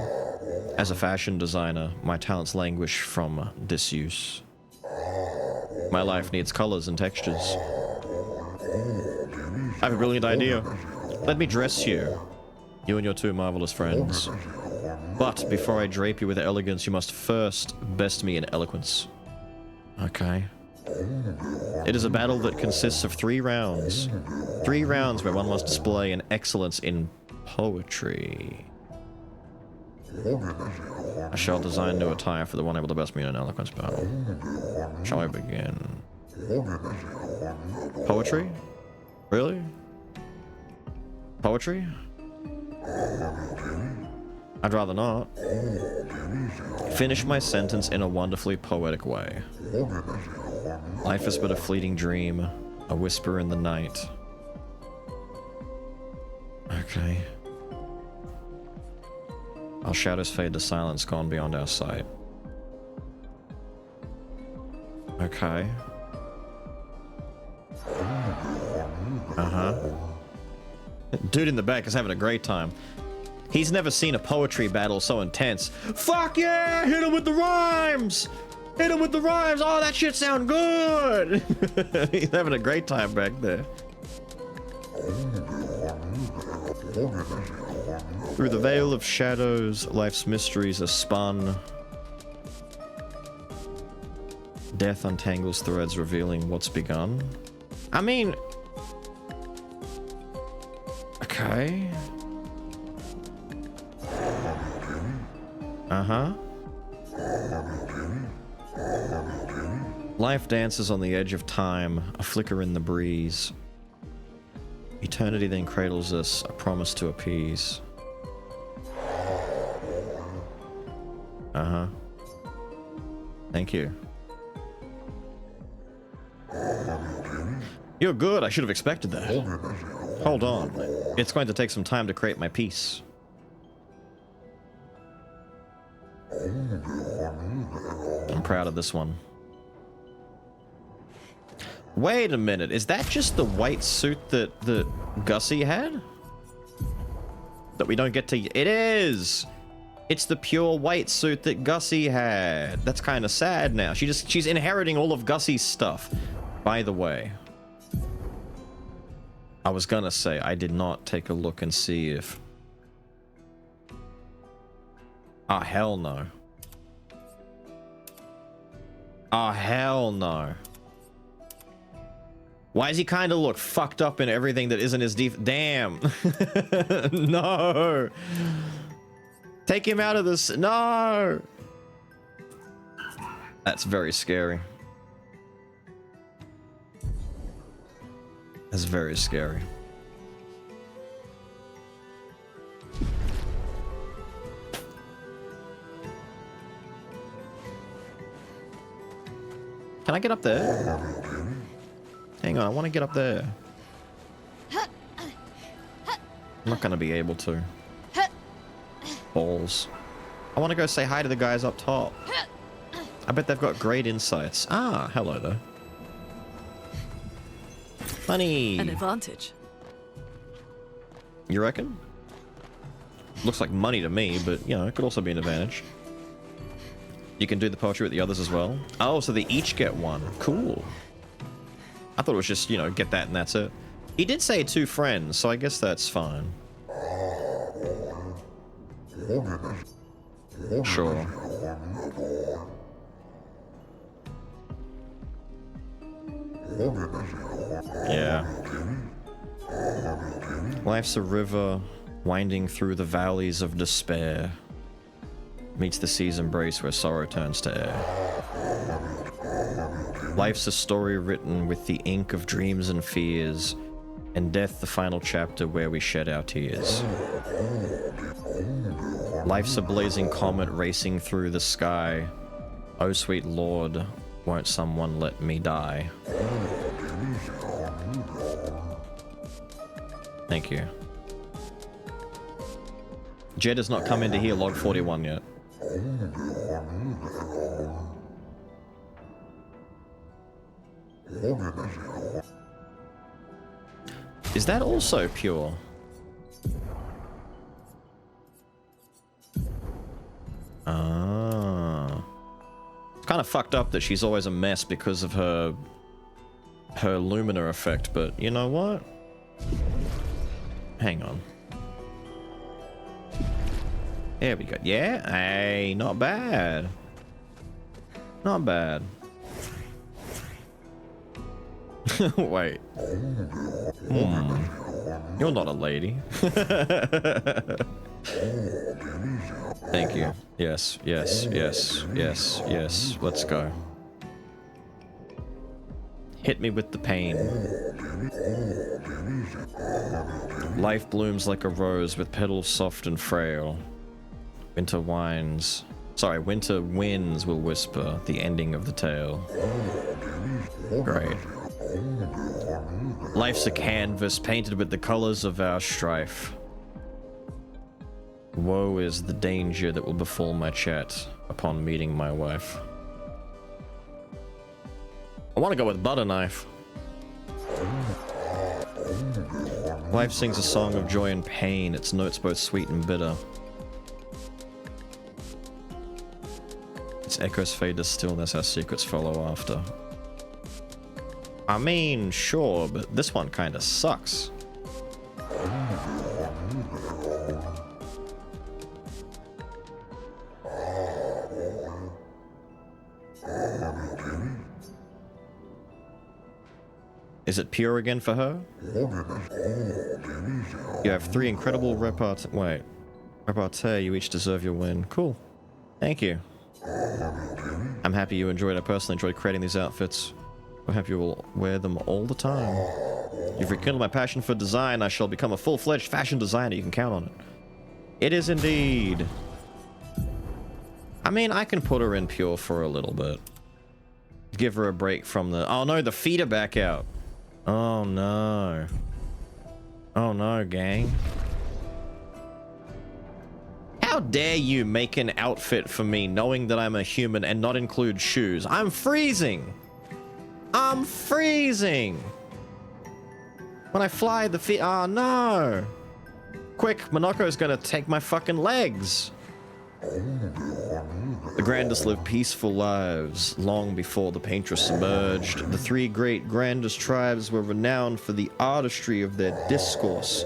As a fashion designer, my talents languish from disuse. My life needs colors and textures. I have a brilliant idea. Let me dress you. You and your two marvelous friends. But before I drape you with elegance, you must first best me in eloquence. Okay. It is a battle that consists of 3 rounds. 3 rounds where one must display an excellence in poetry. I shall design new attire for the one able to best me in an eloquence battle. Shall I begin? Poetry? Really? Poetry? I'd rather not. Finish my sentence in a wonderfully poetic way. Life is but a fleeting dream, a whisper in the night. Our shadows fade to silence, gone beyond our sight. Okay. Uh-huh. Dude in the back is having a great time. He's never seen a poetry battle so intense. Fuck yeah! Hit him with the rhymes! Hit him with the rhymes! Oh, that shit sound good! He's having a great time back there. Through the veil of shadows, life's mysteries are spun. Death untangles threads, revealing what's begun. I mean... Okay. Uh-huh. Life dances on the edge of time, a flicker in the breeze. Eternity then cradles us, a promise to appease. Uh-huh. Thank you. You're good, I should have expected that. Hold on. It's going to take some time to create my piece. I'm proud of this one. Wait a minute, is that just the white suit that Gussie had? That we don't get to... It is! It's the pure white suit that Gussie had. That's kind of sad now. She's inheriting all of Gussie's stuff. By the way, I was gonna say I did not take a look and see if... Ah, hell no. Ah, hell no. Why does he kind of look fucked up in everything that isn't his Damn. No. Take him out of this. No. That's very scary. That's very scary. Can I get up there? Hang on, I want to get up there. I'm not going to be able to. Balls. I want to go say hi to the guys up top. I bet they've got great insights. Ah, hello there. Money. An advantage. You reckon? Looks like money to me, but, you know, it could also be an advantage. You can do the poetry with the others as well. Oh, so they each get one. Cool. I thought it was just, you know, get that and that's it. He did say 2 friends, so I guess that's fine. Sure. Yeah. Life's a river winding through the valleys of despair. Meets the sea's embrace where sorrow turns to air. Life's a story written with the ink of dreams and fears, and death the final chapter where we shed our tears. Life's a blazing comet racing through the sky. Oh sweet Lord, won't someone let me die? Thank you. Jed has not come into here log 41 yet. Is that also pure? Ah. It's kind of fucked up that she's always a mess because of her Lumina effect, but you know what? Hang on. There we go. Yeah? Hey, not bad. Not bad. Wait. You're not a lady. Thank you. Yes, yes, yes, yes, yes. Let's go. Hit me with the pain. Life blooms like a rose with petals soft and frail. Winter winds will whisper the ending of the tale. Great. Life's a canvas painted with the colors of our strife. Woe is the danger that will befall my chat upon meeting my wife. I want to go with butter knife. Wife sings a song of joy and pain, its notes both sweet and bitter. Its echoes fade to stillness, our secrets follow after. I mean, sure, but this one kinda sucks. Is it pure again for her? You have 3 incredible repartee. You each deserve your win. Cool. Thank you. I'm happy you enjoyed it. I personally enjoyed creating these outfits. I hope you will wear them all the time. You've rekindled my passion for design. I shall become a full-fledged fashion designer. You can count on it. It is indeed. I mean, I can put her in pure for a little bit. Give her a break from the... Oh no, the feet are back out. Oh no. Oh no, gang. How dare you make an outfit for me knowing that I'm a human and not include shoes? I'm freezing. I'm freezing. When I fly, the feet... Oh no. Quick, Monaco's gonna take my fucking legs. The Grandest lived peaceful lives long before the Paintress emerged. The 3 great Grandest tribes were renowned for the artistry of their discourse.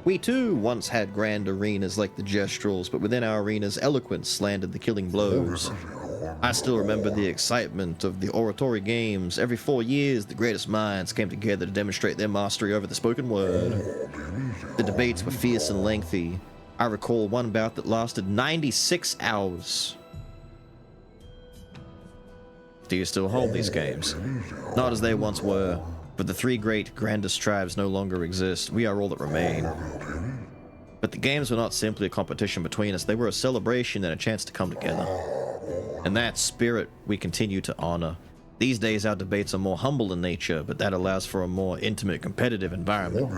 We too once had grand arenas like the Gestrals, but within our arenas eloquence slandered the killing blows. I still remember the excitement of the oratory games. Every 4 years, the greatest minds came together to demonstrate their mastery over the spoken word. The debates were fierce and lengthy. I recall one bout that lasted 96 hours. Do you still hold these games? Not as they once were, but the 3 great Grandest tribes no longer exist. We are all that remain. But the games were not simply a competition between us. They were a celebration and a chance to come together. And that spirit we continue to honor. These days our debates are more humble in nature, but that allows for a more intimate, competitive environment.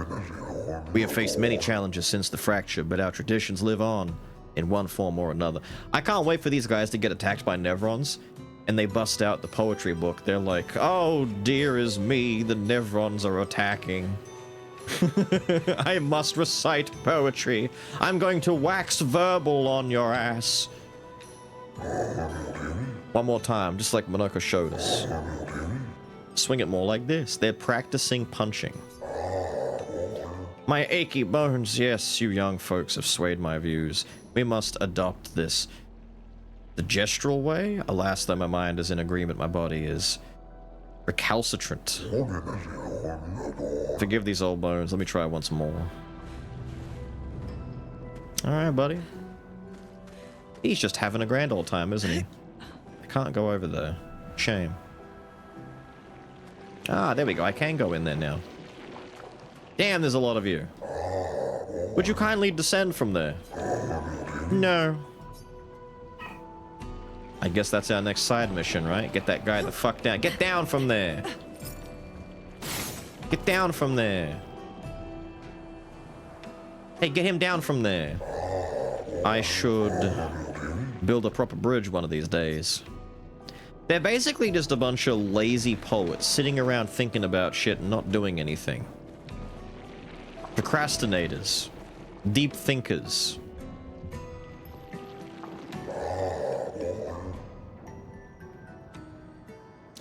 We have faced many challenges since the fracture, but our traditions live on in one form or another. I can't wait for these guys to get attacked by Nevrons, and they bust out the poetry book. They're like, oh dear is me, the Nevrons are attacking. I must recite poetry. I'm going to wax verbal on your ass. One more time, just like Monoko showed us. Swing it more like this. They're practicing punching. My achy bones, yes, you young folks have swayed my views. We must adopt this. The Gestral way? Alas, though my mind is in agreement, my body is recalcitrant. Forgive these old bones, let me try once more. Alright, buddy. He's just having a grand old time, isn't he? I can't go over there. Shame. Ah, there we go. I can go in there now. Damn, there's a lot of you. Would you kindly descend from there? No. I guess that's our next side mission, right? Get that guy the fuck down. Get down from there. Get down from there. Hey, get him down from there. I should build a proper bridge one of these days. They're basically just a bunch of lazy poets sitting around thinking about shit and not doing anything. Procrastinators. Deep thinkers.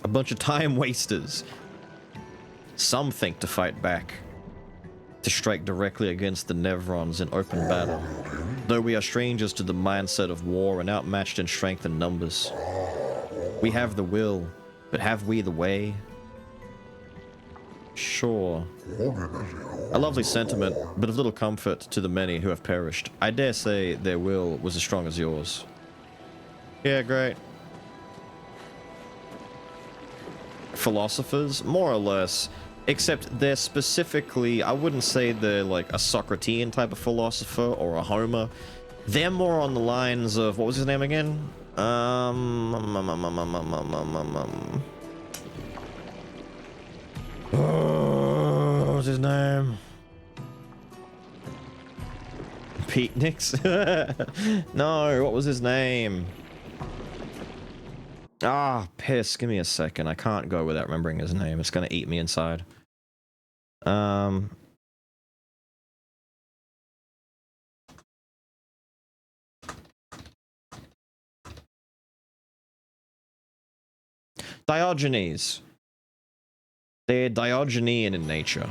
A bunch of time wasters. Some think to fight back. To strike directly against the Nevrons in open battle. Though we are strangers to the mindset of war and outmatched in strength and numbers. We have the will, but have we the way? Sure. A lovely sentiment, but of little comfort to the many who have perished. I dare say their will was as strong as yours. Yeah, great. Philosophers? More or less. Except they're specifically, I wouldn't say they're like a Socratean type of philosopher or a Homer. They're more on the lines of, what was his name again? What's his name? Pete Nix. No, what was his name? Ah, piss. Give me a second. I can't go without remembering his name. It's gonna eat me inside. Diogenes. They're Diogenean in nature.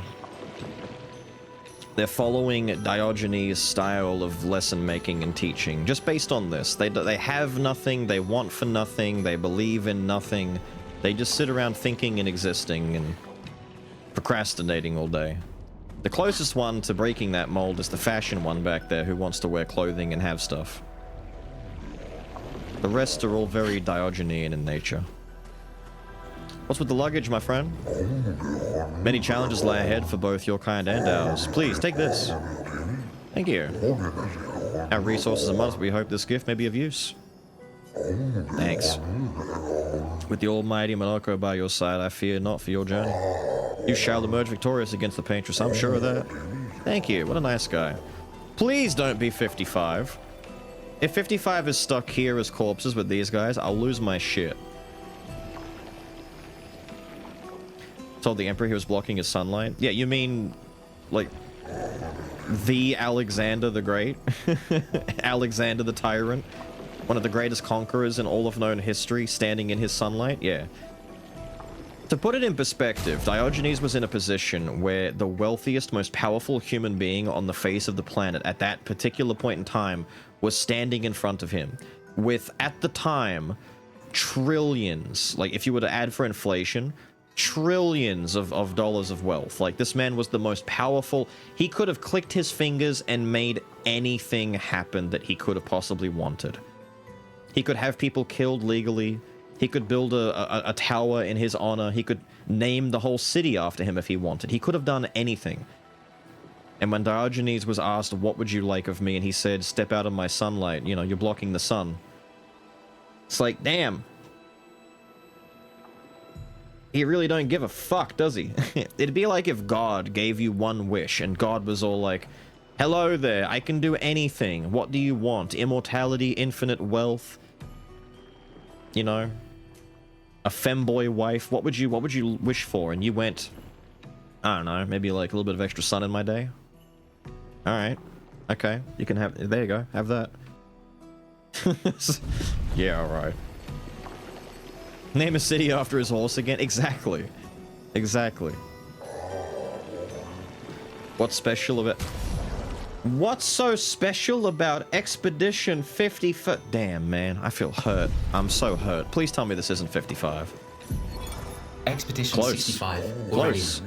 They're following Diogenes' style of lesson making and teaching, just based on this. They have nothing, they want for nothing, they believe in nothing. They just sit around thinking and existing and procrastinating all day. The closest one to breaking that mold is the fashion one back there who wants to wear clothing and have stuff. The rest are all very Diogenean in nature. What's with the luggage, my friend? Many challenges lie ahead for both your kind and ours. Please, take this. Thank you. Our resources are modest, but we hope this gift may be of use. Thanks. With the almighty Monoko by your side, I fear not for your journey. You shall emerge victorious against the Paintress, I'm sure of that. Thank you, what a nice guy. Please don't be 55. If 55 is stuck here as corpses with these guys, I'll lose my shit. Told the Emperor he was blocking his sunlight? Yeah, you mean, like, the Alexander the Great? Alexander the Tyrant? One of the greatest conquerors in all of known history, standing in his sunlight? Yeah. To put it in perspective, Diogenes was in a position where the wealthiest, most powerful human being on the face of the planet at that particular point in time was standing in front of him with, at the time, trillions, like if you were to add for inflation, trillions of dollars of wealth. Like, this man was the most powerful. He could have clicked his fingers and made anything happen that he could have possibly wanted. He could have people killed legally. He could build a tower in his honor. He could name the whole city after him if he wanted. He could have done anything. And when Diogenes was asked, what would you like of me? And he said, step out of my sunlight. You know, you're blocking the sun. It's like, damn. He really don't give a fuck, does he? It'd be like if God gave you one wish and God was all like, hello there, I can do anything. What do you want? Immortality, infinite wealth? You know? A femboy wife? What would you wish for? And you went, I don't know, maybe like a little bit of extra sun in my day? Alright. Okay. You can have, there you go, have that. Yeah, alright. Name a city after his horse again? Exactly. Exactly. What's special about... What's so special about Expedition 55? Damn, man. I feel hurt. I'm so hurt. Please tell me this isn't 55. Expedition Close. 65. Close.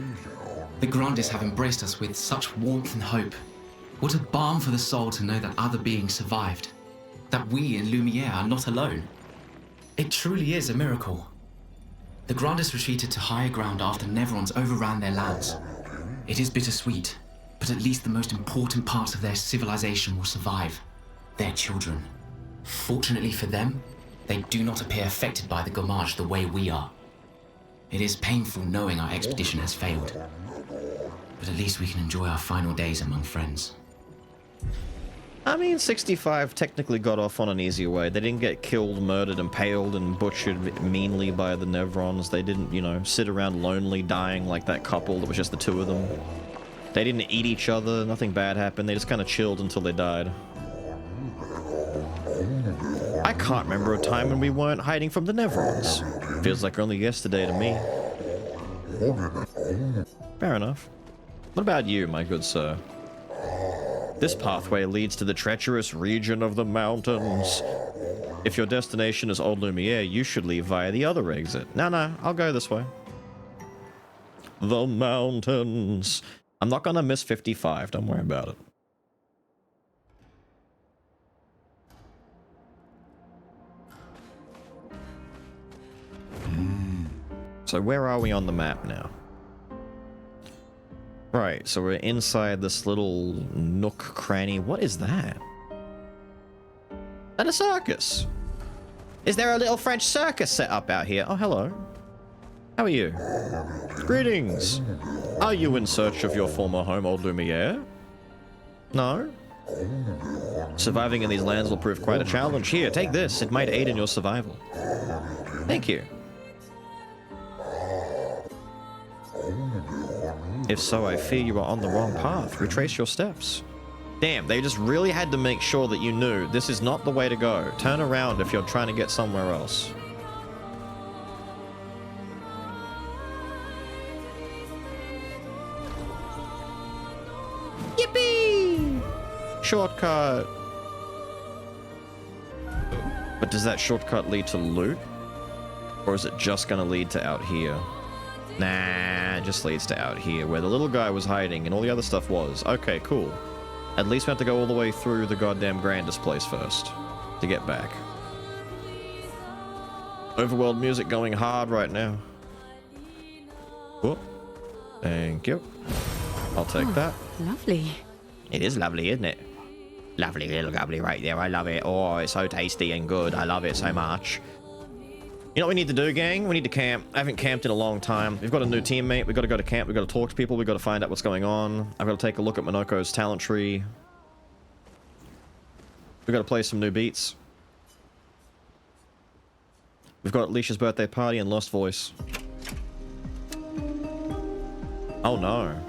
The Grandes have embraced us with such warmth and hope. What a balm for the soul to know that other beings survived. That we in Lumiere are not alone. It truly is a miracle. The Grandes retreated to higher ground after Neverons overran their lands. It is bittersweet, but at least the most important parts of their civilization will survive. Their children. Fortunately for them, they do not appear affected by the Gommage the way we are. It is painful knowing our expedition has failed, but at least we can enjoy our final days among friends. I mean, 65 technically got off on an easier way. They didn't get killed, murdered, impaled, and butchered meanly by the Neverons. They didn't, you know, sit around lonely dying like that couple that was just the two of them. They didn't eat each other, nothing bad happened. They just kind of chilled until they died. I can't remember a time when we weren't hiding from the Neverons. Feels like only yesterday to me. Fair enough. What about you, my good sir? This pathway leads to the treacherous region of the mountains. If your destination is Old Lumiere, you should leave via the other exit. No, I'll go this way. The mountains. I'm not gonna miss 55, don't worry about it. So where are we on the map now? Right, so we're inside this little nook cranny. What is that? Is that a circus? Is there a little French circus set up out here? Oh, hello. How are you? Greetings. Are you in search of your former home, Old Lumiere? No? Surviving in these lands will prove quite a challenge. Here, take this. It might aid in your survival. Thank you. If so, I fear you are on the wrong path. Retrace your steps. Damn, they just really had to make sure that you knew this is not the way to go. Turn around if you're trying to get somewhere else. Yippee! Shortcut. But does that shortcut lead to loot? Or is it just gonna lead to out here? Nah, it just leads to out here, where the little guy was hiding and all the other stuff was. Okay, cool. At least we have to go all the way through the goddamn Grandis place first to get back. Overworld music going hard right now. Oh, thank you. I'll take that. Lovely. It is lovely, isn't it? Lovely little gubbly right there. I love it. Oh, it's so tasty and good. I love it so much. You know what we need to do, gang? We need to camp. I haven't camped in a long time. We've got a new teammate. We've got to go to camp. We've got to talk to people. We've got to find out what's going on. I've got to take a look at Minoko's talent tree. We've got to play some new beats. We've got Leisha's birthday party and Lost Voice. Oh no.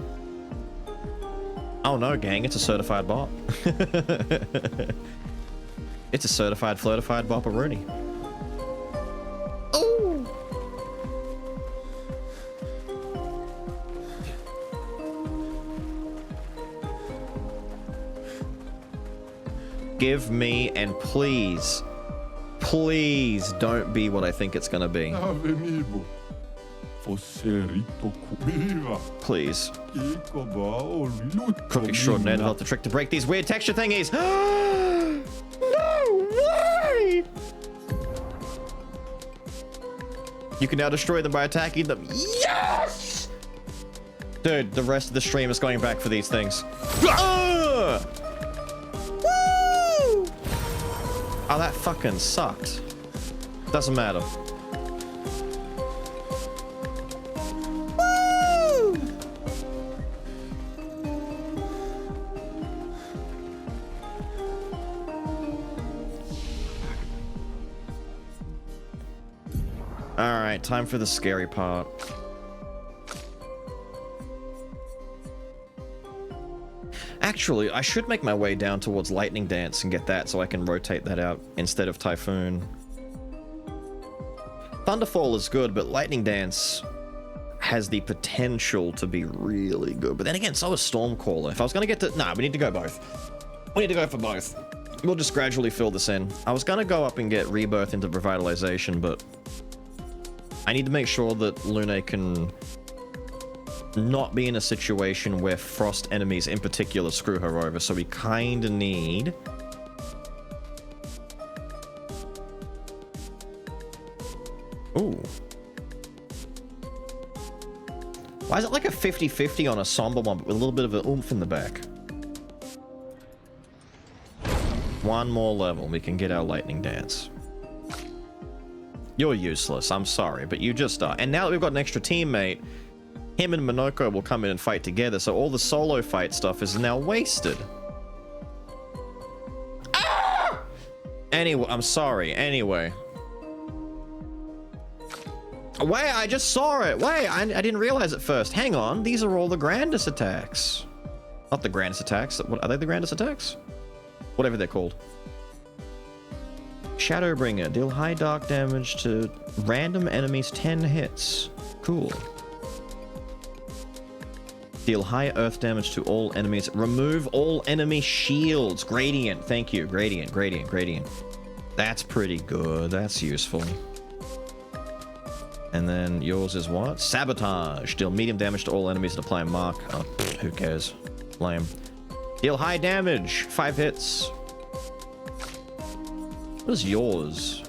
Oh no, gang. It's a certified bop. It's a certified flirtified bopperoonie. Give me, and please, please don't be what I think it's gonna be. Please. Cook extraordinaire developed a trick to break these weird texture thingies. No way! You can now destroy them by attacking them. Yes! Dude, the rest of the stream is going back for these things. Oh, that fucking sucked. Doesn't matter. Woo! Alright, time for the scary part. Actually, I should make my way down towards Lightning Dance and get that so I can rotate that out instead of Typhoon. Thunderfall is good, but Lightning Dance has the potential to be really good. But then again, so is Stormcaller. If I was going to get to... Nah, we need to go both. We need to go for both. We'll just gradually fill this in. I was going to go up and get Rebirth into Revitalization, but I need to make sure that Lune can not be in a situation where frost enemies in particular screw her over, so we kinda need... Ooh. Why is it like a 50-50 on a somber one, but with a little bit of an oomph in the back? One more level, we can get our Lightning Dance. You're useless, I'm sorry, but you just are. And now that we've got an extra teammate, him and Minoko will come in and fight together, so all the solo fight stuff is now wasted. Ah! Anyway, I'm sorry. Anyway. Wait, I just saw it. Wait, I didn't realize it first. Hang on, these are all the Grandis attacks. Not the Grandis attacks. What, are they the Grandis attacks? Whatever they're called. Shadowbringer. Deal high dark damage to random enemies 10 hits. Cool. Deal high earth damage to all enemies. Remove all enemy shields. Gradient. Thank you. Gradient, gradient, gradient. That's pretty good. That's useful. And then yours is what? Sabotage. Deal medium damage to all enemies and apply a mark. Oh, who cares? Lame. Deal high damage. 5 hits. What is yours?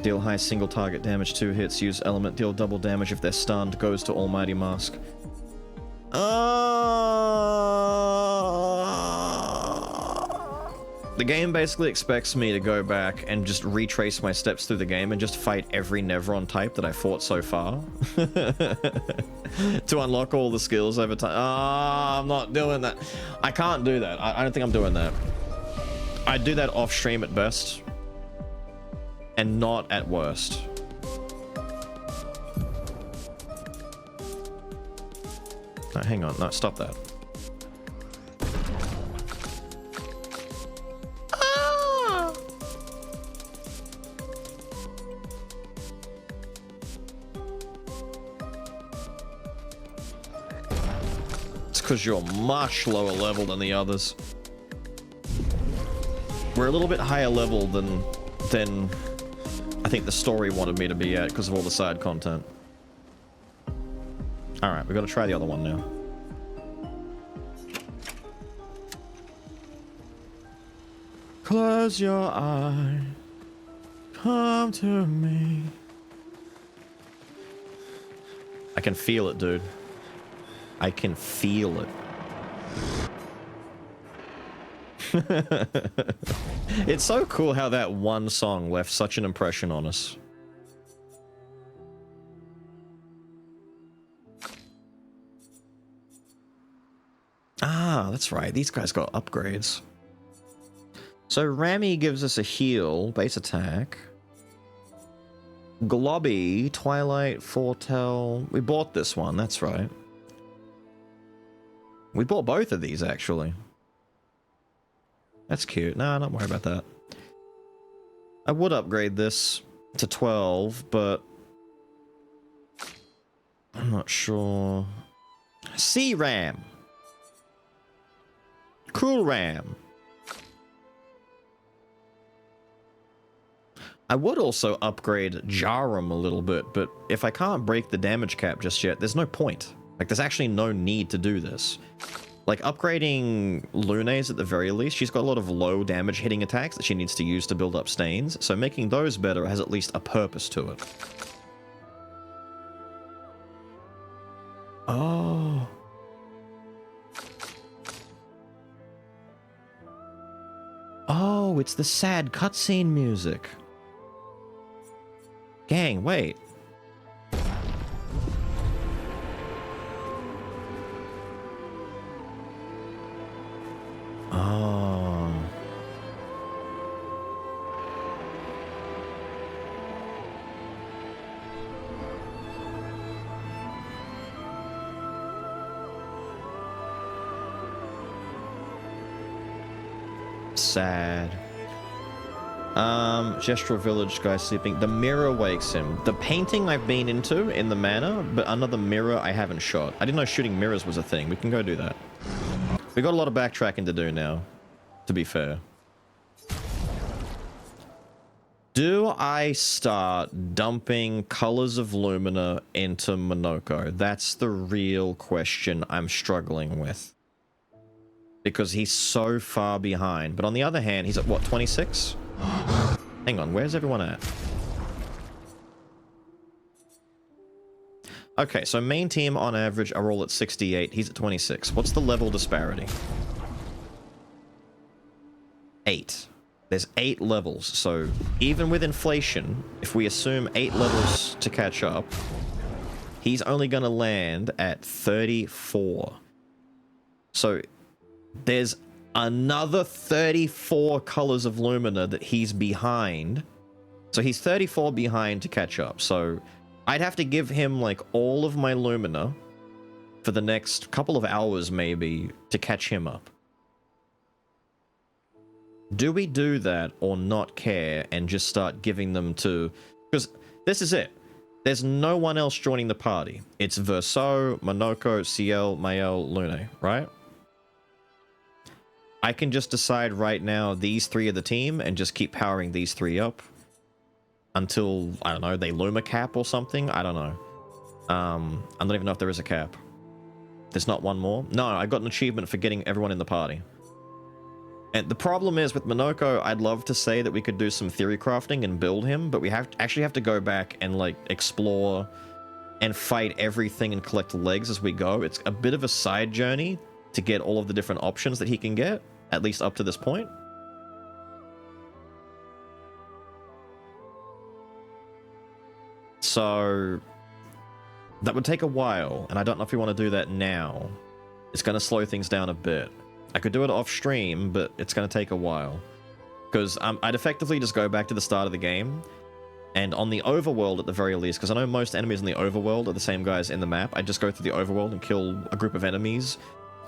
Deal high single target damage, 2 hits. Use element. Deal double damage if they're stunned. Goes to Almighty Mask. The game basically expects me to go back and just retrace my steps through the game and just fight every Nevron type that I fought so far. To unlock all the skills over time. Ah, I'm not doing that. I can't do that. I don't think I'm doing that. I do that off stream at best. And not at worst. No, hang on. No, stop that. Because you're much lower level than the others. We're a little bit higher level than I think the story wanted me to be at because of all the side content. Alright, we got to try the other one now. Close your eye. Come to me. I can feel it, dude. I can feel it. It's so cool how that one song left such an impression on us. Ah, that's right. These guys got upgrades. So Rami gives us a heal, base attack. Globby, Twilight, Foretell. We bought this one, that's right. We bought both of these, actually. That's cute. Nah, don't worry about that. I would upgrade this to 12, but I'm not sure. C-Ram. Cool Ram. I would also upgrade Jarum a little bit, but if I can't break the damage cap just yet, there's no point. Like, there's actually no need to do this. Like, upgrading Luna's at the very least, she's got a lot of low damage hitting attacks that she needs to use to build up stains, so making those better has at least a purpose to it. Oh. Oh, it's the sad cutscene music. Gang, wait. Oh. Sad. Gestural Village guy sleeping. The mirror wakes him. The painting I've been into in the manor, but another mirror I haven't shot. I didn't know shooting mirrors was a thing. We can go do that. We got a lot of backtracking to do now, to be fair. Do I start dumping Colors of Lumina into Monoko? That's the real question I'm struggling with. Because he's so far behind. But on the other hand, he's at what, 26? Hang on, where's everyone at? Okay, so main team on average are all at 68. He's at 26. What's the level disparity? 8. There's 8 levels. So even with inflation, if we assume 8 levels to catch up, he's only going to land at 34. So there's another 34 Colors of Lumina that he's behind. So he's 34 behind to catch up. So I'd have to give him, like, all of my Lumina for the next couple of hours, maybe, to catch him up. Do we do that or not care and just start giving them to... Because this is it. There's no one else joining the party. It's Verso, Monoko, Ciel, Mael, Lune, right? I can just decide right now these 3 are the team and just keep powering these 3 up. Until, I don't know, they loom a cap or something? I don't know. I don't even know if there is a cap. There's not one more? No, I got an achievement for getting everyone in the party. And the problem is with Monoko, I'd love to say that we could do some theory crafting and build him, but we actually have to go back and, like, explore and fight everything and collect legs as we go. It's a bit of a side journey to get all of the different options that he can get, at least up to this point. So that would take a while, and I don't know if we want to do that now. It's going to slow things down a bit. I could do it off stream, but it's going to take a while. Because I'd effectively just go back to the start of the game, and on the overworld at the very least, because I know most enemies in the overworld are the same guys in the map, I just go through the overworld and kill a group of enemies.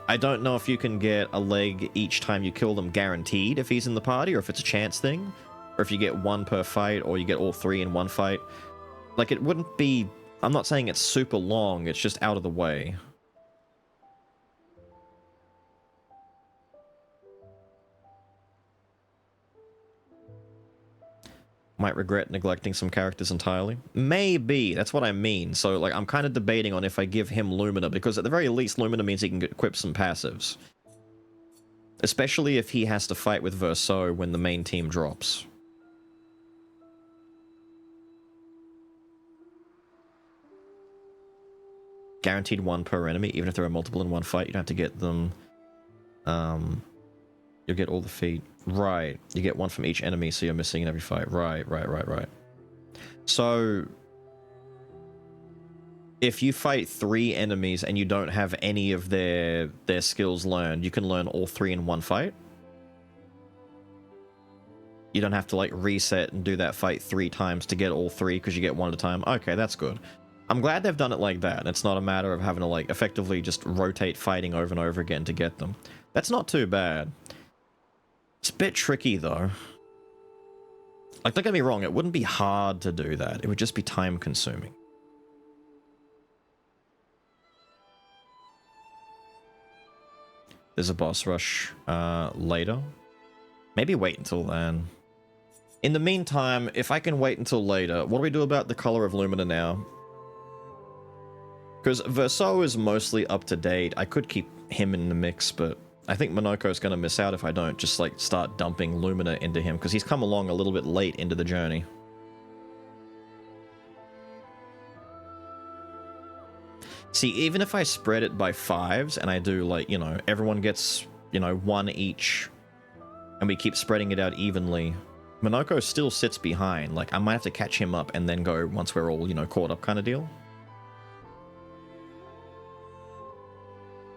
I don't know if you can get a leg each time you kill them guaranteed if he's in the party, or if it's a chance thing, or if you get one per fight, or you get all three in one fight. Like, it wouldn't be... I'm not saying it's super long, it's just out of the way. Might regret neglecting some characters entirely. Maybe, that's what I mean. So, like, I'm kind of debating on if I give him Lumina, because at the very least, Lumina means he can equip some passives. Especially if he has to fight with Verso when the main team drops. Guaranteed one per enemy, even if there are multiple in one fight, you don't have to get them. You'll get all the feet. Right. You get one from each enemy, so you're missing in every fight. Right. So, if you fight 3 enemies and you don't have any of their skills learned, you can learn all 3 in one fight. You don't have to, like, reset and do that fight 3 times to get all 3, because you get one at a time. Okay, that's good. I'm glad they've done it like that. It's not a matter of having to, like, effectively just rotate fighting over and over again to get them. That's not too bad. It's a bit tricky, though. Like, don't get me wrong, it wouldn't be hard to do that. It would just be time-consuming. There's a boss rush later. Maybe wait until then. In the meantime, if I can wait until later, what do we do about the color of Lumina now? Because Verso is mostly up to date. I could keep him in the mix, but I think Minoko's going to miss out if I don't just, like, start dumping Lumina into him, because he's come along a little bit late into the journey. See, even if I spread it by 5s and I do, like, you know, everyone gets, you know, 1 each, and we keep spreading it out evenly, Minoko still sits behind. Like, I might have to catch him up and then go once we're all, you know, caught up kind of deal.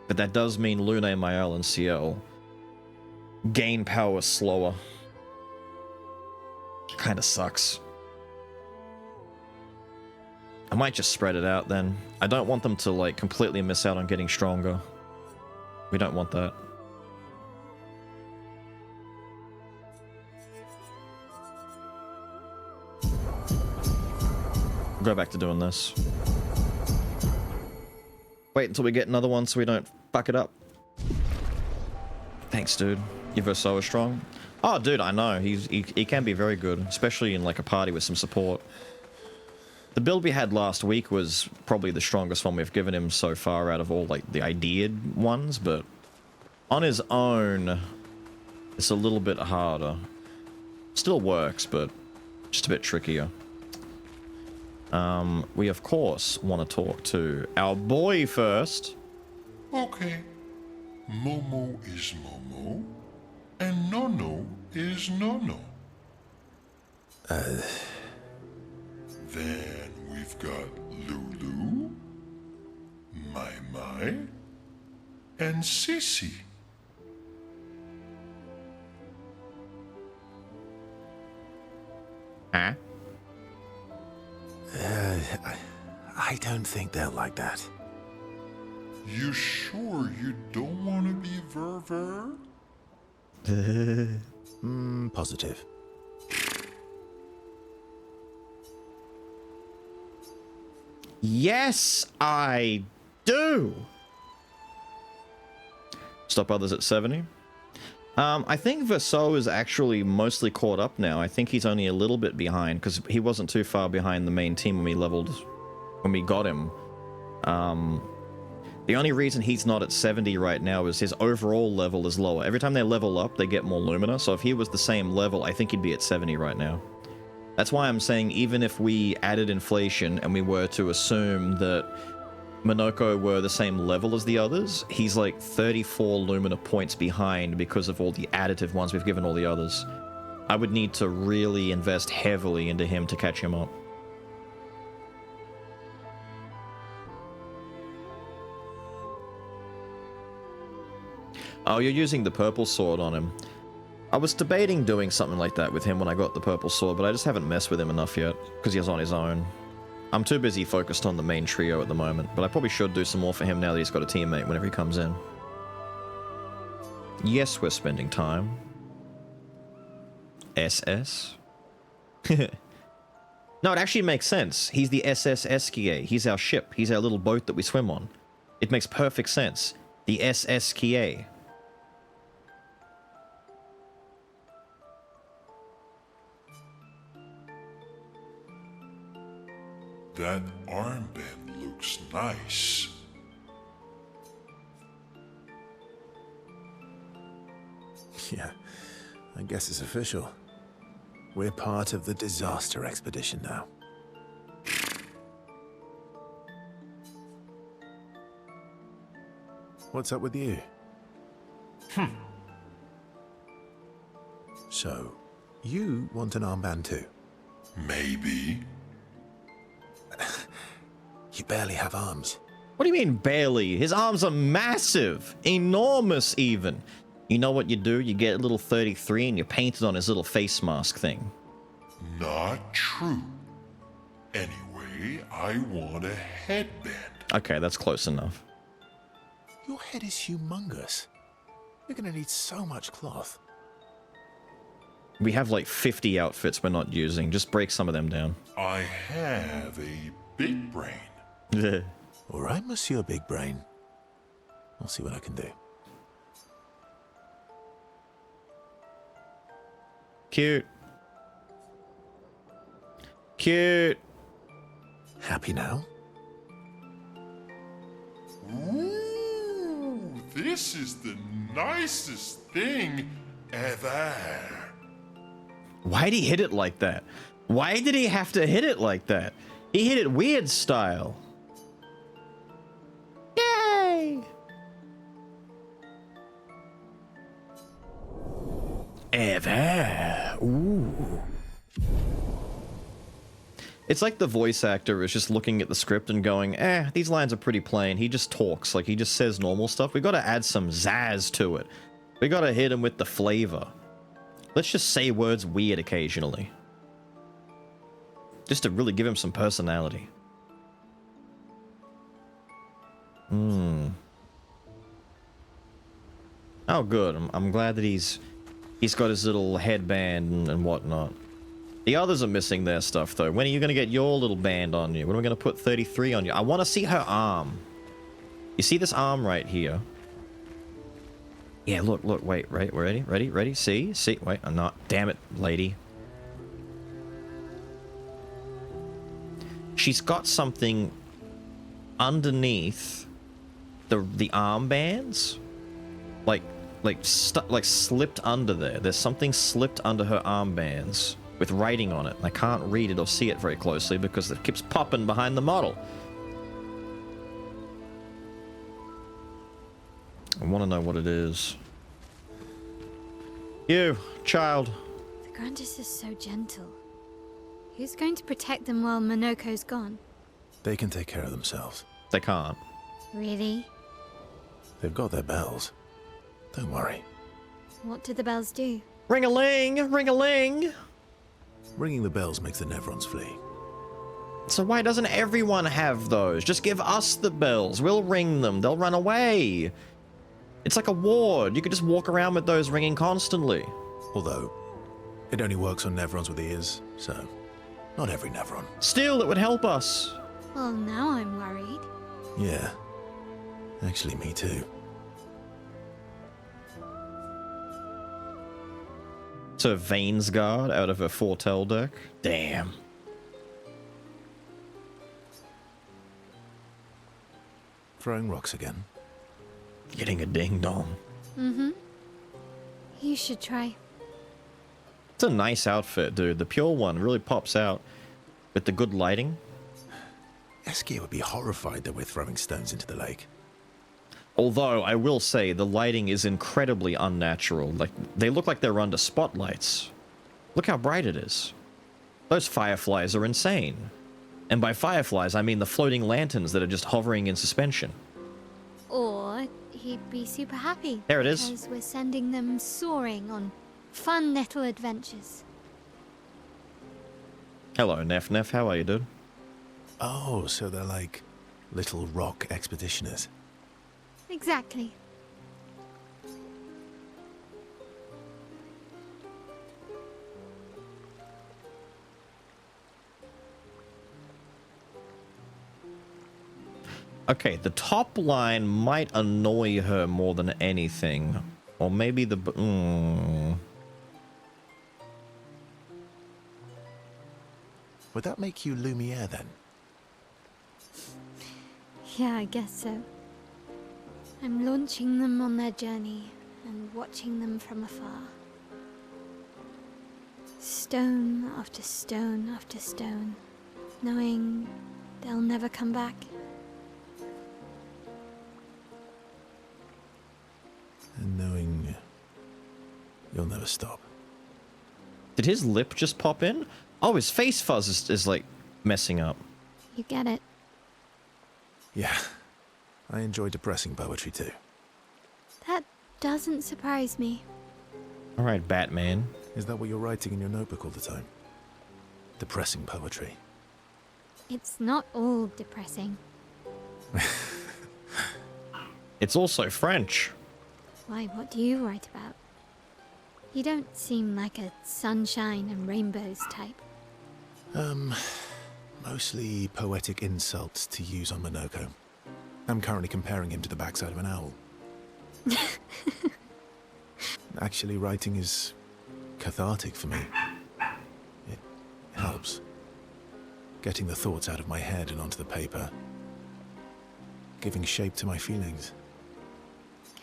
But that does mean Lune, Mael, and Ciel gain power slower. Kinda sucks. I might just spread it out then. I don't want them to, like, completely miss out on getting stronger. We don't want that. We'll go back to doing this. Wait until we get another one so we don't fuck it up. Thanks, dude. Your Verso is strong. Oh, dude, I know. He can be very good, especially in, like, a party with some support. The build we had last week was probably the strongest one we've given him so far out of all, like, the ideaed ones, but on his own, it's a little bit harder. Still works, but just a bit trickier. We of course want to talk to our boy first. Okay. Momo is Momo, and Nono is Nono. Then we've got Lulu, Mai Mai, and Sissy. Huh? I don't think they're like that. You sure you don't want to be Verver? Positive. Yes, I do. Stop others at 70. I think Verso is actually mostly caught up now. I think he's only a little bit behind, because he wasn't too far behind the main team when we got him. The only reason he's not at 70 right now is his overall level is lower. Every time they level up, they get more Lumina, so if he was the same level, I think he'd be at 70 right now. That's why I'm saying even if we added inflation and we were to assume that Minoko were the same level as the others, he's like 34 Lumina points behind because of all the additive ones we've given all the others. I would need to really invest heavily into him to catch him up. Oh, you're using the purple sword on him. I was debating doing something like that with him when I got the purple sword, but I just haven't messed with him enough yet, because he's on his own. I'm too busy focused on the main trio at the moment, but I probably should do some more for him now that he's got a teammate whenever he comes in. Yes, we're spending time. SS? No, it actually makes sense. He's the SS Esquier. He's our ship. He's our little boat that we swim on. It makes perfect sense. The SS Esquier. That armband looks nice. Yeah, I guess it's official. We're part of the disaster expedition now. What's up with you? So, you want an armband too? Maybe. You barely have arms. What do you mean barely? His arms are massive. Enormous even. You know what you do? You get a little 33 and you paint it on his little face mask thing. Not true. Anyway, I want a headband. Okay, that's close enough. Your head is humongous. You're gonna need so much cloth. We have like 50 outfits we're not using. Just break some of them down. I have a big brain. All right, Monsieur Big Brain. I'll see what I can do. Cute. Cute. Happy now? Ooh, this is the nicest thing ever. Why'd he hit it like that? Why did he have to hit it like that? He hit it weird style. Yay! Ever. Ooh. It's like the voice actor is just looking at the script and going, these lines are pretty plain. He just talks, like he just says normal stuff. We gotta add some zazz to it. We gotta hit him with the flavor. Let's just say words weird occasionally. Just to really give him some personality. Oh, good. I'm glad that he's got his little headband and whatnot. The others are missing their stuff, though. When are you going to get your little band on you? When are we going to put 33 on you? I want to see her arm. You see this arm right here? Yeah, look, wait, right, we're ready, see, wait, I'm not, damn it, lady. She's got something underneath the armbands, like slipped under there. There's something slipped under her armbands with writing on it. I can't read it or see it very closely because it keeps popping behind the model. I want to know what it is. You, child. The Grandis is so gentle. Who's going to protect them while Monoko's gone? They can take care of themselves. They can't. Really? They've got their bells. Don't worry. What do the bells do? Ring-a-ling, ring-a-ling. Ringing the bells makes the Nevrons flee. So why doesn't everyone have those? Just give us the bells. We'll ring them. They'll run away. It's like a ward. You could just walk around with those ringing constantly. Although, it only works on Nevrons with ears, so not every Nevron. Still, it would help us. Well, now I'm worried. Yeah. Actually, me too. So Vainsguard out of her Foretell deck? Damn. Throwing rocks again. Getting a ding-dong. Mm-hmm. You should try. It's a nice outfit, dude. The pure one really pops out with the good lighting. Eskia would be horrified that we're throwing stones into the lake. Although, I will say, the lighting is incredibly unnatural. Like, they look like they're under spotlights. Look how bright it is. Those fireflies are insane. And by fireflies, I mean the floating lanterns that are just hovering in suspension. Or he'd be super happy. There it is. Because we're sending them soaring on fun little adventures. Hello, Neff Neff. How are you, dude? Oh, so they're like little rock expeditioners. Exactly. Okay, the top line might annoy her more than anything. Or maybe the... Would that make you Lumiere then? Yeah, I guess so. I'm launching them on their journey and watching them from afar. Stone after stone after stone, knowing they'll never come back. And knowing you'll never stop. Did his lip just pop in? Oh, his face fuzz is like messing up. You get it. Yeah, I enjoy depressing poetry too. That doesn't surprise me. All right, Batman. Is that what you're writing in your notebook all the time? Depressing poetry. It's not all depressing. It's also French. Why, what do you write about? You don't seem like a sunshine and rainbows type. Mostly poetic insults to use on Monoko. I'm currently comparing him to the backside of an owl. Actually, writing is cathartic for me. It helps. Getting the thoughts out of my head and onto the paper. Giving shape to my feelings.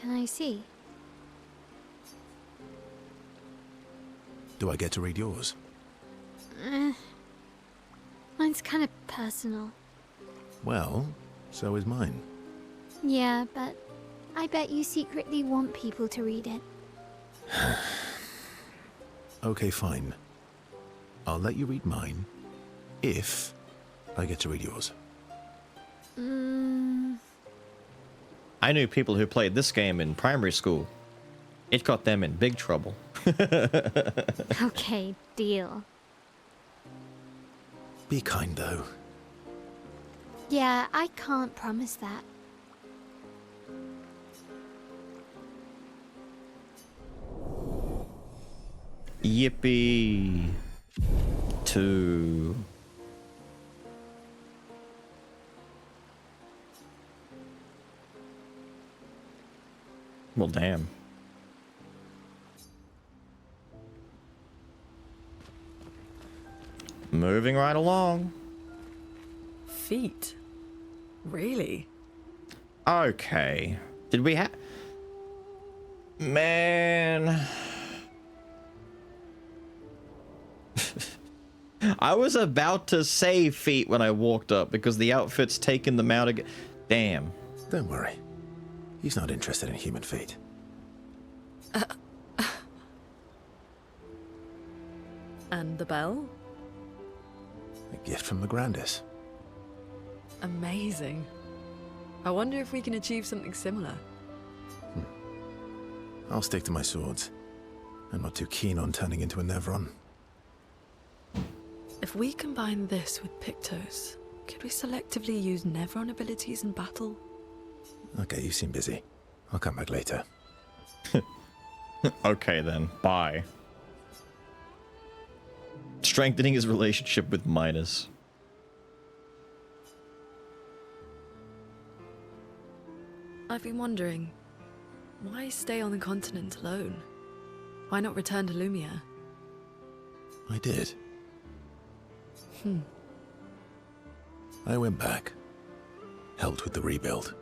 Can I see? Do I get to read yours? Mine's kind of personal. Well, so is mine. Yeah, but I bet you secretly want people to read it. Okay, fine. I'll let you read mine, if I get to read yours. I knew people who played this game in primary school. It got them in big trouble. Okay, deal. Be kind, though. Yeah, I can't promise that. Yippee. 2. Well, damn. Moving right along. Feet? Really? Okay. Did we have... Man... I was about to say feet when I walked up because the outfit's taken them out again. Damn. Don't worry. He's not interested in human feet. And the bell? A gift from Migrandis. Amazing. I wonder if we can achieve something similar. I'll stick to my swords. I'm not too keen on turning into a Nevron. If we combine this with Pictos, could we selectively use Nevron abilities in battle? Okay, you seem busy. I'll come back later. Okay then, bye. Strengthening his relationship with Midas. I've been wondering, why stay on the continent alone? Why not return to Lumiere? I did. I went back. Helped with the rebuild.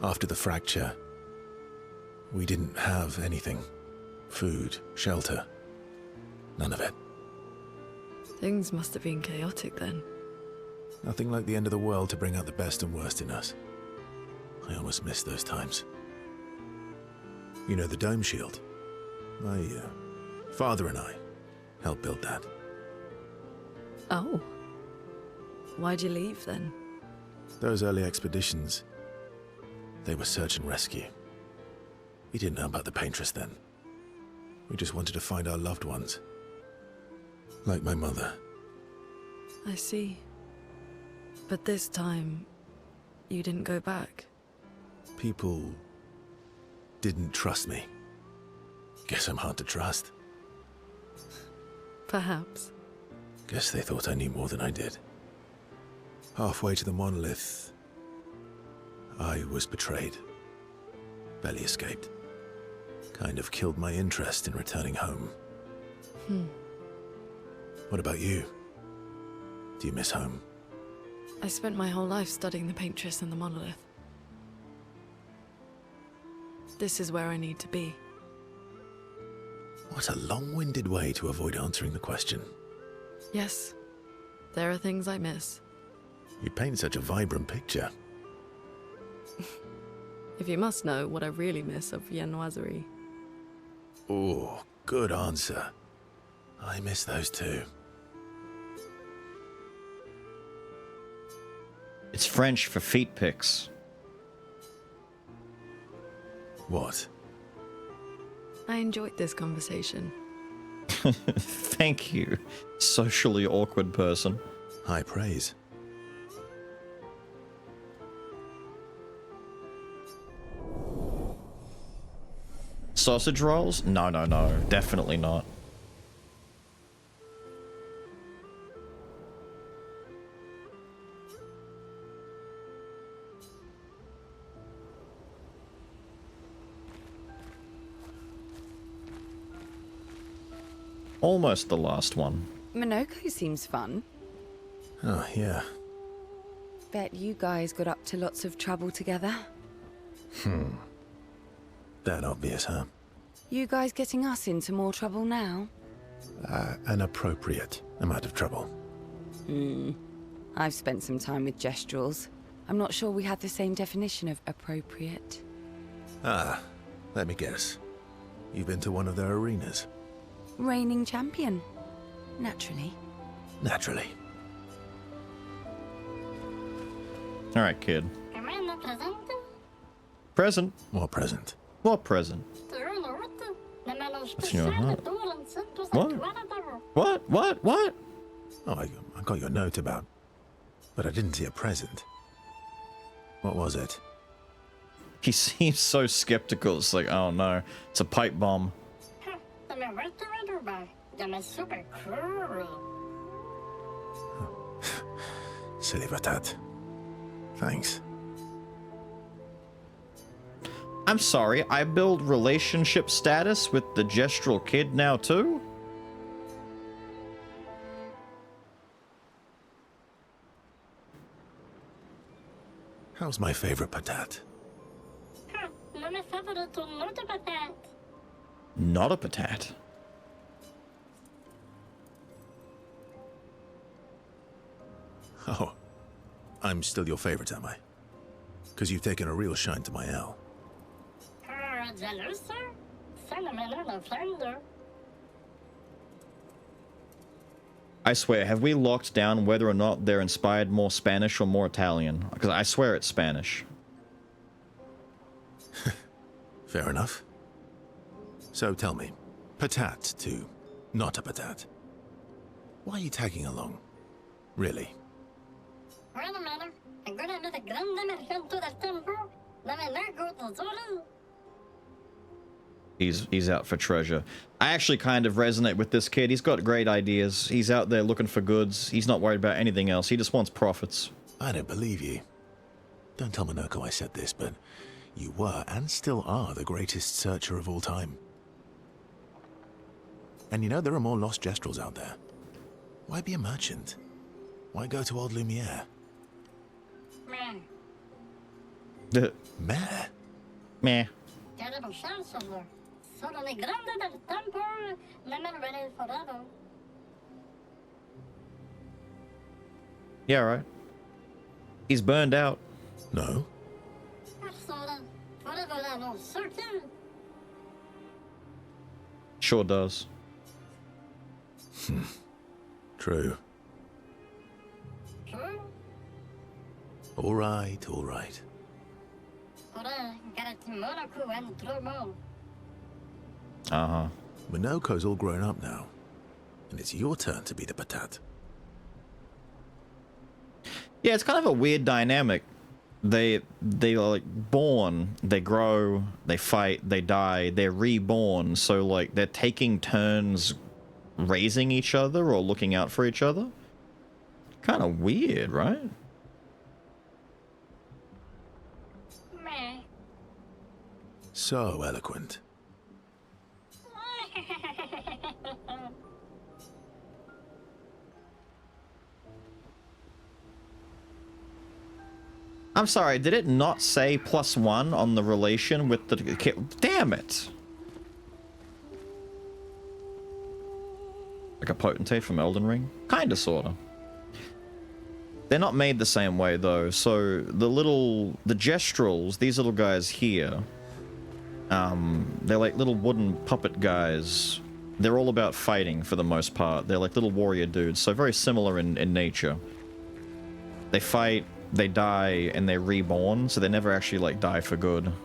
After the fracture, we didn't have anything. Food, shelter. None of it. Things must have been chaotic then. Nothing like the end of the world to bring out the best and worst in us. I almost miss those times. You know the dome shield? My father and I helped build that. Oh. Why'd you leave then? Those early expeditions, they were search and rescue. We didn't know about the Paintress then. We just wanted to find our loved ones. Like my mother. I see. But this time, you didn't go back. People didn't trust me. Guess I'm hard to trust. Perhaps. Guess they thought I knew more than I did. Halfway to the monolith, I was betrayed. Barely escaped. Kind of killed my interest in returning home. What about you? Do you miss home? I spent my whole life studying the Paintress and the monolith. This is where I need to be. What a long-winded way to avoid answering the question. Yes, there are things I miss. You paint such a vibrant picture. If you must know what I really miss of Viennoiserie. Oh, good answer. I miss those too. It's French for feet pics. What? I enjoyed this conversation. Thank you, socially awkward person. High praise. Sausage rolls? No, no, no. Definitely not. Almost the last one. Monoko seems fun. Oh, yeah. Bet you guys got up to lots of trouble together. That obvious, huh? You guys getting us into more trouble now? An appropriate amount of trouble. I've spent some time with Gestrals. I'm not sure we had the same definition of appropriate. Let me guess. You've been to one of their arenas? Reigning champion. Naturally. Naturally. Alright, kid. Am I not present? Present. What present? What present? What's in your heart? What? What? Oh, I got your note about... But I didn't see a present. What was it? He seems so skeptical. It's like, oh no, it's a pipe bomb. Silly Batat. Thanks. I'm sorry, I build relationship status with the Gestral kid now too? How's my favorite patat? Not a patat. Oh, I'm still your favorite, am I? Because you've taken a real shine to my L. I swear, have we locked down whether or not they're inspired more Spanish or more Italian? Because I swear it's Spanish. Fair enough. So tell me, patat to not a patat. Why are you tagging along? Really? Wait a minute. I'm gonna make a grande immersion to the temple. Let me not go to Zori. He's out for treasure. I actually kind of resonate with this kid. He's got great ideas. He's out there looking for goods. He's not worried about anything else. He just wants profits. I don't believe you. Don't tell Monoko I said this, but you were and still are the greatest searcher of all time. And you know there are more lost Gestrals out there. Why be a merchant? Why go to old Lumiere? Meh. Meh? Meh. Terrible chancellor. Solo le grande del temple. Never ready forever. Yeah, right. He's burned out. No. Forever and all certain. Sure does. True. True. All right, all right. Uh-huh. Minoko's all grown up now, and it's your turn to be the patat. Yeah, it's kind of a weird dynamic. They are like born, they grow, they fight, they die, they're reborn. So like they're taking turns raising each other or looking out for each other. Kind of weird, right? So eloquent. I'm sorry, did it not say +1 on the relation with the kid? Damn it! Like a potentate from Elden Ring? Kinda, sorta. They're not made the same way, though, so the Gestrals, these little guys here, they're like little wooden puppet guys. They're all about fighting, for the most part. They're like little warrior dudes, so very similar in nature. They fight, they die, and they're reborn, so they never actually, like, die for good. And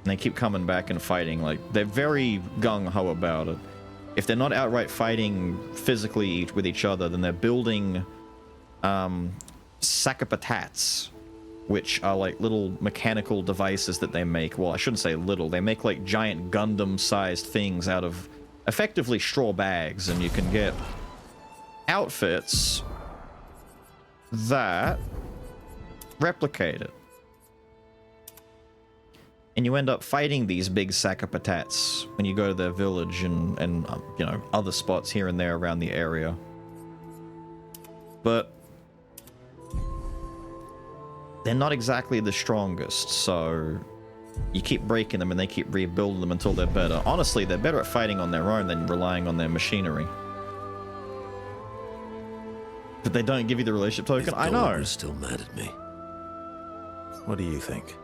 they keep coming back and fighting, like, they're very gung-ho about it. If they're not outright fighting physically with each other, then they're building, Sakapatats, which are, like, little mechanical devices that they make. Well, I shouldn't say little. They make, like, giant Gundam-sized things out of, effectively, straw bags, and you can get outfits that replicate it. And you end up fighting these big Sakapatats when you go to their village and you know, other spots here and there around the area. But they're not exactly the strongest, so you keep breaking them and they keep rebuilding them until they're better. Honestly, they're better at fighting on their own than relying on their machinery. But they don't give you the relationship token? I know. You're still mad at me. What do you think?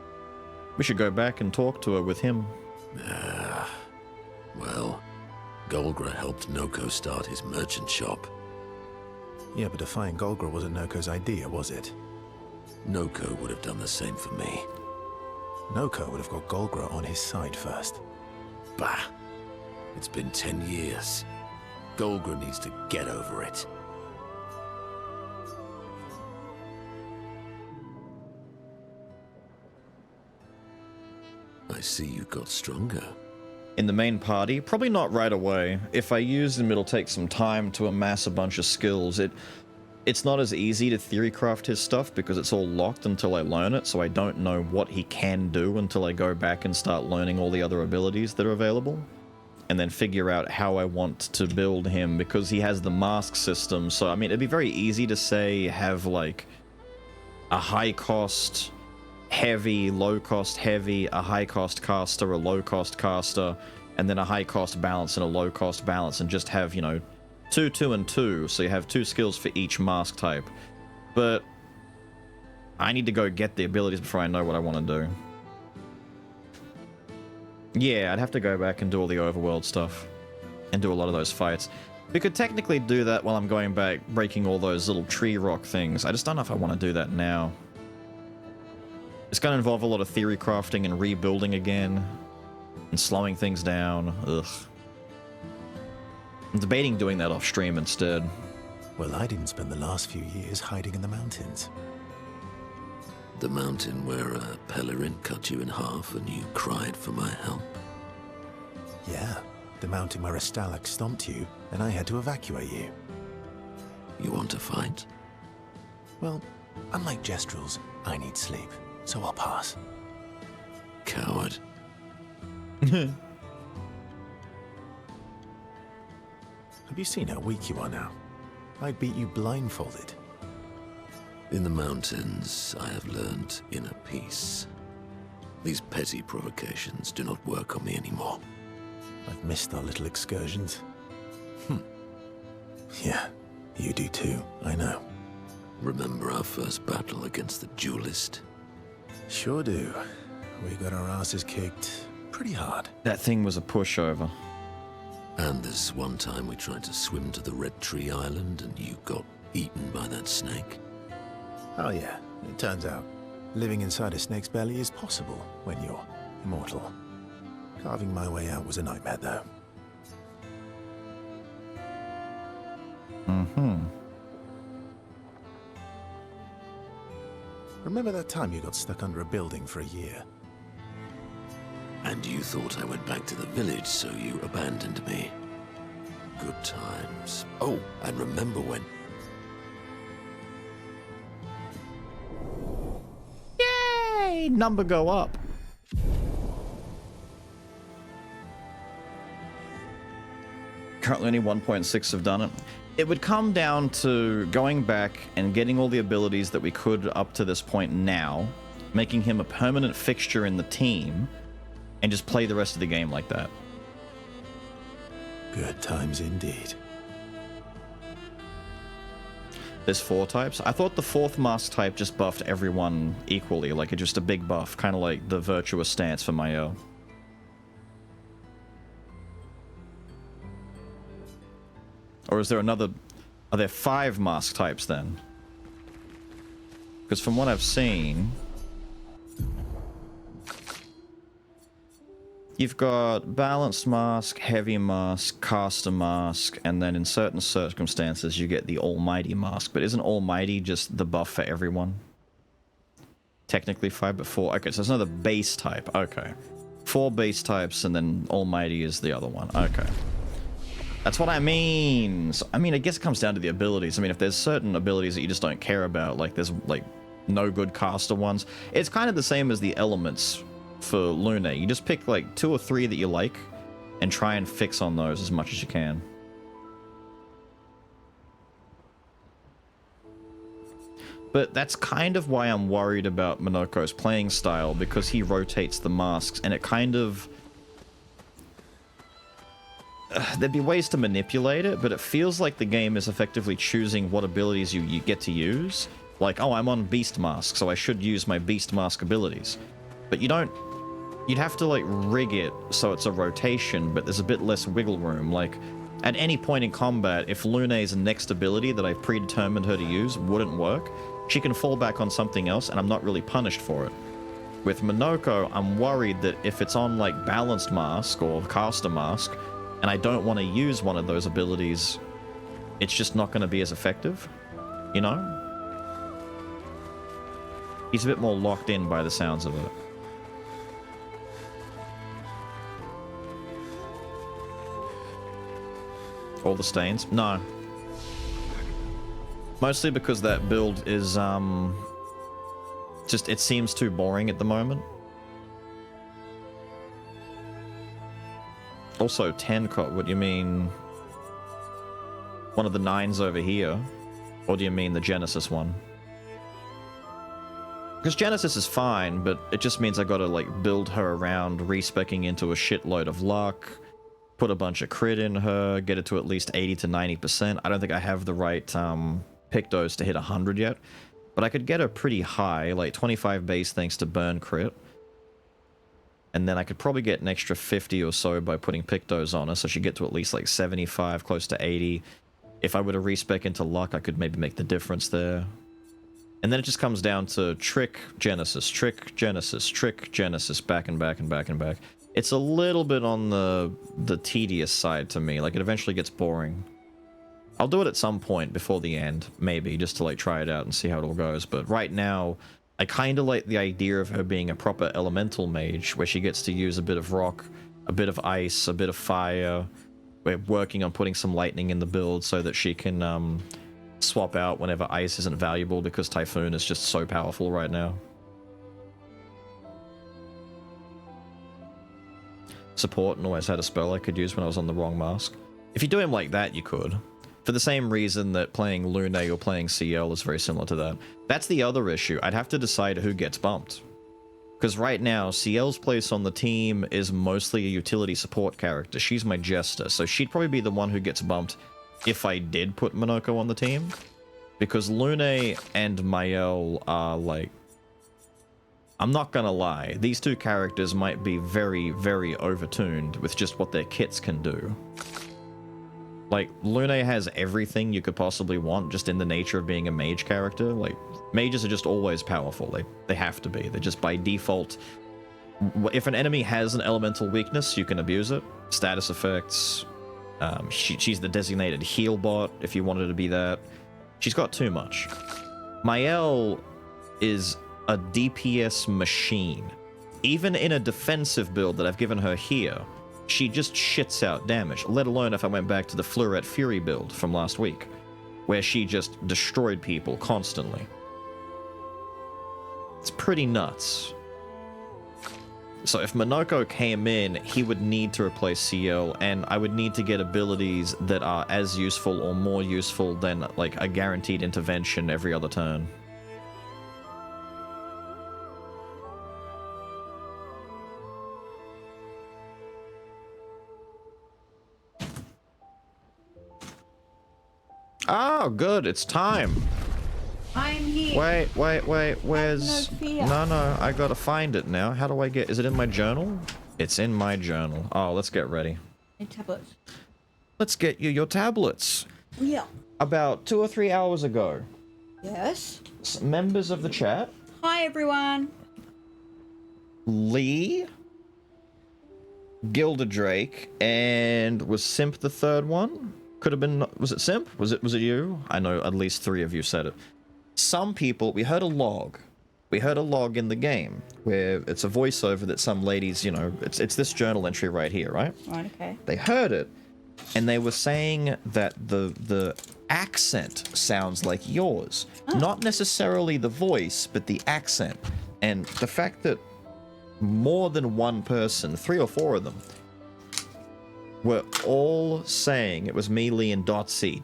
We should go back and talk to her with him. Well, Golgra helped Noko start his merchant shop. Yeah, but defying Golgra wasn't Noko's idea, was it? Noko would have done the same for me. Noko would have got Golgra on his side first. Bah! It's been 10 years. Golgra needs to get over it. I see you got stronger. In the main party? Probably not right away. If I use them, it'll take some time to amass a bunch of skills. It's not as easy to theorycraft his stuff because it's all locked until I learn it, so I don't know what he can do until I go back and start learning all the other abilities that are available. And then figure out how I want to build him, because he has the mask system, so I mean, it'd be very easy to say have like a high cost heavy, low cost heavy, a high cost caster, a low cost caster, and then a high cost balance and a low cost balance, and just have, you know, 2, 2, and 2, so you have 2 skills for each mask type. But I need to go get the abilities before I know what I want to do. Yeah, I'd have to go back and do all the overworld stuff and do a lot of those fights. We could technically do that while I'm going back, breaking all those little tree rock things. I just don't know if I want to do that now. It's going to involve a lot of theory crafting and rebuilding again, and slowing things down. Ugh. I'm debating doing that off stream instead. Well, I didn't spend the last few years hiding in the mountains. The mountain where a Pelerin cut you in half and you cried for my help? Yeah, the mountain where a Stalak stomped you and I had to evacuate you. You want to fight? Well, unlike Gestrals, I need sleep, so I'll pass. Coward. Have you seen how weak you are now? I'd beat you blindfolded. In the mountains, I have learned inner peace. These petty provocations do not work on me anymore. I've missed our little excursions. Yeah, you do too, I know. Remember our first battle against the duelist? Sure do. We got our asses kicked pretty hard. That thing was a pushover. And this one time we tried to swim to the Red Tree Island and you got eaten by that snake. Oh yeah, it turns out Living inside a snake's belly is possible when you're immortal. Carving my way out was a nightmare, though. Mm-hmm. Remember that time you got stuck under a building for a year? And you thought I went back to the village, so you abandoned me. Good times. Oh, and remember when... Yay! Number go up. Currently only 1.6 have done it. It would come down to going back and getting all the abilities that we could up to this point now, making him a permanent fixture in the team, and just play the rest of the game like that. Good times indeed. There's 4 types. I thought the 4th mask type just buffed everyone equally, like it's just a big buff, kind of like the virtuous stance for Mael. Or is there another... Are there 5 mask types then? Because from what I've seen... You've got balanced mask, heavy mask, caster mask, and then in certain circumstances you get the almighty mask. But isn't almighty just the buff for everyone? Technically 5, but 4. Okay, so there's another base type. Okay. 4 base types, and then almighty is the other one. Okay. That's what I mean. So, I mean, I guess it comes down to the abilities. I mean, if there's certain abilities that you just don't care about, like there's like no good caster ones, it's kind of the same as the elements for Luna. You just pick like 2 or 3 that you like and try and fix on those as much as you can. But that's kind of why I'm worried about Minoko's playing style, because he rotates the masks and it kind of... there'd be ways to manipulate it, but it feels like the game is effectively choosing what abilities you get to use. Like, oh, I'm on Beast Mask, so I should use my Beast Mask abilities. But you don't... You'd have to, like, rig it so it's a rotation, but there's a bit less wiggle room. Like, at any point in combat, if Lune's next ability that I've predetermined her to use wouldn't work, she can fall back on something else, and I'm not really punished for it. With Minoko, I'm worried that if it's on, like, Balanced Mask or Caster Mask, and I don't want to use one of those abilities, it's just not going to be as effective, you know? He's a bit more locked in by the sounds of it. All the stains? No. Mostly because that build is, just, it seems too boring at the moment. Also, 10 what do you mean? One of the 9s over here? Or do you mean the Genesis one? Because Genesis is fine, but it just means I gotta, like, build her around respecking into a shitload of luck, put a bunch of crit in her, get it to at least 80 to 90%. I don't think I have the right, Pictos to hit 100 yet, but I could get her pretty high, like 25 base thanks to burn crit. And then I could probably get an extra 50 or so by putting Pictos on her, so she'd get to at least like 75, close to 80. If I were to respec into luck, I could maybe make the difference there. And then it just comes down to trick Genesis, trick Genesis, trick Genesis, back and back and back and back. It's a little bit on the tedious side to me, like it eventually gets boring. I'll do it at some point before the end, maybe, just to like try it out and see how it all goes, but right now, I kind of like the idea of her being a proper elemental mage, where she gets to use a bit of rock, a bit of ice, a bit of fire. We're working on putting some lightning in the build so that she can swap out whenever ice isn't valuable, because Typhoon is just so powerful right now. Support and always had a spell I could use when I was on the wrong mask. If you do him like that, you could. For the same reason that playing Lune or playing CL is very similar to that. That's the other issue. I'd have to decide who gets bumped. Because right now, CL's place on the team is mostly a utility support character. She's my jester, so she'd probably be the one who gets bumped if I did put Minoko on the team. Because Lune and Mael are like... I'm not gonna lie, these two characters might be very, very overtuned with just what their kits can do. Like, Lune has everything you could possibly want just in the nature of being a mage character. Like, mages are just always powerful. They have to be. They're just by default. If an enemy has an elemental weakness, you can abuse it. Status effects. She's the designated heal bot, if you wanted to be that. She's got too much. Mael is a DPS machine. Even in a defensive build that I've given her here, she just shits out damage, let alone if I went back to the Fleuret Fury build from last week, where she just destroyed people constantly. It's pretty nuts. So if Monoko came in, he would need to replace CL, and I would need to get abilities that are as useful or more useful than, like, a guaranteed intervention every other turn. Oh, good, it's time. I'm here. Wait, where's... no fear. No, I gotta find it now. How do I get... Is it in my journal? It's in my journal. Oh, let's get ready. Hey, tablets. Let's get you your tablets. Yeah. About 2 or 3 hours ago, Yes. members of the chat, Hi, everyone. Lee, Gilda Drake, and was Simp the third one? Could have been... Was it Simp? Was it you? I know at least 3 of you said it. Some people... We heard a log. We heard a log in the game where it's a voiceover that some ladies, you know... It's this journal entry right here, right? Right, okay. They heard it, and they were saying that the accent sounds like yours. Not necessarily the voice, but the accent. And the fact that more than one person, 3 or 4 of them, were all saying it was me, Lee, and Dotsy,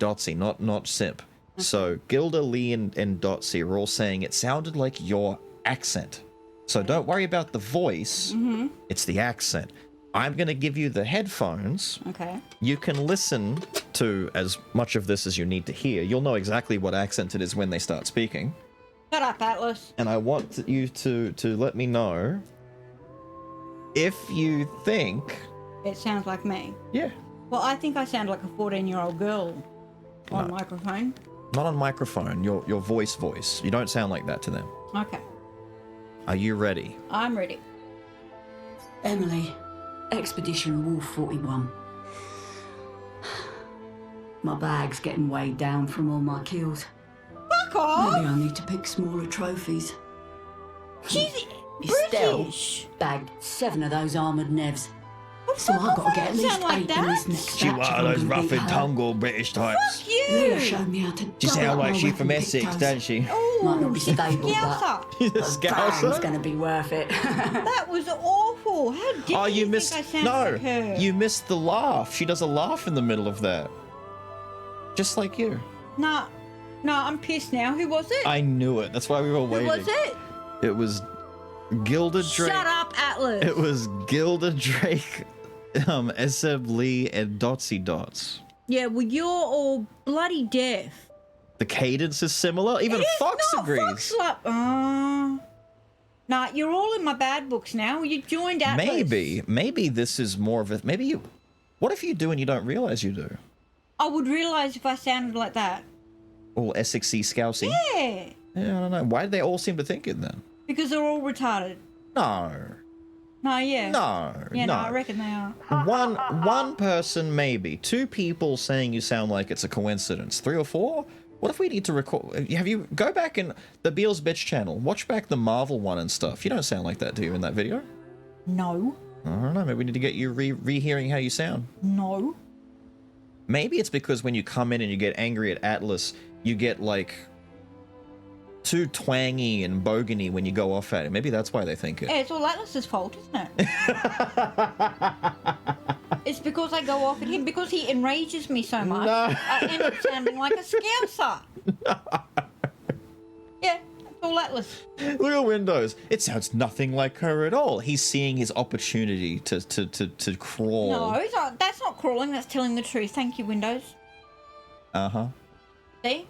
not Simp. So Gilda, Lee, and Dotsy were all saying it sounded like your accent. So don't worry about the voice, it's the accent. I'm going to give you the headphones. Okay. You can listen to as much of this as you need to hear. You'll know exactly what accent it is when they start speaking. Shut up, Atlas. And I want you to let me know if you think... It sounds like me. Yeah. Well, I think I sound like a 14-year-old girl on No. microphone. Not on microphone, your voice. You don't sound like that to them. Okay. Are you ready? I'm ready. Emily, Expedition Wolf 41. My bag's getting weighed down from all my kills. Fuck off! Maybe I need to pick smaller trophies. She's Estelle British. bagged 7 of those armoured nevs. Oh, So fuck I've got off, to get I at don't least sound like 8 in that. this next She batch one if of I'm those gonna rough beat and her. tumble British types. Fuck you! Leah showed me how to She double sound up like my she weapon from pick Essex, toes. don't she? Might not be she's a stable, Scouser. but the Scouser? bang's going to be worth it. That was awful. How dare Oh, you think missed... I sound No, like her? you missed the laugh. She does a laugh in the middle of that. Just like you. Nah, I'm pissed now. Who was it? I knew it. That's why we were Who waiting. was it? It was Gilda Drake. Shut up, Atlas. It was Gilda Drake, Eseb Lee, and Dotsy Dots. Yeah, well, you're all bloody deaf. The cadence is similar. Even It is Fox not. agrees. Fox nah, you're all in my bad books now. You joined Atlas. Maybe this is more of a... Maybe you... What if you do and you don't realize you do? I would realise if I sounded like that. All Essexy, Scousey? Yeah, Yeah, I don't know. Why do they all seem to think it then? because they're all retarded. No. No, yeah. No. Yeah, no, no. I reckon they are. One person maybe. 2 people saying you sound like it's a coincidence. 3 or 4? What if we need to record... Have you... Go back in the Beals Bitch channel. Watch back the Marvel one and stuff. You don't sound like that, do you, in that video? No. I don't know. Maybe we need to get you re-hearing how you sound. No. Maybe it's because when you come in and you get angry at Atlas, you get, like... too twangy and bogany when you go off at him. Maybe that's why they think it. Yeah, it's all Atlas's fault, isn't it? It's because I go off at him, because he enrages me so much. No. I end up sounding like a Scouser. Yeah, it's all Atlas. Look at Windows. It sounds nothing like her at all. He's seeing his opportunity to crawl. No, it's not, that's not crawling, that's telling the truth. Thank you, Windows. Uh-huh. See?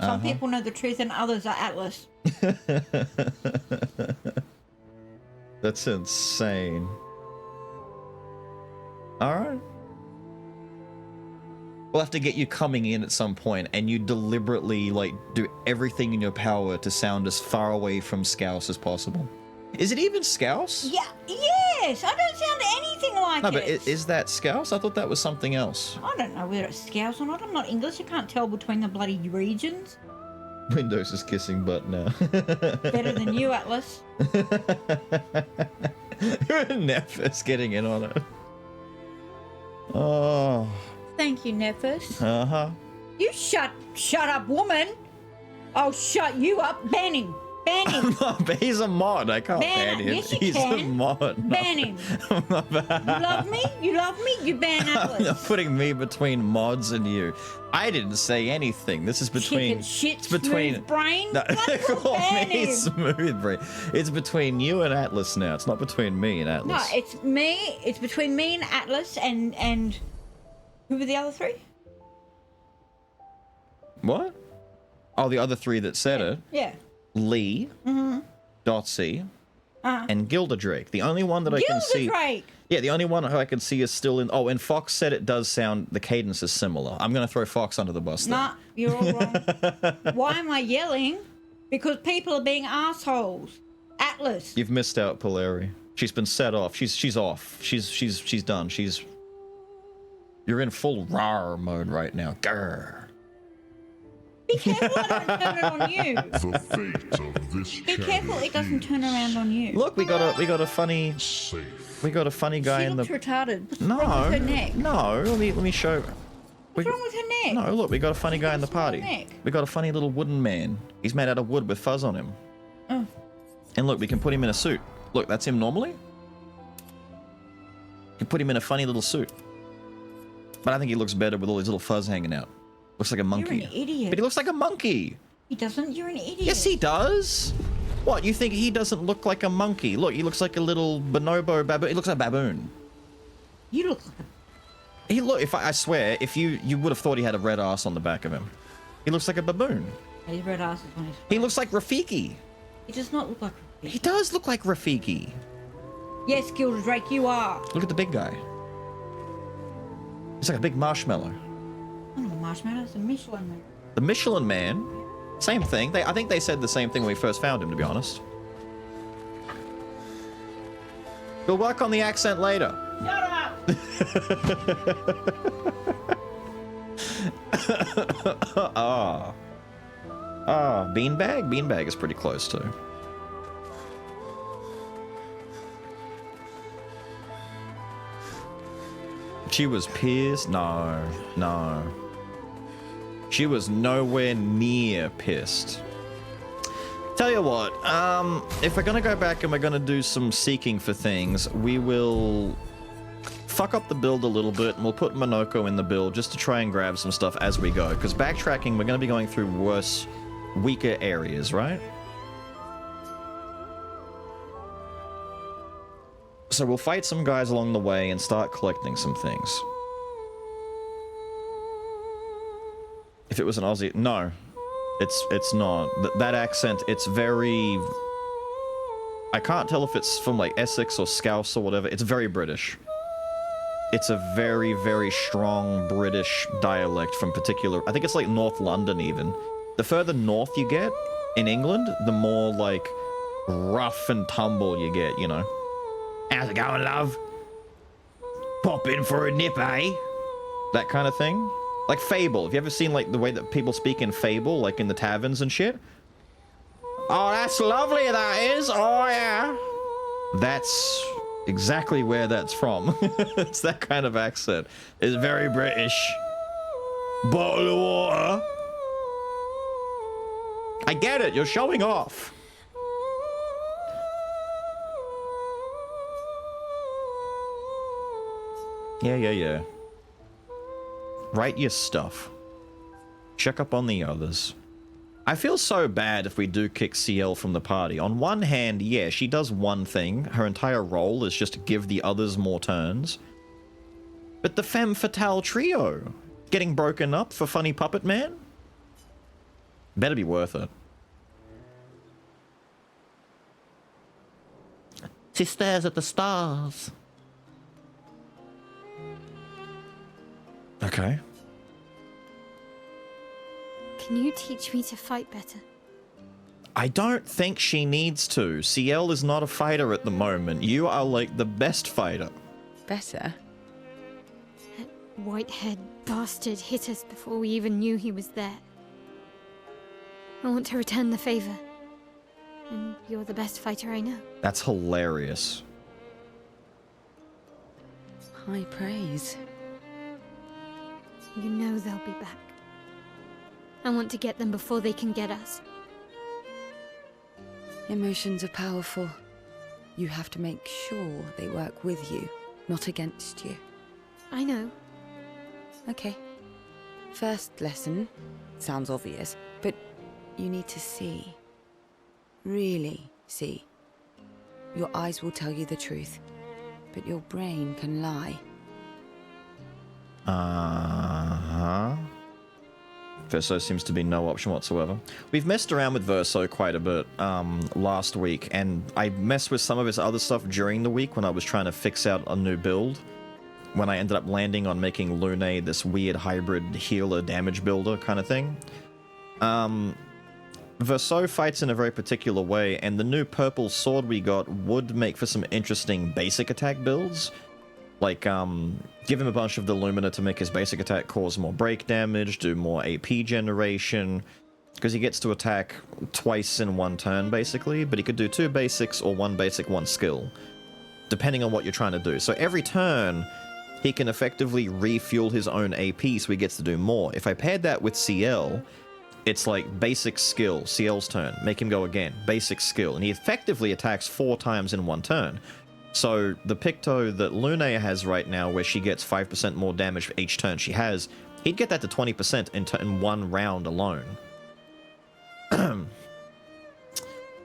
Some people know the truth and others are Atlas. That's insane. Alright. We'll have to get you coming in at some point, and you deliberately, like, do everything in your power to sound as far away from Scouse as possible. Is it even Scouse? Yeah, yes, I don't sound anything like No, it. but is that Scouse? I thought that was something else. I don't know whether it's Scouse or not. I'm not English. I can't tell between the bloody regions. Windows is kissing butt now. Better than you, Atlas. Nephis getting in on it. Oh. Thank you, Nephis. Uh-huh. You shut up, woman. I'll shut you up. Ban him. Ban him. He's a mod. I can't ban him. Yes, you He's can. a mod. No. Ban him. You love me? You love me? You ban Atlas. You're putting me between mods and you. I didn't say anything. This is between. Chicken shit, it's between. smooth brain. No, call ban me him. smooth brain. It's between you and Atlas now. It's not between me and No, Atlas. it's me. It's between me and Atlas and who were the other three? What? Oh, the other three that said it. Yeah. Lee, Mm-hmm. Dotsy, and Gilda Drake. The only one that I can see. Drake. Yeah, the only one who I can see is still in. Oh, and Fox said it does sound. The cadence is similar. I'm going to throw Fox under the bus there. Nah, you're all wrong. Why am I yelling? Because people are being assholes. Atlas. You've missed out, Polari. She's been set off. She's off. She's done. You're in full rawr mode right now. Grr. Be careful I don't turn it on you. The fate of this Be careful it doesn't turn around on you. Look, we got a funny guy She in the. looks retarded. What's No, wrong with her neck? no. Let me show. What's wrong with her neck? No, look, we got a funny guy in the party. neck. We got a funny little wooden man. He's made out of wood with fuzz on him. Oh. And look, we can put him in a suit. Look, that's him normally. You can put him in a funny little suit. But I think he looks better with all his little fuzz hanging out. Looks like a monkey. You're an idiot. But he looks like a monkey. He doesn't. You're an idiot. Yes, he does. What, you think he doesn't look like a monkey? Look, he looks like a little bonobo baboon. He looks like a baboon. You look like I swear, if you would have thought he had a red ass on the back of him. He looks like a baboon. his red ass is on his. He looks like Rafiki. He does not look like. He does look like Rafiki. Yes, Gilda Drake, you are. Look at the big guy. He's like a big marshmallow. Oh, the marshmallow. It's a Michelin man. The Michelin Man, same thing. I think they said the same thing when we first found him, to be honest. We'll work on the accent later. Shut up! Beanbag? Beanbag is pretty close too. She was pissed? No. She was nowhere near pissed. Tell you what, if we're gonna go back and we're gonna do some seeking for things, we will fuck up the build a little bit and we'll put Monoko in the build just to try and grab some stuff as we go. Because backtracking, we're gonna be going through weaker areas, right? So we'll fight some guys along the way and start collecting some things. If it was an Aussie, no, it's not. That accent, it's very. I can't tell if it's from like Essex or Scouse or whatever. It's very British. It's a very, very strong British dialect from particular. I think it's like North London even. The further north you get in England, the more like rough and tumble you get, you know. How's it going, love? Pop in for a nip, eh? That kind of thing. Like Fable. Have you ever seen like the way that people speak in Fable, like in the taverns and shit? Oh, that's lovely, that is. Oh, yeah. That's exactly where that's from. It's that kind of accent. It's very British. Bottle of water. I get it. You're showing off. Yeah. Write your stuff. Check up on the others. I feel so bad if we do kick CL from the party. On one hand, yeah, she does one thing. Her entire role is just to give the others more turns. But the femme fatale trio getting broken up for Funny Puppet Man? Better be worth it. She stares at the stars. Okay. Can you teach me to fight better? I don't think she needs to. CL is not a fighter at the moment. You are like the best fighter. Better? That white-haired bastard hit us before we even knew he was there. I want to return the favor. And you're the best fighter I know. That's hilarious. High praise. You know they'll be back. I want to get them before they can get us. Emotions are powerful. You have to make sure they work with you, not against you. I know. Okay. First lesson. Sounds obvious, but you need to see. Really see. Your eyes will tell you the truth, but your brain can lie. Uh-huh. Verso seems to be no option whatsoever. We've messed around with Verso quite a bit last week, and I messed with some of his other stuff during the week when I was trying to fix out a new build. When I ended up landing on making Lune this weird hybrid healer damage builder kind of thing. Verso fights in a very particular way, and the new purple sword we got would make for some interesting basic attack builds. Like, give him a bunch of the Lumina to make his basic attack cause more break damage, do more AP generation, because he gets to attack twice in one turn, basically, but he could do 2 basics or 1 basic, 1 skill, depending on what you're trying to do. So every turn, he can effectively refuel his own AP, so he gets to do more. If I paired that with CL, it's like basic skill, CL's turn, make him go again, basic skill, and he effectively attacks 4 times in one turn. So the Picto that Lune has right now, where she gets 5% more damage for each turn she has, he'd get that to 20% in one round alone.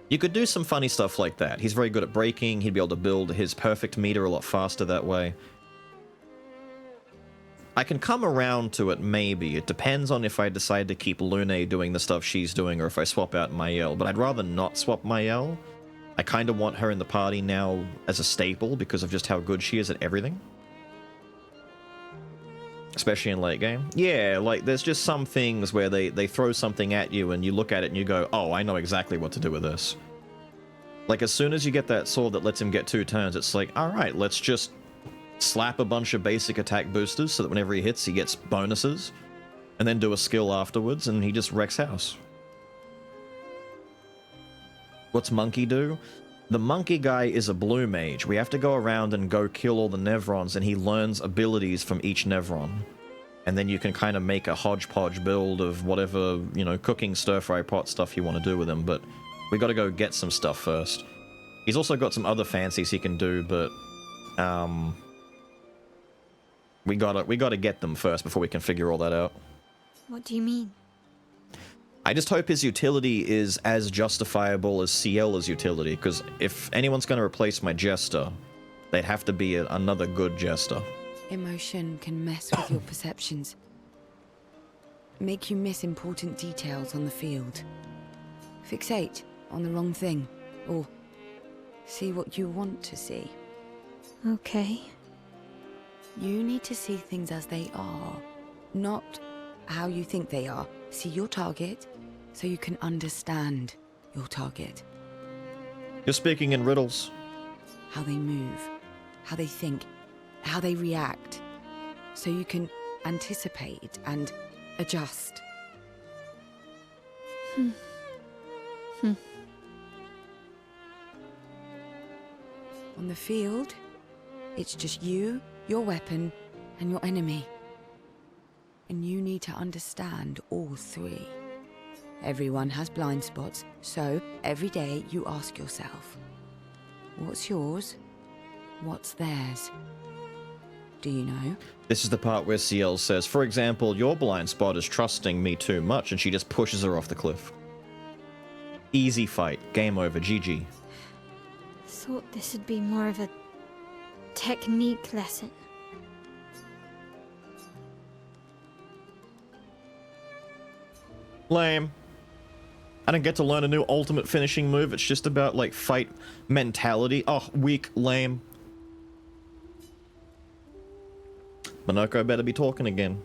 You could do some funny stuff like that. He's very good at breaking, he'd be able to build his perfect meter a lot faster that way. I can come around to it, maybe. It depends on if I decide to keep Lune doing the stuff she's doing or if I swap out Mael, but I'd rather not swap Mael. I kind of want her in the party now as a staple because of just how good she is at everything. Especially in late game. Yeah, like, there's just some things where they throw something at you and you look at it and you go, oh, I know exactly what to do with this. Like, as soon as you get that sword that lets him get 2 turns, it's like, alright, let's just slap a bunch of basic attack boosters so that whenever he hits, he gets bonuses. And then do a skill afterwards and he just wrecks house. What's Monkey do? The Monkey guy is a blue mage. We have to go around and go kill all the Nevrons, and he learns abilities from each Nevron. And then you can kind of make a hodgepodge build of whatever, you know, cooking stir-fry pot stuff you want to do with him, but we got to go get some stuff first. He's also got some other fancies he can do, but we gotta get them first before we can figure all that out. What do you mean? I just hope his utility is as justifiable as CL's utility, because if anyone's going to replace my Jester, they'd have to be another good Jester. Emotion can mess with your perceptions. Make you miss important details on the field. Fixate on the wrong thing, or see what you want to see. Okay. You need to see things as they are, not how you think they are. See your target, so you can understand your target. You're speaking in riddles. How they move, how they think, how they react, so you can anticipate and adjust. On the field, it's just you, your weapon, and your enemy. And you need to understand all 3. Everyone has blind spots, so every day you ask yourself, what's yours? What's theirs? Do you know? This is the part where CL says, for example, your blind spot is trusting me too much, and she just pushes her off the cliff. Easy fight. Game over. GG. Thought this would be more of a technique lesson. Lame. I don't get to learn a new ultimate finishing move. It's just about, like, fight mentality. Oh, weak. Lame. Monoko better be talking again.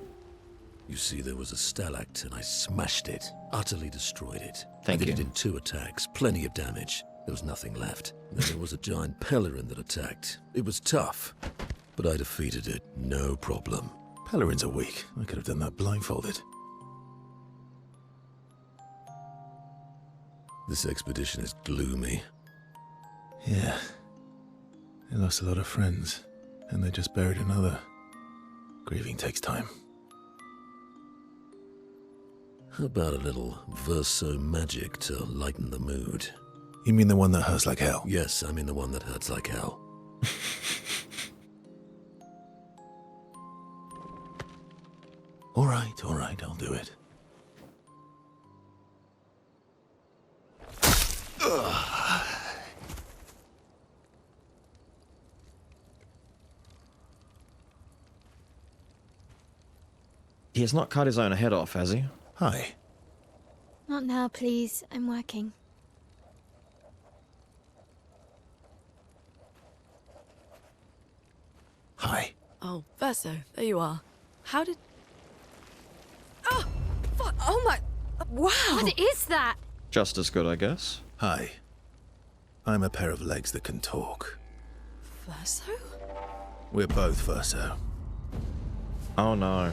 You see, there was a stalact, and I smashed it, utterly destroyed it. Thank I did you. it in 2 attacks, plenty of damage. There was nothing left. Then there was a giant Pelerin that attacked. It was tough, but I defeated it, no problem. Pelerins are weak. I could have done that blindfolded. This expedition is gloomy. Yeah. They lost a lot of friends, and they just buried another. Grieving takes time. How about a little verso magic to lighten the mood? You mean the one that hurts like hell? Yes, I mean the one that hurts like hell. All right, I'll do it. He has not cut his own head off, has he? Hi. Not now, please. I'm working. Hi. Oh, Verso, there you are. How did... Oh! Oh my... Wow! What is that? Just as good, I guess. Hi. I'm a pair of legs that can talk. Verso? We're both Verso. Oh no.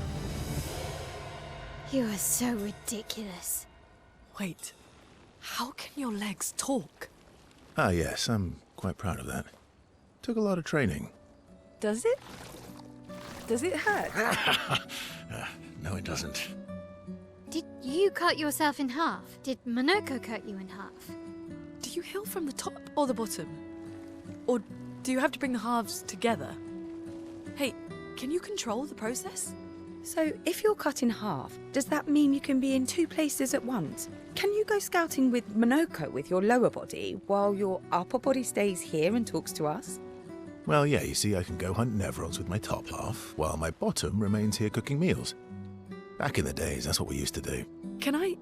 You are so ridiculous. Wait. How can your legs talk? Ah, yes, I'm quite proud of that. Took a lot of training. Does it? Does it hurt? No, it doesn't. Did you cut yourself in half? Did Monoko cut you in half? Do you heal from the top or the bottom? Or do you have to bring the halves together? Hey, can you control the process? So, if you're cut in half, does that mean you can be in 2 places at once? Can you go scouting with Monoko with your lower body, while your upper body stays here and talks to us? Well, yeah, you see, I can go hunt Nevrons with my top half, while my bottom remains here cooking meals. Back in the days, that's what we used to do. Can I...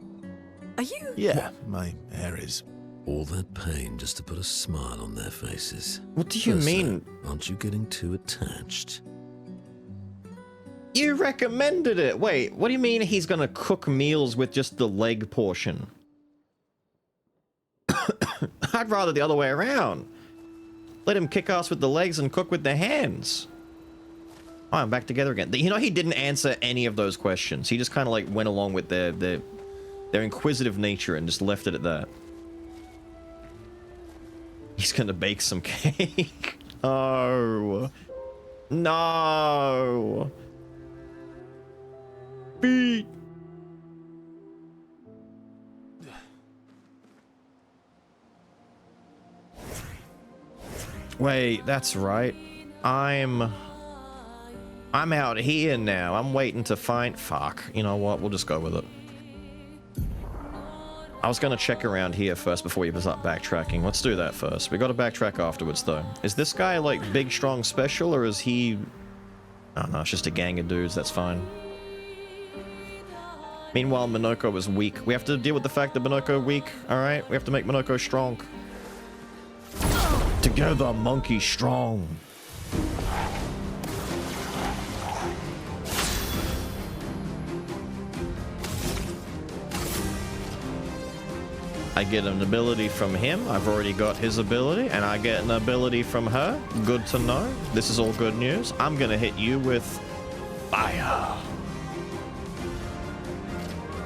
Are you... Yeah, my hair is... All that pain just to put a smile on their faces. What do you mean? Aren't you getting too attached? You recommended it! Wait, what do you mean he's gonna cook meals with just the leg portion? I'd rather the other way around. Let him kick ass with the legs and cook with the hands. Oh, I'm back together again. You know, he didn't answer any of those questions. He just kind of like went along with their inquisitive nature and just left it at that. He's gonna bake some cake. No. No. Beat. Wait, that's right. I'm out here now. I'm waiting to find... Fuck. You know what? We'll just go with it. I was going to check around here first before we start backtracking. Let's do that first. We got to backtrack afterwards, though. Is this guy, like, big, strong, special, or is he... Oh, no, it's just a gang of dudes. That's fine. Meanwhile, Monoko is weak. We have to deal with the fact that Monoko weak, alright? We have to make Monoko strong. Together, monkey strong. I get an ability from him. I've already got his ability, and I get an ability from her. Good to know. This is all good news. I'm gonna hit you with fire.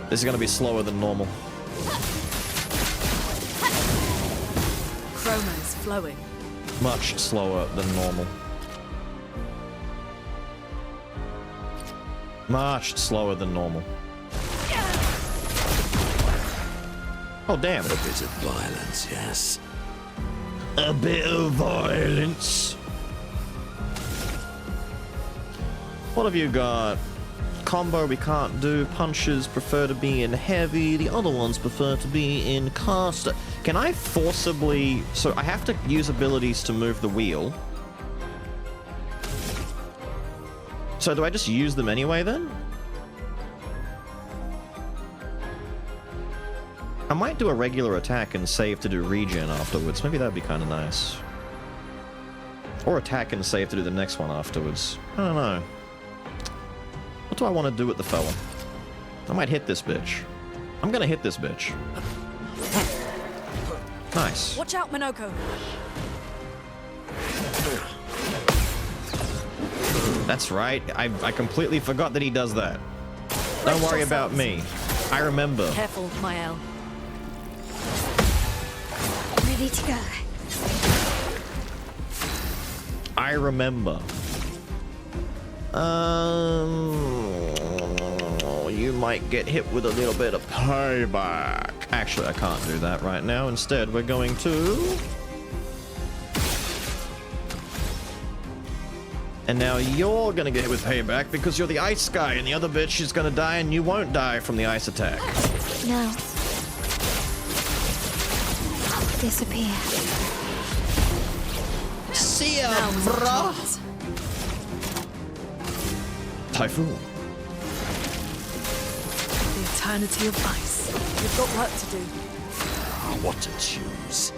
This is gonna be slower than normal. Chroma is flowing. Much slower than normal. Much slower than normal. Oh, damn. A bit of violence, yes. A bit of violence. What have you got? Combo we can't do. Punches prefer to be in heavy. The other ones prefer to be in caster. Can I forcibly... So I have to use abilities to move the wheel. So do I just use them anyway then? I might do a regular attack and save to do regen afterwards. Maybe that'd be kind of nice. Or attack and save to do the next one afterwards. I don't know. What do I want to do with the fella? I might hit this bitch. I'm gonna hit this bitch. Nice. Watch out, Minoko. That's right. I completely forgot that he does that. Don't worry about me. I remember. Careful, Mael. Ready to go. I remember. You might get hit with a little bit of payback. Actually, I can't do that right now. Instead, we're going to... And now you're gonna get hit with payback because you're the ice guy and the other bitch is gonna die and you won't die from the ice attack. No. Disappear. See ya, bruh! Typhoon. The eternity of ice. We've got work to do. What to choose?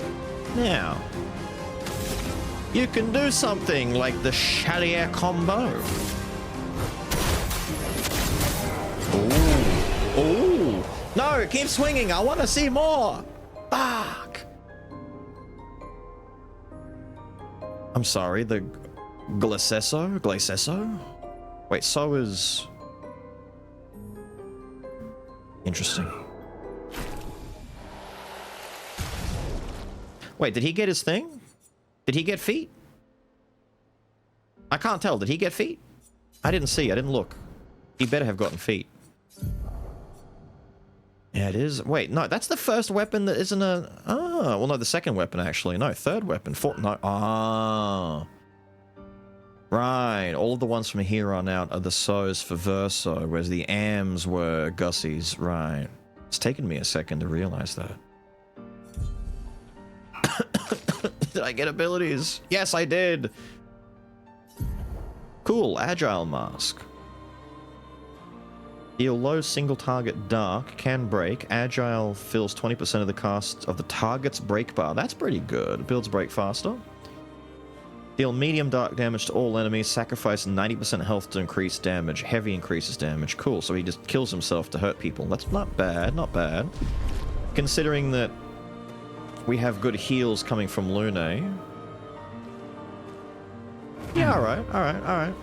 Now, you can do something like the Chalier combo. Ooh. Ooh. No, keep swinging. I want to see more. Fuck. I'm sorry, the Glacesso? Wait, so is... Interesting. Wait, did he get his thing? Did he get feet? I can't tell. Did he get feet? I didn't see. I didn't look. He better have gotten feet. Yeah, it is. Wait, no, that's the first weapon that isn't a... Ah, well, no, the second weapon, actually. No, third weapon. No. Ah. Right. All of the ones from here on out are the So's for Verso, whereas the Ams were Gussie's. Right. It's taken me a second to realize that. Did I get abilities? Yes, I did. Cool. Agile Mask. Deal low single target dark, can break. Agile fills 20% of the cost of the target's break bar. That's pretty good. Builds break faster. Deal medium dark damage to all enemies. Sacrifice 90% health to increase damage. Heavy increases damage. Cool. So he just kills himself to hurt people. That's not bad. Not bad. Considering that we have good heals coming from Lune. Yeah, alright, alright, alright.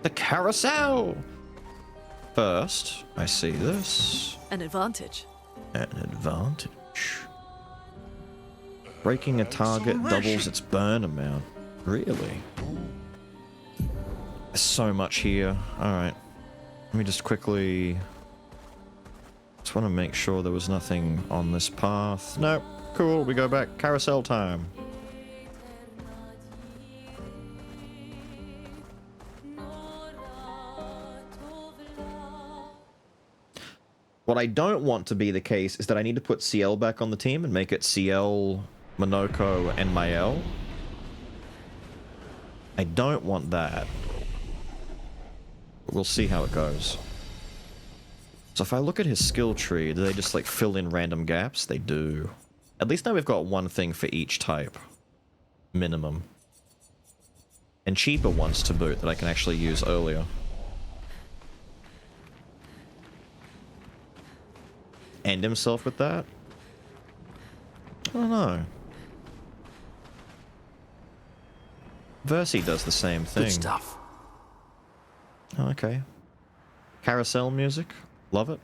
The carousel! First, I see this. An advantage. An advantage. Breaking a target doubles its burn amount. Really? There's so much here. Alright. Let me just quickly... Just want to make sure there was nothing on this path. Nope. Cool, we go back. Carousel time. What I don't want to be the case is that I need to put CL back on the team and make it CL, Minoko, and Mael. I don't want that. But we'll see how it goes. So if I look at his skill tree, do they just like fill in random gaps? They do. At least now we've got one thing for each type. Minimum. And cheaper ones to boot that I can actually use earlier. End himself with that? I don't know. Versi does the same thing. Good stuff. Oh, okay. Carousel music. Love it.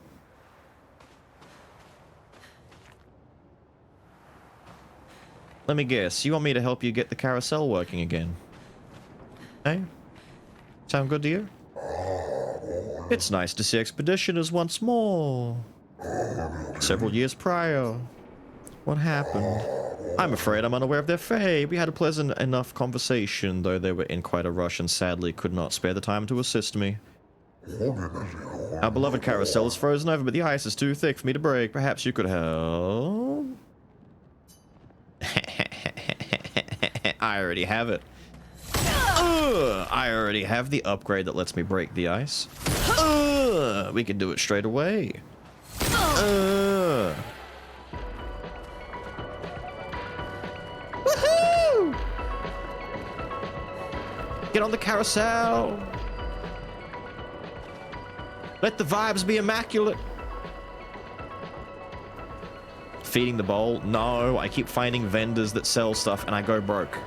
Let me guess. You want me to help you get the carousel working again? Hey? Sound good to you? It's nice to see expeditioners once more. Several years prior. What happened? I'm afraid I'm unaware of their fate. We had a pleasant enough conversation, though they were in quite a rush and sadly could not spare the time to assist me. Our beloved carousel is frozen over, but the ice is too thick for me to break. Perhaps you could help? I already have it. I already have the upgrade that lets me break the ice. We can do it straight away. Woohoo! Get on the carousel. Let the vibes be immaculate. Feeding the bowl? No, I keep finding vendors that sell stuff and I go broke.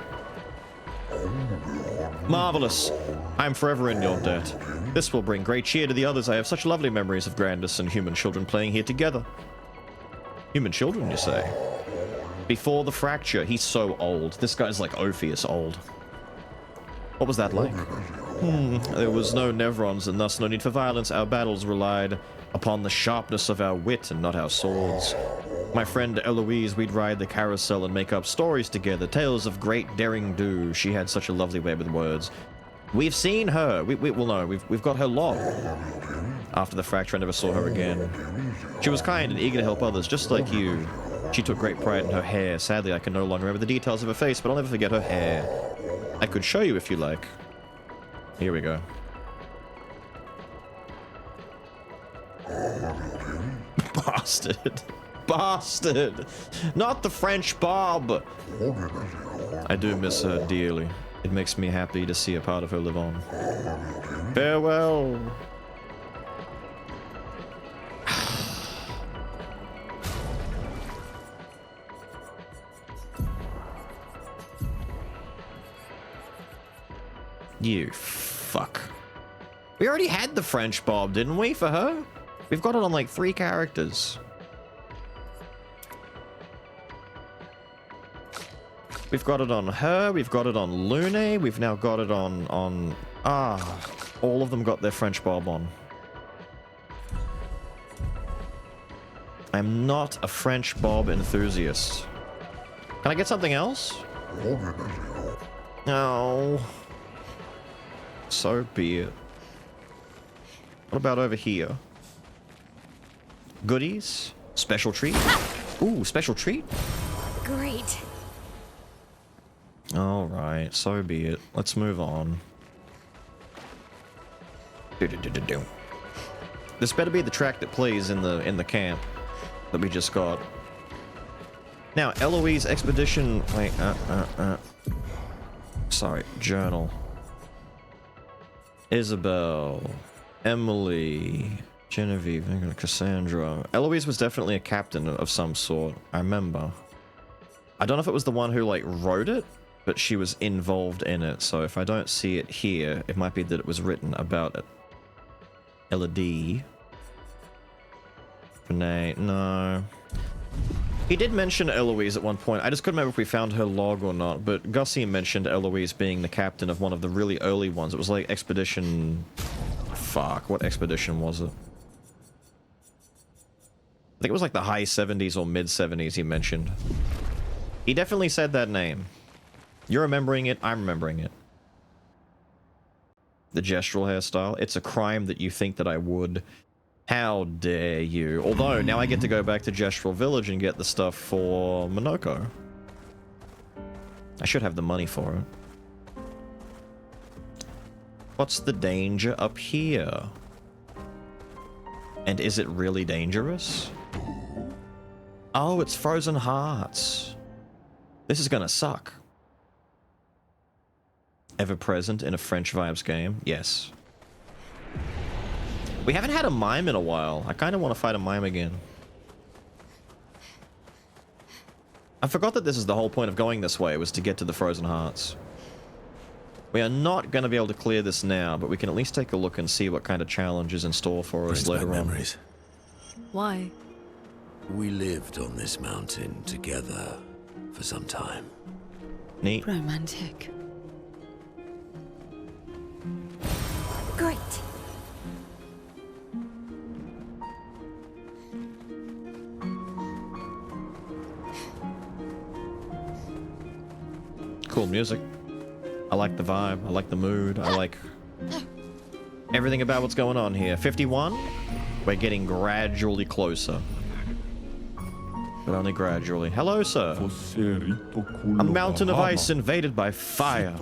Marvelous. I am forever in your debt. This will bring great cheer to the others. I have such lovely memories of Grandis and human children playing here together. Human children, you say? Before the fracture, he's so old. This guy's like Ophius old. What was that like? There was no Nevrons and thus no need for violence. Our battles relied upon the sharpness of our wit and not our swords. My friend Eloise, we'd ride the carousel and make up stories together, tales of great daring do. She had such a lovely way with words. We've seen her. We've got her log. After the fracture, I never saw her again. She was kind and eager to help others, just like you. She took great pride in her hair. Sadly, I can no longer remember the details of her face, but I'll never forget her hair. I could show you if you like. Here we go. Bastard. Bastard. Not the French Bob. I do miss her dearly. It makes me happy to see a part of her live on. Farewell. You fuck. We already had the French Bob, didn't we, for her? We've got it on like 3 characters. We've got it on her, we've got it on Lune, we've now got it on all of them got their French Bob on. I'm not a French Bob enthusiast. Can I get something else? No. So be it. What about over here? Goodies? Special treat? Ooh, special treat? Great. Alright, so be it. Let's move on. This better be the track that plays in the camp that we just got. Now, Eloise Expedition... Wait, Sorry, journal. Isabel. Emily. Genevieve. Cassandra. Eloise was definitely a captain of some sort. I remember. I don't know if it was the one who, like, wrote it, but she was involved in it. So if I don't see it here, it might be that it was written about it. Elodie. Renee. No. He did mention Eloise at one point. I just couldn't remember if we found her log or not, but Gussie mentioned Eloise being the captain of one of the really early ones. It was like Expedition... Fuck, what expedition was it? I think it was like the high 70s or mid 70s he mentioned. He definitely said that name. You're remembering it, I'm remembering it. The gestural hairstyle. It's a crime that you think that I would. How dare you? Although, now I get to go back to Gestural Village and get the stuff for Monoko. I should have the money for it. What's the danger up here? And is it really dangerous? Oh, it's Frozen Hearts. This is gonna suck. Ever present in a French Vibes game? Yes. We haven't had a mime in a while. I kind of want to fight a mime again. I forgot that this is the whole point of going this way, was to get to the Frozen Hearts. We are not going to be able to clear this now, but we can at least take a look and see what kind of challenge is in store for us later on. Memories. Why? We lived on this mountain together for some time. Neat. Romantic. Great. Cool music. I like the vibe. I like the mood. I like everything about what's going on here. 51. We're getting gradually closer. But only gradually. Hello, sir. A mountain of ice invaded by fire.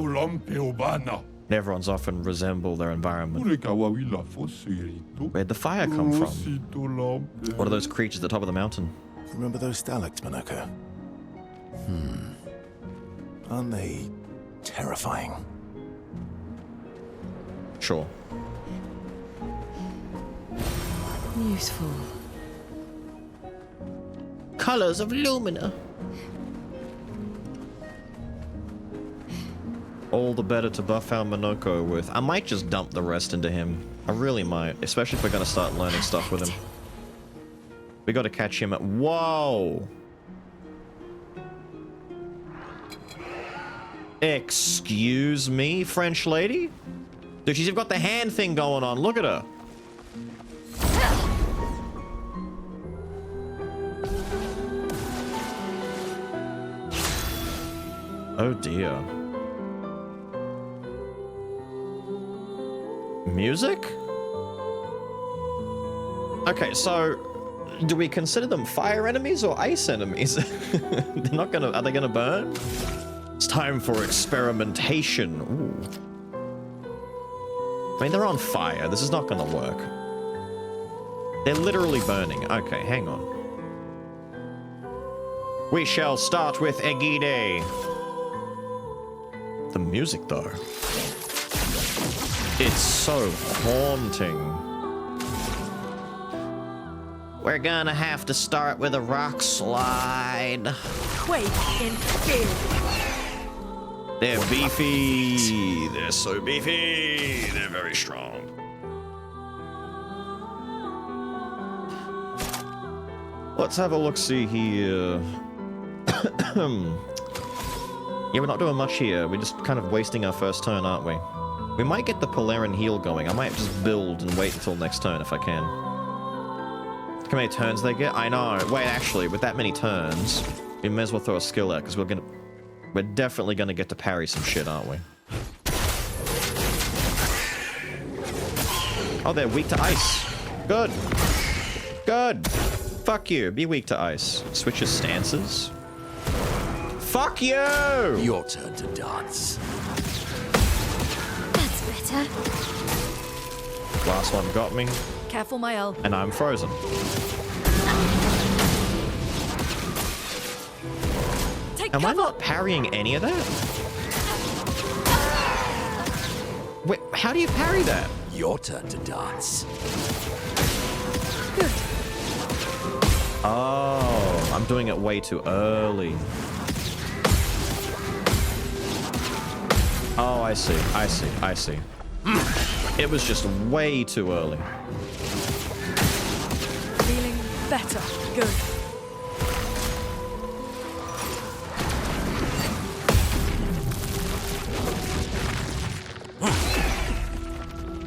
Nevrons often resemble their environment. Where'd the fire come from? What are those creatures at the top of the mountain? Remember those stalactites, Monoko? Aren't they terrifying? Sure. Useful. Colors of Lumina. All the better to buff our Minoko with. I might just dump the rest into him. I really might, especially if we're gonna start learning stuff with him. We gotta catch him at... Whoa! Excuse me, French lady? Dude, she's got the hand thing going on. Look at her. Oh dear. Music? Okay, so do we consider them fire enemies or ice enemies? They're not gonna... Are they gonna burn? It's time for experimentation. Ooh. I mean, they're on fire. This is not gonna work. They're literally burning. Okay, hang on. We shall start with Egide. The music, though. It's so haunting. We're gonna have to start with a rock slide. Quake in fear. They're beefy. They're so beefy. They're very strong. Let's have a look-see here. Yeah, we're not doing much here. We're just kind of wasting our first turn, aren't we? We might get the Polaran heal going. I might just build and wait until next turn if I can. Look how many turns they get. I know. Wait, actually, with that many turns, we may as well throw a skill out because we're definitely gonna get to parry some shit, aren't we? Oh, they're weak to ice. Good. Good. Fuck you. Be weak to ice. Switches stances. Fuck you! Your turn to dance. That's better. Last one got me. Careful, Mael. And I'm frozen. Am I not parrying any of that? Wait, how do you parry that? Your turn to dance. Good. Oh, I'm doing it way too early. Oh, I see. I see. I see. It was just way too early. Feeling better. Good.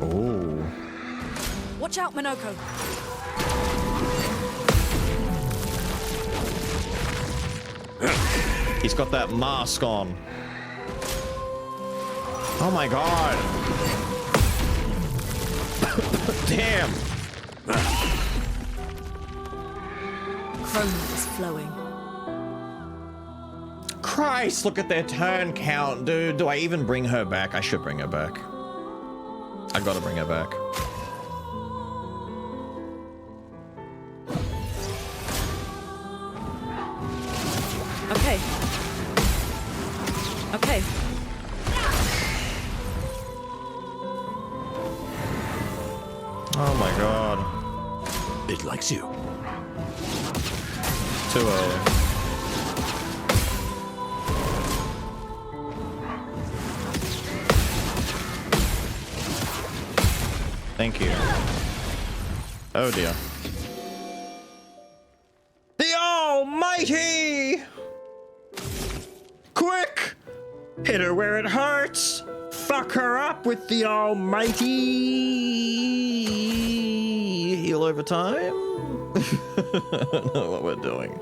Oh. Watch out, Minoko. He's got that mask on. Oh my god. Damn. Chrome is flowing. Christ, look at their turn count, dude. Do I even bring her back? I should bring her back. I gotta bring her back. Okay. Okay. Oh my god. It likes you. Too early. Thank you. Oh dear. The Almighty! Quick! Hit her where it hurts! Fuck her up with the Almighty! Heal over time? I don't know what we're doing.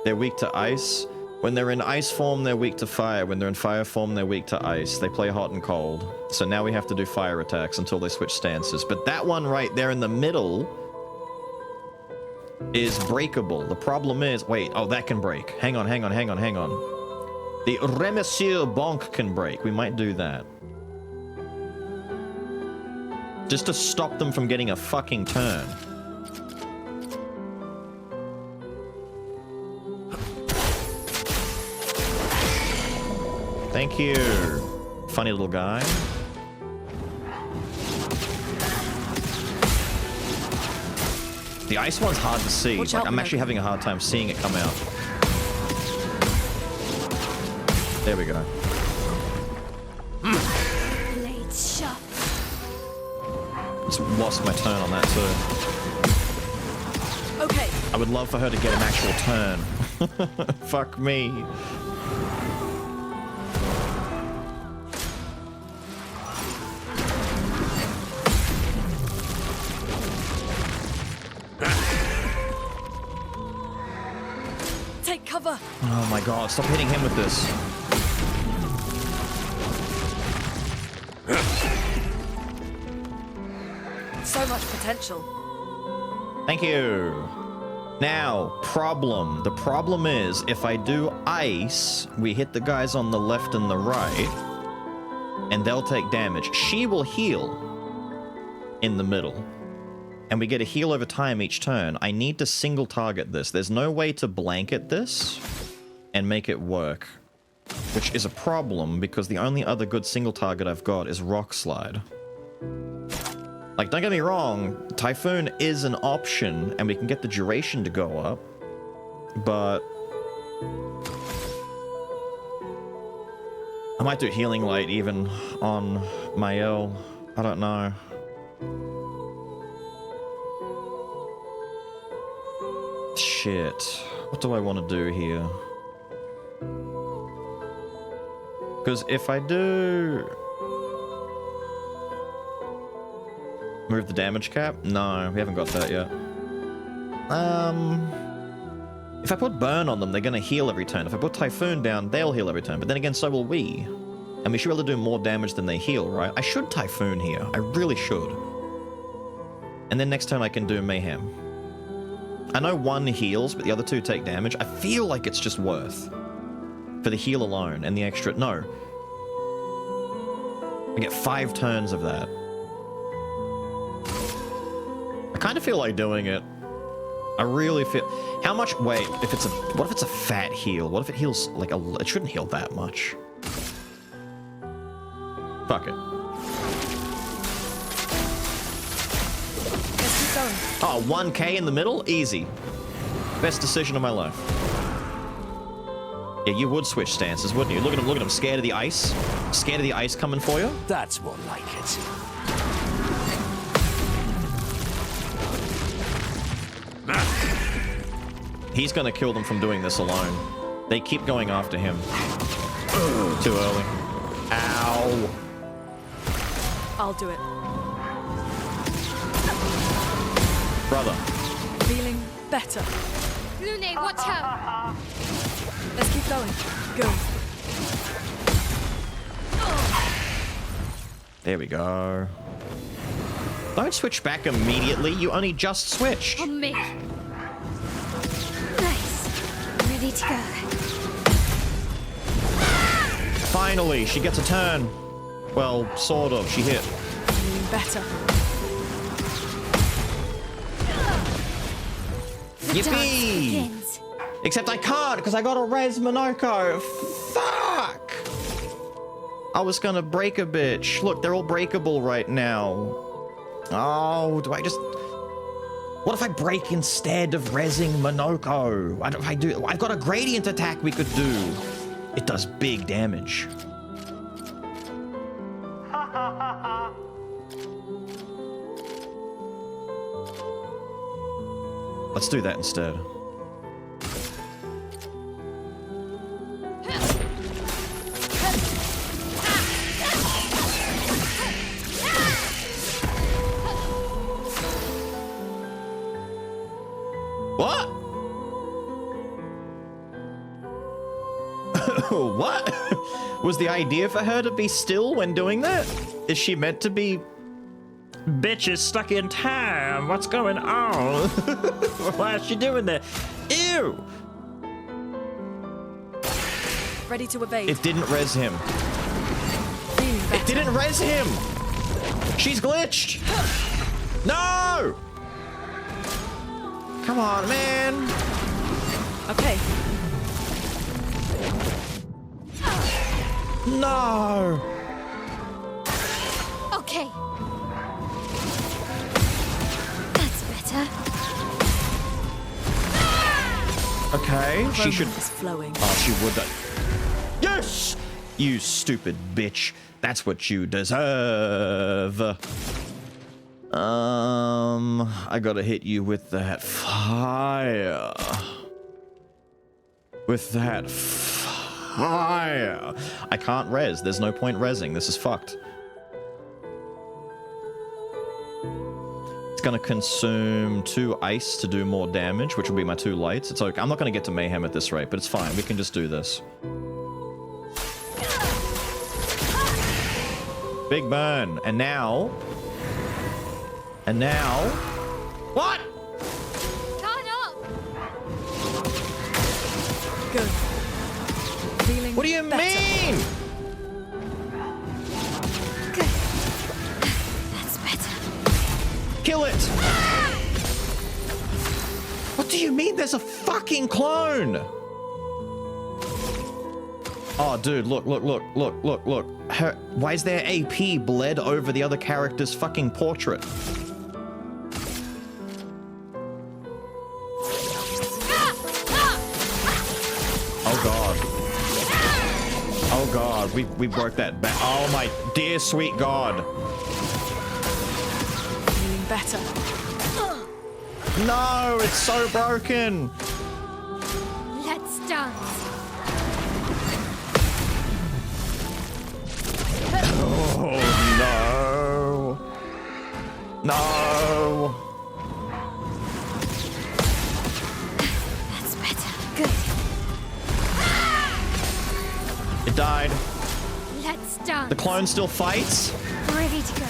They're weak to ice. When they're in ice form, they're weak to fire. When they're in fire form, they're weak to ice. They play hot and cold. So now we have to do fire attacks until they switch stances. But that one right there in the middle is breakable. The problem is... Wait, oh, that can break. Hang on. The Remessier Bonk can break. We might do that. Just to stop them from getting a fucking turn. Thank you. Funny little guy. The ice one's hard to see. Watch Like, out, I'm actually having a hard time seeing it come out. There we go. Blade sharp. Just lost my turn on that too. Okay. I would love for her to get an actual turn. Fuck me. Take cover. Oh my god, stop hitting him with this. So much potential. Thank you. Now, problem. The problem is, if I do ice, we hit the guys on the left and the right, and they'll take damage. She will heal in the middle, and we get a heal over time each turn. I need to single target this. There's no way to blanket this and make it work, which is a problem because the only other good single target I've got is Rock Slide. Like, don't get me wrong, Typhoon is an option, and we can get the duration to go up, but I might do Healing Light even on Mael. I don't know. Shit. What do I want to do here? Because if I do... move the damage cap? No, we haven't got that yet. If I put Burn on them, they're gonna heal every turn. If I put Typhoon down, they'll heal every turn. But then again, so will we. And we should be able to do more damage than they heal, right? I should Typhoon here. I really should. And then next turn I can do Mayhem. I know one heals, but the other two take damage. I feel like it's just worth. For the heal alone and the extra... No. I get 5 turns of that. I kind of feel like doing it. I really feel... How much... Wait, if it's a... What if it's a fat heal? What if it heals like a... It shouldn't heal that much. Fuck it. Let's keep going. Oh, 1k in the middle? Easy. Best decision of my life. Yeah, you would switch stances, wouldn't you? Look at him, scared of the ice? Scared of the ice coming for you? That's more like it. He's gonna kill them from doing this alone. They keep going after him. Too early. Ow. I'll do it. Brother. Feeling better. Lune, watch out! Let's keep going. Go. There we go. Don't switch back immediately. You only just switched. On me. Nice. Ready to go. Finally, she gets a turn. Well, sort of. She hit. Feeling better. Yippee! Except I can't because I got a res Monoko. Fuck! I was gonna break a bitch. Look, they're all breakable right now. Oh, do I just... What if I break instead of rezzing Monoko? I've got a gradient attack we could do. It does big damage. Let's do that instead. What? What? Was the idea for her to be still when doing that? Is she meant to be... Bitch is stuck in time. What's going on? Why is she doing that? Ew! Ready to evade. It didn't res him. It didn't res him! She's glitched! No! Come on, man! Okay. No! Okay. That's better. Okay, she should. Is flowing. Oh, she would. Yes, you stupid bitch. That's what you deserve. I gotta hit you with that fire. With that fire. I can't res. There's no point resing. This is fucked. It's gonna consume 2 ice to do more damage, which will be my 2 lights. It's okay. I'm not gonna get to mayhem at this rate, but it's fine. We can just do this. Big burn. And now... What? Turn up! Good. Feeling What do you mean? Good. That's better. Kill it! What do you mean there's a fucking clone? Oh, dude, look. Why is there AP bled over the other character's fucking portrait? Oh god, we broke that back. Oh my dear sweet god. Feeling better. No, it's so broken. Let's dance. Oh no. No. That's better. Good. It died. Let's dance. The clone still fights. Ready to go.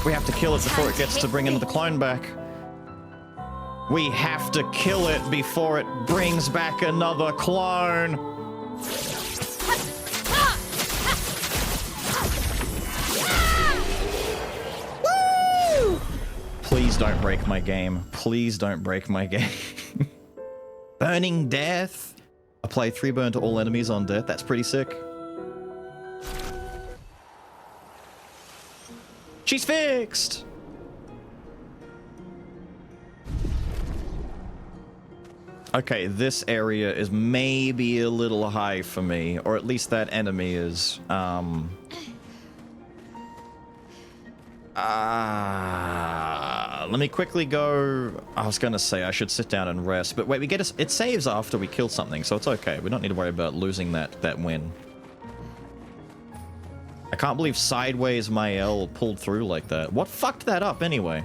We have to kill it before it gets to bring the clone back. We have to kill it before it brings back another clone. Woo! Please don't break my game. Please don't break my game. Burning Death. Apply 3 burn to all enemies on death. That's pretty sick. She's fixed! Okay, this area is maybe a little high for me, or at least that enemy is. Let me quickly go. I was gonna say I should sit down and rest, but wait, we get it saves after we kill something, so it's okay. We don't need to worry about losing that win. I can't believe Sideways Mael pulled through like that. What fucked that up anyway?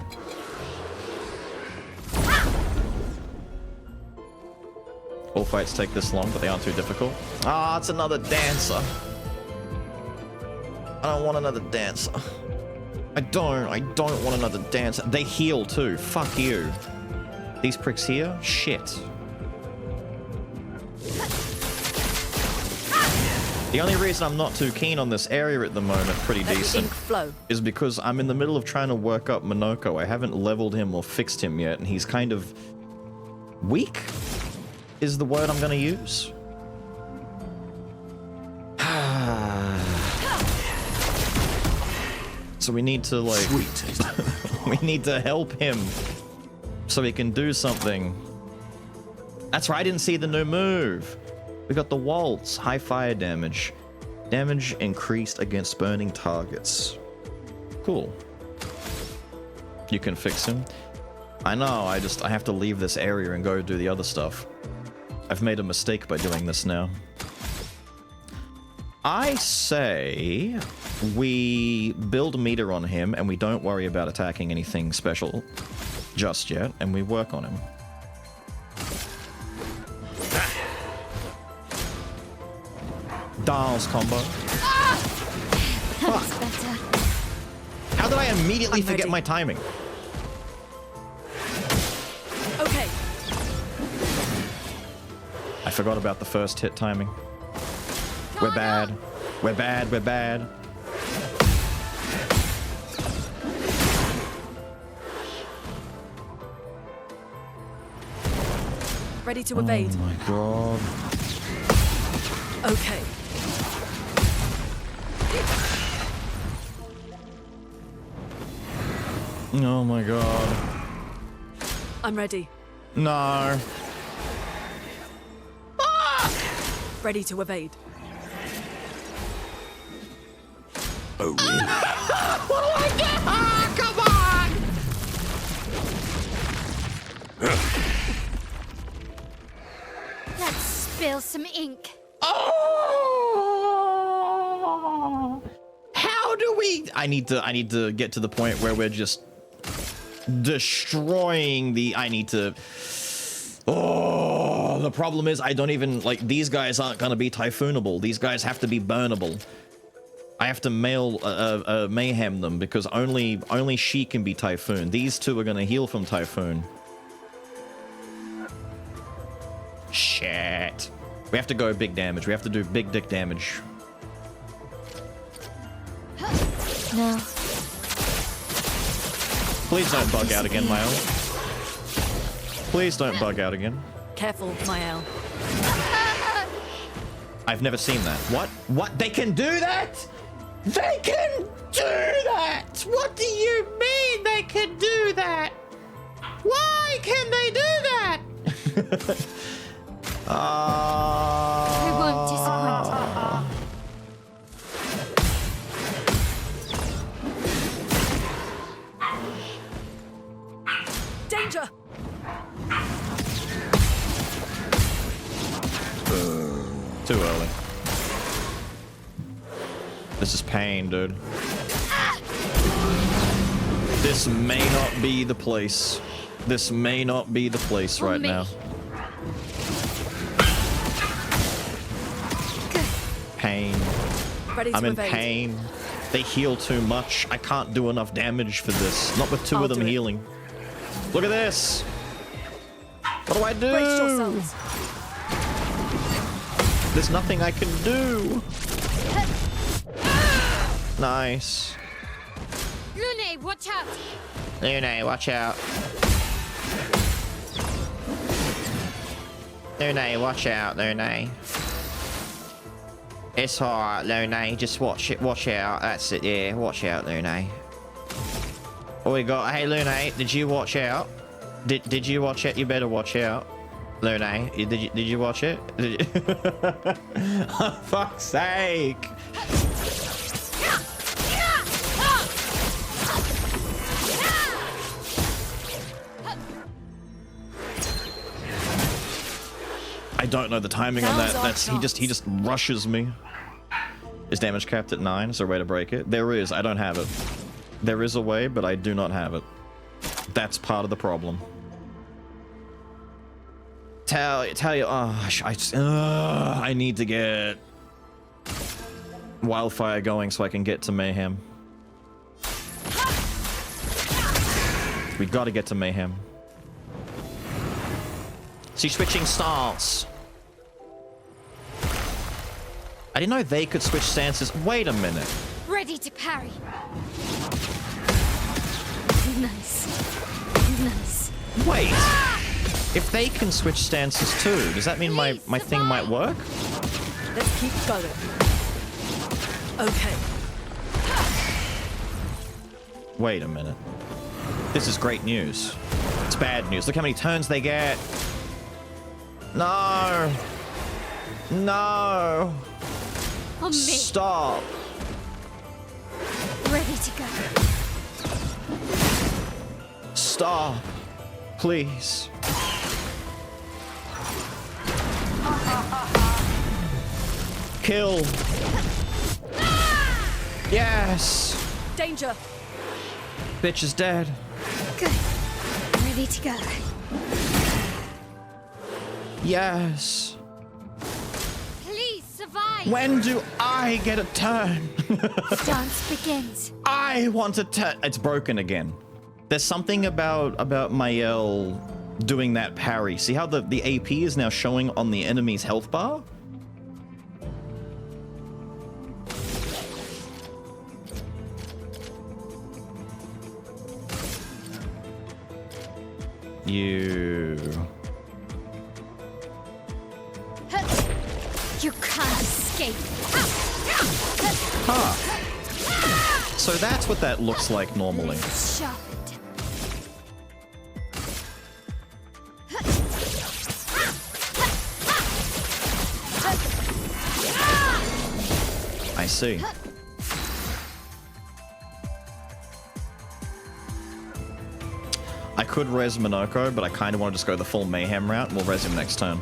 All fights take this long, but they aren't too difficult. Ah, it's another dancer. I don't want another dancer. I don't want another dancer. They heal too. Fuck you. These pricks here? Shit. The only reason I'm not too keen on this area at the moment, pretty decent, is because I'm in the middle of trying to work up Monoko. I haven't leveled him or fixed him yet, and he's kind of weak, is the word I'm going to use. So we need to, like, we need to help him so he can do something. That's right, I didn't see the new move. We got the Waltz, high fire damage. Damage increased against burning targets. Cool. You can fix him. I know, I have to leave this area and go do the other stuff. I've made a mistake by doing this now. I say we build meter on him and we don't worry about attacking anything special just yet, and we work on him. Dance combo. That's better. How did I immediately forget my timing? Okay. I forgot about the first hit timing. We're bad. We're bad. We're bad. Ready to evade. Oh my god. Okay. Oh my god. I'm ready. No. Ready to evade. Oh, really? What do I get? Ah, come on! Let's spill some ink. Oh! How do we? I need to get to the point where we're just destroying the. I need to. Oh, the problem is I don't even like these guys aren't gonna be typhoonable. These guys have to be burnable. I have to mayhem them because only she can be typhoon. These two are gonna heal from typhoon. Shit. We have to go big damage. We have to do big dick damage. No. Please don't bug out again, Mael. Please don't bug out again. Careful, Mael. I've never seen that. What? What? They can do that? They can do that! What do you mean they can do that? Why can they do that? I won't disappoint. Danger! Too early. This is pain, dude. This may not be the place. This may not be the place right now. Pain. I'm in pain. They heal too much. I can't do enough damage for this. Not with two of them healing. Look at this. What do I do? Brace yourselves. There's nothing I can do. Nice. Lune, watch out! Lune, watch out. Lune, watch out, Lune. It's alright, Lune. Just watch it. Watch out. That's it. Yeah, watch out, Lune. Oh, we got. Hey, Lune. Did you watch out? Did you watch it? You better watch out, Lune. Did you watch it? Did you? Oh, fuck's sake! I don't know the timing on that. That's he just rushes me. Is damage capped at 9? Is there a way to break it? There is. I don't have it. There is a way, but I do not have it. That's part of the problem. Tell you. Oh, I need to get wildfire going so I can get to mayhem. We got to get to mayhem. See, switching stance. I didn't know they could switch stances. Wait a minute. Ready to parry. Nice. Nice. Wait. If they can switch stances too, does that mean my thing might work? Let's keep going. Okay. Wait a minute. This is great news. It's bad news. Look how many turns they get. No. No. On me. Stop. Ready to go. Stop. Please. Kill. Yes. Danger. Bitch is dead. Good. Ready to go. Yes. Please survive. When do I get a turn? Dance begins. I want a turn. It's broken again. There's something about Mael doing that parry. See how the AP is now showing on the enemy's health bar? You can't escape. Huh. So that's what that looks like normally. Sharpened. I see. I could res Minoko, but I kind of want to just go the full mayhem route, and we'll res him next turn.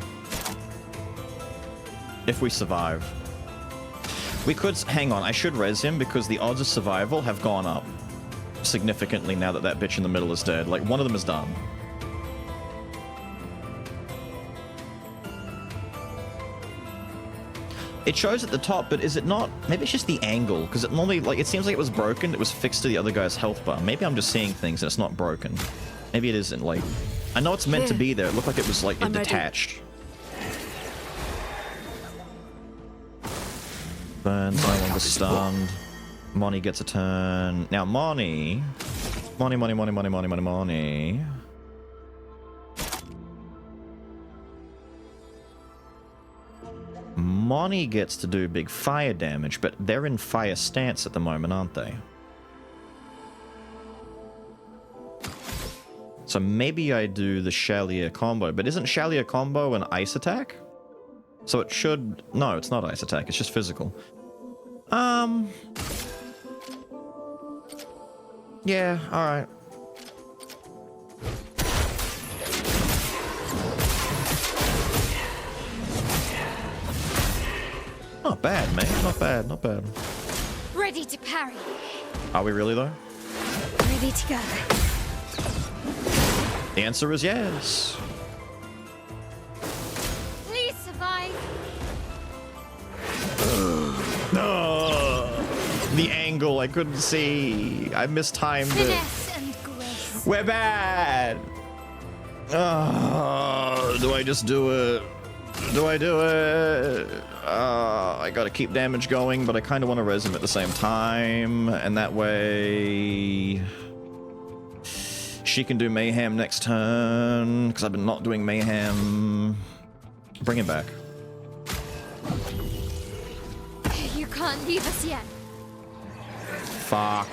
If we survive. We could... Hang on, I should res him because the odds of survival have gone up significantly now that that bitch in the middle is dead. Like, one of them is done. It shows at the top, but is it not? Maybe it's just the angle, because it normally, like, it seems like it was broken. It was fixed to the other guy's health bar. Maybe I'm just seeing things and it's not broken. Maybe it isn't, like... I know it's meant to be there. It looked like it was, like, it detached. Burns, no longer stunned. Moni gets a turn. Now, Moni... Moni. Moni gets to do big fire damage, but they're in fire stance at the moment, aren't they? So maybe I do the Chalier combo, but isn't Chalier combo an ice attack? So it should... No, it's not ice attack, it's just physical. Yeah, alright. Not bad, mate. Not bad, not bad. Ready to parry. Are we really, though? Ready to go. The answer is yes. Please survive. No, the angle I couldn't see. I mistimed it. Finesse and grace. We're bad. Do I just do it? Do I do it? I gotta keep damage going, but I kind of want to res him at the same time, and that way she can do mayhem next turn, because I've been not doing mayhem. Bring him back. You can't leave us yet. Fuck.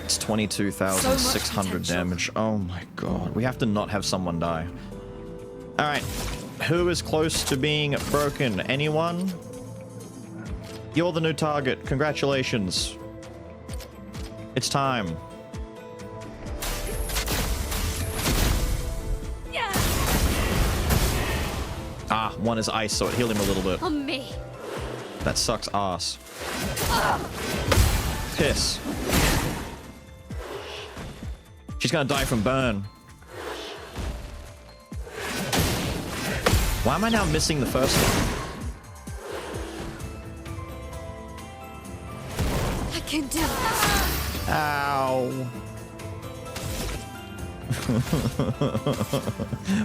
It's 22,600 damage. Oh my god. We have to not have someone die. Alright. Who is close to being broken? Anyone? You're the new target. Congratulations. It's time. Yeah. Ah, one is ice, so it healed him a little bit. On me. That sucks ass. Piss. She's gonna die from burn. Why am I now missing the first one? I can do it. Ow.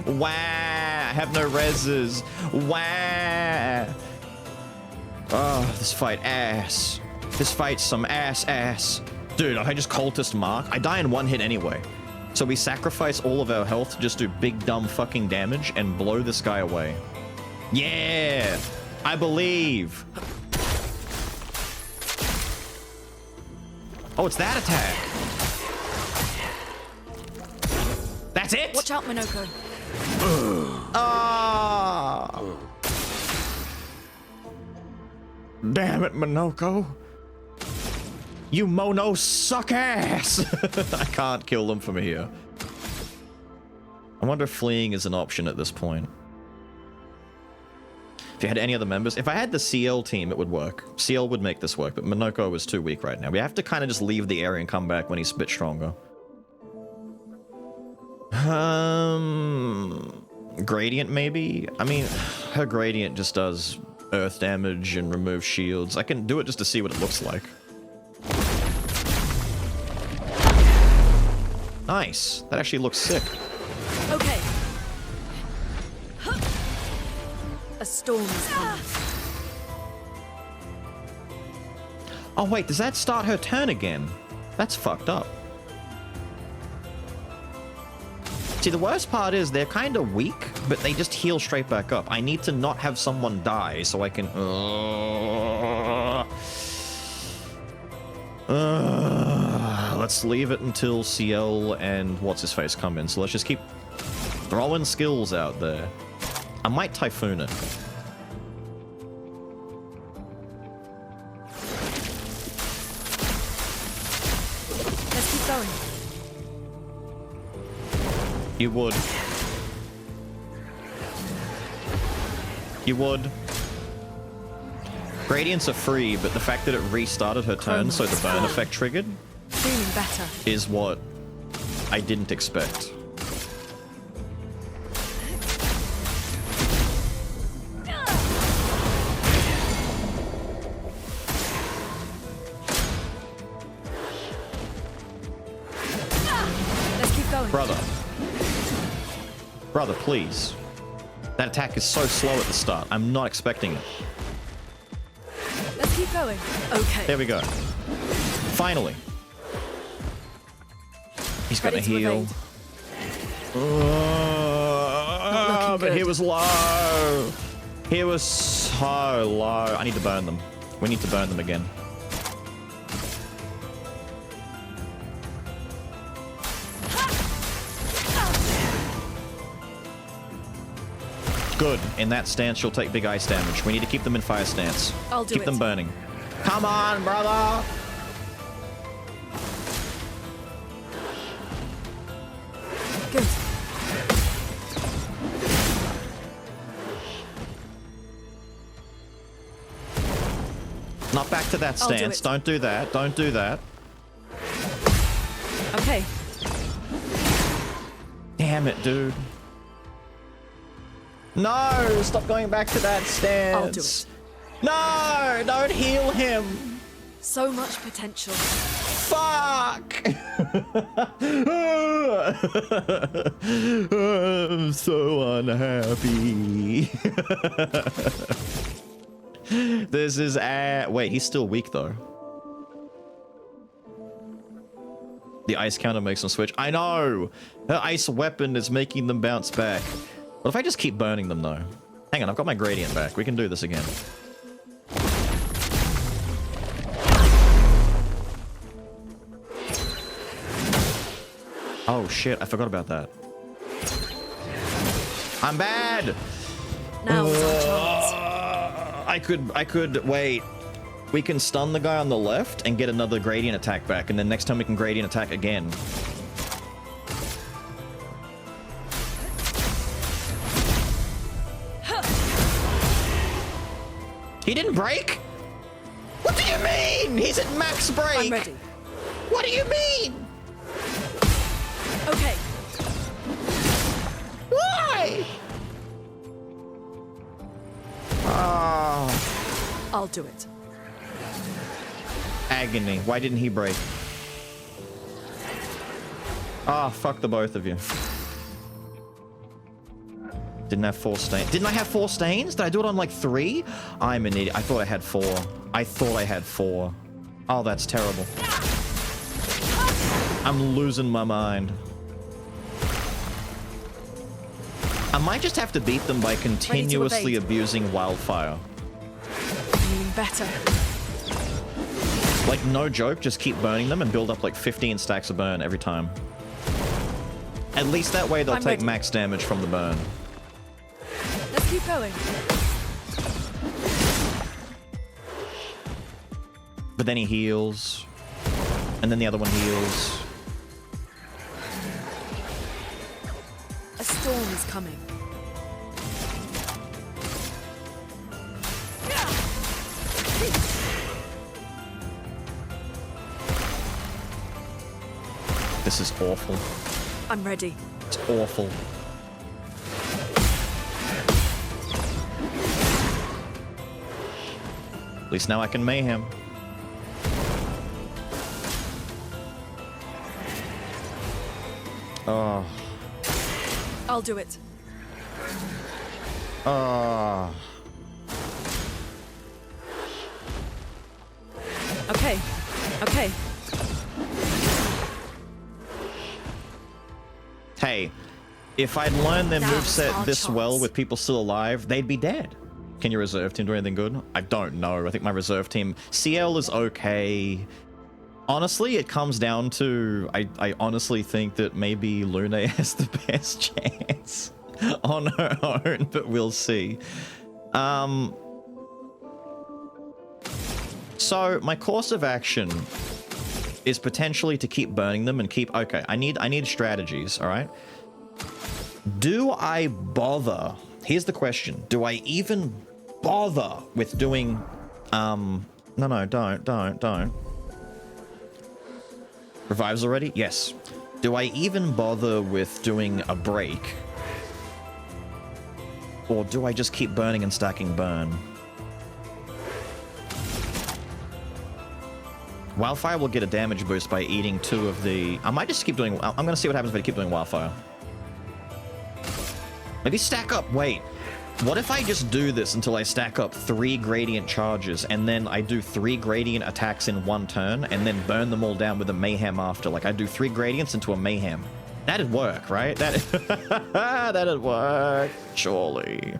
Wah! I have no reses. Wah! Oh, this fight ass. This fight's some ass. Dude, I just cultist Mark. I die in one hit anyway. So we sacrifice all of our health to just do big dumb fucking damage and blow this guy away. Yeah! I believe! Oh, it's that attack! That's it? Watch out, Minoko. Ah! Damn it, Minoko. You mono suck ass! I can't kill them from here. I wonder if fleeing is an option at this point. If you had any other members... If I had the CL team, it would work. CL would make this work, but Minoko is too weak right now. We have to kind of just leave the area and come back when he's a bit stronger. Gradient, maybe? I mean, her Gradient just does earth damage and removes shields. I can do it just to see what it looks like. Nice. That actually looks sick. Okay. A storm is coming. Oh wait, does that start her turn again? That's fucked up. See, the worst part is they're kind of weak, but they just heal straight back up. I need to not have someone die so I can... let's leave it until CL and what's-his-face come in. So let's just keep throwing skills out there. I might Typhoon it. Let's keep going. You would. You would. Gradients are free, but the fact that it restarted her turn, so the burn effect triggered, Feeling better. is what I didn't expect. Let's keep going. Brother. Brother, please. That attack is so slow at the start. I'm not expecting it. Let's keep going. Okay. There we go. Finally. He's gonna Ready to heal. evade. But he was low. He was so low. I need to burn them. We need to burn them again. Good. In that stance, you'll take big ice damage. We need to keep them in fire stance. I'll do keep it. them burning. Come on, brother! Good. Not back to that I'll do stance. it. Don't do that. Don't do that. Okay. Damn it, dude. No! Stop going back to that stance. I'll do it. No! Don't heal him! So much potential. Fuck! I'm so unhappy. This is wait, he's still weak though. The ice counter makes him switch. I know! Her ice weapon is making them bounce back. What if I just keep burning them though? Hang on, I've got my gradient back. We can do this again. Oh shit, I forgot about that. I'm bad! Now is our chance. I could, wait. We can stun the guy on the left and get another gradient attack back, and then next time we can gradient attack again. He didn't break? What do you mean? He's at max break! I'm ready. What do you mean? Okay. Why? Oh. I'll do it. Agony. Why didn't he break? Ah, fuck the both of you. Didn't have 4 stains. Didn't I have 4 stains? Did I do it on like 3? I'm an idiot. I thought I had 4. I thought I had 4. Oh, that's terrible. I'm losing my mind. I might just have to beat them by continuously abusing wildfire. Feeling better. Like, no joke, just keep burning them and build up like 15 stacks of burn every time. At least that way they'll I'm take ready. max damage from the burn. Let's keep going. But then he heals. And then the other one heals. A storm is coming. This is awful. I'm ready. It's awful. At least now I can mayhem. Oh. I'll do it. Oh. Okay. Okay. Hey, if I'd learned their Now's moveset our this well chance. with people still alive, they'd be dead. Can your reserve team do anything good? I don't know. I think my reserve team... CL is okay. Honestly, it comes down to... I honestly think that maybe Lune has the best chance. on her own, but we'll see. So my course of action is potentially to keep burning them and keep... Okay, I need strategies, all right? Do I bother... Here's the question. Do I even bother with doing... No, don't. Revives already? Yes. Do I even bother with doing a break? Or do I just keep burning and stacking burn? Wildfire will get a damage boost by eating 2 of the... I might just keep doing... I'm going to see what happens if I keep doing Wildfire. Maybe stack up... Wait. What if I just do this until I stack up 3 Gradient charges, and then I do 3 Gradient attacks in 1 turn, and then burn them all down with a Mayhem after? Like, I do 3 Gradients into a Mayhem. That'd work, right? That'd work, surely.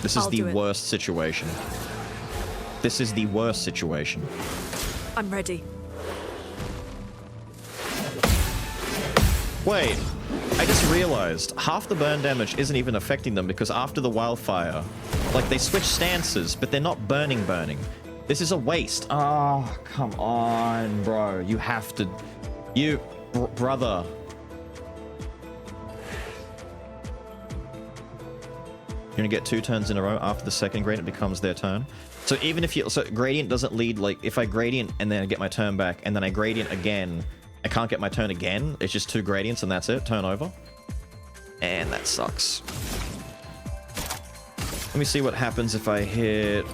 This is the worst situation. This is the worst situation. I'm ready. Wait, I just realized half the burn damage isn't even affecting them because after the wildfire, like they switch stances, but they're not burning. This is a waste. Oh, come on, bro. You have to... brother. You're gonna get 2 turns in a row after the second gradient becomes their turn. So even if you... So gradient doesn't lead, like, if I gradient and then I get my turn back, and then I gradient again, I can't get my turn again. It's just 2 gradients and that's it. Turn over. And that sucks. Let me see what happens if I hit...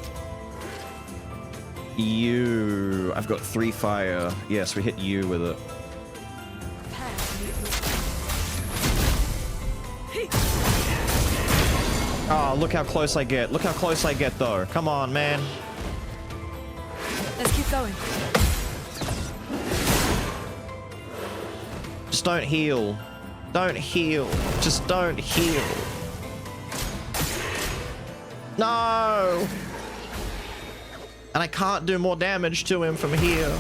you. I've got 3 fire. Yes, we hit you with it. Oh, look how close I get. Look how close I get, though. Come on, man. Let's keep going. Just don't heal. Don't heal. Just don't heal. No! And I can't do more damage to him from here.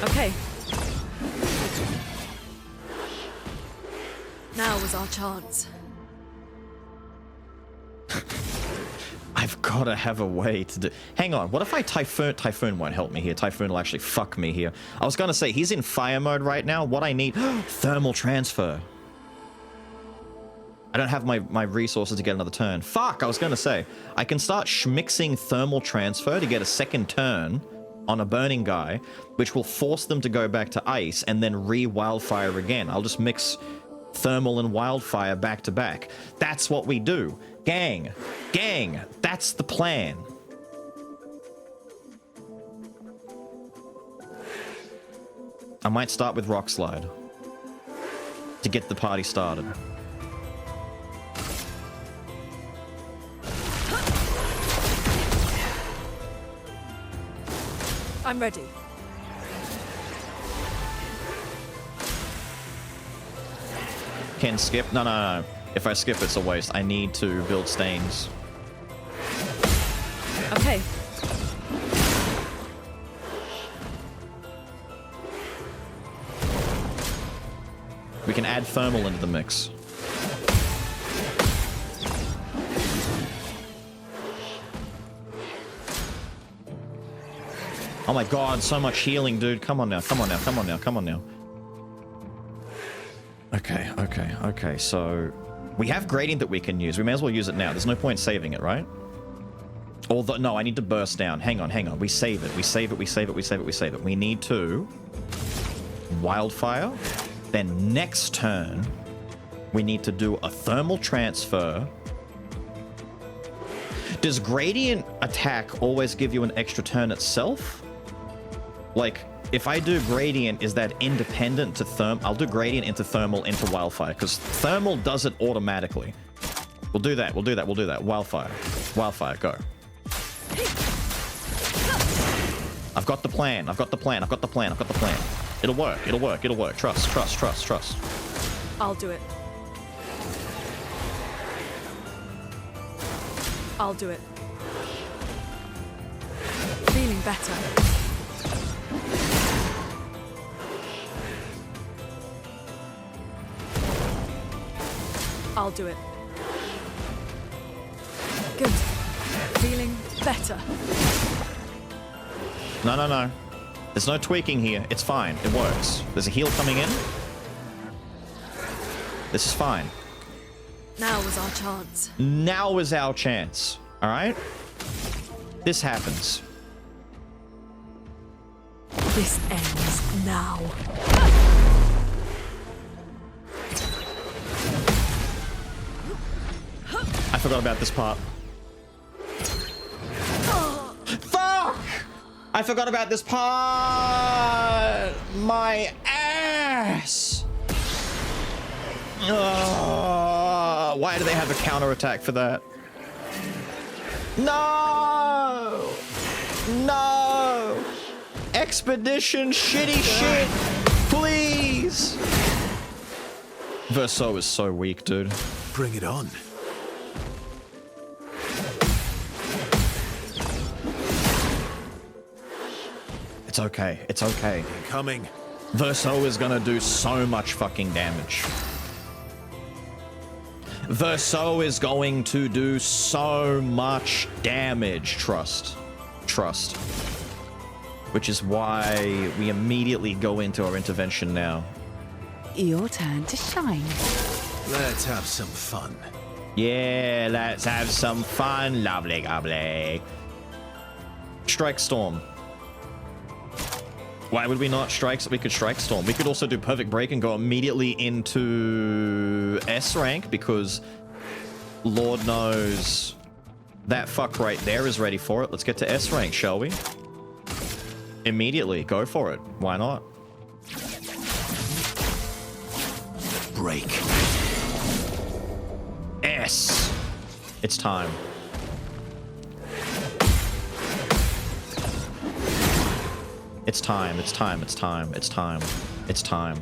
Okay. Now was our chance. I've got to have a way to do... Hang on, what if I Typhoon? Typhoon won't help me here. Typhoon will actually fuck me here. I was going to say, he's in fire mode right now. What I need... Thermal transfer. I don't have my resources to get another turn. Fuck, I was going to say. I can start schmixing thermal transfer to get a second turn on a burning guy, which will force them to go back to ice and then re-wildfire again. I'll just mix... thermal and wildfire back to back. That's what we do. Gang, that's the plan. I might start with Rock Slide to get the party started. I'm ready. Can skip? No. If I skip, it's a waste. I need to build stains. Okay. We can add thermal into the mix. Oh my god, so much healing, dude. Come on now. Okay, so we have gradient that we can use. We may as well use it now. There's no point saving it, right? Although, no, I need to burst down. Hang on. We save it. We need to wildfire. Then next turn, we need to do a thermal transfer. Does gradient attack always give you an extra turn itself? Like, if I do gradient, is that independent to thermal? I'll do gradient into thermal into wildfire, because thermal does it automatically. We'll do that. Wildfire, go. I've got the plan. It'll work. Trust. I'll do it. I'll do it. Feeling better. I'll do it. Good. Feeling better. No, no, no. There's no tweaking here. It's fine. It works. There's a heal coming in. This is fine. Now was our chance. Now is our chance. All right? This happens. This ends now. I forgot about this part. Fuck! I forgot about this part! My ass! Why do they have a counterattack for that? No! No! Expedition shitty shit! Please! Verso is so weak, dude. Bring it on. It's okay. It's okay. Coming. Verso is gonna do so much fucking damage. Verso is going to do so much damage. Trust. Trust. Which is why we immediately go into our intervention now. Your turn to shine. Let's have some fun. Yeah, let's have some fun. Lovely, lovely. Strike Storm. Why would we not strike? We could Strike Storm. We could also do Perfect Break and go immediately into S rank because Lord knows that fuck right there is ready for it. Let's get to S rank, shall we? Immediately. Go for it. Why not? Break. S. It's time. It's time, it's time, it's time, it's time, it's time.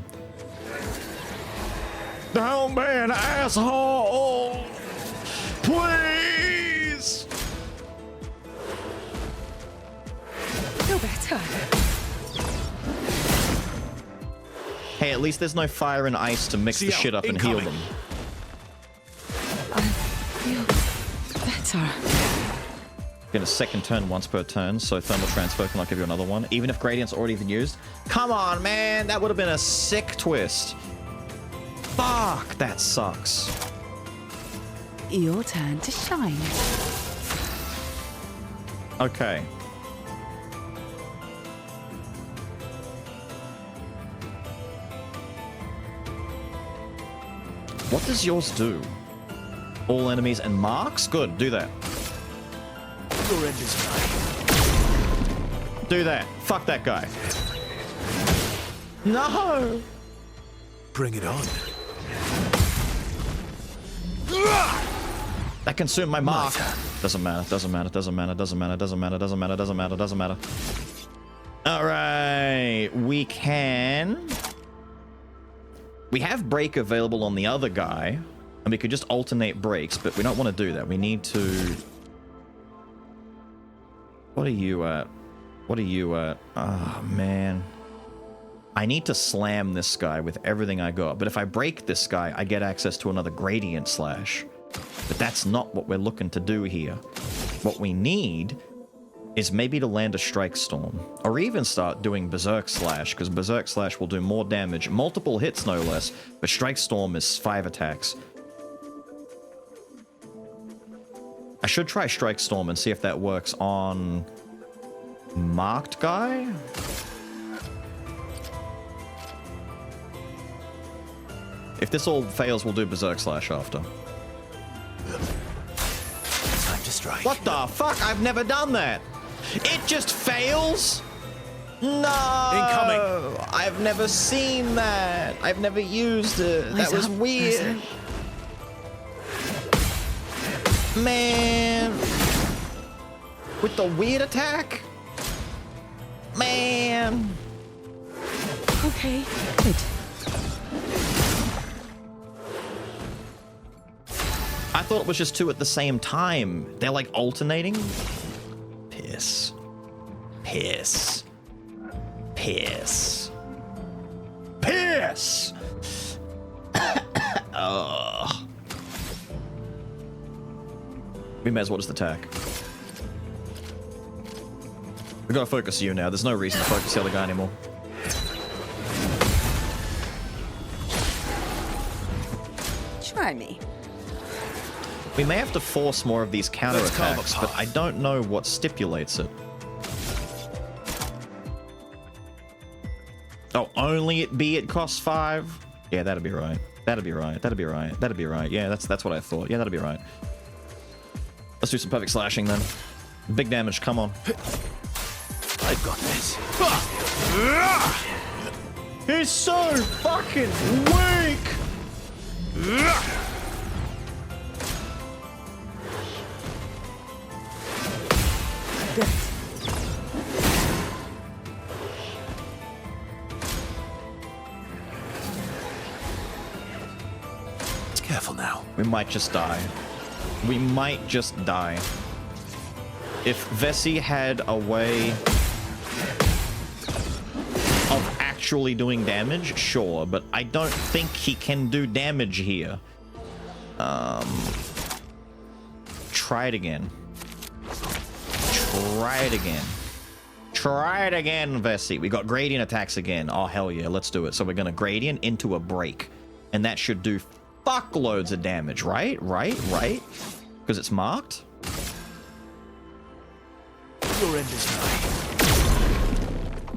Don't be an asshole! Please! Feel better. Hey, at least there's no fire and ice to mix the shit up and heal them. I feel better. Get a second turn once per turn, so Thermal Transfer cannot give you another one, even if Gradient's already been used. Come on, man! That would have been a sick twist. Fuck! That sucks. Your turn to shine. Okay. What does yours do? All enemies and marks? Good, do that. Your end is nigh. Do that. Fuck that guy. No! Bring it on. That consumed my mark. Doesn't matter, doesn't matter, doesn't matter, doesn't matter, doesn't matter, doesn't matter, doesn't matter, doesn't matter. Alright, we can... We have break available on the other guy, and we could just alternate breaks, but we don't want to do that. We need to... What are you at? What are you at? Oh, man. I need to slam this guy with everything I got, but if I break this guy, I get access to another Gradient Slash. But that's not what we're looking to do here. What we need is maybe to land a Strike Storm, or even start doing Berserk Slash, because Berserk Slash will do more damage, multiple hits no less, but Strike Storm is 5 attacks. I should try Strike Storm and see if that works on marked guy. If this all fails, we'll do Berserk Slash after. Time to strike. What the fuck? I've never done that. It just fails? No. Incoming. I've never seen that. I've never used it. That was weird. Man. With the weird attack? Man. Okay, good. I thought it was just 2 at the same time. They're like alternating. Piss. Piss. Piss. Piss! Ugh. We may as well just attack. We gotta focus you now. There's no reason to focus the other guy anymore. Try me. We may have to force more of these counterattacks, but I don't know what stipulates it. Oh, only it be it costs 5? Yeah, that'd be right. That'd be right. That'd be right. That'd be right. Yeah, that's what I thought. Yeah, that'd be right. Let's do some perfect slashing then. Big damage, come on. I've got this. He's so fucking weak! Careful now. We might just die. We might just die. If Vessi had a way of actually doing damage, sure, but I don't think he can do damage here. Try it again. Try it again. Try it again, Vessi. We got gradient attacks again. Oh, hell yeah, let's do it. So we're gonna gradient into a break. And that should do fuckloads of damage, right? Right? Because it's marked? Your end is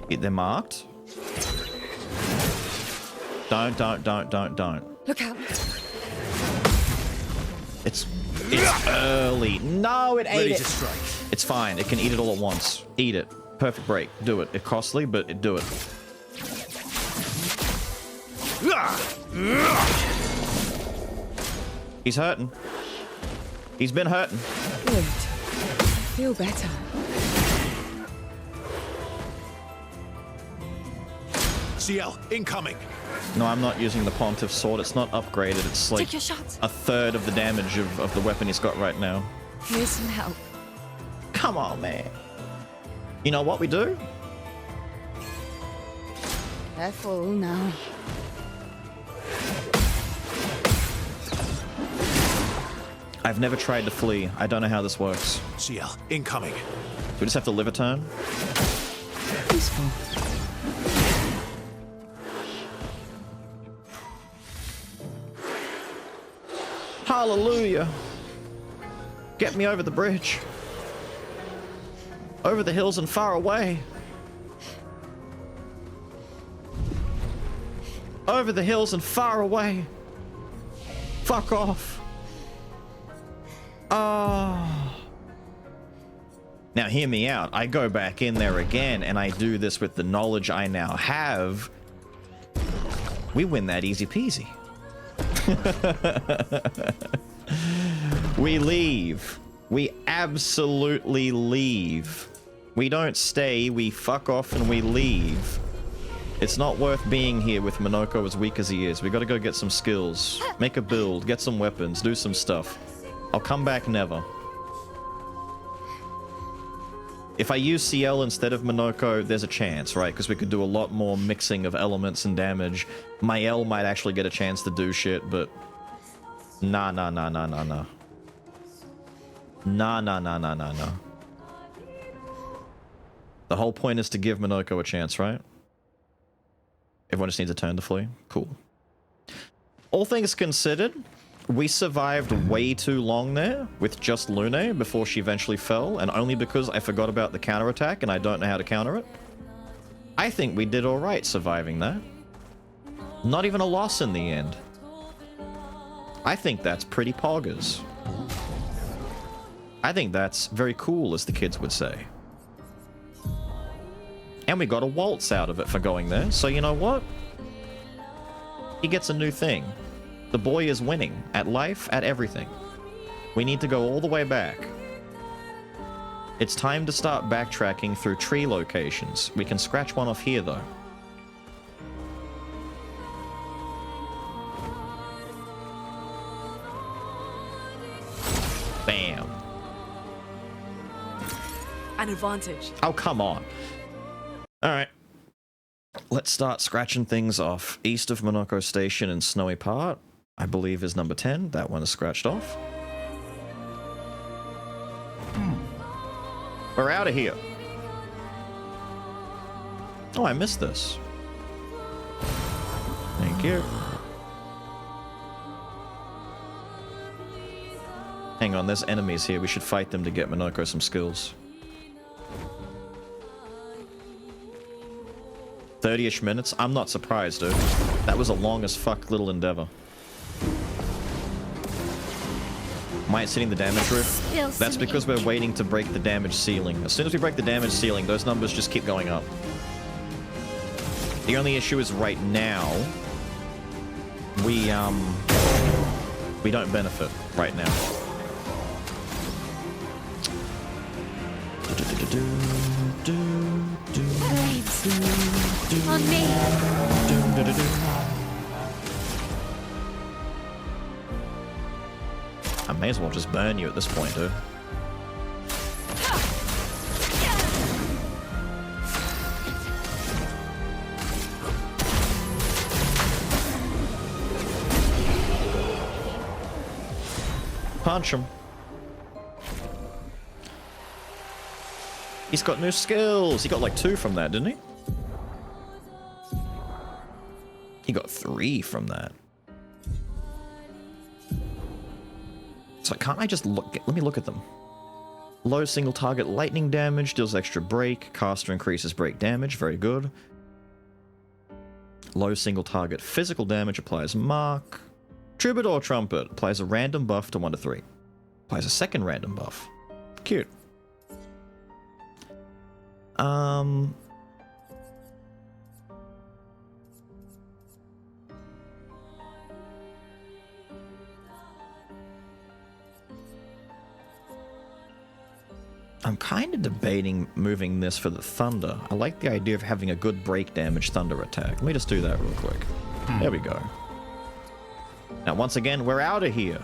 nigh. They're marked? Don't. Look out. It's early. No, it ate Ready it. to strike. It's fine. It can eat it all at once. Eat it. Perfect break. Do it. It's costly, but do it. He's hurting. He's been hurting. Good. Feel better. CL, incoming. No, I'm not using the Pontiff sword. It's not upgraded. It's like Take your shots. a third of the damage of the weapon he's got right now. Here's some help. Come on, man. You know what we do? Careful now. I've never tried to flee. I don't know how this works. CL, incoming. We just have to live a turn? Peaceful. Hallelujah. Get me over the bridge. Over the hills and far away. Over the hills and far away. Fuck off. Oh. Now hear me out. I go back in there again and I do this with the knowledge I now have. We win that easy peasy. We leave. We absolutely leave. We don't stay, we fuck off and we leave. It's not worth being here with Monoko as weak as he is. We gotta go get some skills. Make a build, get some weapons, do some stuff. I'll come back never. If I use CL instead of Monoko, there's a chance, right? Because we could do a lot more mixing of elements and damage. My L might actually get a chance to do shit, but... Nah. Nah. The whole point is to give Monoko a chance, right? Everyone just needs a turn to flee? Cool. All things considered, we survived way too long there with just Lune before she eventually fell, and only because I forgot about the counterattack and I don't know how to counter it. I think we did alright surviving that. Not even a loss in the end. I think that's pretty poggers. I think that's very cool, as the kids would say. And we got a waltz out of it for going there, so you know what? He gets a new thing. The boy is winning at life, at everything. We need to go all the way back. It's time to start backtracking through tree locations. We can scratch one off here, though. an advantage. Oh, come on. Alright. Let's start scratching things off. East of Monoko Station and Snowy Part, I believe is number 10. That one is scratched off. We're out of here. Oh, I missed this. Thank you. Hang on, there's enemies here. We should fight them to get Monoko some skills. 30-ish minutes? I'm not surprised, dude. That was a long as fuck little endeavor. Why it's hitting the damage roof? That's because we're waiting to break the damage ceiling. As soon as we break the damage ceiling, those numbers just keep going up. The only issue is right now, we don't benefit right now. Flames on me. I may as well just burn you at this point, dude. Punch him. He's got new skills. He got like 2 from that, didn't he? He got 3 from that. So can't I just look? Let me look at them. Low single target lightning damage, deals extra break. Caster increases break damage. Very good. Low single target physical damage, applies mark. Troubadour Trumpet applies a random buff to 1 to 3. Applies a second random buff. Cute. I'm kind of debating moving this for the thunder. I like the idea of having a good break damage thunder attack. Let me just do that real quick. There we go. Now, once again, we're out of here.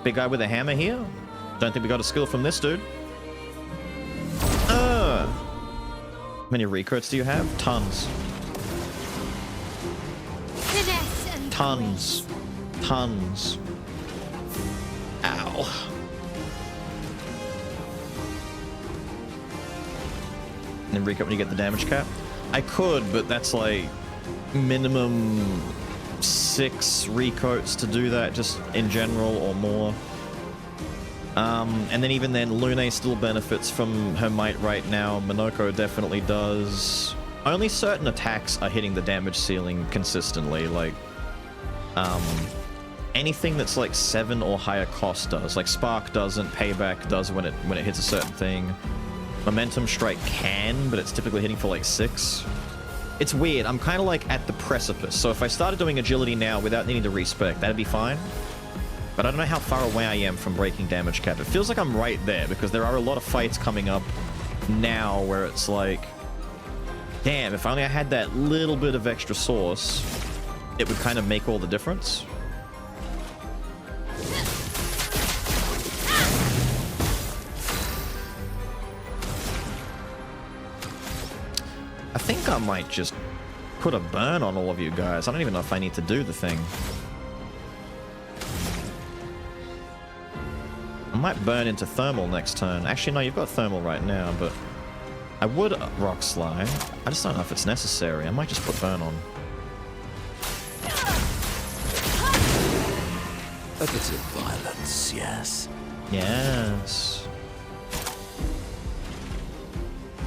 Big guy with a hammer here. Don't think we got a skill from this dude. How many recruits do you have? Tons. Tons. Tons. Ow. And then recruit when you get the damage cap? I could, but that's like minimum 6 recoats to do that, just in general, or more. And then even then, Lune still benefits from her might right now. Monoko definitely does. Only certain attacks are hitting the damage ceiling consistently, like anything that's like 7 or higher cost does. Like Spark doesn't, Payback does when it hits a certain thing. Momentum Strike can, but it's typically hitting for like 6. It's weird. I'm kind of like at the precipice. So if I started doing agility now without needing to respec, that'd be fine. But I don't know how far away I am from breaking damage cap. It feels like I'm right there because there are a lot of fights coming up now where it's like, damn, if only I had that little bit of extra sauce, it would kind of make all the difference. I think I might just put a burn on all of you guys. I don't even know if I need to do the thing. I might burn into thermal next turn. Actually, no, you've got thermal right now, but I would rock slide. I just don't know if it's necessary. I might just put burn on. A bit of violence, yes. Yes.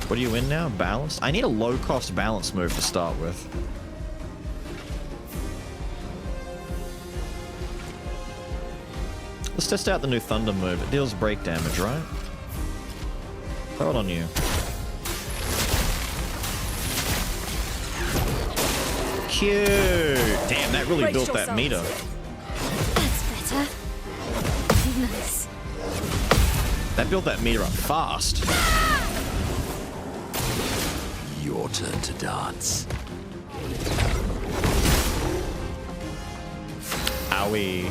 What are you in now? Balance? I need a low-cost balance move to start with. Let's test out the new Thunder move. It deals break damage, right? Throw it on you. Cute! Damn, that really built that meter. That's better. Nice. That built that meter up fast. Your turn to dance. Owie.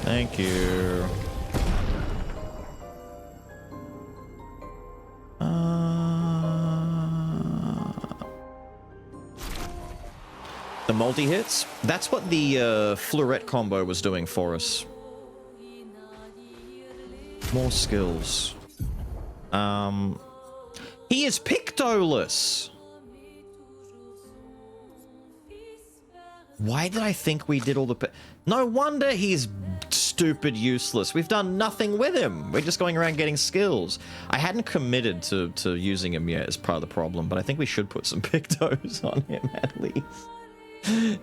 Thank you. The multi-hits? That's what the Fleurette combo was doing for us. More skills. He is Pictoless! Why did I think we did all the... No wonder he's stupid useless. We've done nothing with him. We're just going around getting skills. I hadn't committed to using him yet as part of the problem, but I think we should put some Pictos on him at least.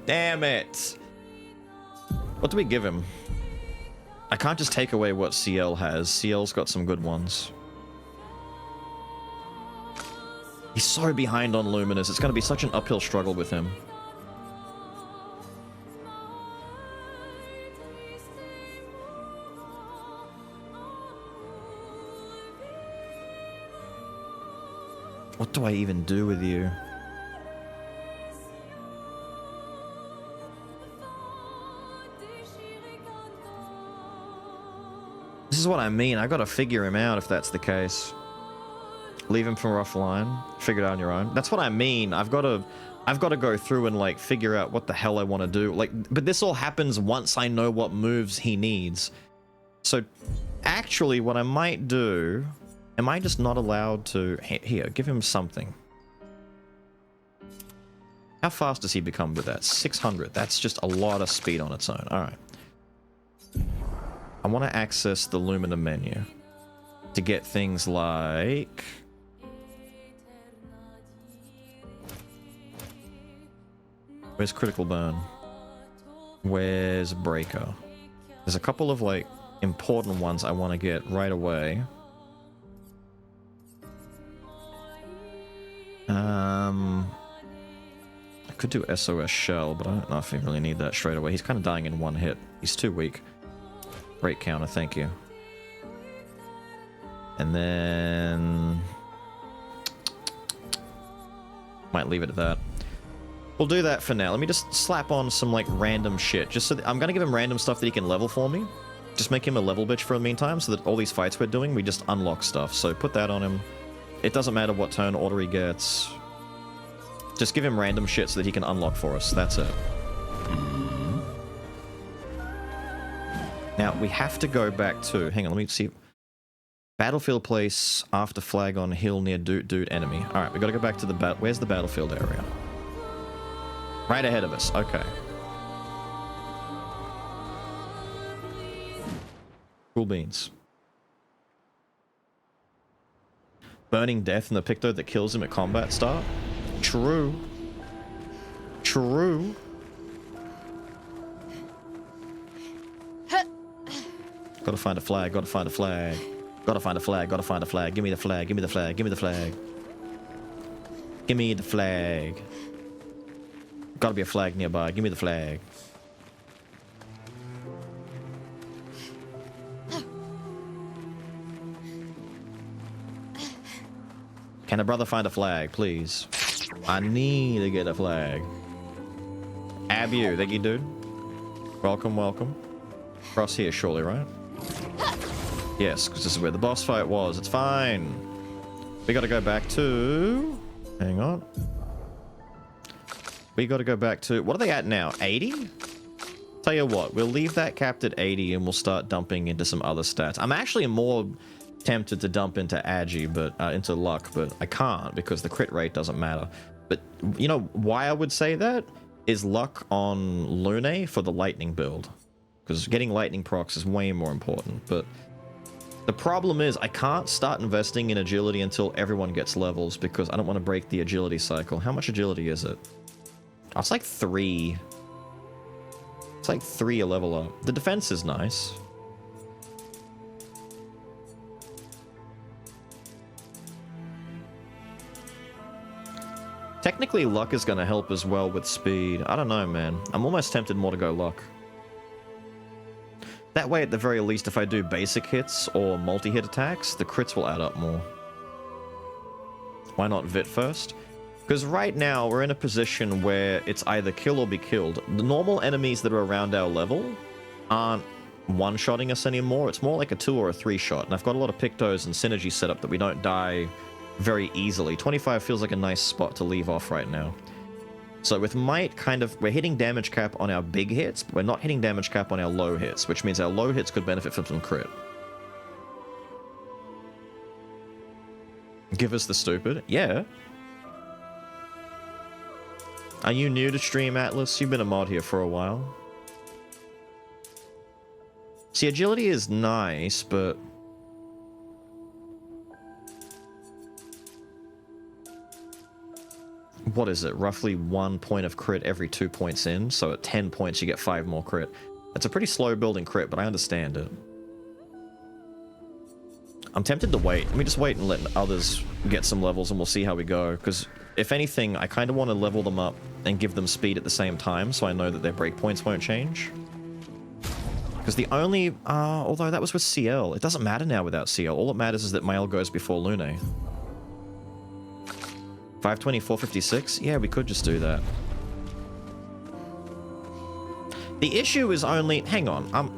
Damn it. What do we give him? I can't just take away what CL has. CL's got some good ones. He's so behind on Luminous. It's going to be such an uphill struggle with him. What do I even do with you? This is what I mean. I gotta figure him out if that's the case. Leave him for offline. Figure it out on your own. That's what I mean. I've got to go through and like figure out what the hell I want to do. Like, but this all happens once I know what moves he needs. So, actually, what I might do. Am I just not allowed to... Here, give him something. How fast does he become with that? 600. That's just a lot of speed on its own. Alright. I want to access the Lumina menu to get things like... Where's Critical Burn? Where's Breaker? There's a couple of, like, important ones I want to get right away. I could do SOS Shell, but I don't know if I really need that straight away. He's kind of dying in one hit. He's too weak. Break counter, thank you. And then... might leave it at that. We'll do that for now. Let me just slap on some, like, random shit. Just so that I'm gonna give him random stuff that he can level for me. Just make him a level bitch for the meantime, so that all these fights we're doing, we just unlock stuff. So put that on him. It doesn't matter what turn order he gets. Just give him random shit so that he can unlock for us. That's it. Now, we have to go back to... Hang on, let me see. Battlefield place after flag on hill near dude enemy. Alright, we gotta go back to the where's the battlefield area? Right ahead of us. Okay. Cool beans. Burning death in the Picto that kills him at combat start? True. True. Gotta find a flag, gotta find a flag. Gotta find a flag, gotta find a flag. Give me the flag, give me the flag, give me the flag. Give me the flag. Gotta be a flag nearby, give me the flag. Can a brother find a flag, please? I need to get a flag. Abu, thank you, dude. Welcome, welcome. Cross here, surely, right? Yes, because this is where the boss fight was. It's fine. We gotta go back to... Hang on. We gotta go back to... What are they at now? 80? Tell you what, we'll leave that capped at 80 and we'll start dumping into some other stats. I'm actually more tempted to dump into Agi, but into luck, but I can't because the crit rate doesn't matter. But you know why I would say that? Is luck on Lune for the lightning build. Because getting lightning procs is way more important, but... The problem is, I can't start investing in agility until everyone gets levels, because I don't want to break the agility cycle. How much agility is it? Oh, it's like 3. It's like 3 a level up. The defense is nice. Technically, luck is going to help as well with speed. I don't know, man. I'm almost tempted more to go luck. That way, at the very least, if I do basic hits or multi-hit attacks, the crits will add up more. Why not Vit first? Because right now we're in a position where it's either kill or be killed. The normal enemies that are around our level aren't one-shotting us anymore. It's more like a 2 or a 3 shot. And I've got a lot of Pictos and Synergy set up that we don't die very easily. 25 feels like a nice spot to leave off right now. So with Might, we're hitting damage cap on our big hits, but we're not hitting damage cap on our low hits, which means our low hits could benefit from some crit. Give us the stupid? Yeah. Are you new to stream, Atlas? You've been a mod here for a while. See, agility is nice, but... what is it? Roughly 1 point of crit every 2 points in, so at 10 points you get 5 more crit. That's a pretty slow building crit, but I understand it. I'm tempted to wait. Let me just wait and let others get some levels and we'll see how we go, because if anything, I kind of want to level them up and give them speed at the same time, so I know that their breakpoints won't change. Because the only... although that was with CL. It doesn't matter now without CL. All that matters is that Mael goes before Lune. 520, 456? Yeah, we could just do that. The issue is only... hang on.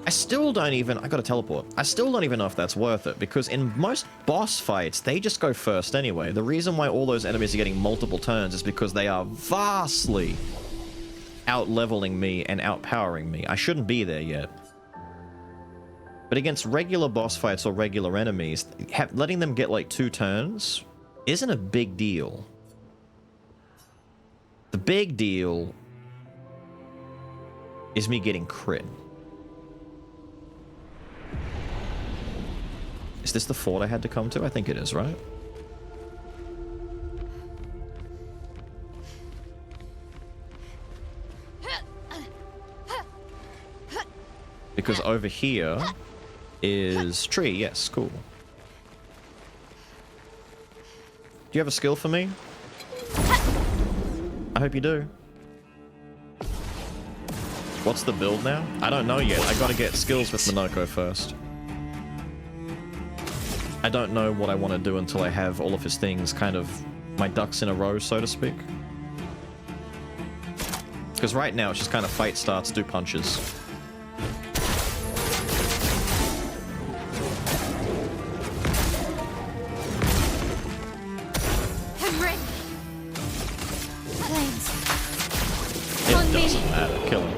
I still don't even... I gotta teleport. I still don't even know if that's worth it, because in most boss fights, they just go first anyway. The reason why all those enemies are getting multiple turns is because they are vastly out-leveling me and outpowering me. I shouldn't be there yet. But against regular boss fights or regular enemies, letting them get like 2 turns isn't a big deal. The big deal is me getting crit. Is this the fort I had to come to? I think it is, right? Because over here is tree. Yes, cool. Do you have a skill for me? I hope you do. What's the build now? I don't know yet. I gotta get skills with Minoko first. I don't know what I want to do until I have all of his things kind of my ducks in a row, so to speak. Because right now it's just kind of fight starts, do punches. I'm ready. Flames. It doesn't matter. Kill him.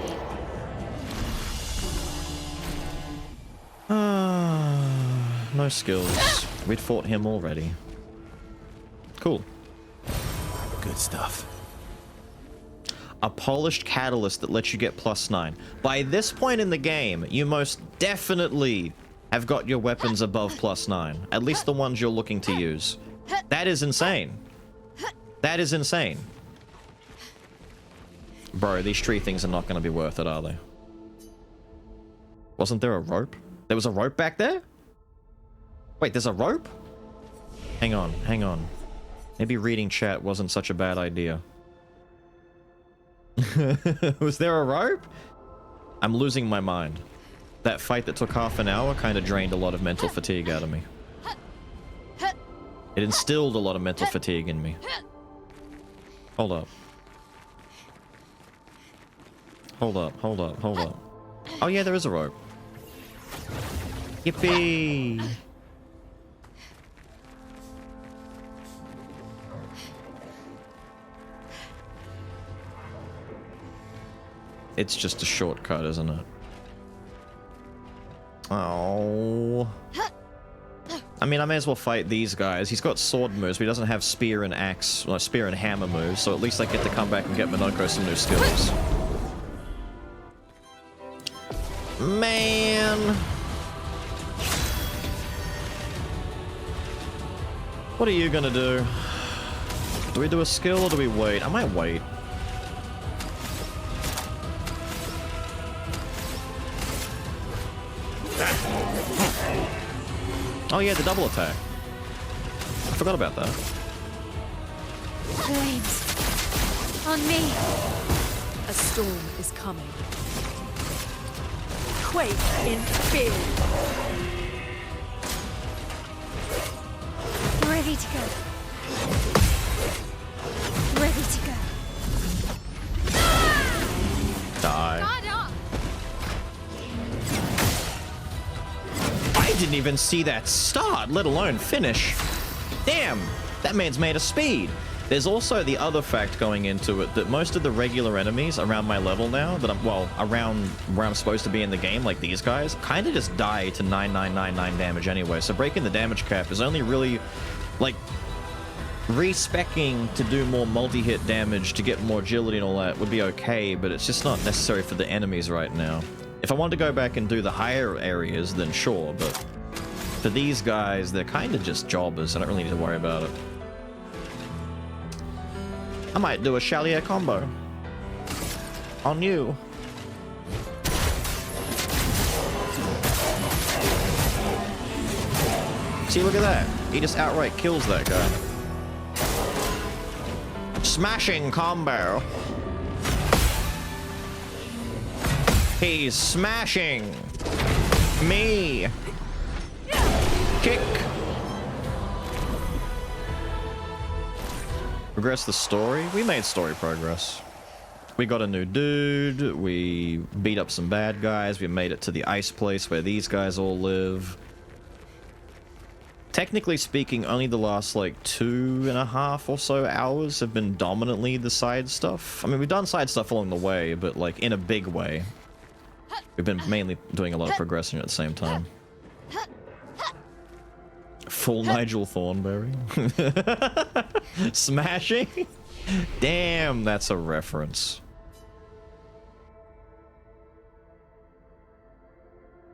No skills. We'd fought him already. Cool. Good stuff. A polished catalyst that lets you get +9. By this point in the game, you most definitely have got your weapons above +9. At least the ones you're looking to use. That is insane. That is insane. Bro, these tree things are not going to be worth it, are they? Wasn't there a rope? There was a rope back there? Wait, there's a rope? Hang on, hang on. Maybe reading chat wasn't such a bad idea. Was there a rope? I'm losing my mind. That fight that took half an hour kind of drained a lot of mental fatigue out of me. It instilled a lot of mental fatigue in me. Hold up. Hold up, hold up, hold up. Oh yeah, there is a rope. Yippee! It's just a shortcut, isn't it? Oh. I mean, I may as well fight these guys. He's got sword moves, but he doesn't have spear and axe, or spear and hammer moves, so at least I get to come back and get Minoko some new skills. Man. What are you gonna do? Do we do a skill or do we wait? I might wait. Oh yeah, the double attack. I forgot about that. Flames. On me. A storm is coming. Quake in fear. Ready to go. Ready to go. Die. Guard up. I didn't even see that start, let alone finish. Damn, that man's made a speed. There's also the other fact going into it that most of the regular enemies around my level now, that I'm, well, around where I'm supposed to be in the game, like these guys, kind of just die to 9999 damage anyway. So breaking the damage cap is only really, like, respecking to do more multi-hit damage to get more agility and all that would be okay, but it's just not necessary for the enemies right now. If I wanted to go back and do the higher areas, then sure, but for these guys, they're kind of just jobbers. I don't really need to worry about it. I might do a Chalier combo on you. See, look at that. He just outright kills that guy. Smashing combo. He's smashing me. Kick. Progress the story. We made story progress. We got a new dude. We beat up some bad guys. We made it to the ice place where these guys all live. Technically speaking, only the last like 2.5 or so hours have been dominantly the side stuff. I mean, we've done side stuff along the way, but like in a big way. We've been mainly doing a lot of progression at the same time. Full Nigel Thornberry. Smashing? Damn, that's a reference.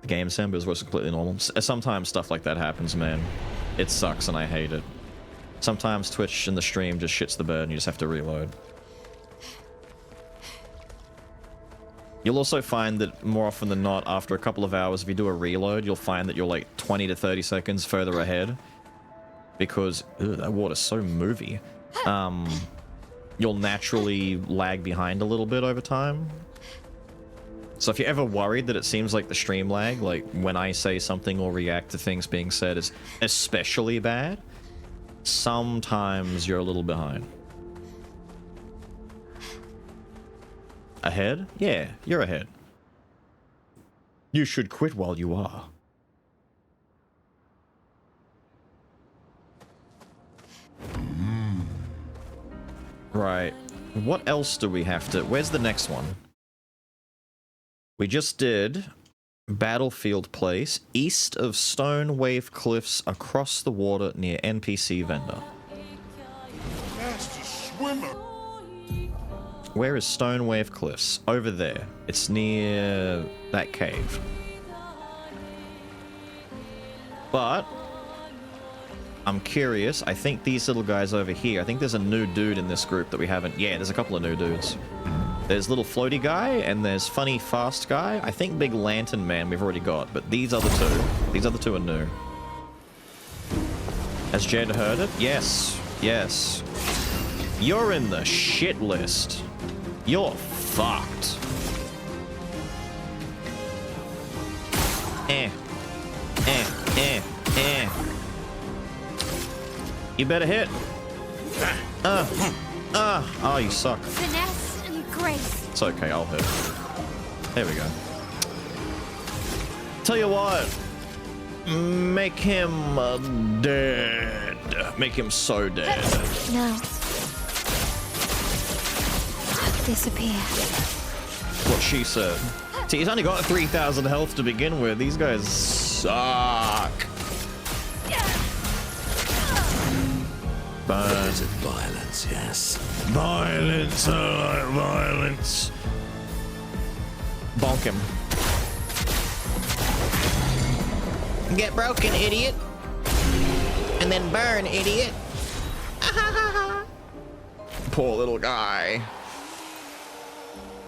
The game samples was completely normal. Sometimes stuff like that happens, man. It sucks and I hate it. Sometimes Twitch and the stream just shits the bed and you just have to reload. You'll also find that more often than not, after a couple of hours, if you do a reload, you'll find that you're like 20 to 30 seconds further ahead. Because, ew, that water's so movie. You'll naturally lag behind a little bit over time. So if you're ever worried that it seems like the stream lag, like when I say something or react to things being said is especially bad, sometimes you're a little behind. Ahead? Yeah, you're ahead. You should quit while you are. Right. What else do we have to... Where's the next one? We just did Battlefield Place, east of Stone Wave Cliffs, across the water near NPC Vendor. Master swimmer. Where is Stone Wave Cliffs? Over there. It's near that cave. But I'm curious. I think these little guys over here, I think there's a new dude in this group that we haven't... Yeah, there's a couple of new dudes. There's little floaty guy, and there's funny fast guy. I think Big Lantern Man we've already got, but these other two are new. Has Jed heard it? Yes. Yes. You're in the shit list. You're fucked. You better hit. Oh, you suck. Finesse and grace. It's okay, I'll hit. There we go. Tell you what. Make him dead. Make him so dead. No. Disappear. What she said. See, he's only got 3,000 health to begin with. These guys suck. Is it violence, yes? Violence, violence. Bonk him. Get broken, idiot. And then burn, idiot. Poor little guy.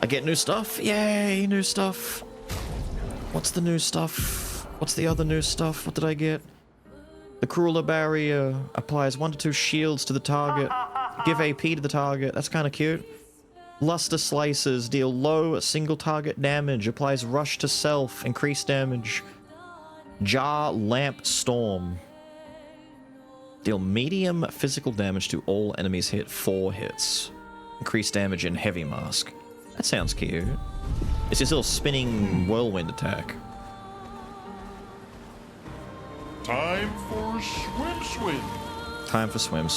I get new stuff? Yay, new stuff. What's the new stuff? What's the other new stuff? What did I get? The Crueler Barrier applies 1 to 2 shields to the target. Give AP to the target. That's kind of cute. Luster Slices deal low single target damage. Applies Rush to self. Increased damage. Jar Lamp Storm. Deal medium physical damage to all enemies hit 4 hits. Increase damage in heavy mask. That sounds cute. It's this little spinning whirlwind attack. Time for swim. Time for swim.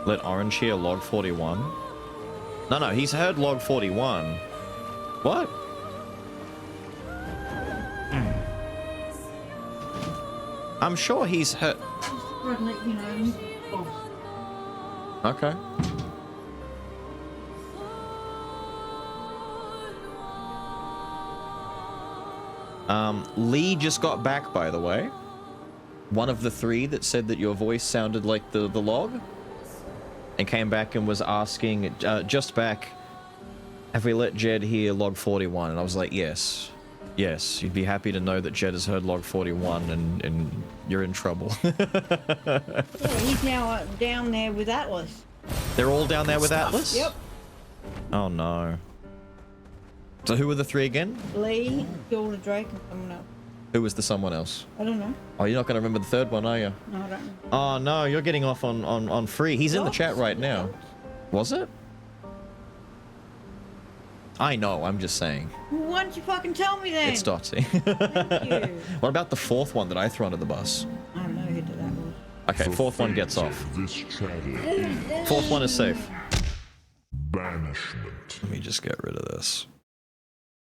Let Orange hear log 41. No, he's heard log 41. What? I'm sure he's heard. Okay. Lee just got back, by the way. One of the 3 that said that your voice sounded like the log. And came back and was asking, just back, have we let Jed hear log 41? And I was like, yes. Yes, you'd be happy to know that Jed has heard log 41 and you're in trouble. Yeah, he's now down there with Atlas. They're all down there with Atlas? Yep. Oh no. So who were the 3 again? Lee, Gilda Drake, and someone else. Who was the someone else? I don't know. Oh, you're not going to remember the 3rd one, are you? No, I don't know. Oh no, you're getting off on free. He's in the chat right now. Was it? I know, I'm just saying. Well, why don't you fucking tell me then? It's Dotsy. Thank you. What about the 4th one that I threw under the bus? I don't know who did that was. Okay, 4th one gets off. 4th one is safe. Banishment. Let me just get rid of this.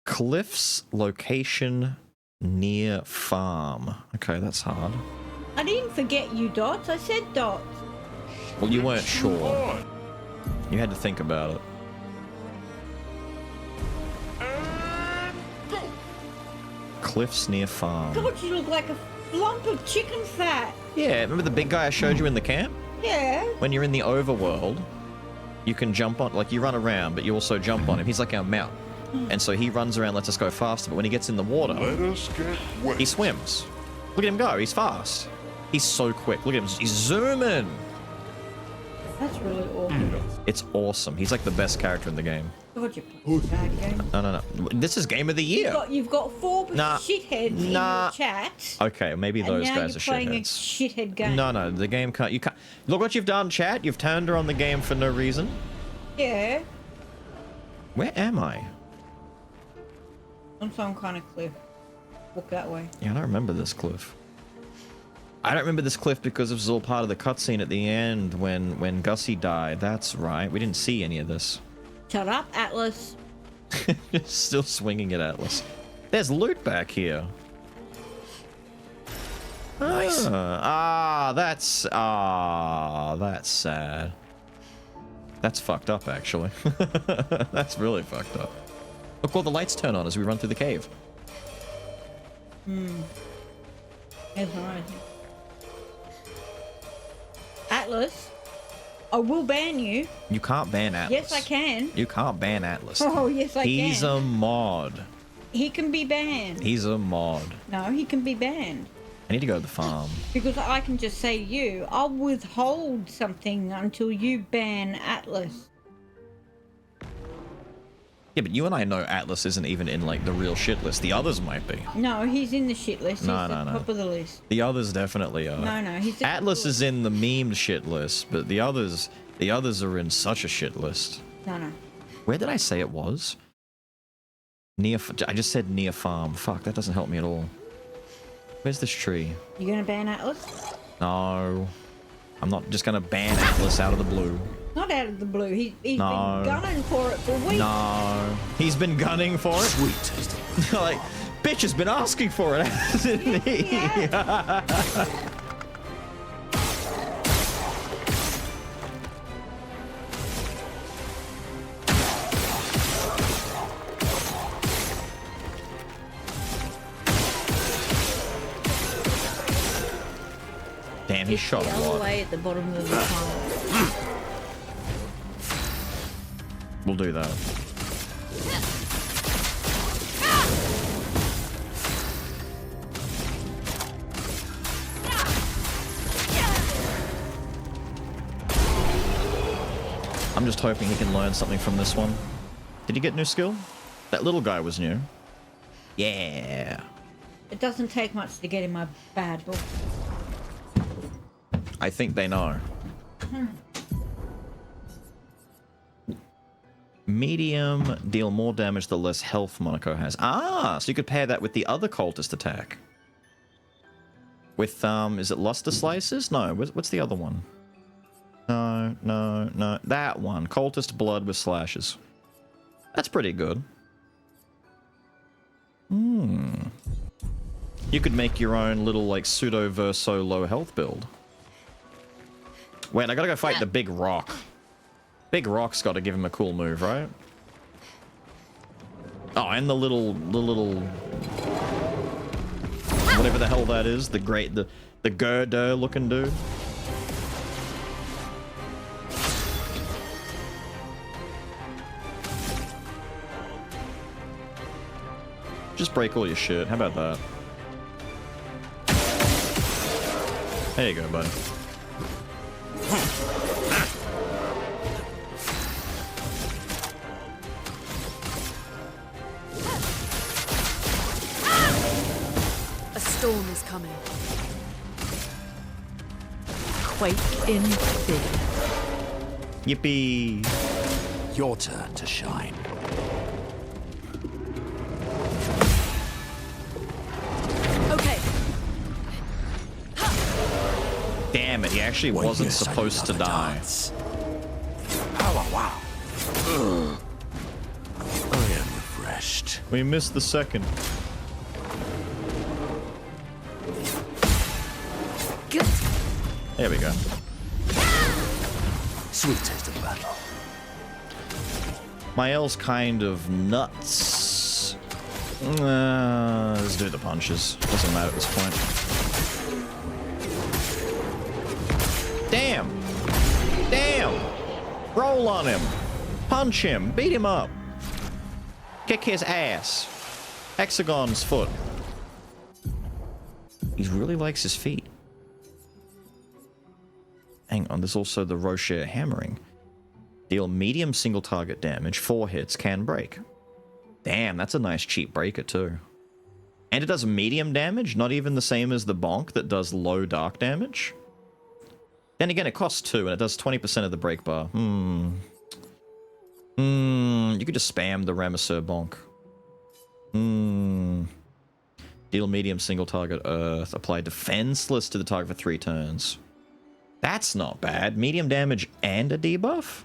Cliff's location near farm. Okay, that's hard. I didn't forget you, Dots. I said Dots. Well, you weren't sure. You had to think about it. Cliffs near farm. God, you look like a lump of chicken fat. Yeah, remember the big guy I showed you in the camp? Yeah. When you're in the overworld, you can jump on, like you run around, but you also jump on him. He's like our mount. And so he runs around, lets us go faster, but when he gets in the water, Let us get wet. he swims. Look at him go, he's fast. He's so quick. Look at him, he's zooming. That's really awesome. It's awesome. He's like the best character in the game. God, you playing a bad game. No. This is game of the year. You've got 4 Nah. shitheads in your chat. Okay, maybe And those now guys you're are playing shitheads. a shithead game. No, the game can't. You can't. Look what you've done, chat. You've turned her on the game for no reason. Yeah. Where am I? On some kind of cliff. Walk that way. Yeah, I don't remember this cliff. I don't remember this cliff because it was all part of the cutscene at the end when Gussie died. That's right. We didn't see any of this. Shut up, Atlas. Still swinging at Atlas. There's loot back here. Nice. That's sad. That's fucked up, actually. That's really fucked up. Look, all the lights turn on as we run through the cave. Mesmerizing. Atlas, I will ban you. You can't ban Atlas. Yes, I can. You can't ban Atlas. Oh, yes, I can. He's a mod. He can be banned. He's a mod. No, he can be banned. I need to go to the farm. Because I can just say to you, I'll withhold something until you ban Atlas. Yeah, but you and I know Atlas isn't even in, like, the real shit list. The others might be. No, he's in the shit list. He's No, at no, the no. top of the list. The others definitely are. No, he's at Atlas is in the memed shit list, but the others are in such a shit list. No. Where did I say it was? Near. I just said near farm. Fuck, that doesn't help me at all. Where's this tree? You gonna ban Atlas? No. I'm not just gonna ban Atlas out of the blue. Not out of the blue. He's No. been gunning for it for weeks. No. He's been gunning for it? Sweet. Like, bitch has been asking for it, hasn't he? Damn, he shot a the other lot. way at the bottom of the tunnel. We'll do that. I'm just hoping he can learn something from this one. Did he get new skill? That little guy was new. Yeah. It doesn't take much to get in my bad book. I think they know. Medium, deal more damage the less health Monaco has. Ah, so you could pair that with the other cultist attack. With, is it Luster Slices? No, what's the other one? No. That one. Cultist Blood with Slashes. That's pretty good. You could make your own little, like, pseudo-verso low health build. Wait, I gotta go fight the Big Rock. Big Rock's gotta give him a cool move, right? Oh, and the little... whatever the hell that is. The Gerder looking dude. Just break all your shit. How about that? There you go, buddy. A storm is coming. Quake in fear. Yippee! Your turn to shine. Okay. Damn it, he actually wasn't supposed to die. Wow. I am refreshed. We missed the second. Good. There we go. Sweet taste of battle. My L's kind of nuts. Let's do the punches. Doesn't matter at this point. Damn! Roll on him! Punch him! Beat him up! Kick his ass! Hexagon's foot. He really likes his feet. Hang on, there's also the Rocher hammering. Deal medium single target damage, 4 hits, can break. Damn, that's a nice cheap breaker too. And it does medium damage, not even the same as the bonk that does low dark damage. Then again, it costs 2 and it does 20% of the break bar. You could just spam the Ramesser bonk. Deal medium single target earth. Apply defenseless to the target for 3 turns. That's not bad. Medium damage and a debuff?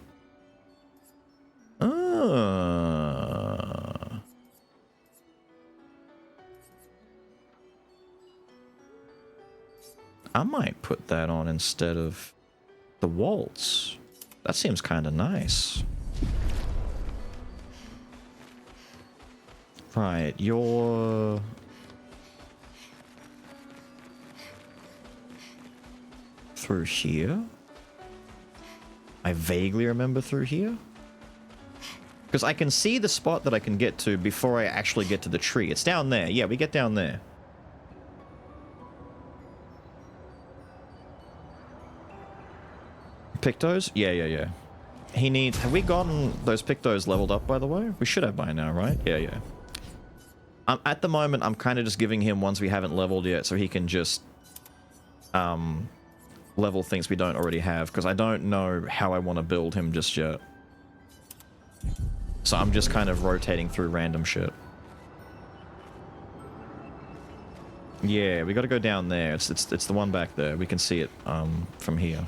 I might put that on instead of the waltz. That seems kind of nice. Right, you're... through here? I vaguely remember through here? Because I can see the spot that I can get to before I actually get to the tree. It's down there. Yeah, we get down there. Pictos? Yeah. He needs... Have we gotten those Pictos leveled up, by the way? We should have by now, right? Yeah. At the moment, I'm kind of just giving him ones we haven't leveled yet, so he can just... level things we don't already have, because I don't know how I want to build him just yet. So I'm just kind of rotating through random shit. Yeah, we got to go down there. It's the one back there. We can see it from here.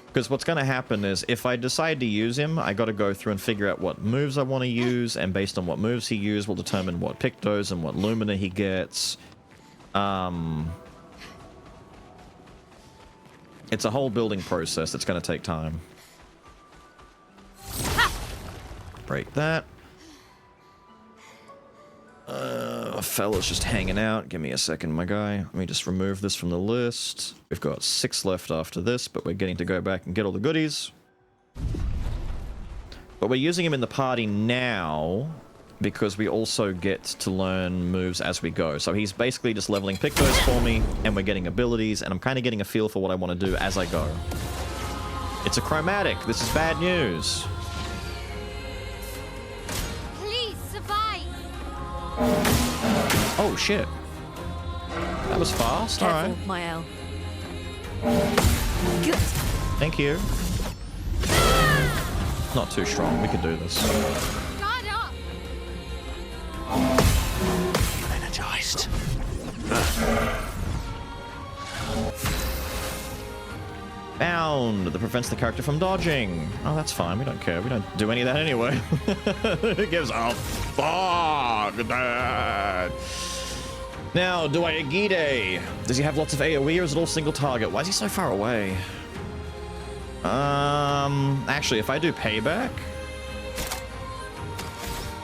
Because what's going to happen is, if I decide to use him, I got to go through and figure out what moves I want to use, and based on what moves he uses, will determine what Pictos and what Lumina he gets. It's a whole building process that's going to take time. Break that. Fella's just hanging out. Give me a second, my guy. Let me just remove this from the list. We've got 6 left after this, but we're getting to go back and get all the goodies. But we're using him in the party now because we also get to learn moves as we go. So he's basically just leveling Pictos for me, and we're getting abilities, and I'm kind of getting a feel for what I want to do as I go. It's a chromatic. This is bad news. Oh, shit. That was fast. All Careful, right. Mael. Good. Thank you. Not too strong. We could do this. Energized. Bound that prevents the character from dodging. Oh, that's fine. We don't care. We don't do any of that anyway. Who gives a fuck? Now, do I Agide? Does he have lots of AoE or is it all single target? Why is he so far away? Actually, if I do payback,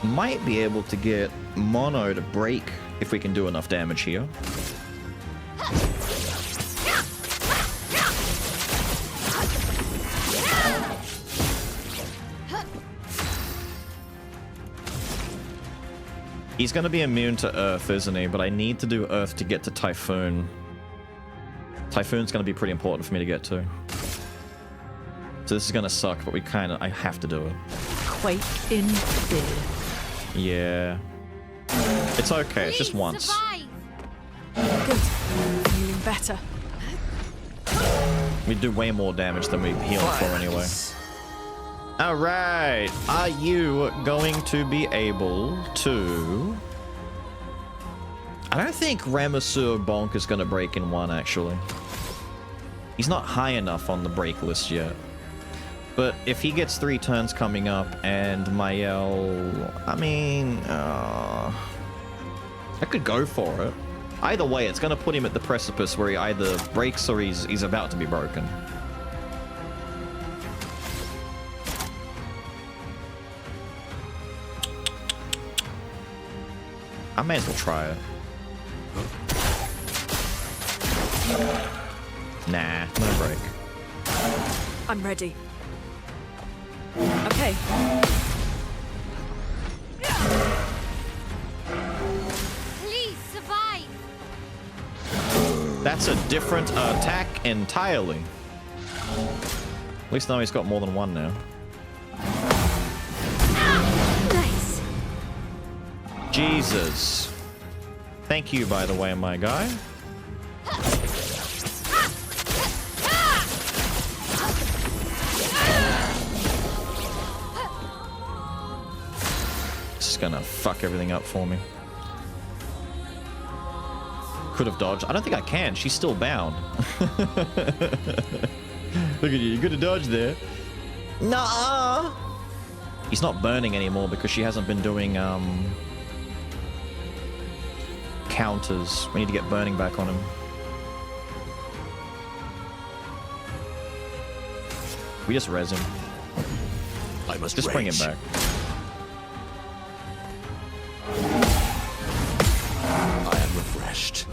might be able to get Mono to break if we can do enough damage here. He's going to be immune to Earth, isn't he? But I need to do Earth to get to Typhoon. Typhoon's going to be pretty important for me to get to. So this is going to suck, but I have to do it. Quake in fear. Yeah. It's okay, it's just once. Good. Feeling better. We do way more damage than we heal for anyway. Alright, are you going to be able to... I don't think Ramesur Bonk is going to break in one, actually. He's not high enough on the break list yet. But if he gets 3 turns coming up and Mael... I mean... I could go for it. Either way, it's going to put him at the precipice where he either breaks or he's about to be broken. I may as well try it. Nah, no break. I'm ready. Okay. Please survive. That's a different attack entirely. At least now he's got more than one now. Nice. Jesus. Thank you, by the way, my guy. This is gonna fuck everything up for me. Could have dodged. I don't think I can. She's still bound. Look at you. You could have dodged there. Nah. He's not burning anymore because she hasn't been doing counters. We need to get burning back on him. We just res him. I must just bring him back. I am refreshed.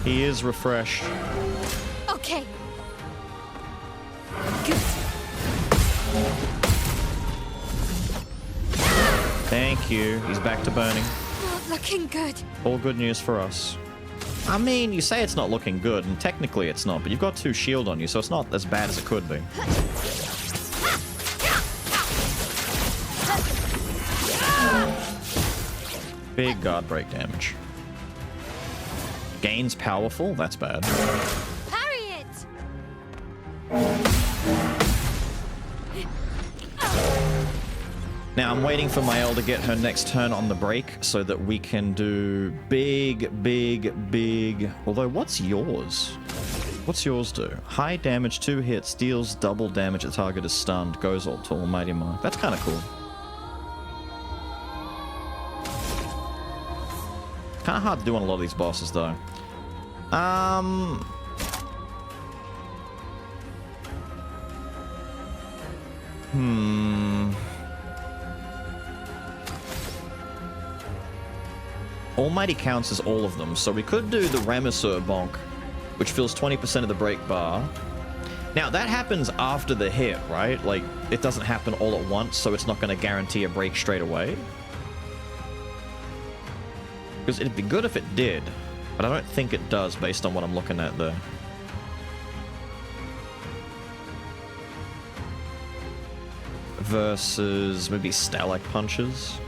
He is refreshed. Okay. Thank you. He's back to burning. Not looking good. All good news for us. I mean, you say it's not looking good, and technically it's not, but you've got 2 shield on you, so it's not as bad as it could be. Big guard break damage. Gains powerful? That's bad. Parry it. Now I'm waiting for Mael to get her next turn on the break so that we can do big... Although, what's yours? What's yours do? High damage, 2 hits, deals double damage at target is stunned, goes all to Almighty Mark. That's kind of cool. Kind of hard to do on a lot of these bosses, though. Almighty counts as all of them, so we could do the Ramesur Bonk, which fills 20% of the break bar. Now, that happens after the hit, right? Like, it doesn't happen all at once, so it's not going to guarantee a break straight away. Because it'd be good if it did, but I don't think it does based on what I'm looking at there. Versus maybe Stalag Punches.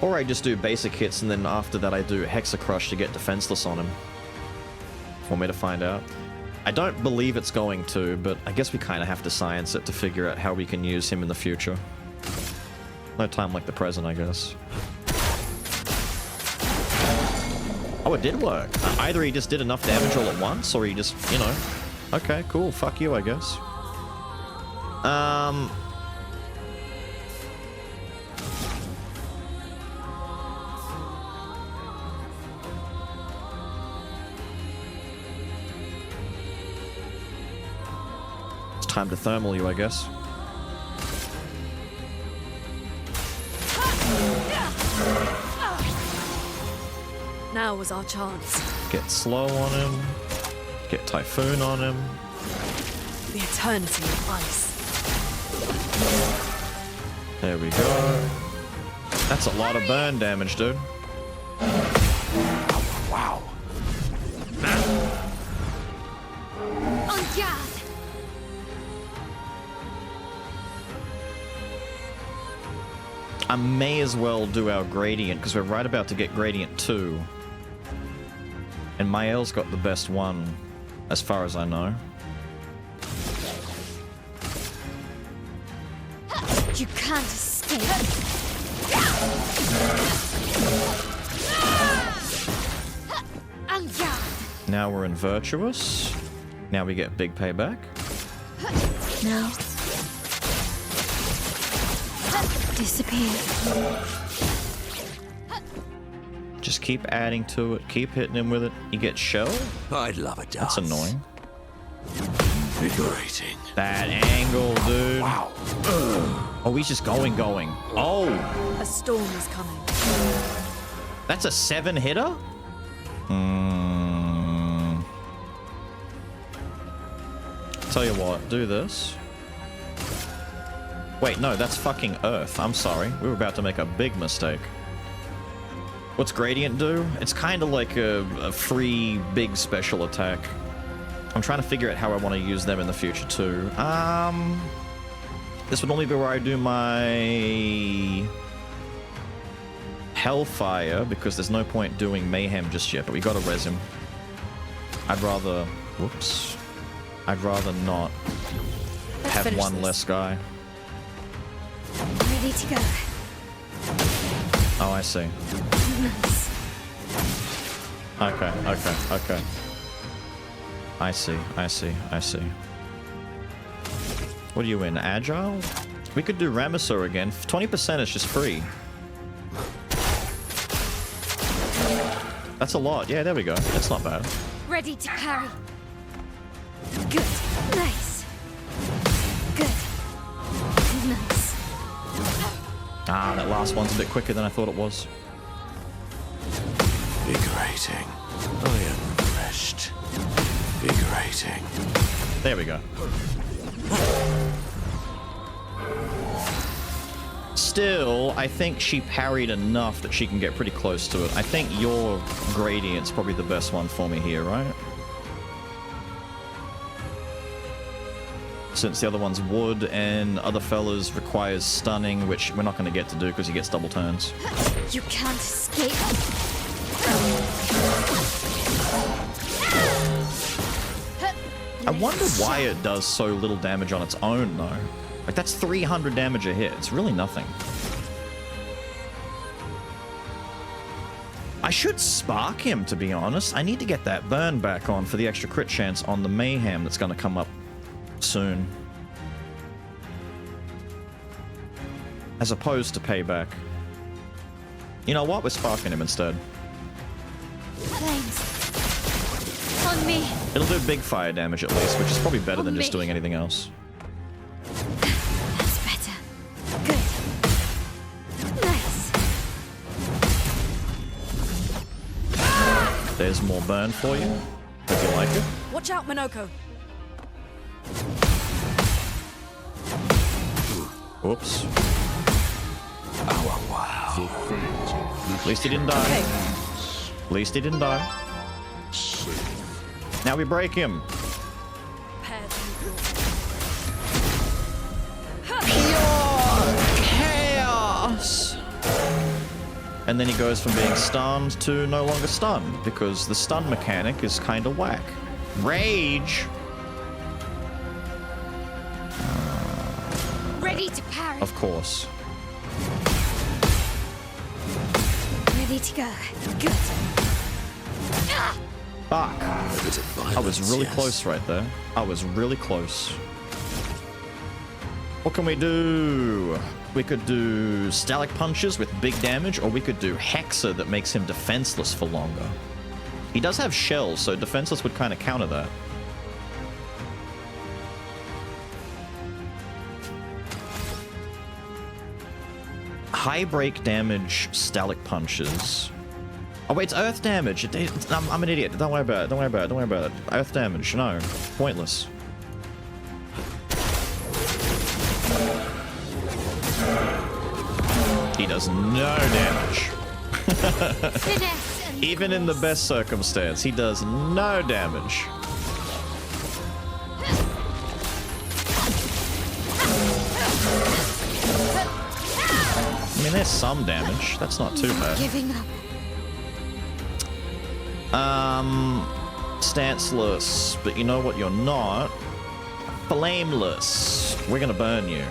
Or I just do basic hits and then after that I do Hexa Crush to get defenseless on him. Want me to find out? I don't believe it's going to, but I guess we kind of have to science it to figure out how we can use him in the future. No time like the present, I guess. Oh, it did work. Either he just did enough damage all at once, or he just, you know... Okay, cool. Fuck you, I guess. It's time to thermal you, I guess. Now was our chance. Get slow on him. Get Typhoon on him. The eternity of ice. There we go. That's a lot of burn damage, dude. Wow. On guard. I may as well do our Gradient, because we're right about to get Gradient 2. And Mael's got the best one, as far as I know. You can't escape. On guard. Now we're in Virtuous. Now we get big payback. No. Disappear. Just keep adding to it. Keep hitting him with it. You get Shell? I'd love a dance. That's annoying. Invigorating. That angle, dude. Wow. Oh, he's just going. Oh! A storm is coming. That's a 7-hitter? Tell you what, do this. Wait, no, that's fucking Earth. I'm sorry. We were about to make a big mistake. What's Gradient do? It's kind of like a free big special attack. I'm trying to figure out how I want to use them in the future too. This would only be where I do my Hellfire, because there's no point doing Mayhem just yet, but we gotta res him. I'd rather... Whoops. I'd rather not have one less guy. Ready to go. Oh, I see. Nice. Okay. I see. What are you in? Agile? We could do Ramesser again. 20% is just free. That's a lot. Yeah, there we go. That's not bad. Ready to carry. Good. Nice. Good. Nice. Ah, that last one's a bit quicker than I thought it was. Invigorating. I am refreshed. Invigorating. There we go. Still, I think she parried enough that she can get pretty close to it. I think your Gradient's probably the best one for me here, right? Since the other one's wood and other fellas requires stunning, which we're not going to get to do because he gets double turns. You can't escape. I wonder why it does so little damage on its own, though. Like, that's 300 damage a hit. It's really nothing. I should spark him, to be honest. I need to get that burn back on for the extra crit chance on the Mayhem that's going to come up soon. As opposed to payback. You know what? We're sparking him instead. Flames. On me. It'll do big fire damage at least, which is probably better than just doing anything else. That's better. Good. Nice. There's more burn for you. Hope you like it. Watch out, Minoko. Whoops. At least he didn't die. At least he didn't die. Now we break him. Pure chaos. And then he goes from being stunned to no longer stunned, because the stun mechanic is kind of whack. Rage! Ready to parry. Of course. Ready to go. Good. Ah! Fuck. I was really close right there. I was really close. What can we do? We could do Stalak Punches with big damage, or we could do Hexa that makes him defenseless for longer. He does have shells, so defenseless would kind of counter that. High break damage Stalak Punches. Oh wait, it's earth damage. I'm an idiot. Don't worry about it. Don't worry about it. Don't worry about it. Earth damage. No. Pointless. He does no damage. Even in the best circumstance, he does no damage. I mean, there's some damage. That's not too bad. Giving up. Stanceless, but you know what you're not? Flameless. We're gonna burn you.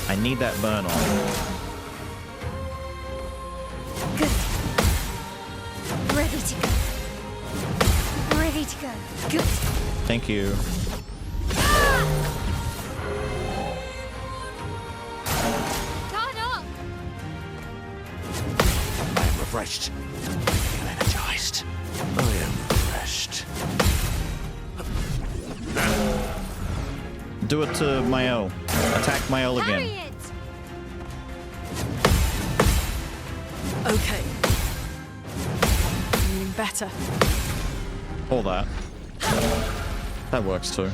I need that burn on. Good. Ready to go. Ready to go. Good. Thank you. Refreshed. Energized. I am refreshed. Do it to Mael. Attack Mael again. Okay. Feeling better. All that. That works too.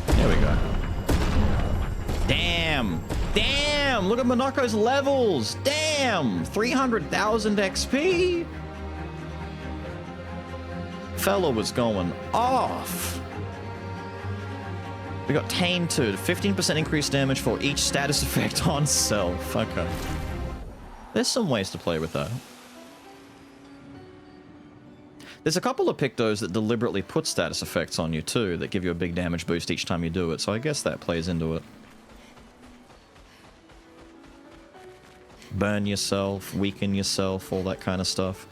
There we go. Damn! Damn! Look at Monaco's levels! Damn! 300,000 XP? Fella was going off. We got Tane 2, 15% increased damage for each status effect on self. Okay. There's some ways to play with that. There's a couple of Pictos that deliberately put status effects on you too, that give you a big damage boost each time you do it, so I guess that plays into it. Burn yourself, weaken yourself, all that kind of stuff.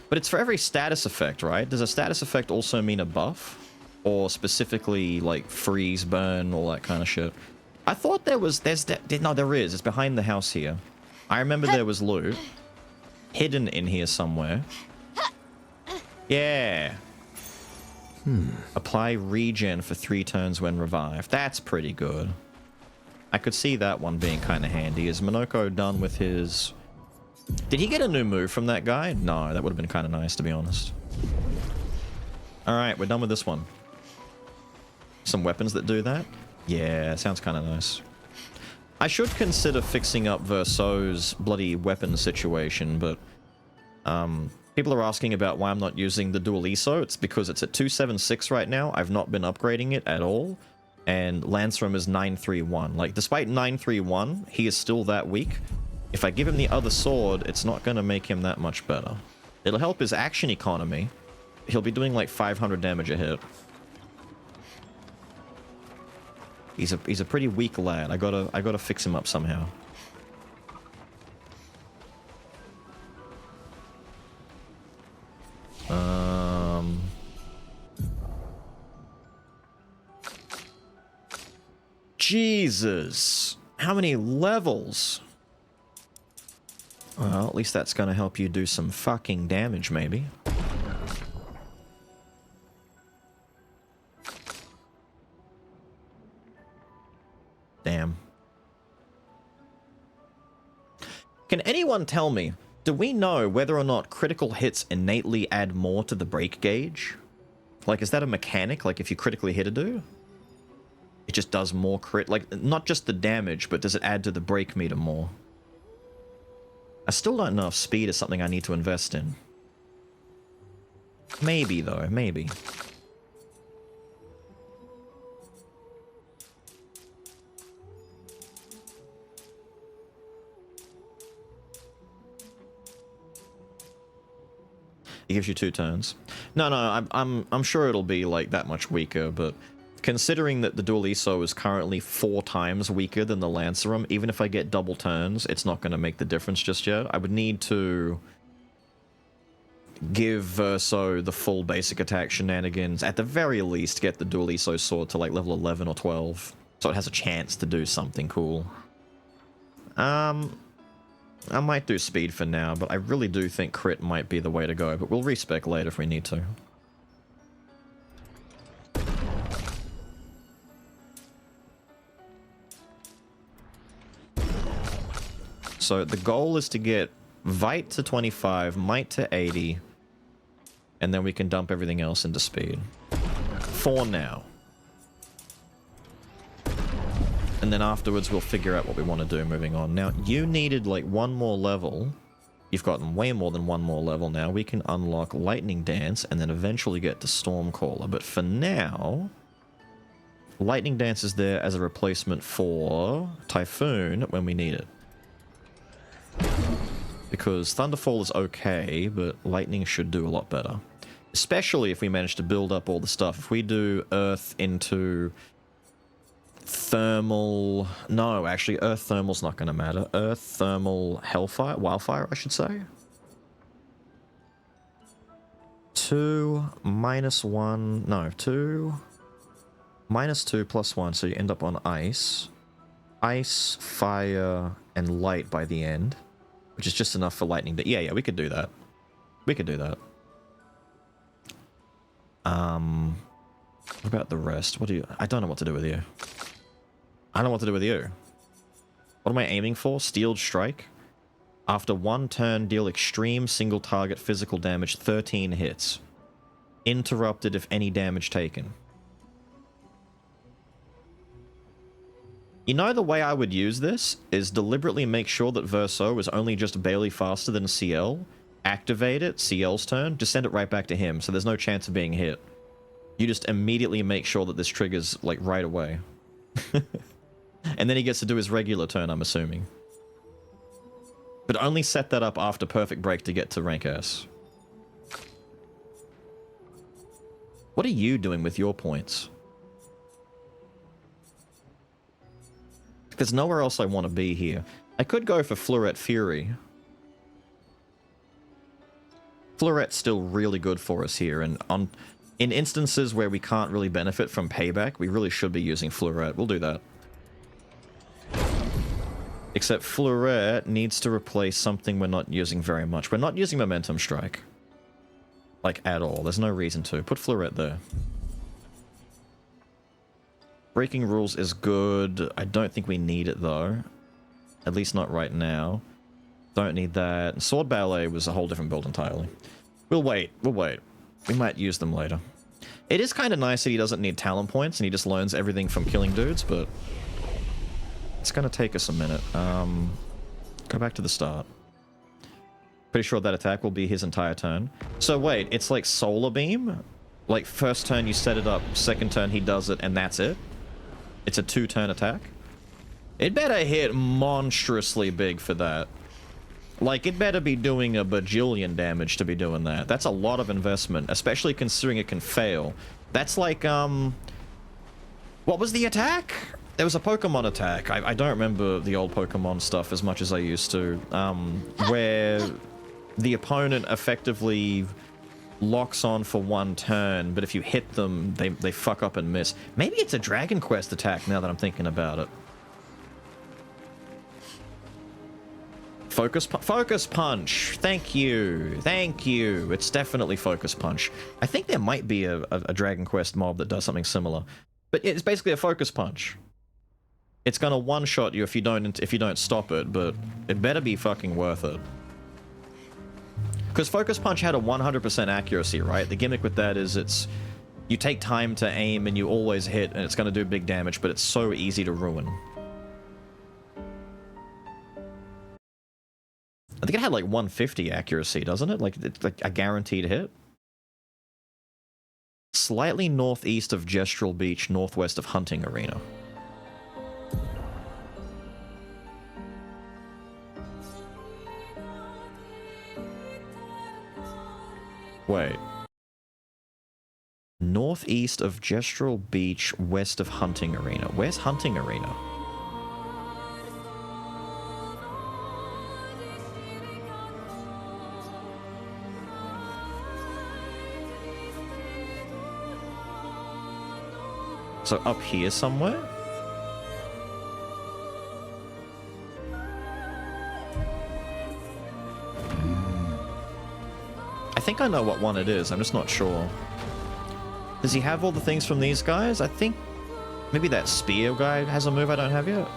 But it's for every status effect, right? Does a status effect also mean a buff? Or specifically, like, freeze, burn, all that kind of shit? I thought there was... No, there is. It's behind the house here. I remember there was loot. Hidden in here somewhere. Yeah. Apply regen for 3 turns when revived. That's pretty good. I could see that one being kind of handy. Is Monoko done with his... Did he get a new move from that guy? No, that would have been kind of nice, to be honest. Alright, we're done with this one. Some weapons that do that? Yeah, sounds kind of nice. I should consider fixing up Verso's bloody weapon situation, but... people are asking about why I'm not using the dual ESO. It's because it's at 276 right now. I've not been upgrading it at all. And Lansram is 931. Like, despite 931, he is still that weak. If I give him the other sword, it's not going to make him that much better. It'll help his action economy. He'll be doing like 500 damage a hit. He's a pretty weak lad. I gotta fix him up somehow. Jesus! How many levels? Well, at least that's gonna help you do some fucking damage, maybe. Damn. Can anyone tell me, do we know whether or not critical hits innately add more to the break gauge? Like, is that a mechanic? Like, if you critically hit a dude, it just does more crit? Like, not just the damage, but does it add to the break meter more? I still don't know if speed is something I need to invest in. Maybe, though. Maybe. It gives you 2 turns. No, I'm sure it'll be like that much weaker, but considering that the Dualiso is currently 4 times weaker than the Lancerum, even if I get double turns, it's not going to make the difference just yet. I would need to give Verso the full basic attack shenanigans. At the very least, get the Dualiso sword to like level 11 or 12, so it has a chance to do something cool. I might do speed for now, but I really do think crit might be the way to go, but we'll respec later if we need to. So the goal is to get Vite to 25, Might to 80, and then we can dump everything else into speed. For now. And then afterwards we'll figure out what we want to do moving on. Now, you needed like 1 more level. You've gotten way more than 1 more level now. We can unlock Lightning Dance and then eventually get to Stormcaller. But for now, Lightning Dance is there as a replacement for Typhoon when we need it. Because Thunderfall is okay, but Lightning should do a lot better. Especially if we manage to build up all the stuff. If we do Earth into Thermal... No, actually, Earth Thermal's not going to matter. Earth Thermal Hellfire? Wildfire, I should say. 2 minus 1... No, 2... minus 2 plus 1, so you end up on Ice. Ice, Fire, and Light by the end. Which is just enough for Lightning. Yeah, we could do that. We could do that. What about the rest? What do you... I don't know what to do with you. I don't know what to do with you. What am I aiming for? Steeled Strike. After 1 turn, deal extreme single target physical damage, 13 hits. Interrupted if any damage taken. You know, the way I would use this is deliberately make sure that Verso is only just barely faster than CL. Activate it, CL's turn, just send it right back to him, so there's no chance of being hit. You just immediately make sure that this triggers, like, right away. And then he gets to do his regular turn, I'm assuming. But only set that up after Perfect Break to get to rank S. What are you doing with your points? There's nowhere else I want to be here. I could go for Fleurette Fury. Fleurette's still really good for us here, and in instances where we can't really benefit from payback, we really should be using Fleurette. We'll do that. Except Fleurette needs to replace something we're not using very much. We're not using Momentum Strike. Like, at all. There's no reason to. Put Fleurette there. Breaking Rules is good. I don't think we need it, though. At least not right now. Don't need that. And Sword Ballet was a whole different build entirely. We'll wait. We'll wait. We might use them later. It is kind of nice that he doesn't need talent points and he just learns everything from killing dudes, but it's going to take us a minute. Go back to the start. Pretty sure that attack will be his entire turn. So wait, it's like Solar Beam? Like first turn you set it up, second turn he does it, and that's it? It's a 2-turn attack? It better hit monstrously big for that. Like, it better be doing a bajillion damage to be doing that. That's a lot of investment, especially considering it can fail. That's like, what was the attack? There was a Pokemon attack. I don't remember the old Pokemon stuff as much as I used to. Where the opponent effectively locks on for 1 turn, but if you hit them, they fuck up and miss. Maybe it's a Dragon Quest attack now that I'm thinking about it. Focus Punch. Thank you. Thank you. It's definitely Focus Punch. I think there might be a Dragon Quest mob that does something similar. But it's basically a Focus Punch. It's gonna one-shot you if you don't stop it, but it better be fucking worth it. Because Focus Punch had a 100% accuracy, right? The gimmick with that is you take time to aim and you always hit and it's gonna do big damage, but it's so easy to ruin. I think it had like 150 accuracy, doesn't it? Like, it's like a guaranteed hit. slightly northeast of Gestrel Beach, northwest of Hunting Arena. Wait. Northeast of Gestrel Beach, west of Hunting Arena. Where's Hunting Arena? So up here somewhere? I think I know what one it is, I'm just not sure. Does he have all the things from these guys? I think maybe that spear guy has a move I don't have yet.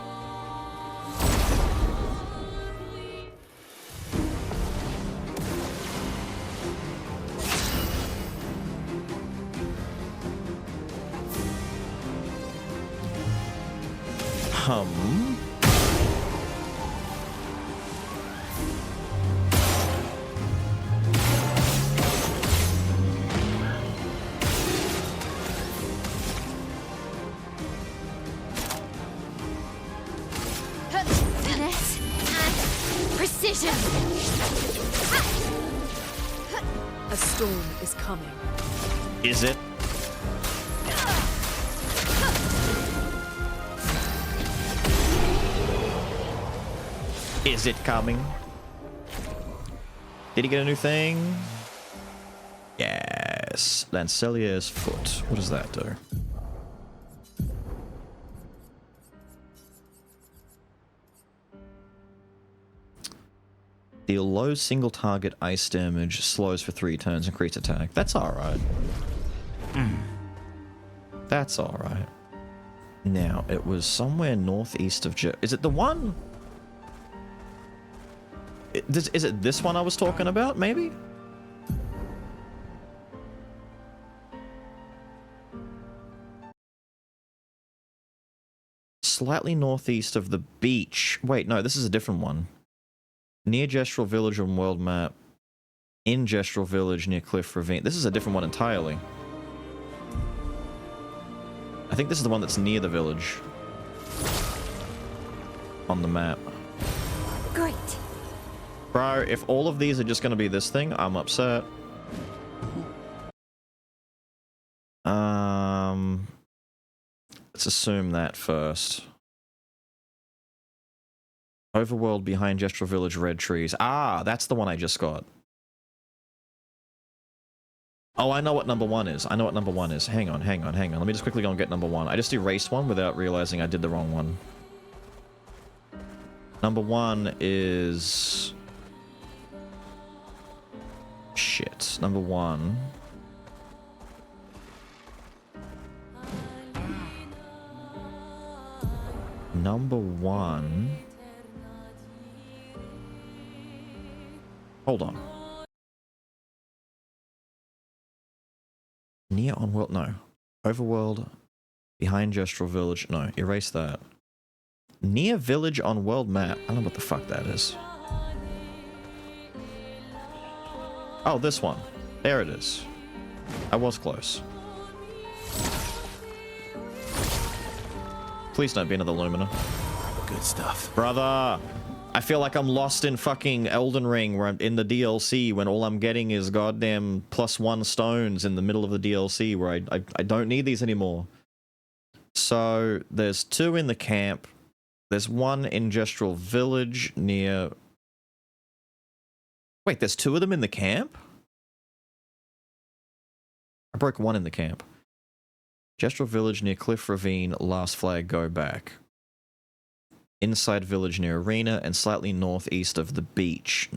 Finesse and precision. A storm is coming. Is it? Is it coming? Did he get a new thing? Yes. Lancelier's Foot. What does that do? Deal low single target ice damage, slows for 3 turns, increased attack. That's alright. That's alright. Now, it was somewhere northeast of is it the one? Is it this one I was talking about, maybe? Slightly northeast of the beach. Wait, no, this is a different one. Near Gestrel Village on world map. In Gestrel Village near Cliff Ravine. This is a different one entirely. I think this is the one that's near the village. On the map. Great. Bro, if all of these are just going to be this thing, I'm upset. Let's assume that first. Overworld behind Gestrel Village, red trees. Ah, that's the one I just got. Oh, I know what number 1 is. I know what number 1 is. Hang on. Let me just quickly go and get number 1. I just erased one without realizing I did the wrong one. Number 1 is... Shit. Number 1. Number 1... Hold on. Near on world, no. Overworld, behind Gestrel Village, no. Erase that. Near village on world map. I don't know what the fuck that is. Oh, this one. There it is. I was close. Please don't be another Lumina. Good stuff. Brother! I feel like I'm lost in fucking Elden Ring where I'm in the DLC when all I'm getting is goddamn +1 stones in the middle of the DLC where I don't need these anymore. So there's 2 in the camp. There's 1 in Gestrel Village near... Wait, there's 2 of them in the camp? I broke 1 in the camp. Gestrel Village near Cliff Ravine, last flag, go back. Inside village near Arena, and slightly northeast of the beach,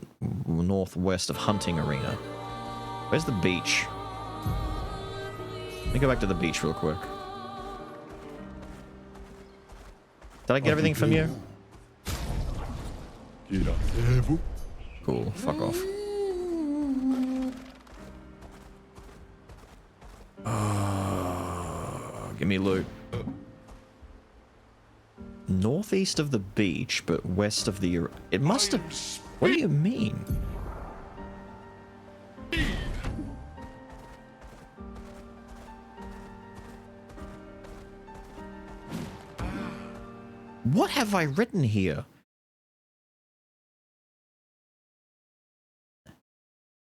northwest of Hunting Arena. Where's the beach? Let me go back to the beach real quick. Did I get everything from you? Cool, fuck off. Give me loot. Northeast of the beach, but west of the... It must have... What do you mean? What have I written here?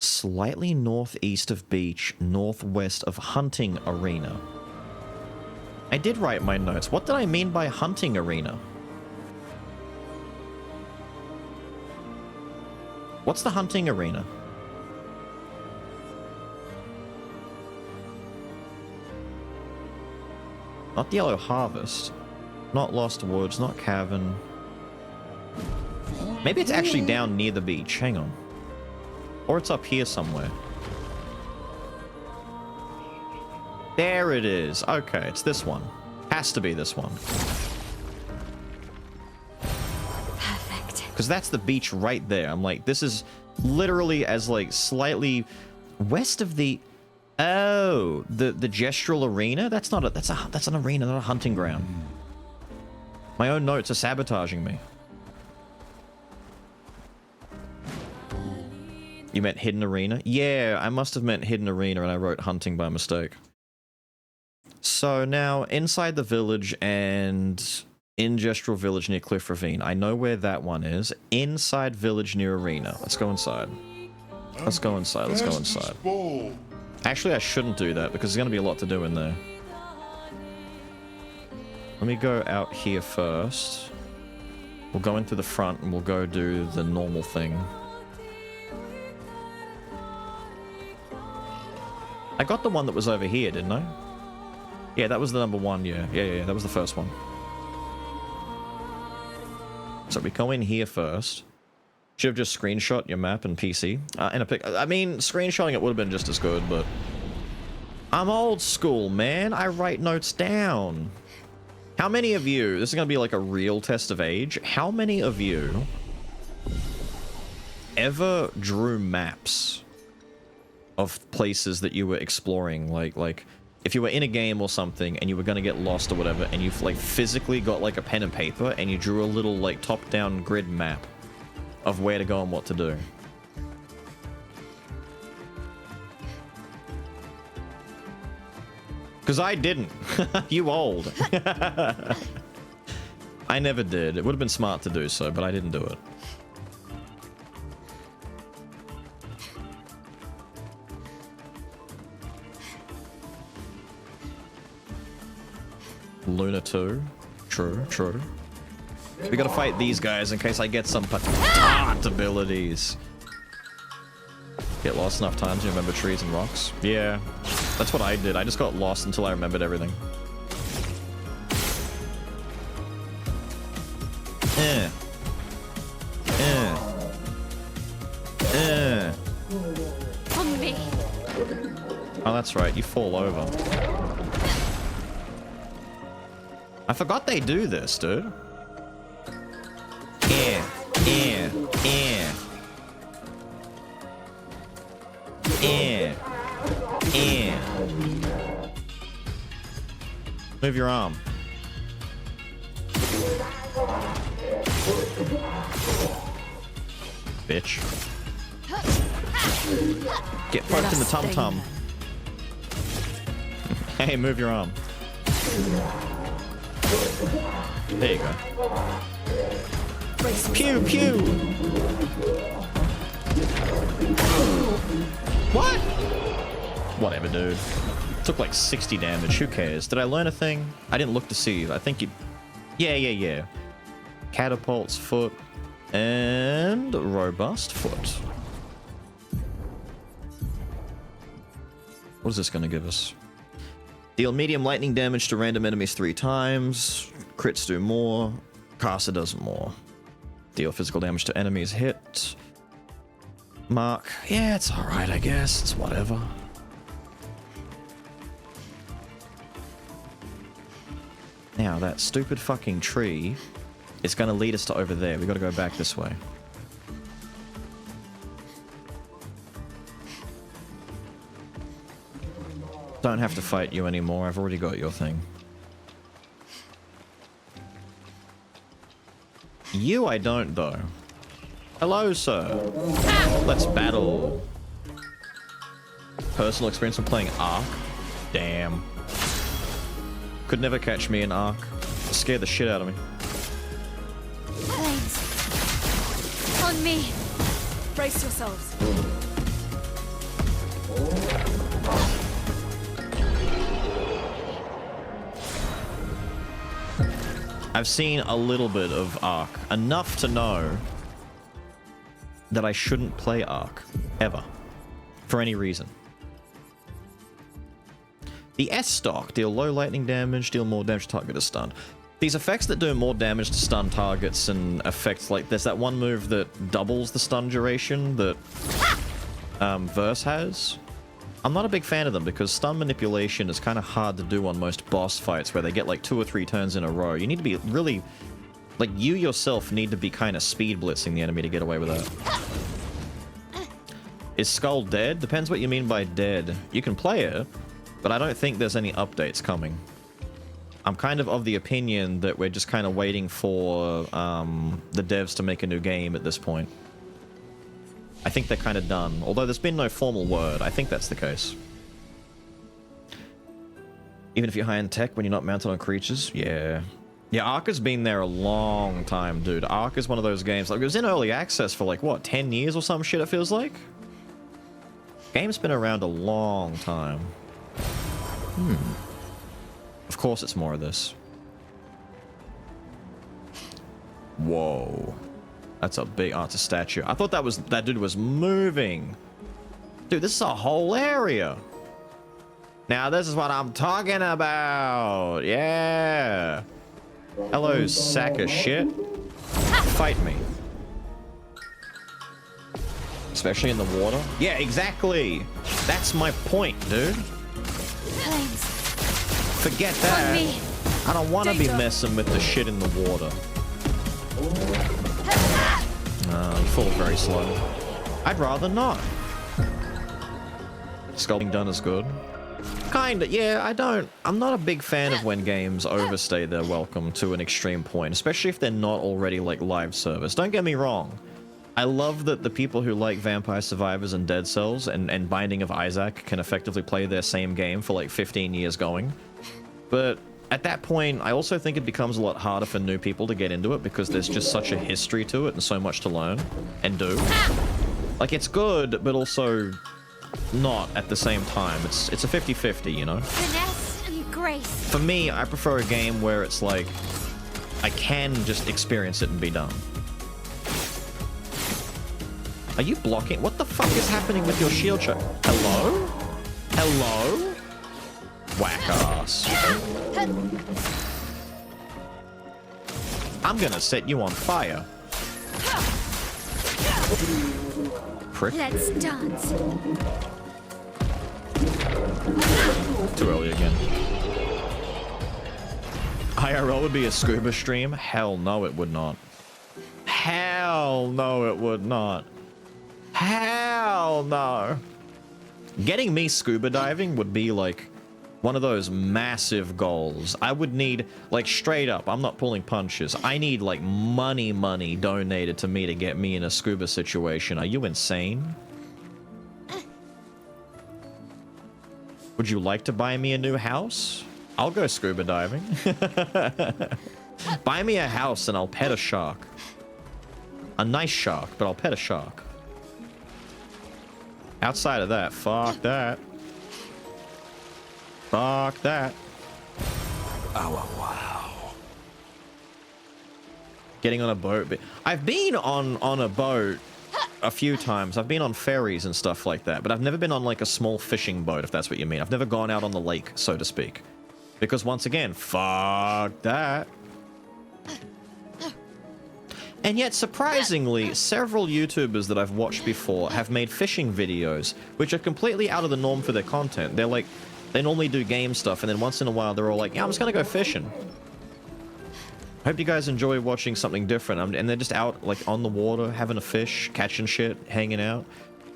Slightly northeast of beach, northwest of hunting arena. I did write my notes. What did I mean by hunting arena? What's the hunting arena? Not the Yellow Harvest. Not Lost Woods, not Cavern. Maybe it's actually down near the beach. Hang on. Or it's up here somewhere. There it is. Okay, it's this one. Has to be this one. Perfect. Because that's the beach right there. I'm like, this is literally as like slightly west of the... Oh, the gestural arena? That's not a... That's an arena, not a hunting ground. My own notes are sabotaging me. You meant hidden arena? Yeah, I must have meant hidden arena and I wrote hunting by mistake. So now, inside the village and in Gestural Village near Cliff Ravine. I know where that one is. Inside village near arena. Let's go inside. Let's go inside, let's go inside. Actually, I shouldn't do that because there's going to be a lot to do in there. Let me go out here first. We'll go into the front and we'll go do the normal thing. I got the one that was over here, didn't I? Yeah, that was the number one, yeah. Yeah, that was the first one. So we go in here first. Should have just screenshot your map and PC. In a pic. I mean, screenshotting it would have been just as good, but... I'm old school, man. I write notes down. How many of you... This is going to be like a real test of age. How many of you ever drew maps of places that you were exploring? Like if you were in a game or something and you were going to get lost or whatever, and you like physically got like a pen and paper and you drew a little like top-down grid map of where to go and what to do. Because I didn't. You old. I never did. It would have been smart to do so, but I didn't do it. Luna 2. True, true. We gotta fight these guys in case I get some patart abilities. Get lost enough times to remember trees and rocks. Yeah, that's what I did. I just got lost until I remembered everything. On me. Oh, that's right. You fall over. I forgot they do this, dude. Move your arm. Bitch. Get poked in the tum-tum. Hey, move your arm. There you go. Pew, pew! What? Whatever, dude. Took like 60 damage. Who cares? Did I learn a thing? I didn't look to see. I think you... Yeah. Catapult's foot. And robust foot. What is this going to give us? Deal medium lightning damage to random enemies 3 times. Crits do more. Caster does more. Deal physical damage to enemies hit. Mark. Yeah, it's alright, I guess. It's whatever. Now, that stupid fucking tree is going to lead us to over there. We got to go back this way. Don't have to fight you anymore. I've already got your thing. You I don't, though. Hello, sir. Let's battle. Personal experience of playing Ark? Damn. Could never catch me in Ark. Scared the shit out of me. On me. Brace yourselves. I've seen a little bit of Ark, enough to know that I shouldn't play Ark, ever, for any reason. The S stock, deal low lightning damage, deal more damage to target is stunned. These effects that do more damage to stun targets and effects like there's that one move that doubles the stun duration that Verse has. I'm not a big fan of them because stun manipulation is kind of hard to do on most boss fights where they get like 2 or 3 turns in a row. You need to be really, like you yourself need to be kind of speed blitzing the enemy to get away with that. Is Skull dead? Depends what you mean by dead. You can play it, but I don't think there's any updates coming. I'm kind of the opinion that we're just kind of waiting for the devs to make a new game at this point. I think they're kind of done. Although there's been no formal word, I think that's the case. Even if you're high in tech when you're not mounted on creatures? Yeah. Yeah, Ark has been there a long time, dude. Ark is one of those games. Like, it was in early access for like, what, 10 years or some shit it feels like? Game's been around a long time. Of course it's more of this. Whoa. That's a big... Oh, it's a statue. I thought that dude was moving. Dude, this is a whole area. Now, this is what I'm talking about. Yeah. Hello, sack of shit. Fight me. Especially in the water. Yeah, exactly. That's my point, dude. Flames. Forget that. I don't want to be messing with the shit in the water. You fall very slow. I'd rather not. Sculpting done is good. Kinda, yeah, I'm not a big fan of when games overstay their welcome to an extreme point, especially if they're not already like live service. Don't get me wrong. I love that the people who like Vampire Survivors and Dead Cells and Binding of Isaac can effectively play their same game for like 15 years going. But at that point, I also think it becomes a lot harder for new people to get into it because there's just such a history to it and so much to learn and do. Like, it's good, but also not at the same time. It's a 50-50, you know? Finesse and grace. For me, I prefer a game where it's like, I can just experience it and be done. Are you blocking? What the fuck is happening with your shield check? Hello? Hello? Whack ass. I'm gonna set you on fire. Prick. Let's dance. Too early again. IRL would be a scuba stream? Hell no, it would not. Hell no, it would not. Hell no. Getting me scuba diving would be like one of those massive goals. I would need, like, straight up, I'm not pulling punches. I need, like, money donated to me to get me in a scuba situation. Are you insane? Would you like to buy me a new house? I'll go scuba diving. Buy me a house and I'll pet a shark. A nice shark, but I'll pet a shark. Outside of that, fuck that. Fuck that. Oh, wow. Getting on a boat. I've been on a boat a few times. I've been on ferries and stuff like that, but I've never been on like a small fishing boat, if that's what you mean. I've never gone out on the lake, so to speak. Because once again, fuck that. And yet, surprisingly, several YouTubers that I've watched before have made fishing videos, which are completely out of the norm for their content. They're like, they normally do game stuff, and then once in a while they're all like, yeah, I'm just gonna go fishing. Hope you guys enjoy watching something different. And they're just out, like, on the water, having a fish, catching shit, hanging out.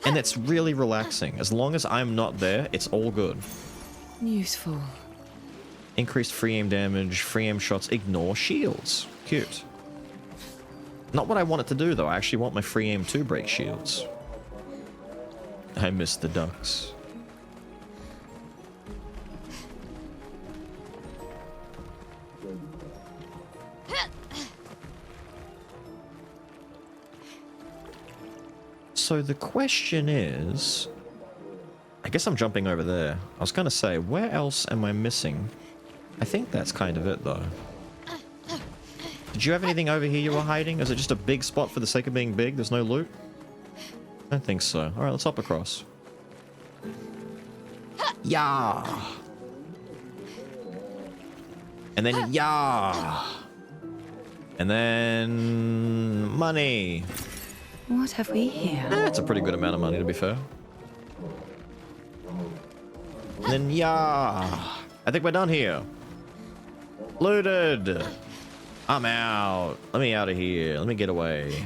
And it's really relaxing. As long as I'm not there, it's all good. Useful. Increased free aim damage, free aim shots, ignore shields. Cute. Not what I want it to do, though. I actually want my free aim to break shields. I miss the ducks. So the question is... I guess I'm jumping over there. I was gonna say, where else am I missing? I think that's kind of it, though. Did you have anything over here you were hiding? Is it just a big spot for the sake of being big? There's no loot? I don't think so. Alright, let's hop across. Yeah. And then yeah. And then money. What have we here? That's a pretty good amount of money, to be fair. And then yeah. I think we're done here. Looted. I'm out. Let me out of here. Let me get away.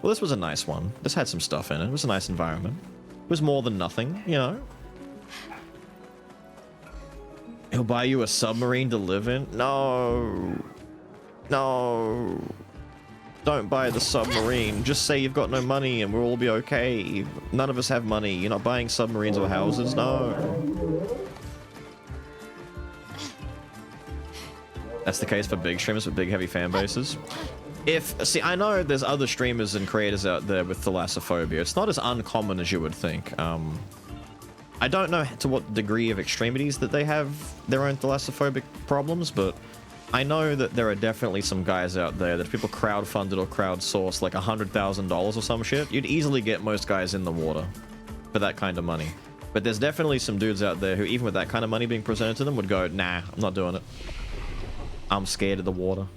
Well, this was a nice one. This had some stuff in it. It was a nice environment. It was more than nothing, you know. He'll buy you a submarine to live in? No. No. Don't buy the submarine. Just say you've got no money and we'll all be okay. None of us have money. You're not buying submarines or houses? No. That's the case for big streamers with big heavy fan bases. See, I know there's other streamers and creators out there with thalassophobia. It's not as uncommon as you would think. I don't know to what degree of extremities that they have their own thalassophobic problems, but I know that there are definitely some guys out there that if people crowdfunded or crowdsourced like $100,000 or some shit, you'd easily get most guys in the water for that kind of money. But there's definitely some dudes out there who, even with that kind of money being presented to them, would go, nah, I'm not doing it. I'm scared of the water.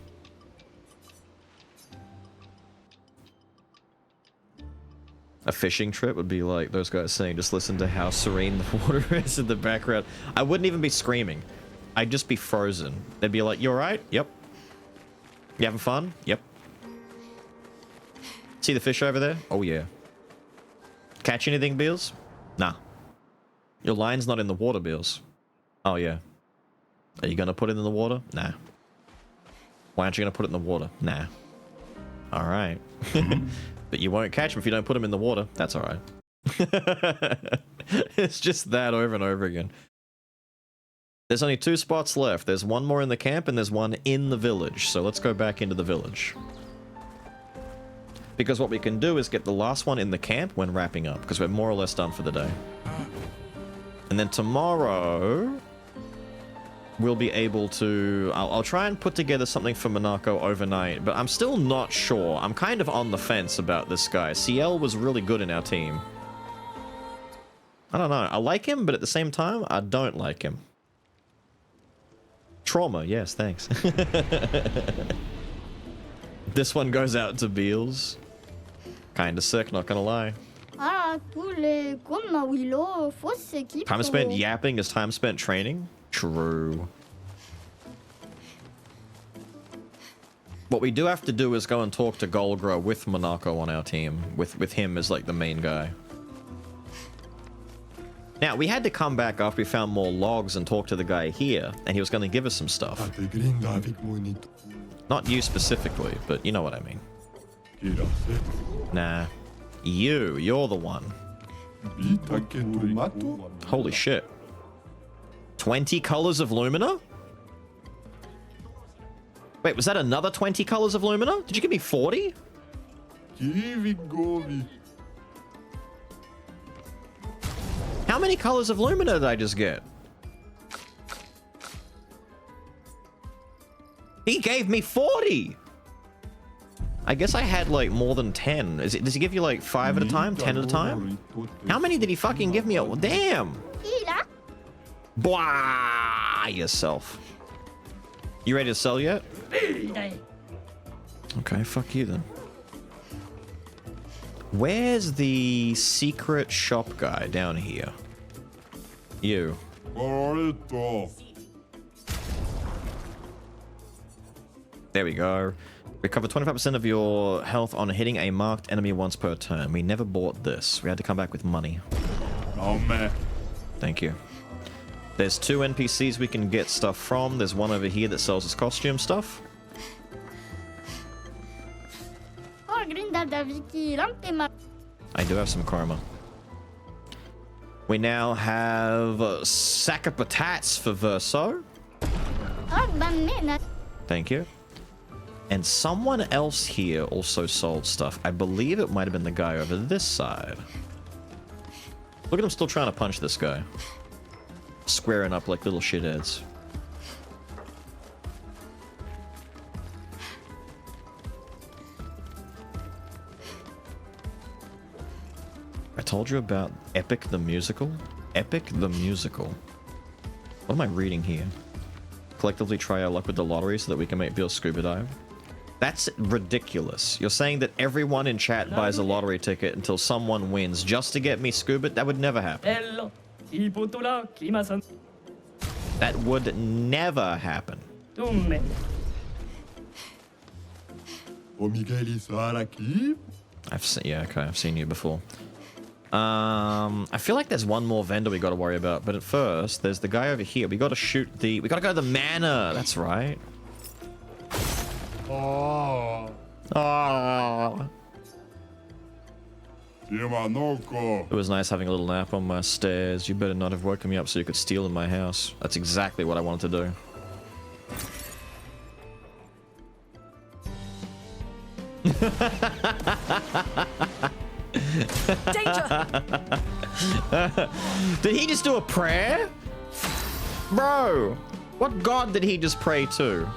A fishing trip would be like those guys saying, just listen to how serene the water is in the background. I wouldn't even be screaming. I'd just be frozen. They'd be like, you alright? Yep. You having fun? Yep. See the fish over there? Oh yeah. Catch anything, Beals? Nah. Your line's not in the water, Beals. Oh yeah. Are you gonna put it in the water? Nah. Why aren't you gonna put it in the water? Nah. Alright. But you won't catch them if you don't put them in the water. That's alright. It's just that over and over again. There's only 2 spots left. There's one more in the camp and there's one in the village. So let's go back into the village. Because what we can do is get the last one in the camp when wrapping up. Because we're more or less done for the day. And then tomorrow... we'll be able to... I'll try and put together something for Monaco overnight, but I'm still not sure. I'm kind of on the fence about this guy. CL was really good in our team. I don't know. I like him, but at the same time, I don't like him. Trauma, yes, thanks. This one goes out to Beals. Kinda sick, not gonna lie. Time spent yapping is time spent training? True. What we do have to do is go and talk to Golgra with Monaco on our team, with him as like the main guy. Now, we had to come back after we found more logs and talk to the guy here, and he was going to give us some stuff. Not you specifically, but you know what I mean. Nah. You're the one. Holy shit. 20 colors of Lumina? Wait, was that another 20 colors of Lumina? Did you give me 40? How many colors of Lumina did I just get? He gave me 40! I guess I had like more than 10. Does he give you like 5 at a time? 10 at a time? How many did he fucking give me? Oh, damn! Blah yourself. You ready to sell yet? Okay, fuck you then. Where's the secret shop guy down here? You. There we go. Recover 25% of your health on hitting a marked enemy once per turn. We never bought this. We had to come back with money. Oh man. Thank you. There's 2 NPCs we can get stuff from. There's one over here that sells us costume stuff. I do have some karma. We now have a sack of patats for Verso. Thank you. And someone else here also sold stuff. I believe it might have been the guy over this side. Look at him still trying to punch this guy. Squaring up like little shitheads. I told you about Epic the Musical? Epic the Musical. What am I reading here? Collectively try our luck with the lottery so that we can make Bill scuba dive. That's ridiculous. You're saying that everyone in chat buys a lottery ticket until someone wins just to get me scuba? That would never happen. That would never happen. I've seen, yeah, okay, I've seen you before. I feel like there's one more vendor we got to worry about, but at first there's the guy over here. We got to shoot the. We got to go to the manor. That's right. Oh. Oh. It was nice having a little nap on my stairs. You better not have woken me up so you could steal in my house. That's exactly what I wanted to do. Danger! Did he just do a prayer? Bro, what god did he just pray to?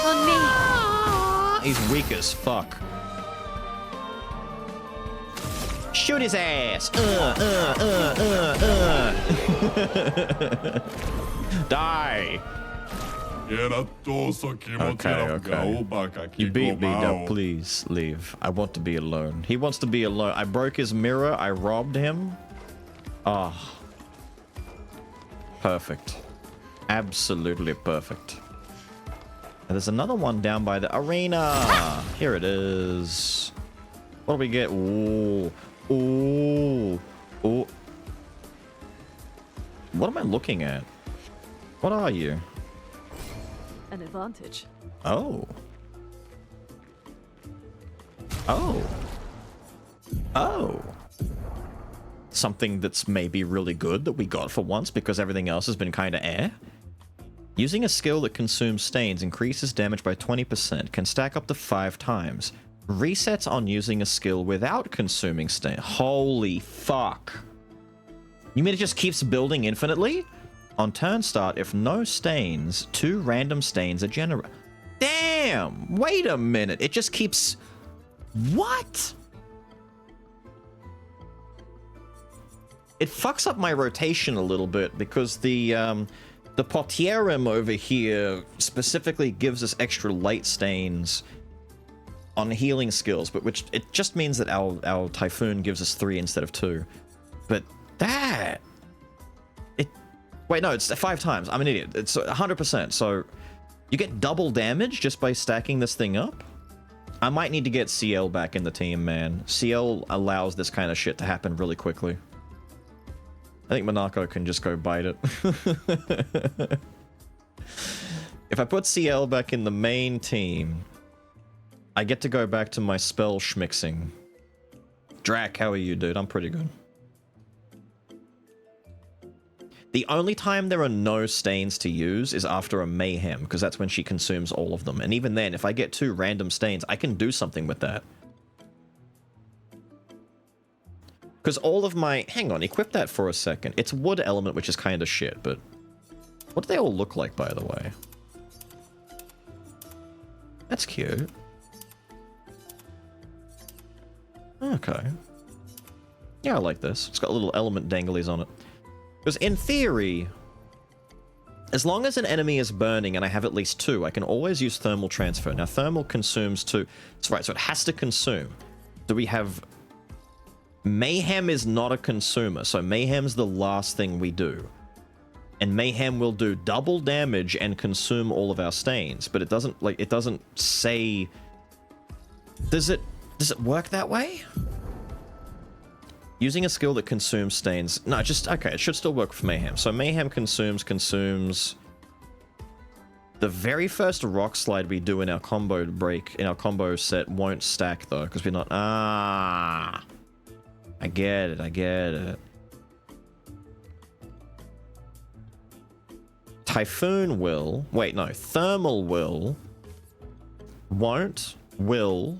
On me. He's weak as fuck. Shoot his ass! Die! Okay. You beat me, now please leave. I want to be alone. He wants to be alone. I broke his mirror. I robbed him. Ah. Oh. Perfect. Absolutely perfect. And there's another one down by the arena. Here it is. What do we get? Ooh. Ooh. Ooh. What am I looking at? What are you? An advantage. Oh. Oh. Oh. Something that's maybe really good that we got for once because everything else has been kind of eh. Using a skill that consumes stains increases damage by 20%, can stack up to 5 times. Resets on using a skill without consuming stain. Holy fuck. You mean it just keeps building infinitely? On turn start, if no stains, 2 random stains are generated. Damn! Wait a minute. It just keeps... What? It fucks up my rotation a little bit because the Potierim over here specifically gives us extra light stains on healing skills, but which it just means that our Typhoon gives us 3 instead of 2. But that... Wait, no, it's 5 times. I'm an idiot. It's 100%. So you get double damage just by stacking this thing up? I might need to get CL back in the team, man. CL allows this kind of shit to happen really quickly. I think Monaco can just go bite it. If I put CL back in the main team, I get to go back to my spell schmixing. Drac, how are you, dude? I'm pretty good. The only time there are no stains to use is after a Mayhem, because that's when she consumes all of them. And even then, if I get 2 random stains, I can do something with that. Because all of my... Hang on, equip that for a second. It's wood element, which is kind of shit, but... What do they all look like, by the way? That's cute. Okay. Yeah, I like this. It's got little element danglies on it. Because in theory, as long as an enemy is burning and I have at least 2, I can always use thermal transfer. Now, thermal consumes 2. That's right, so it has to consume. Do we have... Mayhem is not a consumer, so Mayhem's the last thing we do. And Mayhem will do double damage and consume all of our stains, but it doesn't, like, it doesn't say... Does it work that way? Using a skill that consumes stains... No, just... Okay, it should still work for Mayhem. So Mayhem consumes... The very first rock slide we do in our combo break, in our combo set, won't stack, though, because we're not... Ah! I get it, I get it. Typhoon will. Wait, no. Thermal will. Won't. Will.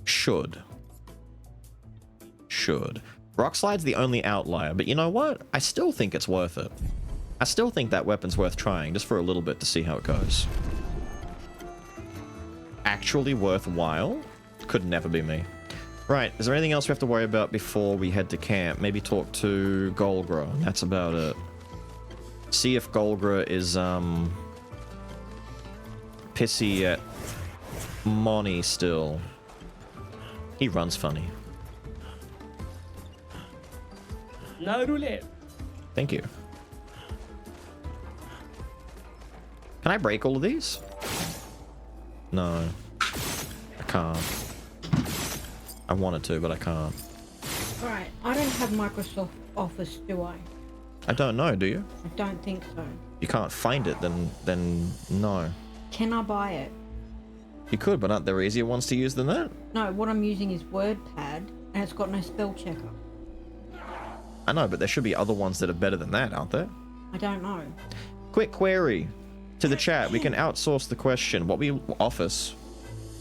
Should. Rock Slide's the only outlier, but you know what? I still think it's worth it. I still think that weapon's worth trying, just for a little bit to see how it goes. Actually worthwhile? Could never be me. Right, is there anything else we have to worry about before we head to camp? Maybe talk to Golgra, and that's about it. See if Golgra is, pissy at Moni still. He runs funny. La roulette. Thank you. Can I break all of these? No. I can't. I wanted to, but I can't. Alright, I don't have Microsoft Office, do I? I don't know, do you? I don't think so. You can't find it, then no. Can I buy it? You could, but aren't there easier ones to use than that? No, what I'm using is WordPad, and it's got no spell checker. I know, but there should be other ones that are better than that, aren't there? I don't know. Quick query to the chat. We can outsource the question. What we Office?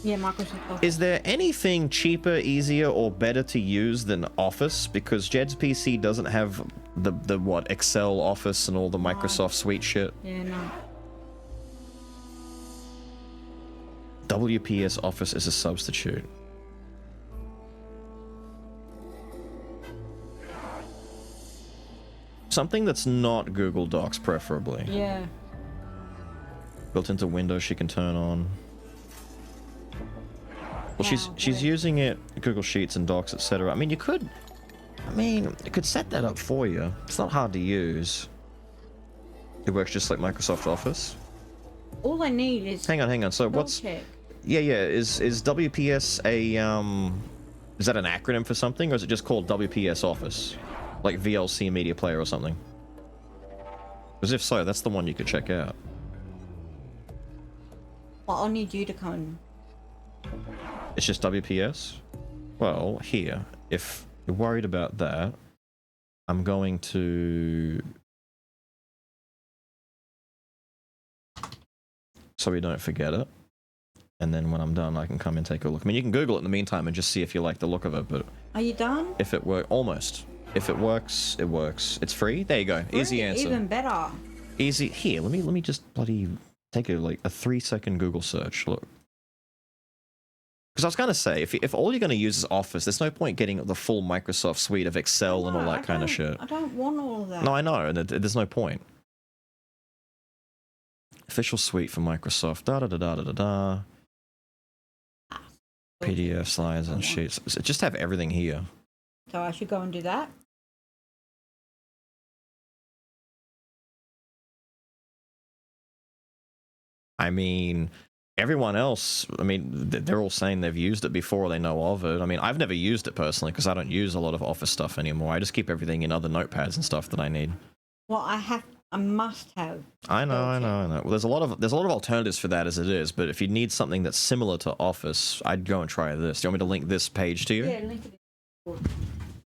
Yeah, Microsoft Office. Is there anything cheaper, easier, or better to use than Office? Because Jed's PC doesn't have the what, Excel, Office, and all the Microsoft Suite shit. Yeah, no. WPS Office is a substitute. Something that's not Google Docs, preferably. Yeah. Built into Windows, she can turn on. Well, she's using it, Google Sheets and Docs, etc. I mean, you could set that up for you. It's not hard to use. It works just like Microsoft Office. All I need is. Hang on. So what's? Check. Yeah. Is WPS a is that an acronym for something, or is it just called WPS Office, like VLC Media Player or something? Because if so, that's the one you could check out. Well, I'll need you to come and. It's just WPS? Well, here, if you're worried about that, I'm going to... so we don't forget it. And then when I'm done, I can come and take a look. I mean, you can Google it in the meantime and just see if you like the look of it, but... Are you done? If it works... Almost. If it works, it works. It's free? There you go. Easy answer. Even better. Easy. Here, let me just bloody take a 3-second Google search. Look. Because I was going to say, if all you're going to use is Office, there's no point getting the full Microsoft suite of Excel and all that kind of shit. I don't want all of that. No, I know, and there's no point. Official suite for Microsoft. Da-da-da-da-da-da. PDF, slides, and sheets. Just have everything here. So I should go and do that? I mean... everyone else, I mean, they're all saying they've used it before, they know of it. I mean, I've never used it personally because I don't use a lot of Office stuff anymore. I just keep everything in other notepads and stuff that I need. Well, I must have. I know. Well, there's a lot of alternatives for that as it is, but if you need something that's similar to Office, I'd go and try this. Do you want me to link this page to you? Yeah, link it.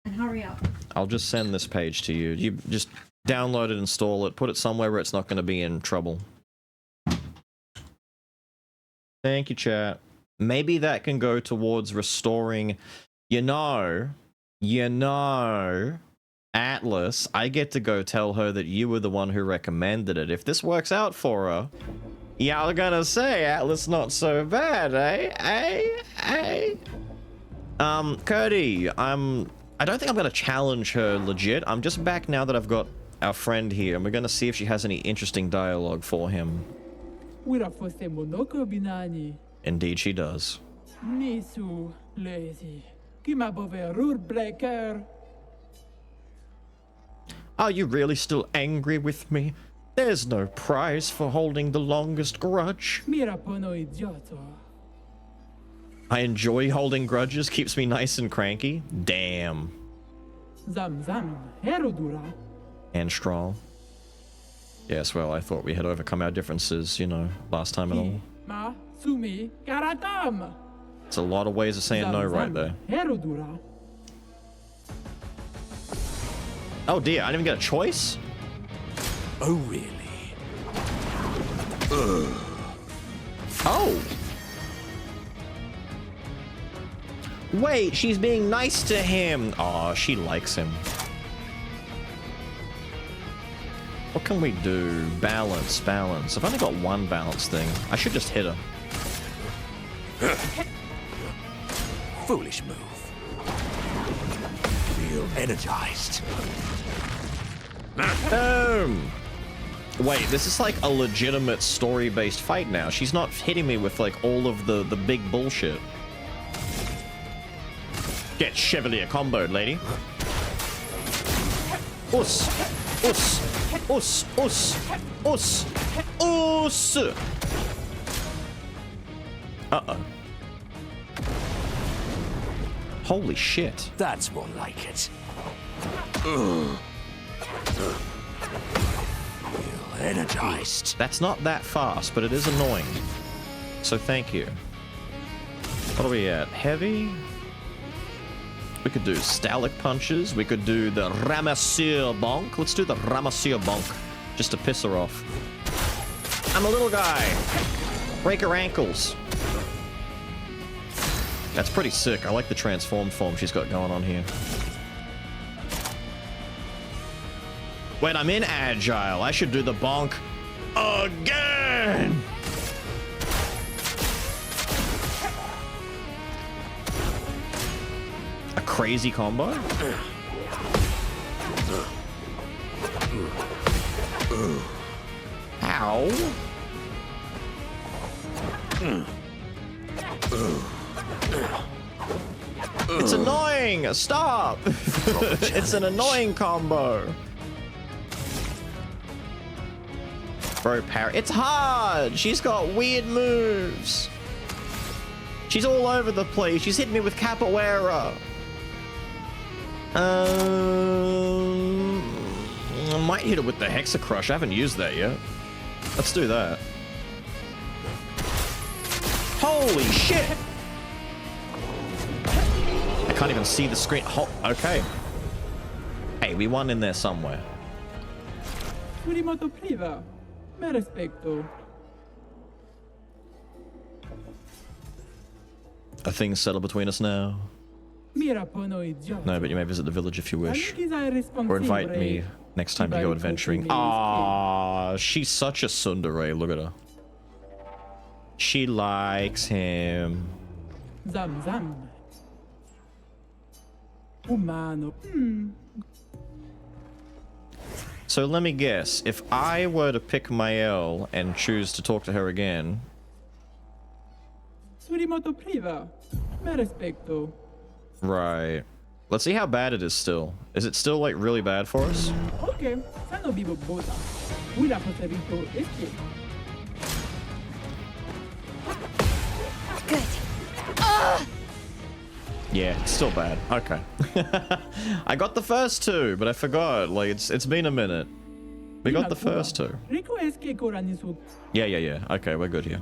And hurry up. I'll just send this page to you. You just download it, install it, put it somewhere where it's not going to be in trouble. Thank you, chat. Maybe that can go towards restoring, you know, Atlas. I get to go tell her that you were the one who recommended it. If this works out for her, y'all are gonna say Atlas not so bad, eh? Cody, I don't think I'm gonna challenge her legit. I'm just back now that I've got our friend here, and we're gonna see if she has any interesting dialogue for him. Indeed she does. Nisu lazy. Breaker. Are you really still angry with me? There's no prize for holding the longest grudge. I enjoy holding grudges, keeps me nice and cranky. Damn. And strong. Yes, well, I thought we had overcome our differences, you know, last time and all. It's a lot of ways of saying no right there. Oh dear, I didn't even get a choice? Oh, really? Oh! Wait, she's being nice to him. Aw, she likes him. What can we do? Balance, balance. I've only got one balance thing. I should just hit her. Foolish move. Feel energized. Boom! Wait, this is like a legitimate story-based fight now. She's not hitting me with like all of the big bullshit. Get Chevalier comboed, lady. Us! Us! Us! Us! Us! Us! Uh-oh. Holy shit. That's more like it. Energized. That's not that fast, but it is annoying. So thank you. What are we at? Heavy? We could do Stalic punches. We could do the Ramasseur bonk. Let's do the Ramasseur bonk, just to piss her off. I'm a little guy. Break her ankles. That's pretty sick. I like the transformed form she's got going on here. Wait, I'm in Agile. I should do the bonk again. A crazy combo? Ow. It's annoying! Stop! It's an annoying combo. Bro, power. It's hard! She's got weird moves. She's all over the place. She's hitting me with capoeira. I might hit her with the Hexa Crush. I haven't used that yet. Let's do that. Holy shit! I can't even see the screen. Okay. Hey, we won in there somewhere. Surimoto priva. Me respecto. Are things settled between us now? Mira pono idiota. No, but you may visit the village if you wish. Or Or invite me next time you go adventuring. Ah, she's such a tsundere. Look at her. She likes him. Zam zam. Humano. So let me guess. If I were to pick Mael and choose to talk to her again... Surimoto priva. Me respecto. Right. Let's see how bad it is still. Is it still, like, really bad for us? Okay. Sano vivo boda. Una poserito este. Good. Yeah, it's still bad. Okay. I got the first two, but I forgot. Like, it's been a minute. We got the first two. Yeah. Okay, we're good here.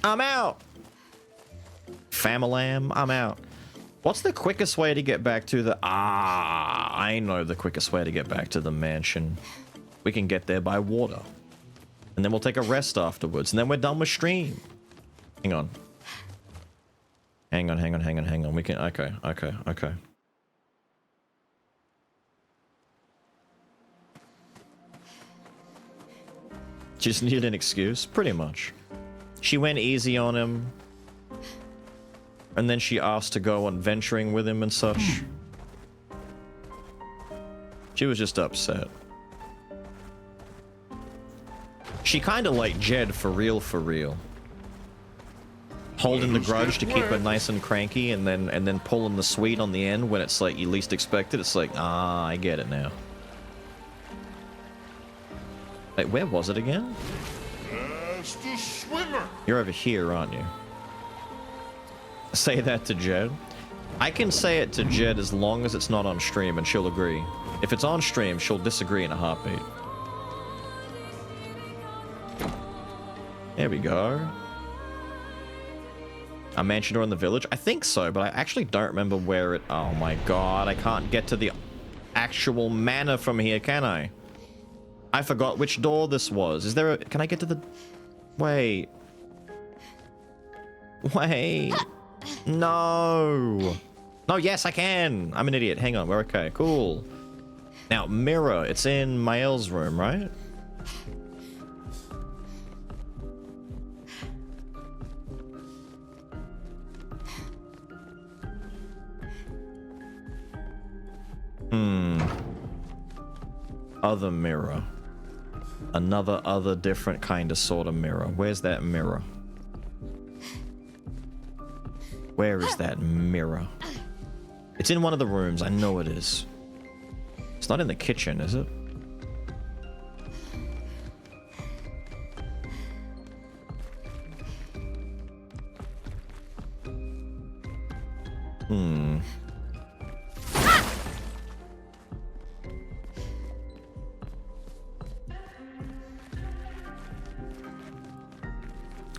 I'm out! Famalam, I'm out. What's the quickest way to get back to the... I know the quickest way to get back to the mansion. We can get there by water. And then we'll take a rest afterwards. And then we're done with stream. Hang on. Hang on. We can... Okay. She just needed an excuse? Pretty much. She went easy on him. And then she asked to go on venturing with him and such. She was just upset. She kind of like Jed for real. Holding the grudge to keep her nice and cranky, and then pulling the sweet on the end when it's like you least expect it. It's like, I get it now. Wait, where was it again? As the swimmer. You're over here, aren't you? Say that to Jed. I can say it to Jed as long as it's not on stream, and she'll agree. If it's on stream, she'll disagree in a heartbeat. There we go. A mansion or in the village? I think so, but I actually don't remember where it... Oh my god, I can't get to the actual manor from here, can I? I forgot which door this was. Is there a... Can I get to the... Wait. Wait. No. No, yes, I can. I'm an idiot. Hang on. We're okay. Cool. Now, mirror. It's in Mael's room, right? Other mirror. Other different kind of sort of mirror. Where's that mirror? Where is that mirror? It's in one of the rooms. I know it is. It's not in the kitchen, is it?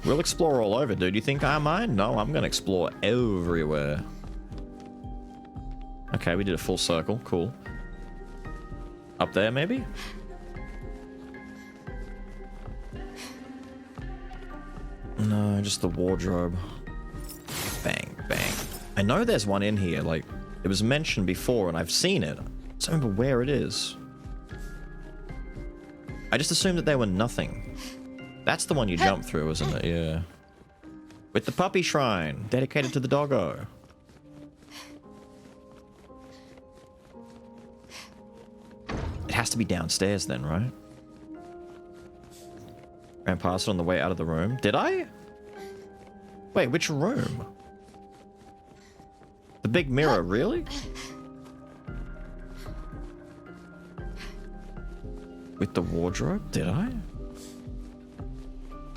We'll explore all over, dude. You think I mind? No, I'm gonna explore everywhere. Okay, we did a full circle. Cool. Up there, maybe? No, just the wardrobe. Bang, bang. I know there's one in here. Like, it was mentioned before, and I've seen it. I don't remember where it is. I just assumed that there were nothing. That's the one you jump through, isn't it? Yeah. With the puppy shrine, dedicated to the doggo. It has to be downstairs then, right? Ran past it on the way out of the room. Did I? Wait, which room? The big mirror, really? With the wardrobe? Did I?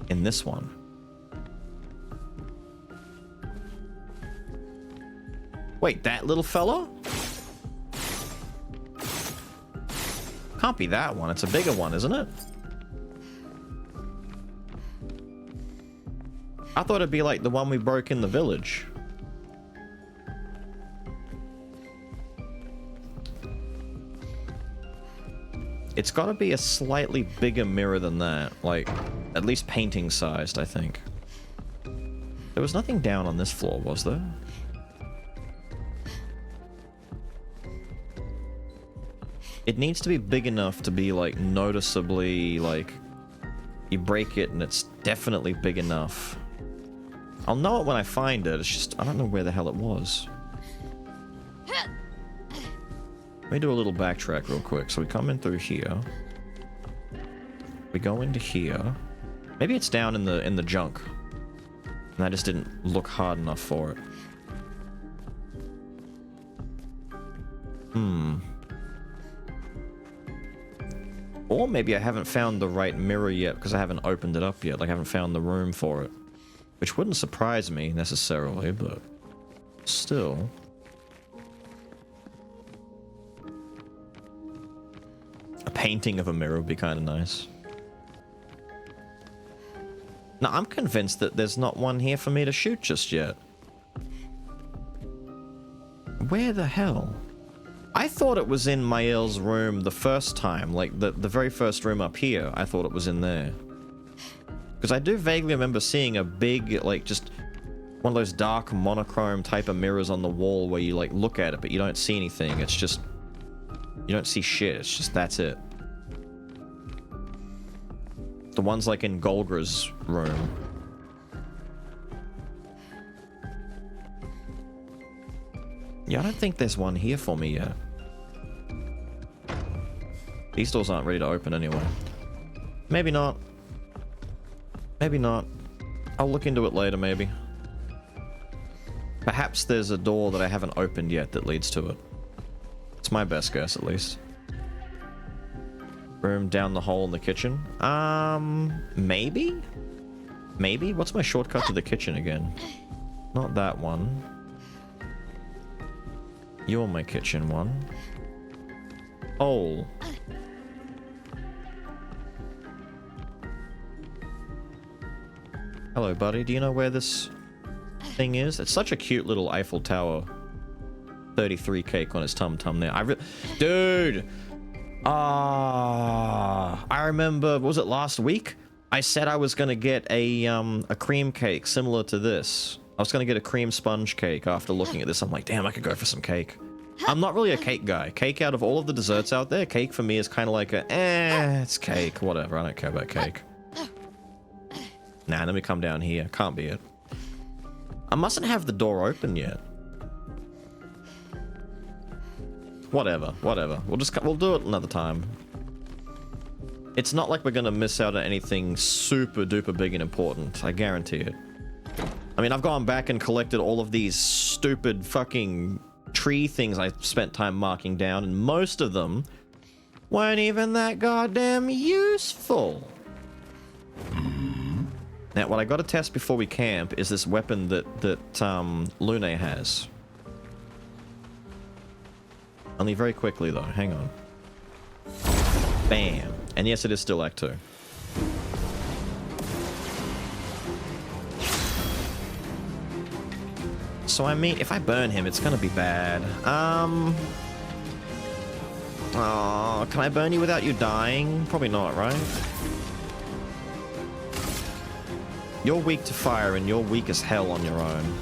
In this one. Wait, that little fella? Can't be that one. It's a bigger one, isn't it? I thought it'd be like the one we broke in the village. It's got to be a slightly bigger mirror than that. Like, at least painting sized, I think. There was nothing down on this floor, was there? It needs to be big enough to be, like, noticeably, like... You break it and it's definitely big enough. I'll know it when I find it. It's just, I don't know where the hell it was. Let me do a little backtrack real quick. So we come in through here. We go into here. Maybe it's down in the junk. And I just didn't look hard enough for it. Or maybe I haven't found the right mirror yet because I haven't opened it up yet. Like I haven't found the room for it. Which wouldn't surprise me necessarily, but still. A painting of a mirror would be kind of nice. Now, I'm convinced that there's not one here for me to shoot just yet. Where the hell? I thought it was in Mael's room the first time, like the very first room up here. I thought it was in there. Because I do vaguely remember seeing a big, like, just one of those dark monochrome type of mirrors on the wall where you, like, look at it, but you don't see anything. It's just... You don't see shit. It's just, that's it. The ones, like, in Golgra's room. Yeah, I don't think there's one here for me yet. These doors aren't ready to open anyway. Maybe not. Maybe not. I'll look into it later, maybe. Perhaps there's a door that I haven't opened yet that leads to it. It's my best guess, at least. Room down the hole in the kitchen. Maybe? Maybe? What's my shortcut to the kitchen again? Not that one. You're my kitchen one. Oh. Hello, buddy. Do you know where this thing is? It's such a cute little Eiffel Tower 33 cake on his tum-tum there. Dude! I remember, was it last week? I said I was gonna get a cream cake similar to this. I was gonna get a cream sponge cake after looking at this. I'm like, damn, I could go for some cake. I'm not really a cake guy. Cake, out of all of the desserts out there, cake for me is kind of like a, it's cake, whatever. I don't care about cake. Nah, let me come down here. Can't be it. I mustn't have the door open yet. Whatever. We'll do it another time. It's not like we're gonna miss out on anything super duper big and important. I guarantee it. I mean, I've gone back and collected all of these stupid fucking tree things I spent time marking down, and most of them weren't even that goddamn useful. Now, what I gotta test before we camp is this weapon that Lune has. Only very quickly, though. Hang on. Bam. And yes, it is still Act 2. So, I mean, if I burn him, it's gonna be bad. Oh, can I burn you without you dying? Probably not, right? You're weak to fire, and you're weak as hell on your own.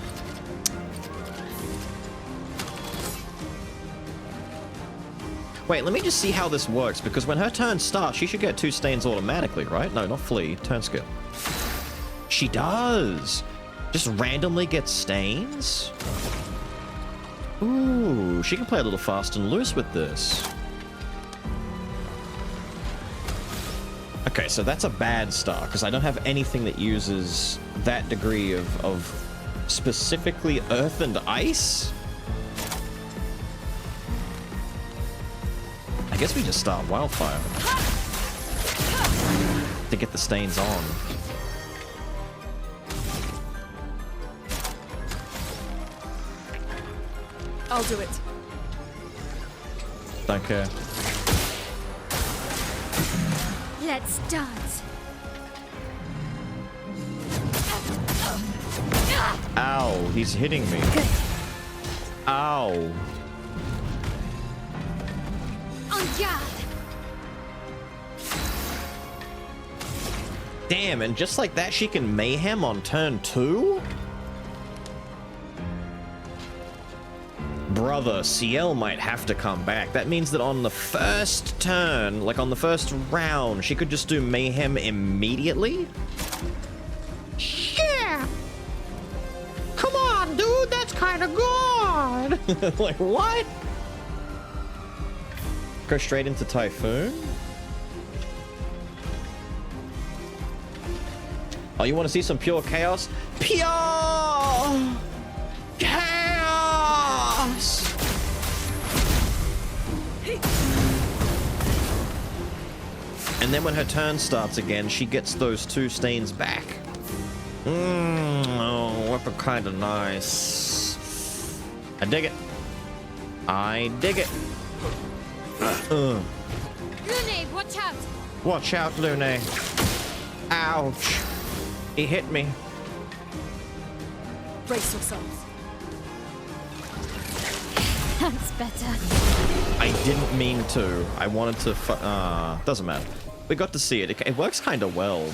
Wait, let me just see how this works, because when her turn starts, she should get 2 stains automatically, right? No, not flee. Turn skill. She does! Just randomly get stains? Ooh, she can play a little fast and loose with this. Okay, so that's a bad start, because I don't have anything that uses that degree of specifically earth and ice? I guess we just start wildfire to get the stains on. I'll do it. Don't care. Let's dance. Ow, he's hitting me. Ow. On guard. Damn, and just like that, she can mayhem on turn 2? Brother, CL might have to come back. That means that on the first turn, like on the first round, she could just do mayhem immediately? Yeah! Come on, dude, that's kind of good! Like, what? Go straight into Typhoon? Oh, you want to see some pure chaos? Pure chaos! And then when her turn starts again, she gets those 2 stains back. Oh, weapon kind of nice. I dig it. I dig it. Lune, watch out! Watch out, Lune. Ouch. He hit me. Brace yourselves. That's better. I didn't mean to. I wanted to doesn't matter. We got to see it. It works kind of well.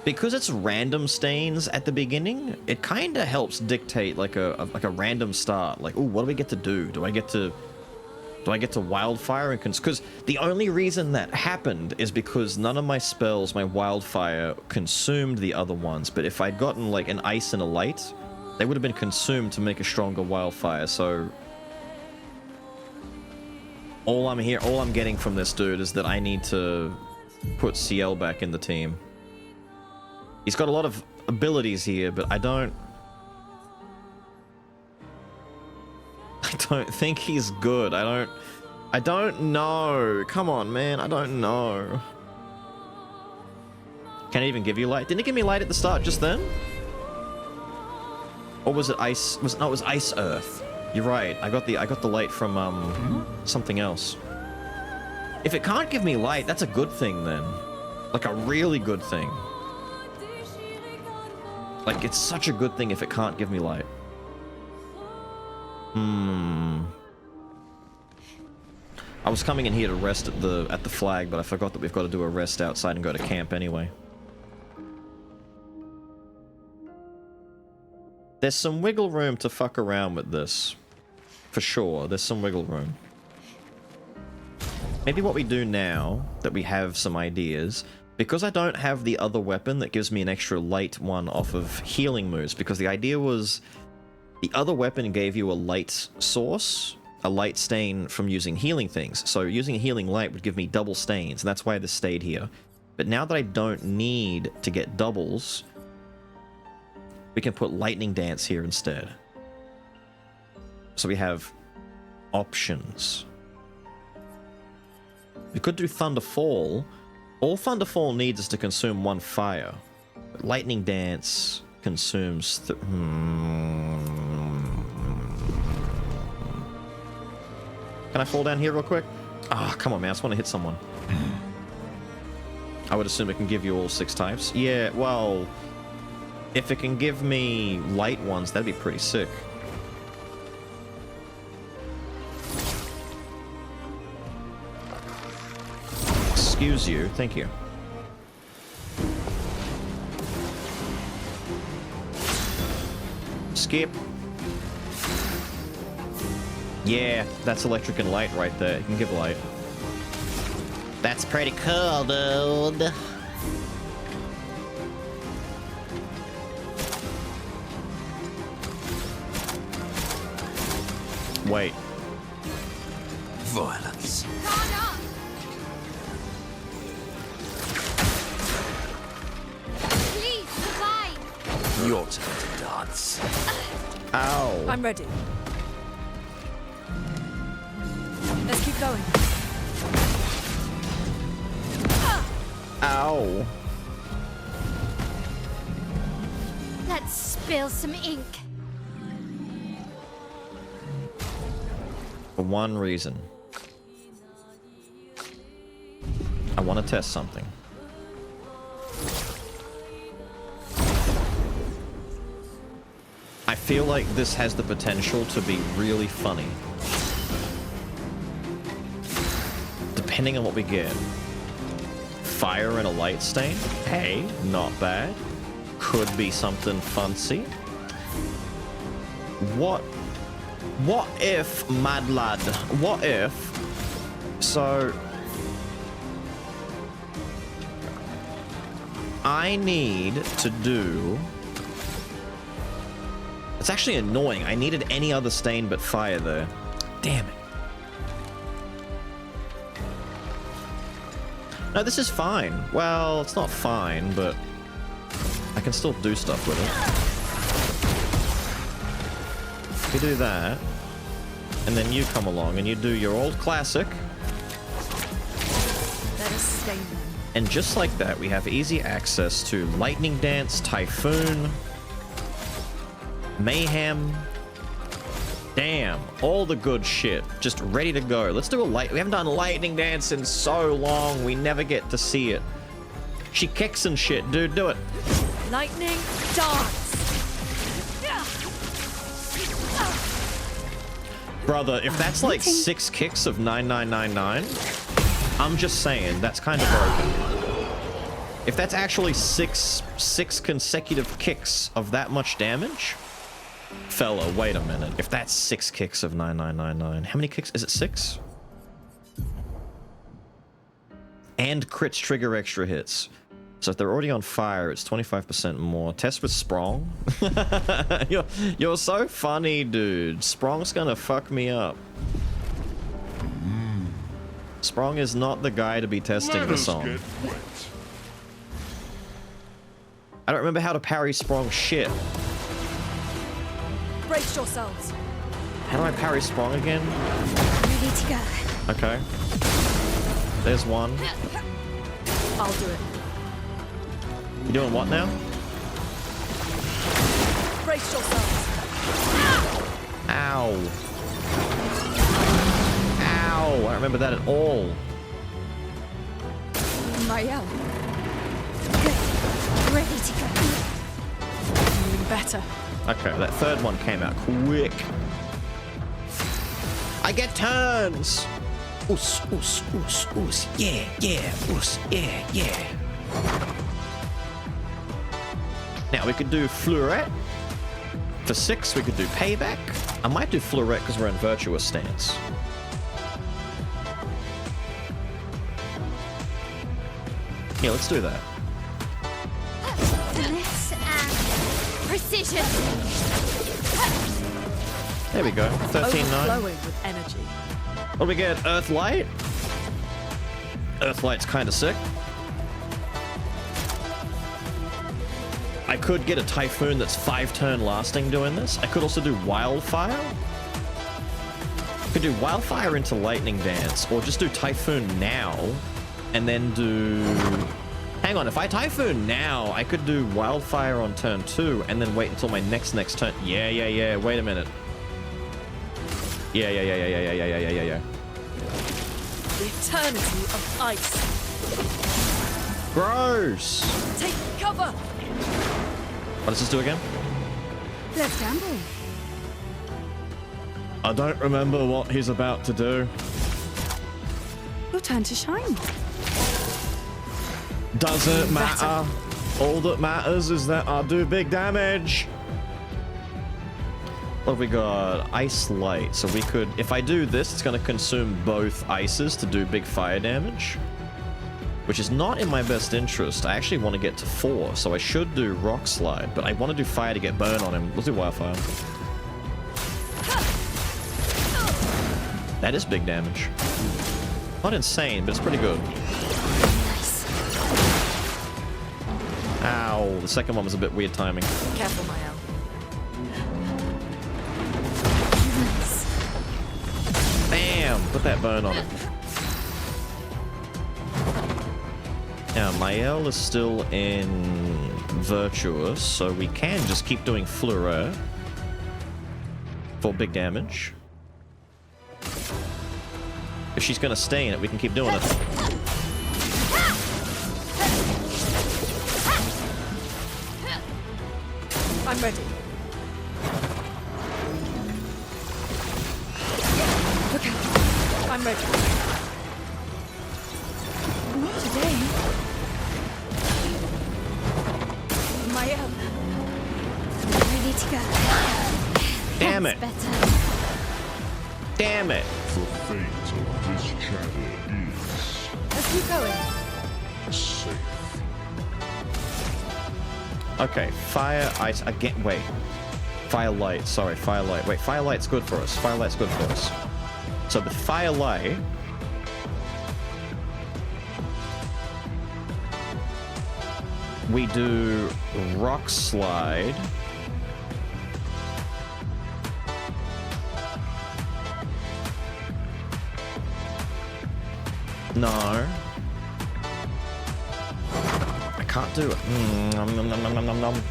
Because it's random stains at the beginning, it kind of helps dictate like a random start. Like, ooh, what do we get to do? Do I get to wildfire and because the only reason that happened is because none of my spells, my wildfire, consumed the other ones. But if I'd gotten like an ice and a light, they would have been consumed to make a stronger wildfire. So all I'm getting from this dude is that I need to put CL back in the team. He's got a lot of abilities here, but I don't think he's good. I don't know. Come on, man. I don't know. Can it even give you light? Didn't it give me light at the start just then? Or was it ice? No, it was ice earth. You're right. I got the light from something else. If it can't give me light, that's a good thing then. Like a really good thing. Like it's such a good thing if it can't give me light. I was coming in here to rest at the flag, but I forgot that we've got to do a rest outside and go to camp anyway. There's some wiggle room to fuck around with this. For sure, there's some wiggle room. Maybe what we do now, that we have some ideas, because I don't have the other weapon that gives me an extra light one off of healing moves, because the idea was the other weapon gave you a light source, a light stain from using healing things. So using a healing light would give me double stains, and that's why this stayed here. But now that I don't need to get doubles, we can put Lightning Dance here instead. So we have options. We could do Thunderfall. All Thunderfall needs is to consume one fire. But Lightning Dance consumes... Can I fall down here real quick? Ah, come on, man. I just want to hit someone. I would assume it can give you all 6 types. Yeah, well... If it can give me light ones, that'd be pretty sick. Excuse you. Thank you. Skip. Yeah, that's electric and light right there. You can give light. That's pretty cool, dude. Wait. Violence. Please, survive. Your turn to dance. Ow. I'm ready. Let's keep going. Ow. Let's spill some ink. For one reason. I want to test something. I feel like this has the potential to be really funny. Depending on what we get. Fire and a light stain? Hey, not bad. Could be something fancy. What if, mad lad, what if, so, I need to do, it's actually annoying, I needed any other stain but fire there. Damn it. No, this is fine. Well, it's not fine, but I can still do stuff with it. You do that, and then you come along and you do your old classic. Let us stay then. And just like that, we have easy access to Lightning Dance, Typhoon, Mayhem. Damn, all the good shit, just ready to go. Let's do a we haven't done Lightning Dance in so long, we never get to see it. She kicks and shit, dude, do it. Lightning dance. Brother, if that's like 6 kicks of 9999, I'm just saying, that's kind of broken. If that's actually six consecutive kicks of that much damage, fella, wait a minute. If that's 6 kicks of 9999, how many kicks? Is it 6? And crits trigger extra hits. So if they're already on fire, it's 25% more. Test with Sprong. You're so funny, dude. Sprong's gonna fuck me up. Sprong is not the guy to be testing this on. I don't remember how to parry Sprong shit. Brace yourselves. How do I parry Sprong again? Ready to go. Okay. There's one. I'll do it. You doing what now? Brace yourselves. Ow. Ow. I don't remember that at all. Marielle. Good. Ready to go. Even better. Okay, that third one came out quick. I get turns. Oos, oos, oos, oos. Yeah, yeah, oos, yeah, yeah. Now we could do Fleurette. For 6, we could do Payback. I might do Fleurette because we're in Virtuous stance. Yeah, let's do that. Finesse and precision. There we go. 13-9. Overflowing with energy. What do we get? Earthlight? Earthlight's kind of sick. I could get a Typhoon that's 5-turn lasting doing this. I could also do Wildfire. Could do Wildfire into Lightning Dance, or just do Typhoon now, and then do... Hang on, if I Typhoon now, I could do Wildfire on turn 2, and then wait until my next turn. Yeah. Wait a minute. Yeah. The eternity of ice. Gross. Take cover. What does this do again? Let's gamble. I don't remember what he's about to do. Your turn to shine. Doesn't matter. All that matters is that I do big damage. What have we got? Ice Light. So we could, if I do this, it's going to consume both ices to do big fire damage, which is not in my best interest. I actually want to get to 4, so I should do Rock Slide, but I want to do fire to get burn on him. Let's do Wildfire. That is big damage. Not insane, but it's pretty good. Nice. Ow, the second one was a bit weird timing. Careful, Mael. Bam! Put that burn on it. Now, Mael is still in Virtuous, so we can just keep doing Fleur for big damage. If she's going to stay in it, we can keep doing it. I'm ready. Look out. I'm ready. Not today. Mael. Ready to go. Damn it. That's better. Damn it. The fate of this chatter is Let's keep going. safe. Okay, fire, ice, again, wait. Firelight, sorry, firelight. Wait, firelight's good for us. Firelight's good for us. So the firelight... we do Rock Slide. No. I can't do it. Nom, nom, nom, nom, nom, nom.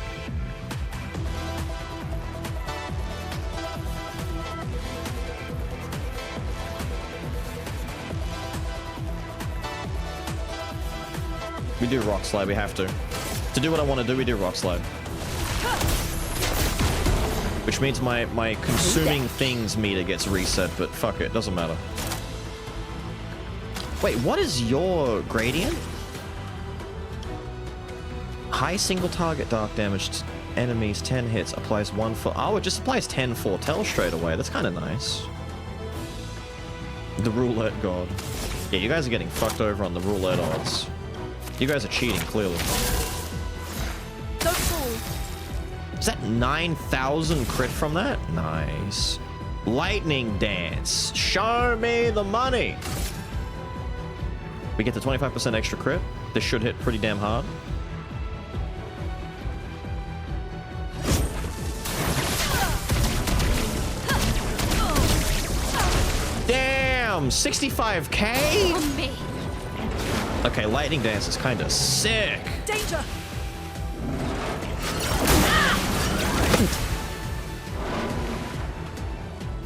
We do Rock Slide, we have to. To do what I want to do, we do Rock Slide. Which means my consuming things meter gets reset, but fuck it, doesn't matter. Wait, what is your gradient? High single target dark damage to enemies, 10 hits, applies 1 for... Oh, it just applies 10 foretell straight away. That's kind of nice. The roulette god. Yeah, you guys are getting fucked over on the roulette odds. You guys are cheating, clearly. Don't fall. Is that 9,000 crit from that? Nice. Lightning Dance. Show me the money. We get the 25% extra crit. This should hit pretty damn hard. Damn! 65k? On me. Okay, Lightning Dance is kind of sick. Danger.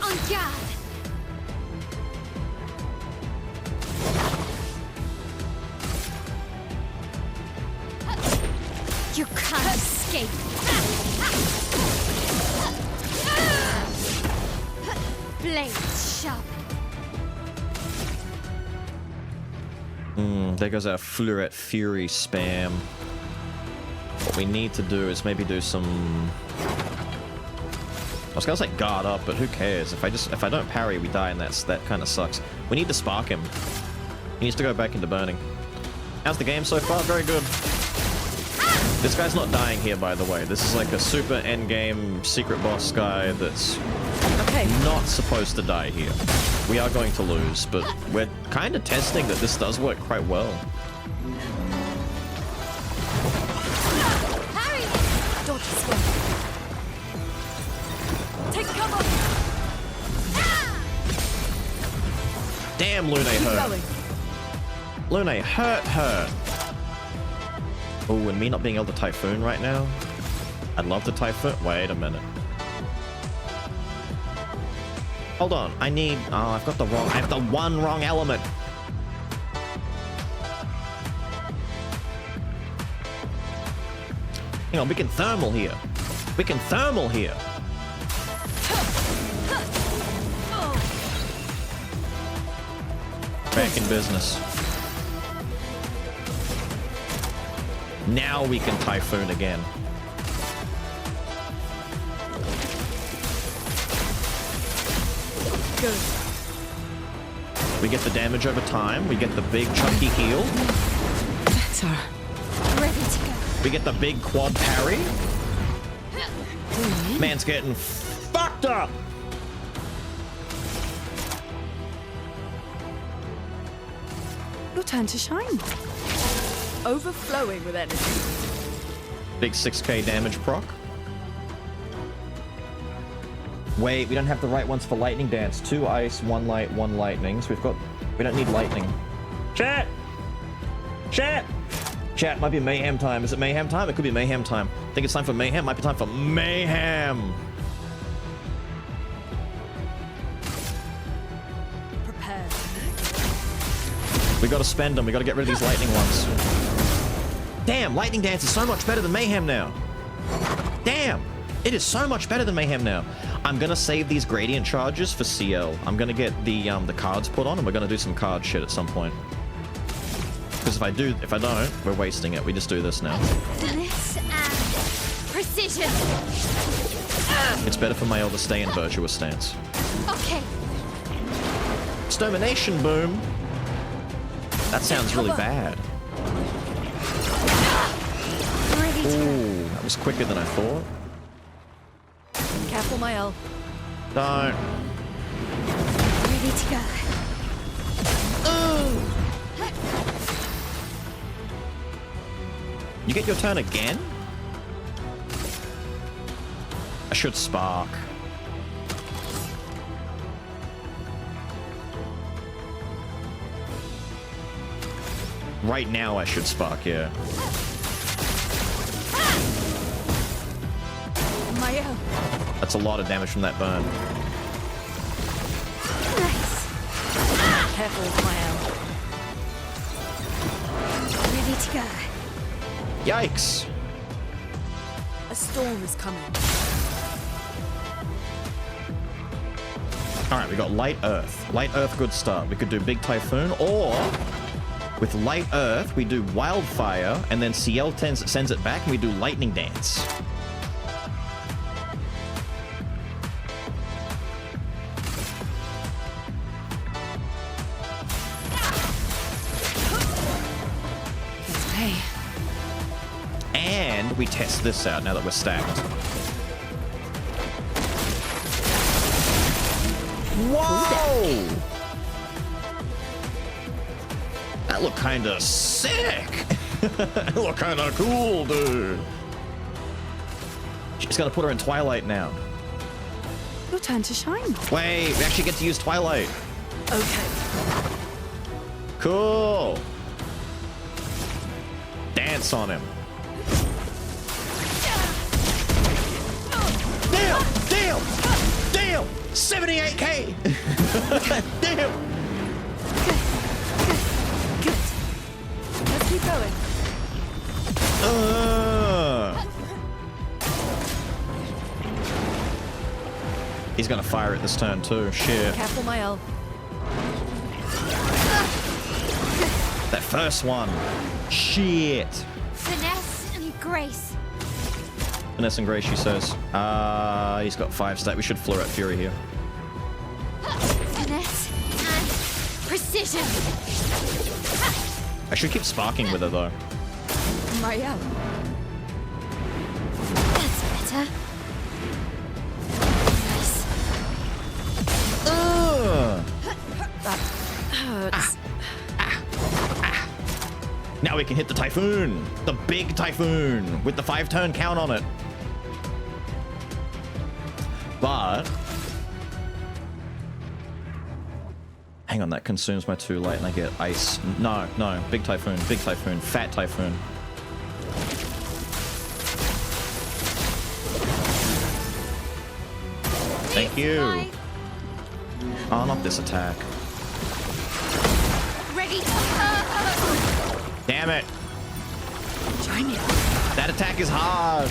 On guard. You can't escape. Blade sharp. There goes our Fleuret Fury spam. What we need to do is maybe do some... I was gonna say guard up, but who cares? If I don't parry, we die, and that kind of sucks. We need to spark him. He needs to go back into burning. How's the game so far? Very good. This guy's not dying here, by the way. This is like a super endgame secret boss guy that's not supposed to die here. We are going to lose, but we're kind of testing that this does work quite well. Harry! Dodge this way. Take cover! Damn, Lune hurt. Lune hurt. Oh, and me not being able to Typhoon right now? I'd love to Typhoon. Wait a minute. Hold on, I need... Oh, I have the one wrong element. Hang on, we can thermal here. We can thermal here. Back in business. Now we can Typhoon again. Good. We get the damage over time. We get the big chunky heal. That's her. Ready to go. We get the big quad parry. Man's getting fucked up. Your turn to shine. Overflowing with energy. Big 6k damage proc. Wait, we don't have the right ones for Lightning Dance. 2 ice, 1 light, 1 lightning. So we don't need lightning. Chat! Chat! Chat, might be mayhem time. Is it mayhem time? It could be mayhem time. I think it's time for mayhem. Might be time for mayhem. Prepare. We gotta spend them. We gotta get rid of these lightning ones. Damn, Lightning Dance is so much better than mayhem now. Damn! It is so much better than mayhem now. I'm gonna save these gradient charges for CL. I'm gonna get the cards put on, and we're gonna do some card shit at some point. Because if I don't, we're wasting it. We just do this now. This and precision. It's better for Mael to stay in virtuous stance. Okay. Extermination boom. That sounds really bad. Ooh, that was quicker than I thought. Careful, Mael. Don't. Ready to go. You get your turn again? I should spark. Right now I should spark, yeah. Mael. That's a lot of damage from that burn. Nice. Careful, Mael. Ready to go. Yikes. A storm is coming. Alright, we got Light Earth. Light Earth, good start. We could do Big Typhoon, or with Light Earth, we do Wildfire, and then CL sends it back, and we do Lightning Dance. And we test this out now that we're stacked. Whoa! That looked kinda sick! That looked kinda cool, dude! She's gonna put her in Twilight now. Your turn to shine. Wait, we actually get to use Twilight. Okay. Cool! Dance on him. Damn! Damn! Damn! 78k! Damn! Good. Let's keep going. He's gonna fire it this turn too. Shit. Careful, Mael. That first one. Shit. Finesse and grace. Finesse and Grace, she says. He's got 5 stat. We should Floret Fury here. Finesse and precision. I should keep sparking with her though. Marielle. That's better. Nice. That hurts. Now we can hit the Typhoon. The big Typhoon with the 5-turn count on it. But hang on, that consumes my 2 light and I get ice. No, big Typhoon, fat Typhoon. Thank you. Oh, not this attack. Ready. Damn it. Join me. That attack is hard.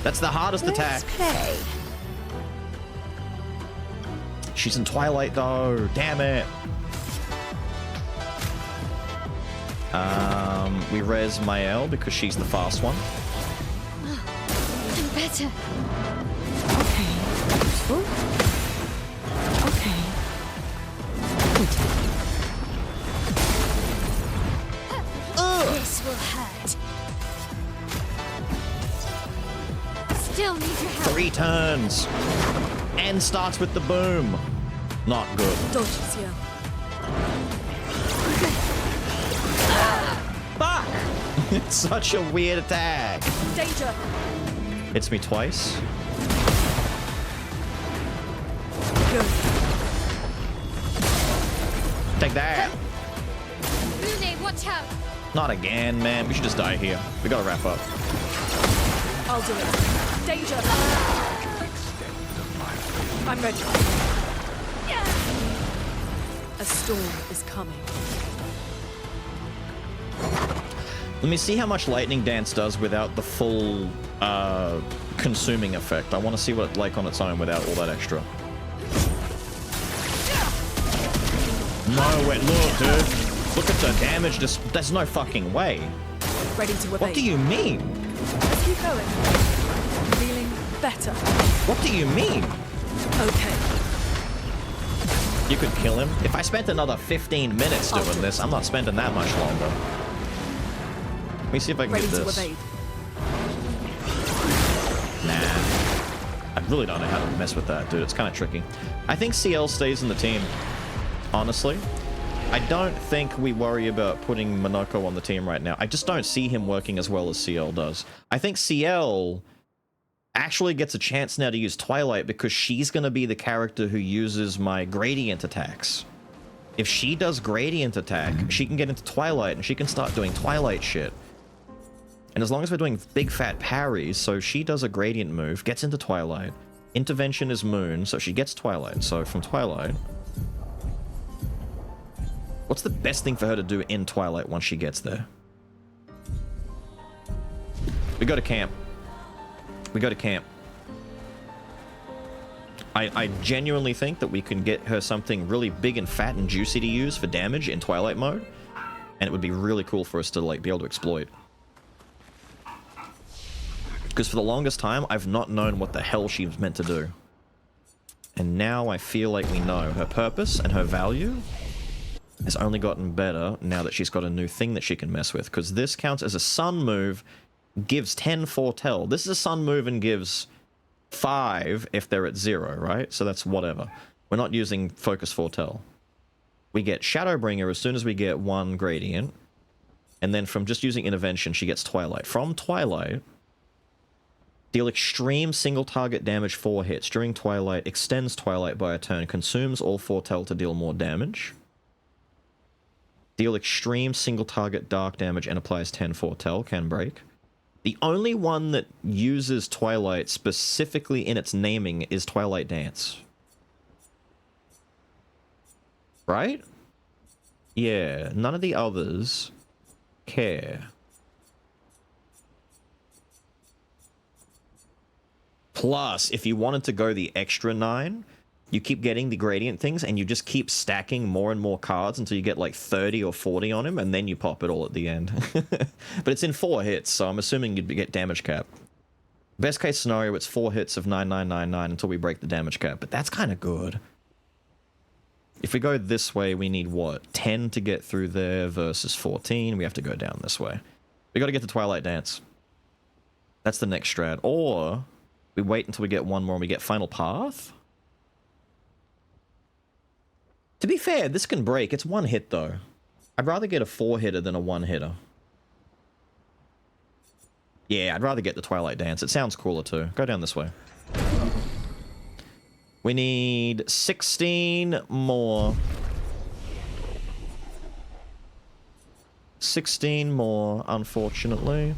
That's the hardest attack. Play. She's in Twilight though. Damn it. We res Mael because she's the fast one. And better. Okay. Useful. Okay. This will hurt. Still need your help. 3 turns. And starts with the boom. Not good. Dodges, yeah. Fuck! It's such a weird attack. Danger. Hits me twice. Good. Take that. Lune, watch out. Not again, man. We should just die here. We gotta wrap up. I'll do it. Danger. I'm ready. A storm is coming. Let me see how much Lightning Dance does without the full consuming effect. I want to see what it's like on its own without all that extra. No, wait, look, dude. Look at the damage. There's no fucking way. Ready to evade. What do you mean? Let's keep going. Feeling better. What do you mean? Okay. You could kill him. If I spent another 15 minutes doing this, I'm not spending that much longer. Let me see if I can Ready get to this. evade. Nah. I really don't know how to mess with that, dude. It's kind of tricky. I think CL stays in the team. Honestly. I don't think we worry about putting Monoko on the team right now. I just don't see him working as well as CL does. I think CL actually gets a chance now to use Twilight because she's going to be the character who uses my gradient attacks. If she does gradient attack, she can get into Twilight and she can start doing Twilight shit. And as long as we're doing big fat parries, so she does a gradient move, gets into Twilight. Intervention is Moon, so she gets Twilight. So from Twilight... What's the best thing for her to do in Twilight once she gets there? We go to camp. We go to camp. I genuinely think that we can get her something really big and fat and juicy to use for damage in Twilight mode. And it would be really cool for us to like be able to exploit. Because for the longest time, I've not known what the hell she was meant to do. And now I feel like we know her purpose and her value has only gotten better now that she's got a new thing that she can mess with. Because this counts as a sun move, gives 10 foretell. This is a sun move and gives 5 if they're at 0, right? So that's whatever. We're not using focus foretell. We get Shadowbringer as soon as we get 1 gradient. And then from just using intervention, she gets Twilight. From Twilight, deal extreme single target damage 4 hits. During Twilight, extends Twilight by a turn, consumes all foretell to deal more damage. Deal extreme single target dark damage and applies 10 foretell, can break. The only one that uses Twilight specifically in its naming is Twilight Dance. Right? Yeah, none of the others care. Plus, if you wanted to go the extra 9, You keep getting the gradient things, and you just keep stacking more and more cards until you get like 30 or 40 on him, and then you pop it all at the end. But it's in 4 hits, so I'm assuming you'd get damage cap. Best case scenario, it's 4 hits of 9999 until we break the damage cap, but that's kind of good. If we go this way, we need what? 10 to get through there versus 14. We have to go down this way. We got to get to Twilight Dance. That's the next strat. Or we wait until we get one more and we get Final Path. To be fair, this can break. It's 1 hit, though. I'd rather get a 4-hitter than a 1-hitter. Yeah, I'd rather get the Twilight Dance. It sounds cooler, too. Go down this way. We need 16 more. 16 more, unfortunately.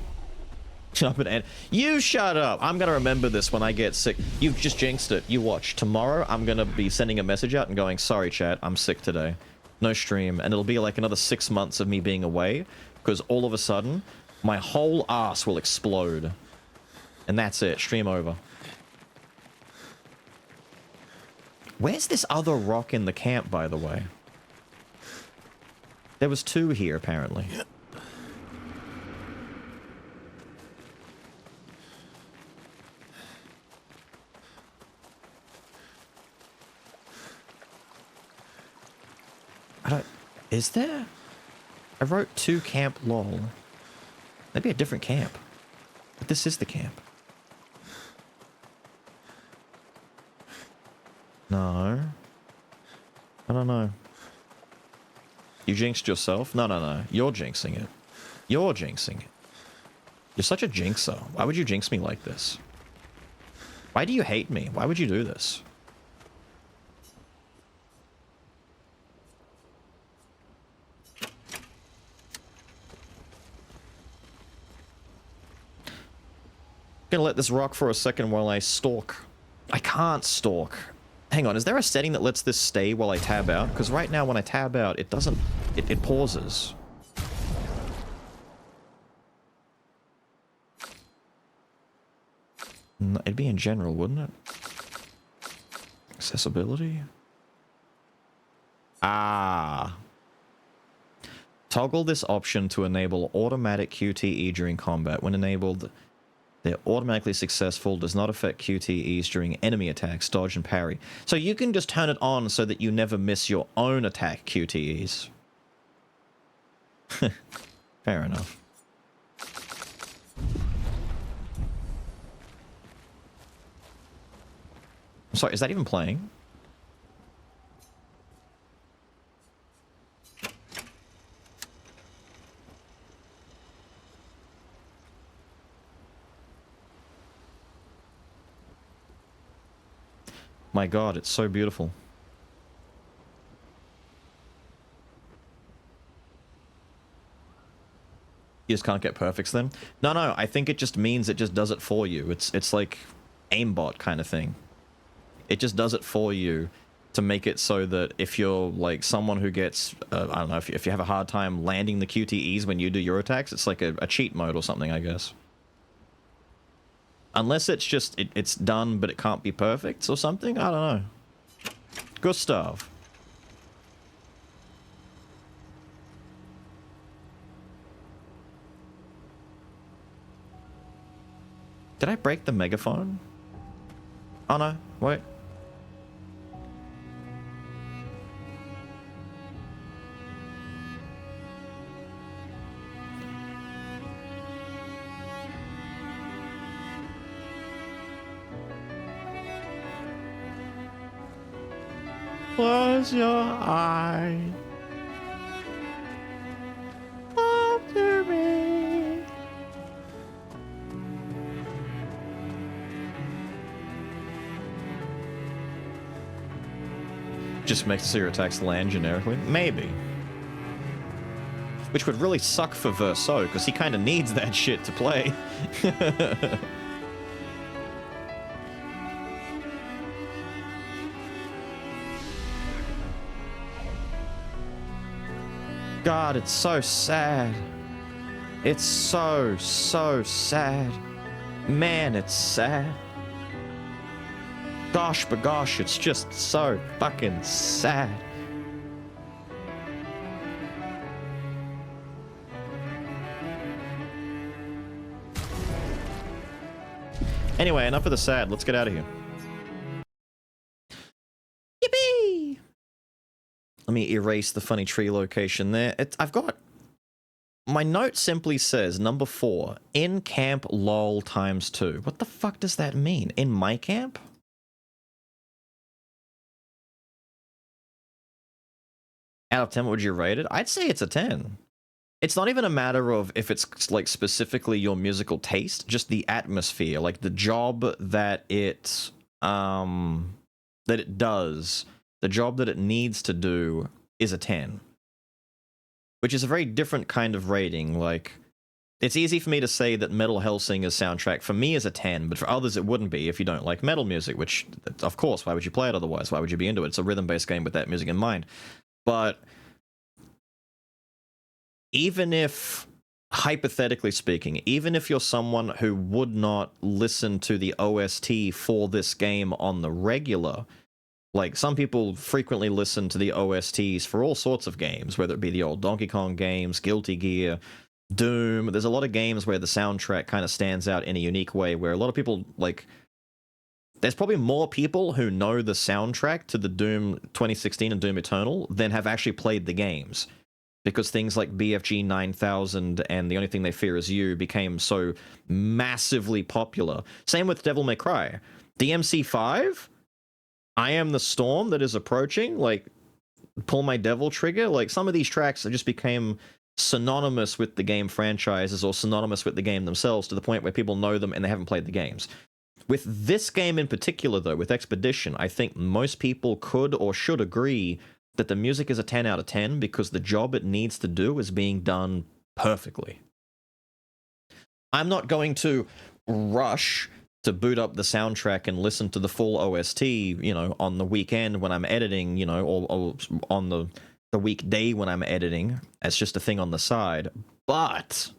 You shut up! I'm gonna remember this when I get sick. You've just jinxed it. You watch. Tomorrow, I'm gonna be sending a message out and going, sorry chat, I'm sick today. No stream. And it'll be like another 6 months of me being away, because all of a sudden, my whole ass will explode. And that's it. Stream over. Where's this other rock in the camp, by the way? There was 2 here, apparently. Is there? I wrote 2 camp lol. Maybe a different camp. But this is the camp. No. I don't know. You jinxed yourself? No. You're jinxing it. You're jinxing it. You're such a jinxer. Why would you jinx me like this? Why do you hate me? Why would you do this? Gonna let this rock for a second while I stalk. I can't stalk. Hang on, is there a setting that lets this stay while I tab out? Because right now when I tab out, it doesn't... It pauses. It'd be in general, wouldn't it? Accessibility? Ah. Toggle this option to enable automatic QTE during combat. When enabled... They're automatically successful, does not affect QTEs during enemy attacks, dodge and parry. So you can just turn it on so that you never miss your own attack QTEs. Fair enough. I'm sorry, is that even playing? My god, it's so beautiful. You just can't get perfects then? No, I think it just means it just does it for you. It's like aimbot kind of thing. It just does it for you to make it so that if you're like someone who gets, I don't know, if you have a hard time landing the QTEs when you do your attacks, it's like a cheat mode or something, I guess. Unless it's just, it's done, but it can't be perfect or something? I don't know. Gustav. Did I break the megaphone? Oh no, wait. Close your eye. After me. Just makes so your attacks land generically? Maybe. Which would really suck for Verso, because he kind of needs that shit to play. God, it's so sad. It's so sad. Man, it's sad. Gosh, but gosh, it's just so fucking sad. Anyway, enough of the sad. Let's get out of here. Yippee! Let me erase the funny tree location there. I've got... My note simply says, number 4, in camp lol ×2. What the fuck does that mean? In my camp? Out of 10, what would you rate it? I'd say it's a 10. It's not even a matter of if it's like specifically your musical taste, just the atmosphere, like the job that it does, the job that it needs to do is a 10. Which is a very different kind of rating. Like, it's easy for me to say that Metal Hellsinger's soundtrack for me is a 10, but for others it wouldn't be if you don't like metal music, which, of course, why would you play it otherwise? Why would you be into it? It's a rhythm-based game with that music in mind. But even if, hypothetically speaking, even if you're someone who would not listen to the OST for this game on the regular, like, some people frequently listen to the OSTs for all sorts of games, whether it be the old Donkey Kong games, Guilty Gear, Doom. There's a lot of games where the soundtrack kind of stands out in a unique way, where a lot of people, like... There's probably more people who know the soundtrack to the Doom 2016 and Doom Eternal than have actually played the games. Because things like BFG 9000 and The Only Thing They Fear Is You became so massively popular. Same with Devil May Cry. DMC5, I Am the Storm that is approaching, like, Pull My Devil Trigger, like, some of these tracks just became synonymous with the game franchises or synonymous with the game themselves to the point where people know them and they haven't played the games. With this game in particular, though, with Expedition, I think most people could or should agree that the music is a 10 out of 10 because the job it needs to do is being done perfectly. I'm not going to rush to boot up the soundtrack and listen to the full OST, you know, on the weekend when I'm editing, you know, or on the weekday when I'm editing as just a thing on the side. But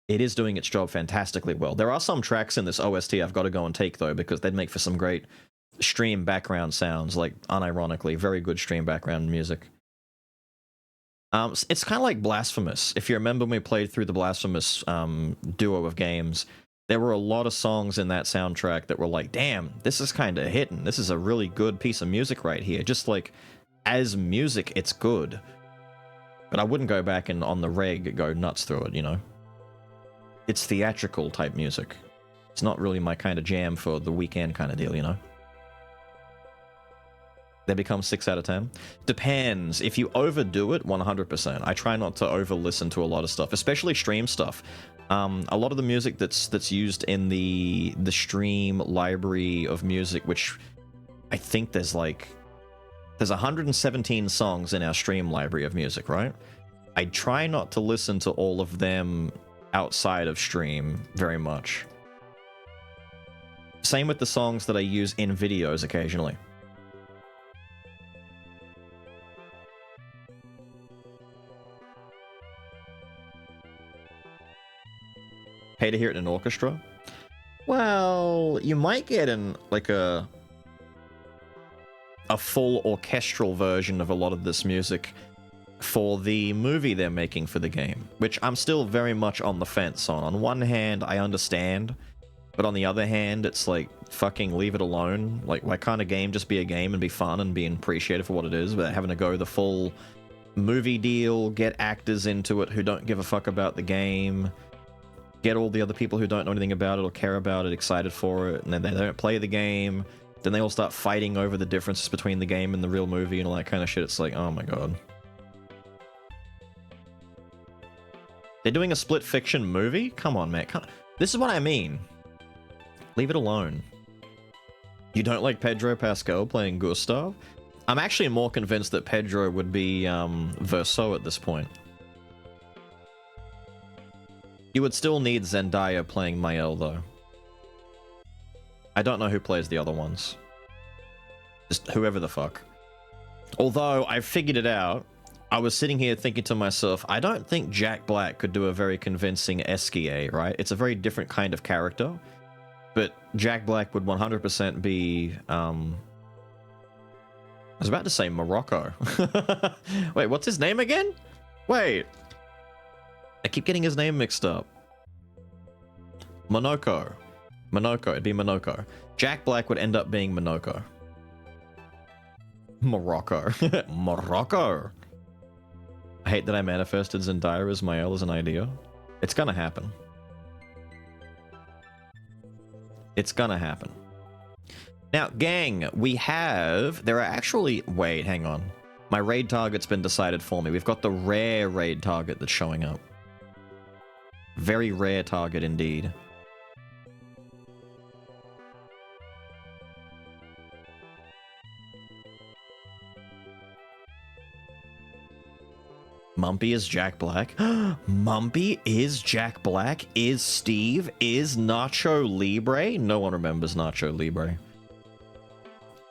it is doing its job fantastically well. There are some tracks in this OST I've got to go and take, though, because they'd make for some great stream background sounds, like, unironically, very good stream background music. It's kind of like Blasphemous. If you remember when we played through the Blasphemous duo of games, there were a lot of songs in that soundtrack that were like, damn, this is kind of hitting. This is a really good piece of music right here. Just like, as music, it's good. But I wouldn't go back and on the reg go nuts through it, you know? It's theatrical type music. It's not really my kind of jam for the weekend kind of deal, you know? They become 6 out of 10. Depends. If you overdo it, 100%. I try not to over-listen to a lot of stuff, especially stream stuff. A lot of the music that's used in the stream library of music, which I think there's 117 songs in our stream library of music, right? I try not to listen to all of them outside of stream very much. Same with the songs that I use in videos occasionally. Pay to hear it in an orchestra? Well, you might get a full orchestral version of a lot of this music for the movie they're making for the game, which I'm still very much on the fence on. On one hand, I understand, but on the other hand, it's like, fucking leave it alone. Like, why can't a game just be a game and be fun and be appreciated for what it is, without having to go the full movie deal, get actors into it who don't give a fuck about the game, get all the other people who don't know anything about it or care about it excited for it, and then they don't play the game, then they all start fighting over the differences between the game and the real movie and all that kind of shit. It's like, oh my god. They're doing a split fiction movie? Come on, man. This is what I mean. Leave it alone. You don't like Pedro Pascal playing Gustav? I'm actually more convinced that Pedro would be Verso at this point. You would still need Zendaya playing Mael, though. I don't know who plays the other ones. Just whoever the fuck. Although, I've figured it out. I was sitting here thinking to myself, I don't think Jack Black could do a very convincing Esquier, right? It's a very different kind of character. But Jack Black would 100% be, I was about to say Morocco. Wait, what's his name again? Wait. I keep getting his name mixed up. Monoko. Monoko, it'd be Monoko. Jack Black would end up being Monoko. Morocco. Morocco. I hate that I manifested Zendaya as Mael as an idea. It's gonna happen. It's gonna happen. Now, gang, there are actually, wait, hang on. My raid target's been decided for me. We've got the rare raid target that's showing up. Very rare target indeed. Mumpy is Jack Black. Mumpy is Jack Black? Is Steve? Is Nacho Libre? No one remembers Nacho Libre.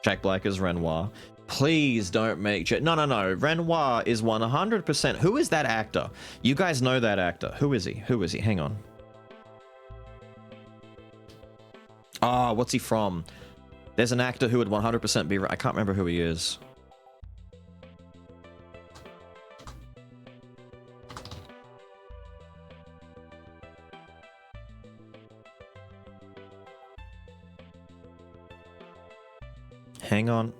Jack Black is Renoir. Please don't make... No. Renoir is 100%... Who is that actor? You guys know that actor. Who is he? Hang on. Ah, what's he from? There's an actor who would 100% be... I can't remember who he is. Hang on.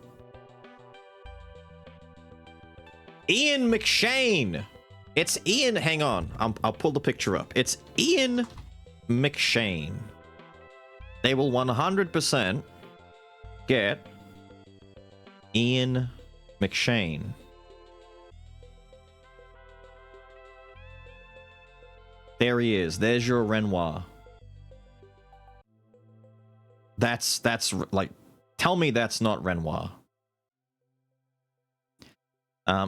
Ian McShane. It's Ian. Hang on. I'll pull the picture up. It's Ian McShane. They will 100% get Ian McShane. There he is. There's your Renoir. That's like... Tell me that's not Renoir.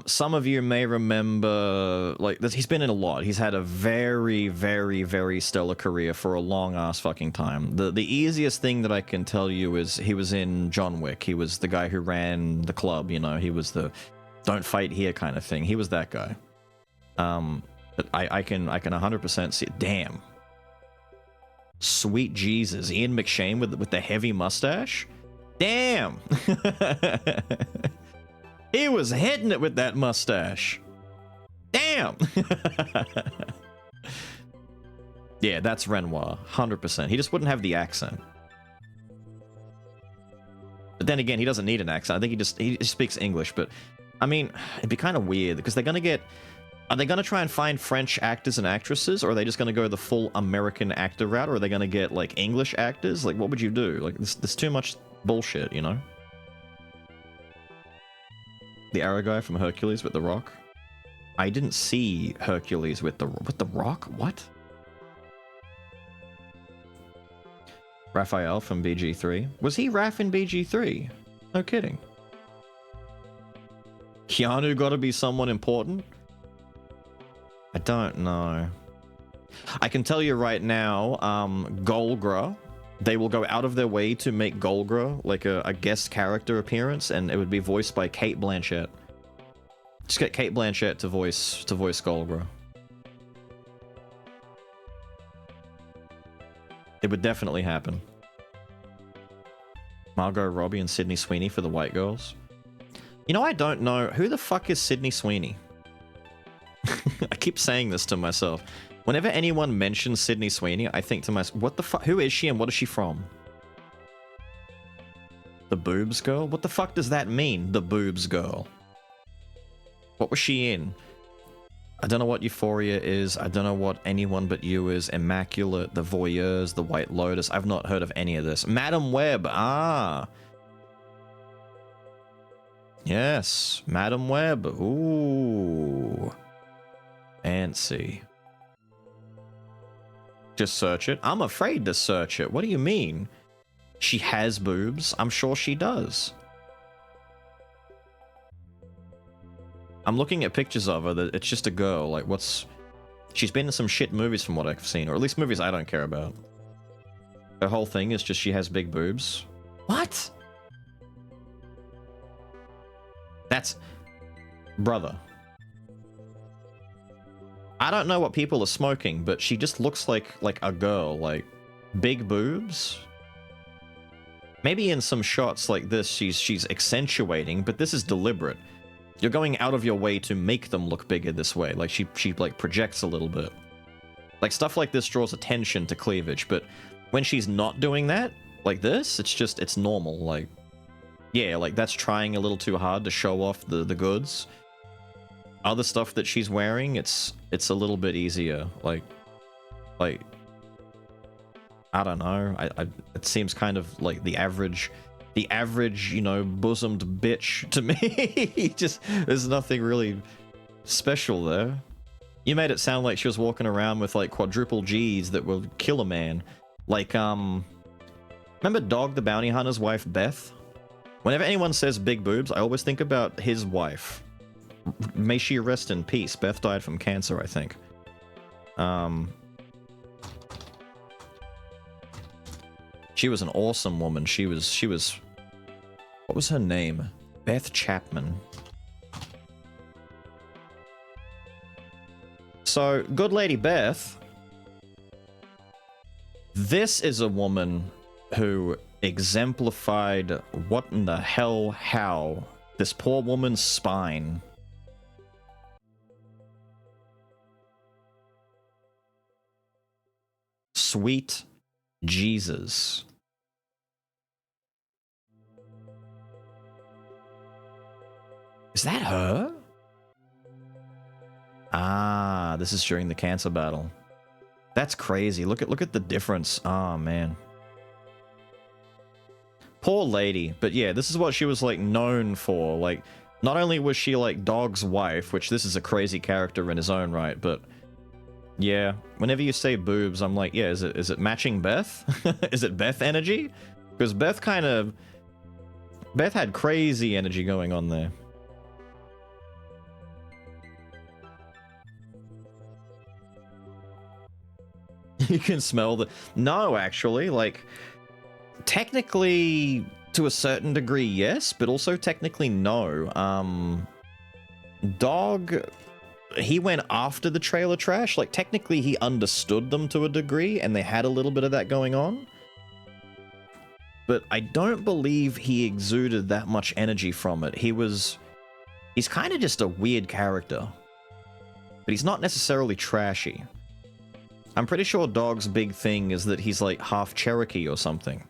Some of you may remember, like, he's been in a lot. He's had a very, very, very stellar career for a long-ass fucking time. The easiest thing that I can tell you is he was in John Wick. He was the guy who ran the club, you know. He was the don't fight here kind of thing. He was that guy. But I can 100% see it. Damn. Sweet Jesus. Ian McShane with the heavy mustache? Damn! He was hitting it with that mustache. Damn! Yeah, that's Renoir. 100%. He just wouldn't have the accent. But then again, he doesn't need an accent. I think he speaks English, but... I mean, it'd be kind of weird, because they're gonna get... Are they gonna try and find French actors and actresses, or are they just gonna go the full American actor route, or are they gonna get, like, English actors? Like, what would you do? Like, there's too much... bullshit, you know? The arrow guy from Hercules with the rock? I didn't see Hercules with the rock? What? Raphael from BG3. Was he Raph in BG3? No kidding. Keanu gotta be someone important? I don't know. I can tell you right now, Golgra, they will go out of their way to make Golgra like a guest character appearance, and it would be voiced by Cate Blanchett. Just get Cate Blanchett to voice Golgra. It would definitely happen. Margot Robbie and Sydney Sweeney for the White Girls. You know, I don't know. Who the fuck is Sydney Sweeney? I keep saying this to myself. Whenever anyone mentions Sydney Sweeney, I think to myself, what the fuck? Who is she and what is she from? The Boobs Girl? What the fuck does that mean, the Boobs Girl? What was she in? I don't know what Euphoria is. I don't know what Anyone But You is. Immaculate, The Voyeurs, The White Lotus. I've not heard of any of this. Madam Web. Ah. Yes. Madam Web. Ooh. Fancy. Just search it. I'm afraid to search it. What do you mean? She has boobs? I'm sure she does. I'm looking at pictures of her. It's just a girl. Like, what's... She's been in some shit movies from what I've seen. Or at least movies I don't care about. Her whole thing is just she has big boobs. What? That's... Brother. I don't know what people are smoking, but she just looks like a girl, like big boobs. Maybe in some shots like this, she's accentuating, but this is deliberate. You're going out of your way to make them look bigger this way. Like she like projects a little bit. Like stuff like this draws attention to cleavage, but when she's not doing that, like this, it's normal. Like, yeah, like that's trying a little too hard to show off the goods. Other stuff that she's wearing, it's a little bit easier. Like, I don't know. It seems kind of like the average, you know, bosomed bitch to me. Just, there's nothing really special there. You made it sound like she was walking around with like quadruple G's that will kill a man. Like, remember Dog the Bounty Hunter's wife, Beth? Whenever anyone says big boobs, I always think about his wife. May she rest in peace. Beth died from cancer, I think. She was an awesome woman. She was... What was her name? Beth Chapman. So, good lady Beth. This is a woman who exemplified what in the hell, how this poor woman's spine. Sweet Jesus. Is that her? Ah, this is during the cancer battle. That's crazy. Look at the difference. Oh, man. Poor lady. But yeah, this is what she was like known for. Like, not only was she like Dog's wife, which this is a crazy character in his own right, but yeah, whenever you say boobs, I'm like, yeah, is it matching Beth? Is it Beth energy? Because Beth had crazy energy going on there. You can smell the... No, actually, like, technically, to a certain degree, yes, but also technically no. Dog, he went after the trailer trash. Like, technically, he understood them to a degree, and they had a little bit of that going on. But I don't believe he exuded that much energy from it. He's kind of just a weird character. But he's not necessarily trashy. I'm pretty sure Dog's big thing is that he's like half Cherokee or something.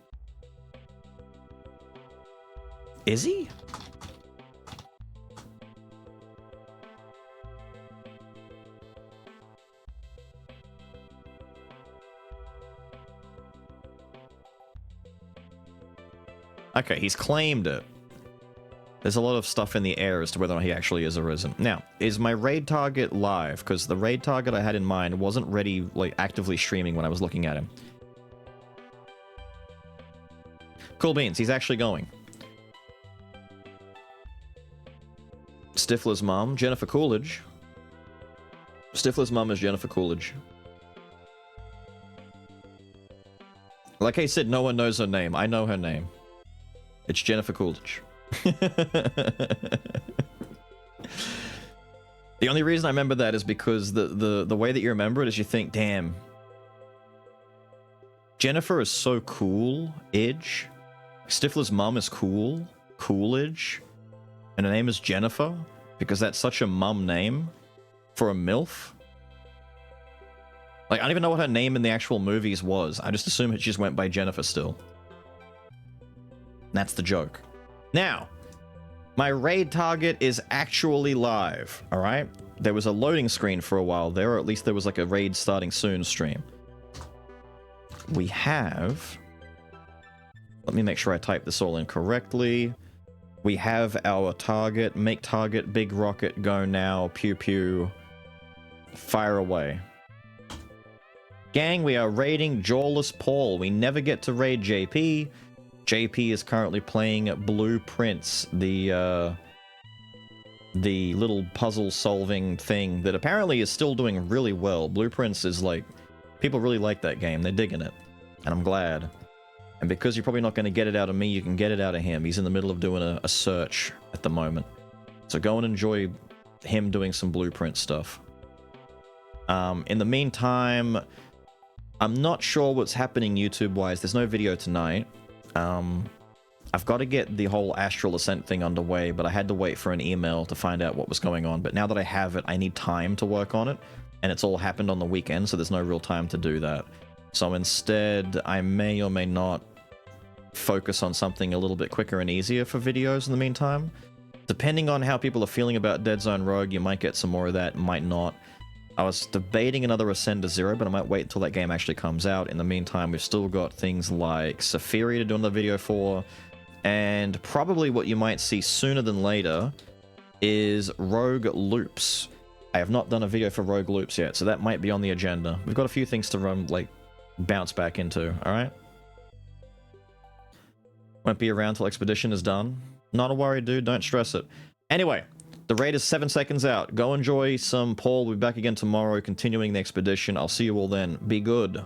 Is he? Okay, he's claimed it. There's a lot of stuff in the air as to whether or not he actually is or isn't. Now, is my raid target live? Because the raid target I had in mind wasn't ready, like, actively streaming when I was looking at him. Cool beans, he's actually going. Stifler's mom, Jennifer Coolidge. Stifler's mom is Jennifer Coolidge. Like I said, no one knows her name. I know her name. It's Jennifer Coolidge. The only reason I remember that is because the way that you remember it is you think, damn, Jennifer is so cool, Edge. Stifler's mom is cool, Coolidge, and her name is Jennifer because that's such a mum name for a MILF. Like, I don't even know what her name in the actual movies was. I just assume it just went by Jennifer still. That's the joke. Now, my raid target is actually live, alright? There was a loading screen for a while there, or at least there was like a raid starting soon stream. We have... Let me make sure I type this all in correctly. We have our target. Make target, big rocket, go now, pew pew. Fire away. Gang, we are raiding Jawless Paul. We never get to raid JP. JP is currently playing Blueprints, the little puzzle-solving thing that apparently is still doing really well. Blueprints is like... People really like that game. They're digging it. And I'm glad. And because you're probably not going to get it out of me, you can get it out of him. He's in the middle of doing a search at the moment. So go and enjoy him doing some Blueprint stuff. In the meantime, I'm not sure what's happening YouTube-wise. There's no video tonight. I've got to get the whole Astral Ascent thing underway, but I had to wait for an email to find out what was going on. But now that I have it, I need time to work on it, and it's all happened on the weekend, so there's no real time to do that. So instead, I may or may not focus on something a little bit quicker and easier for videos in the meantime. Depending on how people are feeling about Dead Zone Rogue, you might get some more of that, might not. I was debating another Ascend to Zero, but I might wait until that game actually comes out. In the meantime, we've still got things like Saphiri to do another video for, and probably what you might see sooner than later is Rogue Loops. I have not done a video for Rogue Loops yet, so that might be on the agenda. We've got a few things to run, like, bounce back into, alright? Won't be around till Expedition is done. Not a worry, dude, don't stress it. Anyway, the raid is 7 seconds out. Go enjoy some Paul. We'll be back again tomorrow, continuing the expedition. I'll see you all then. Be good.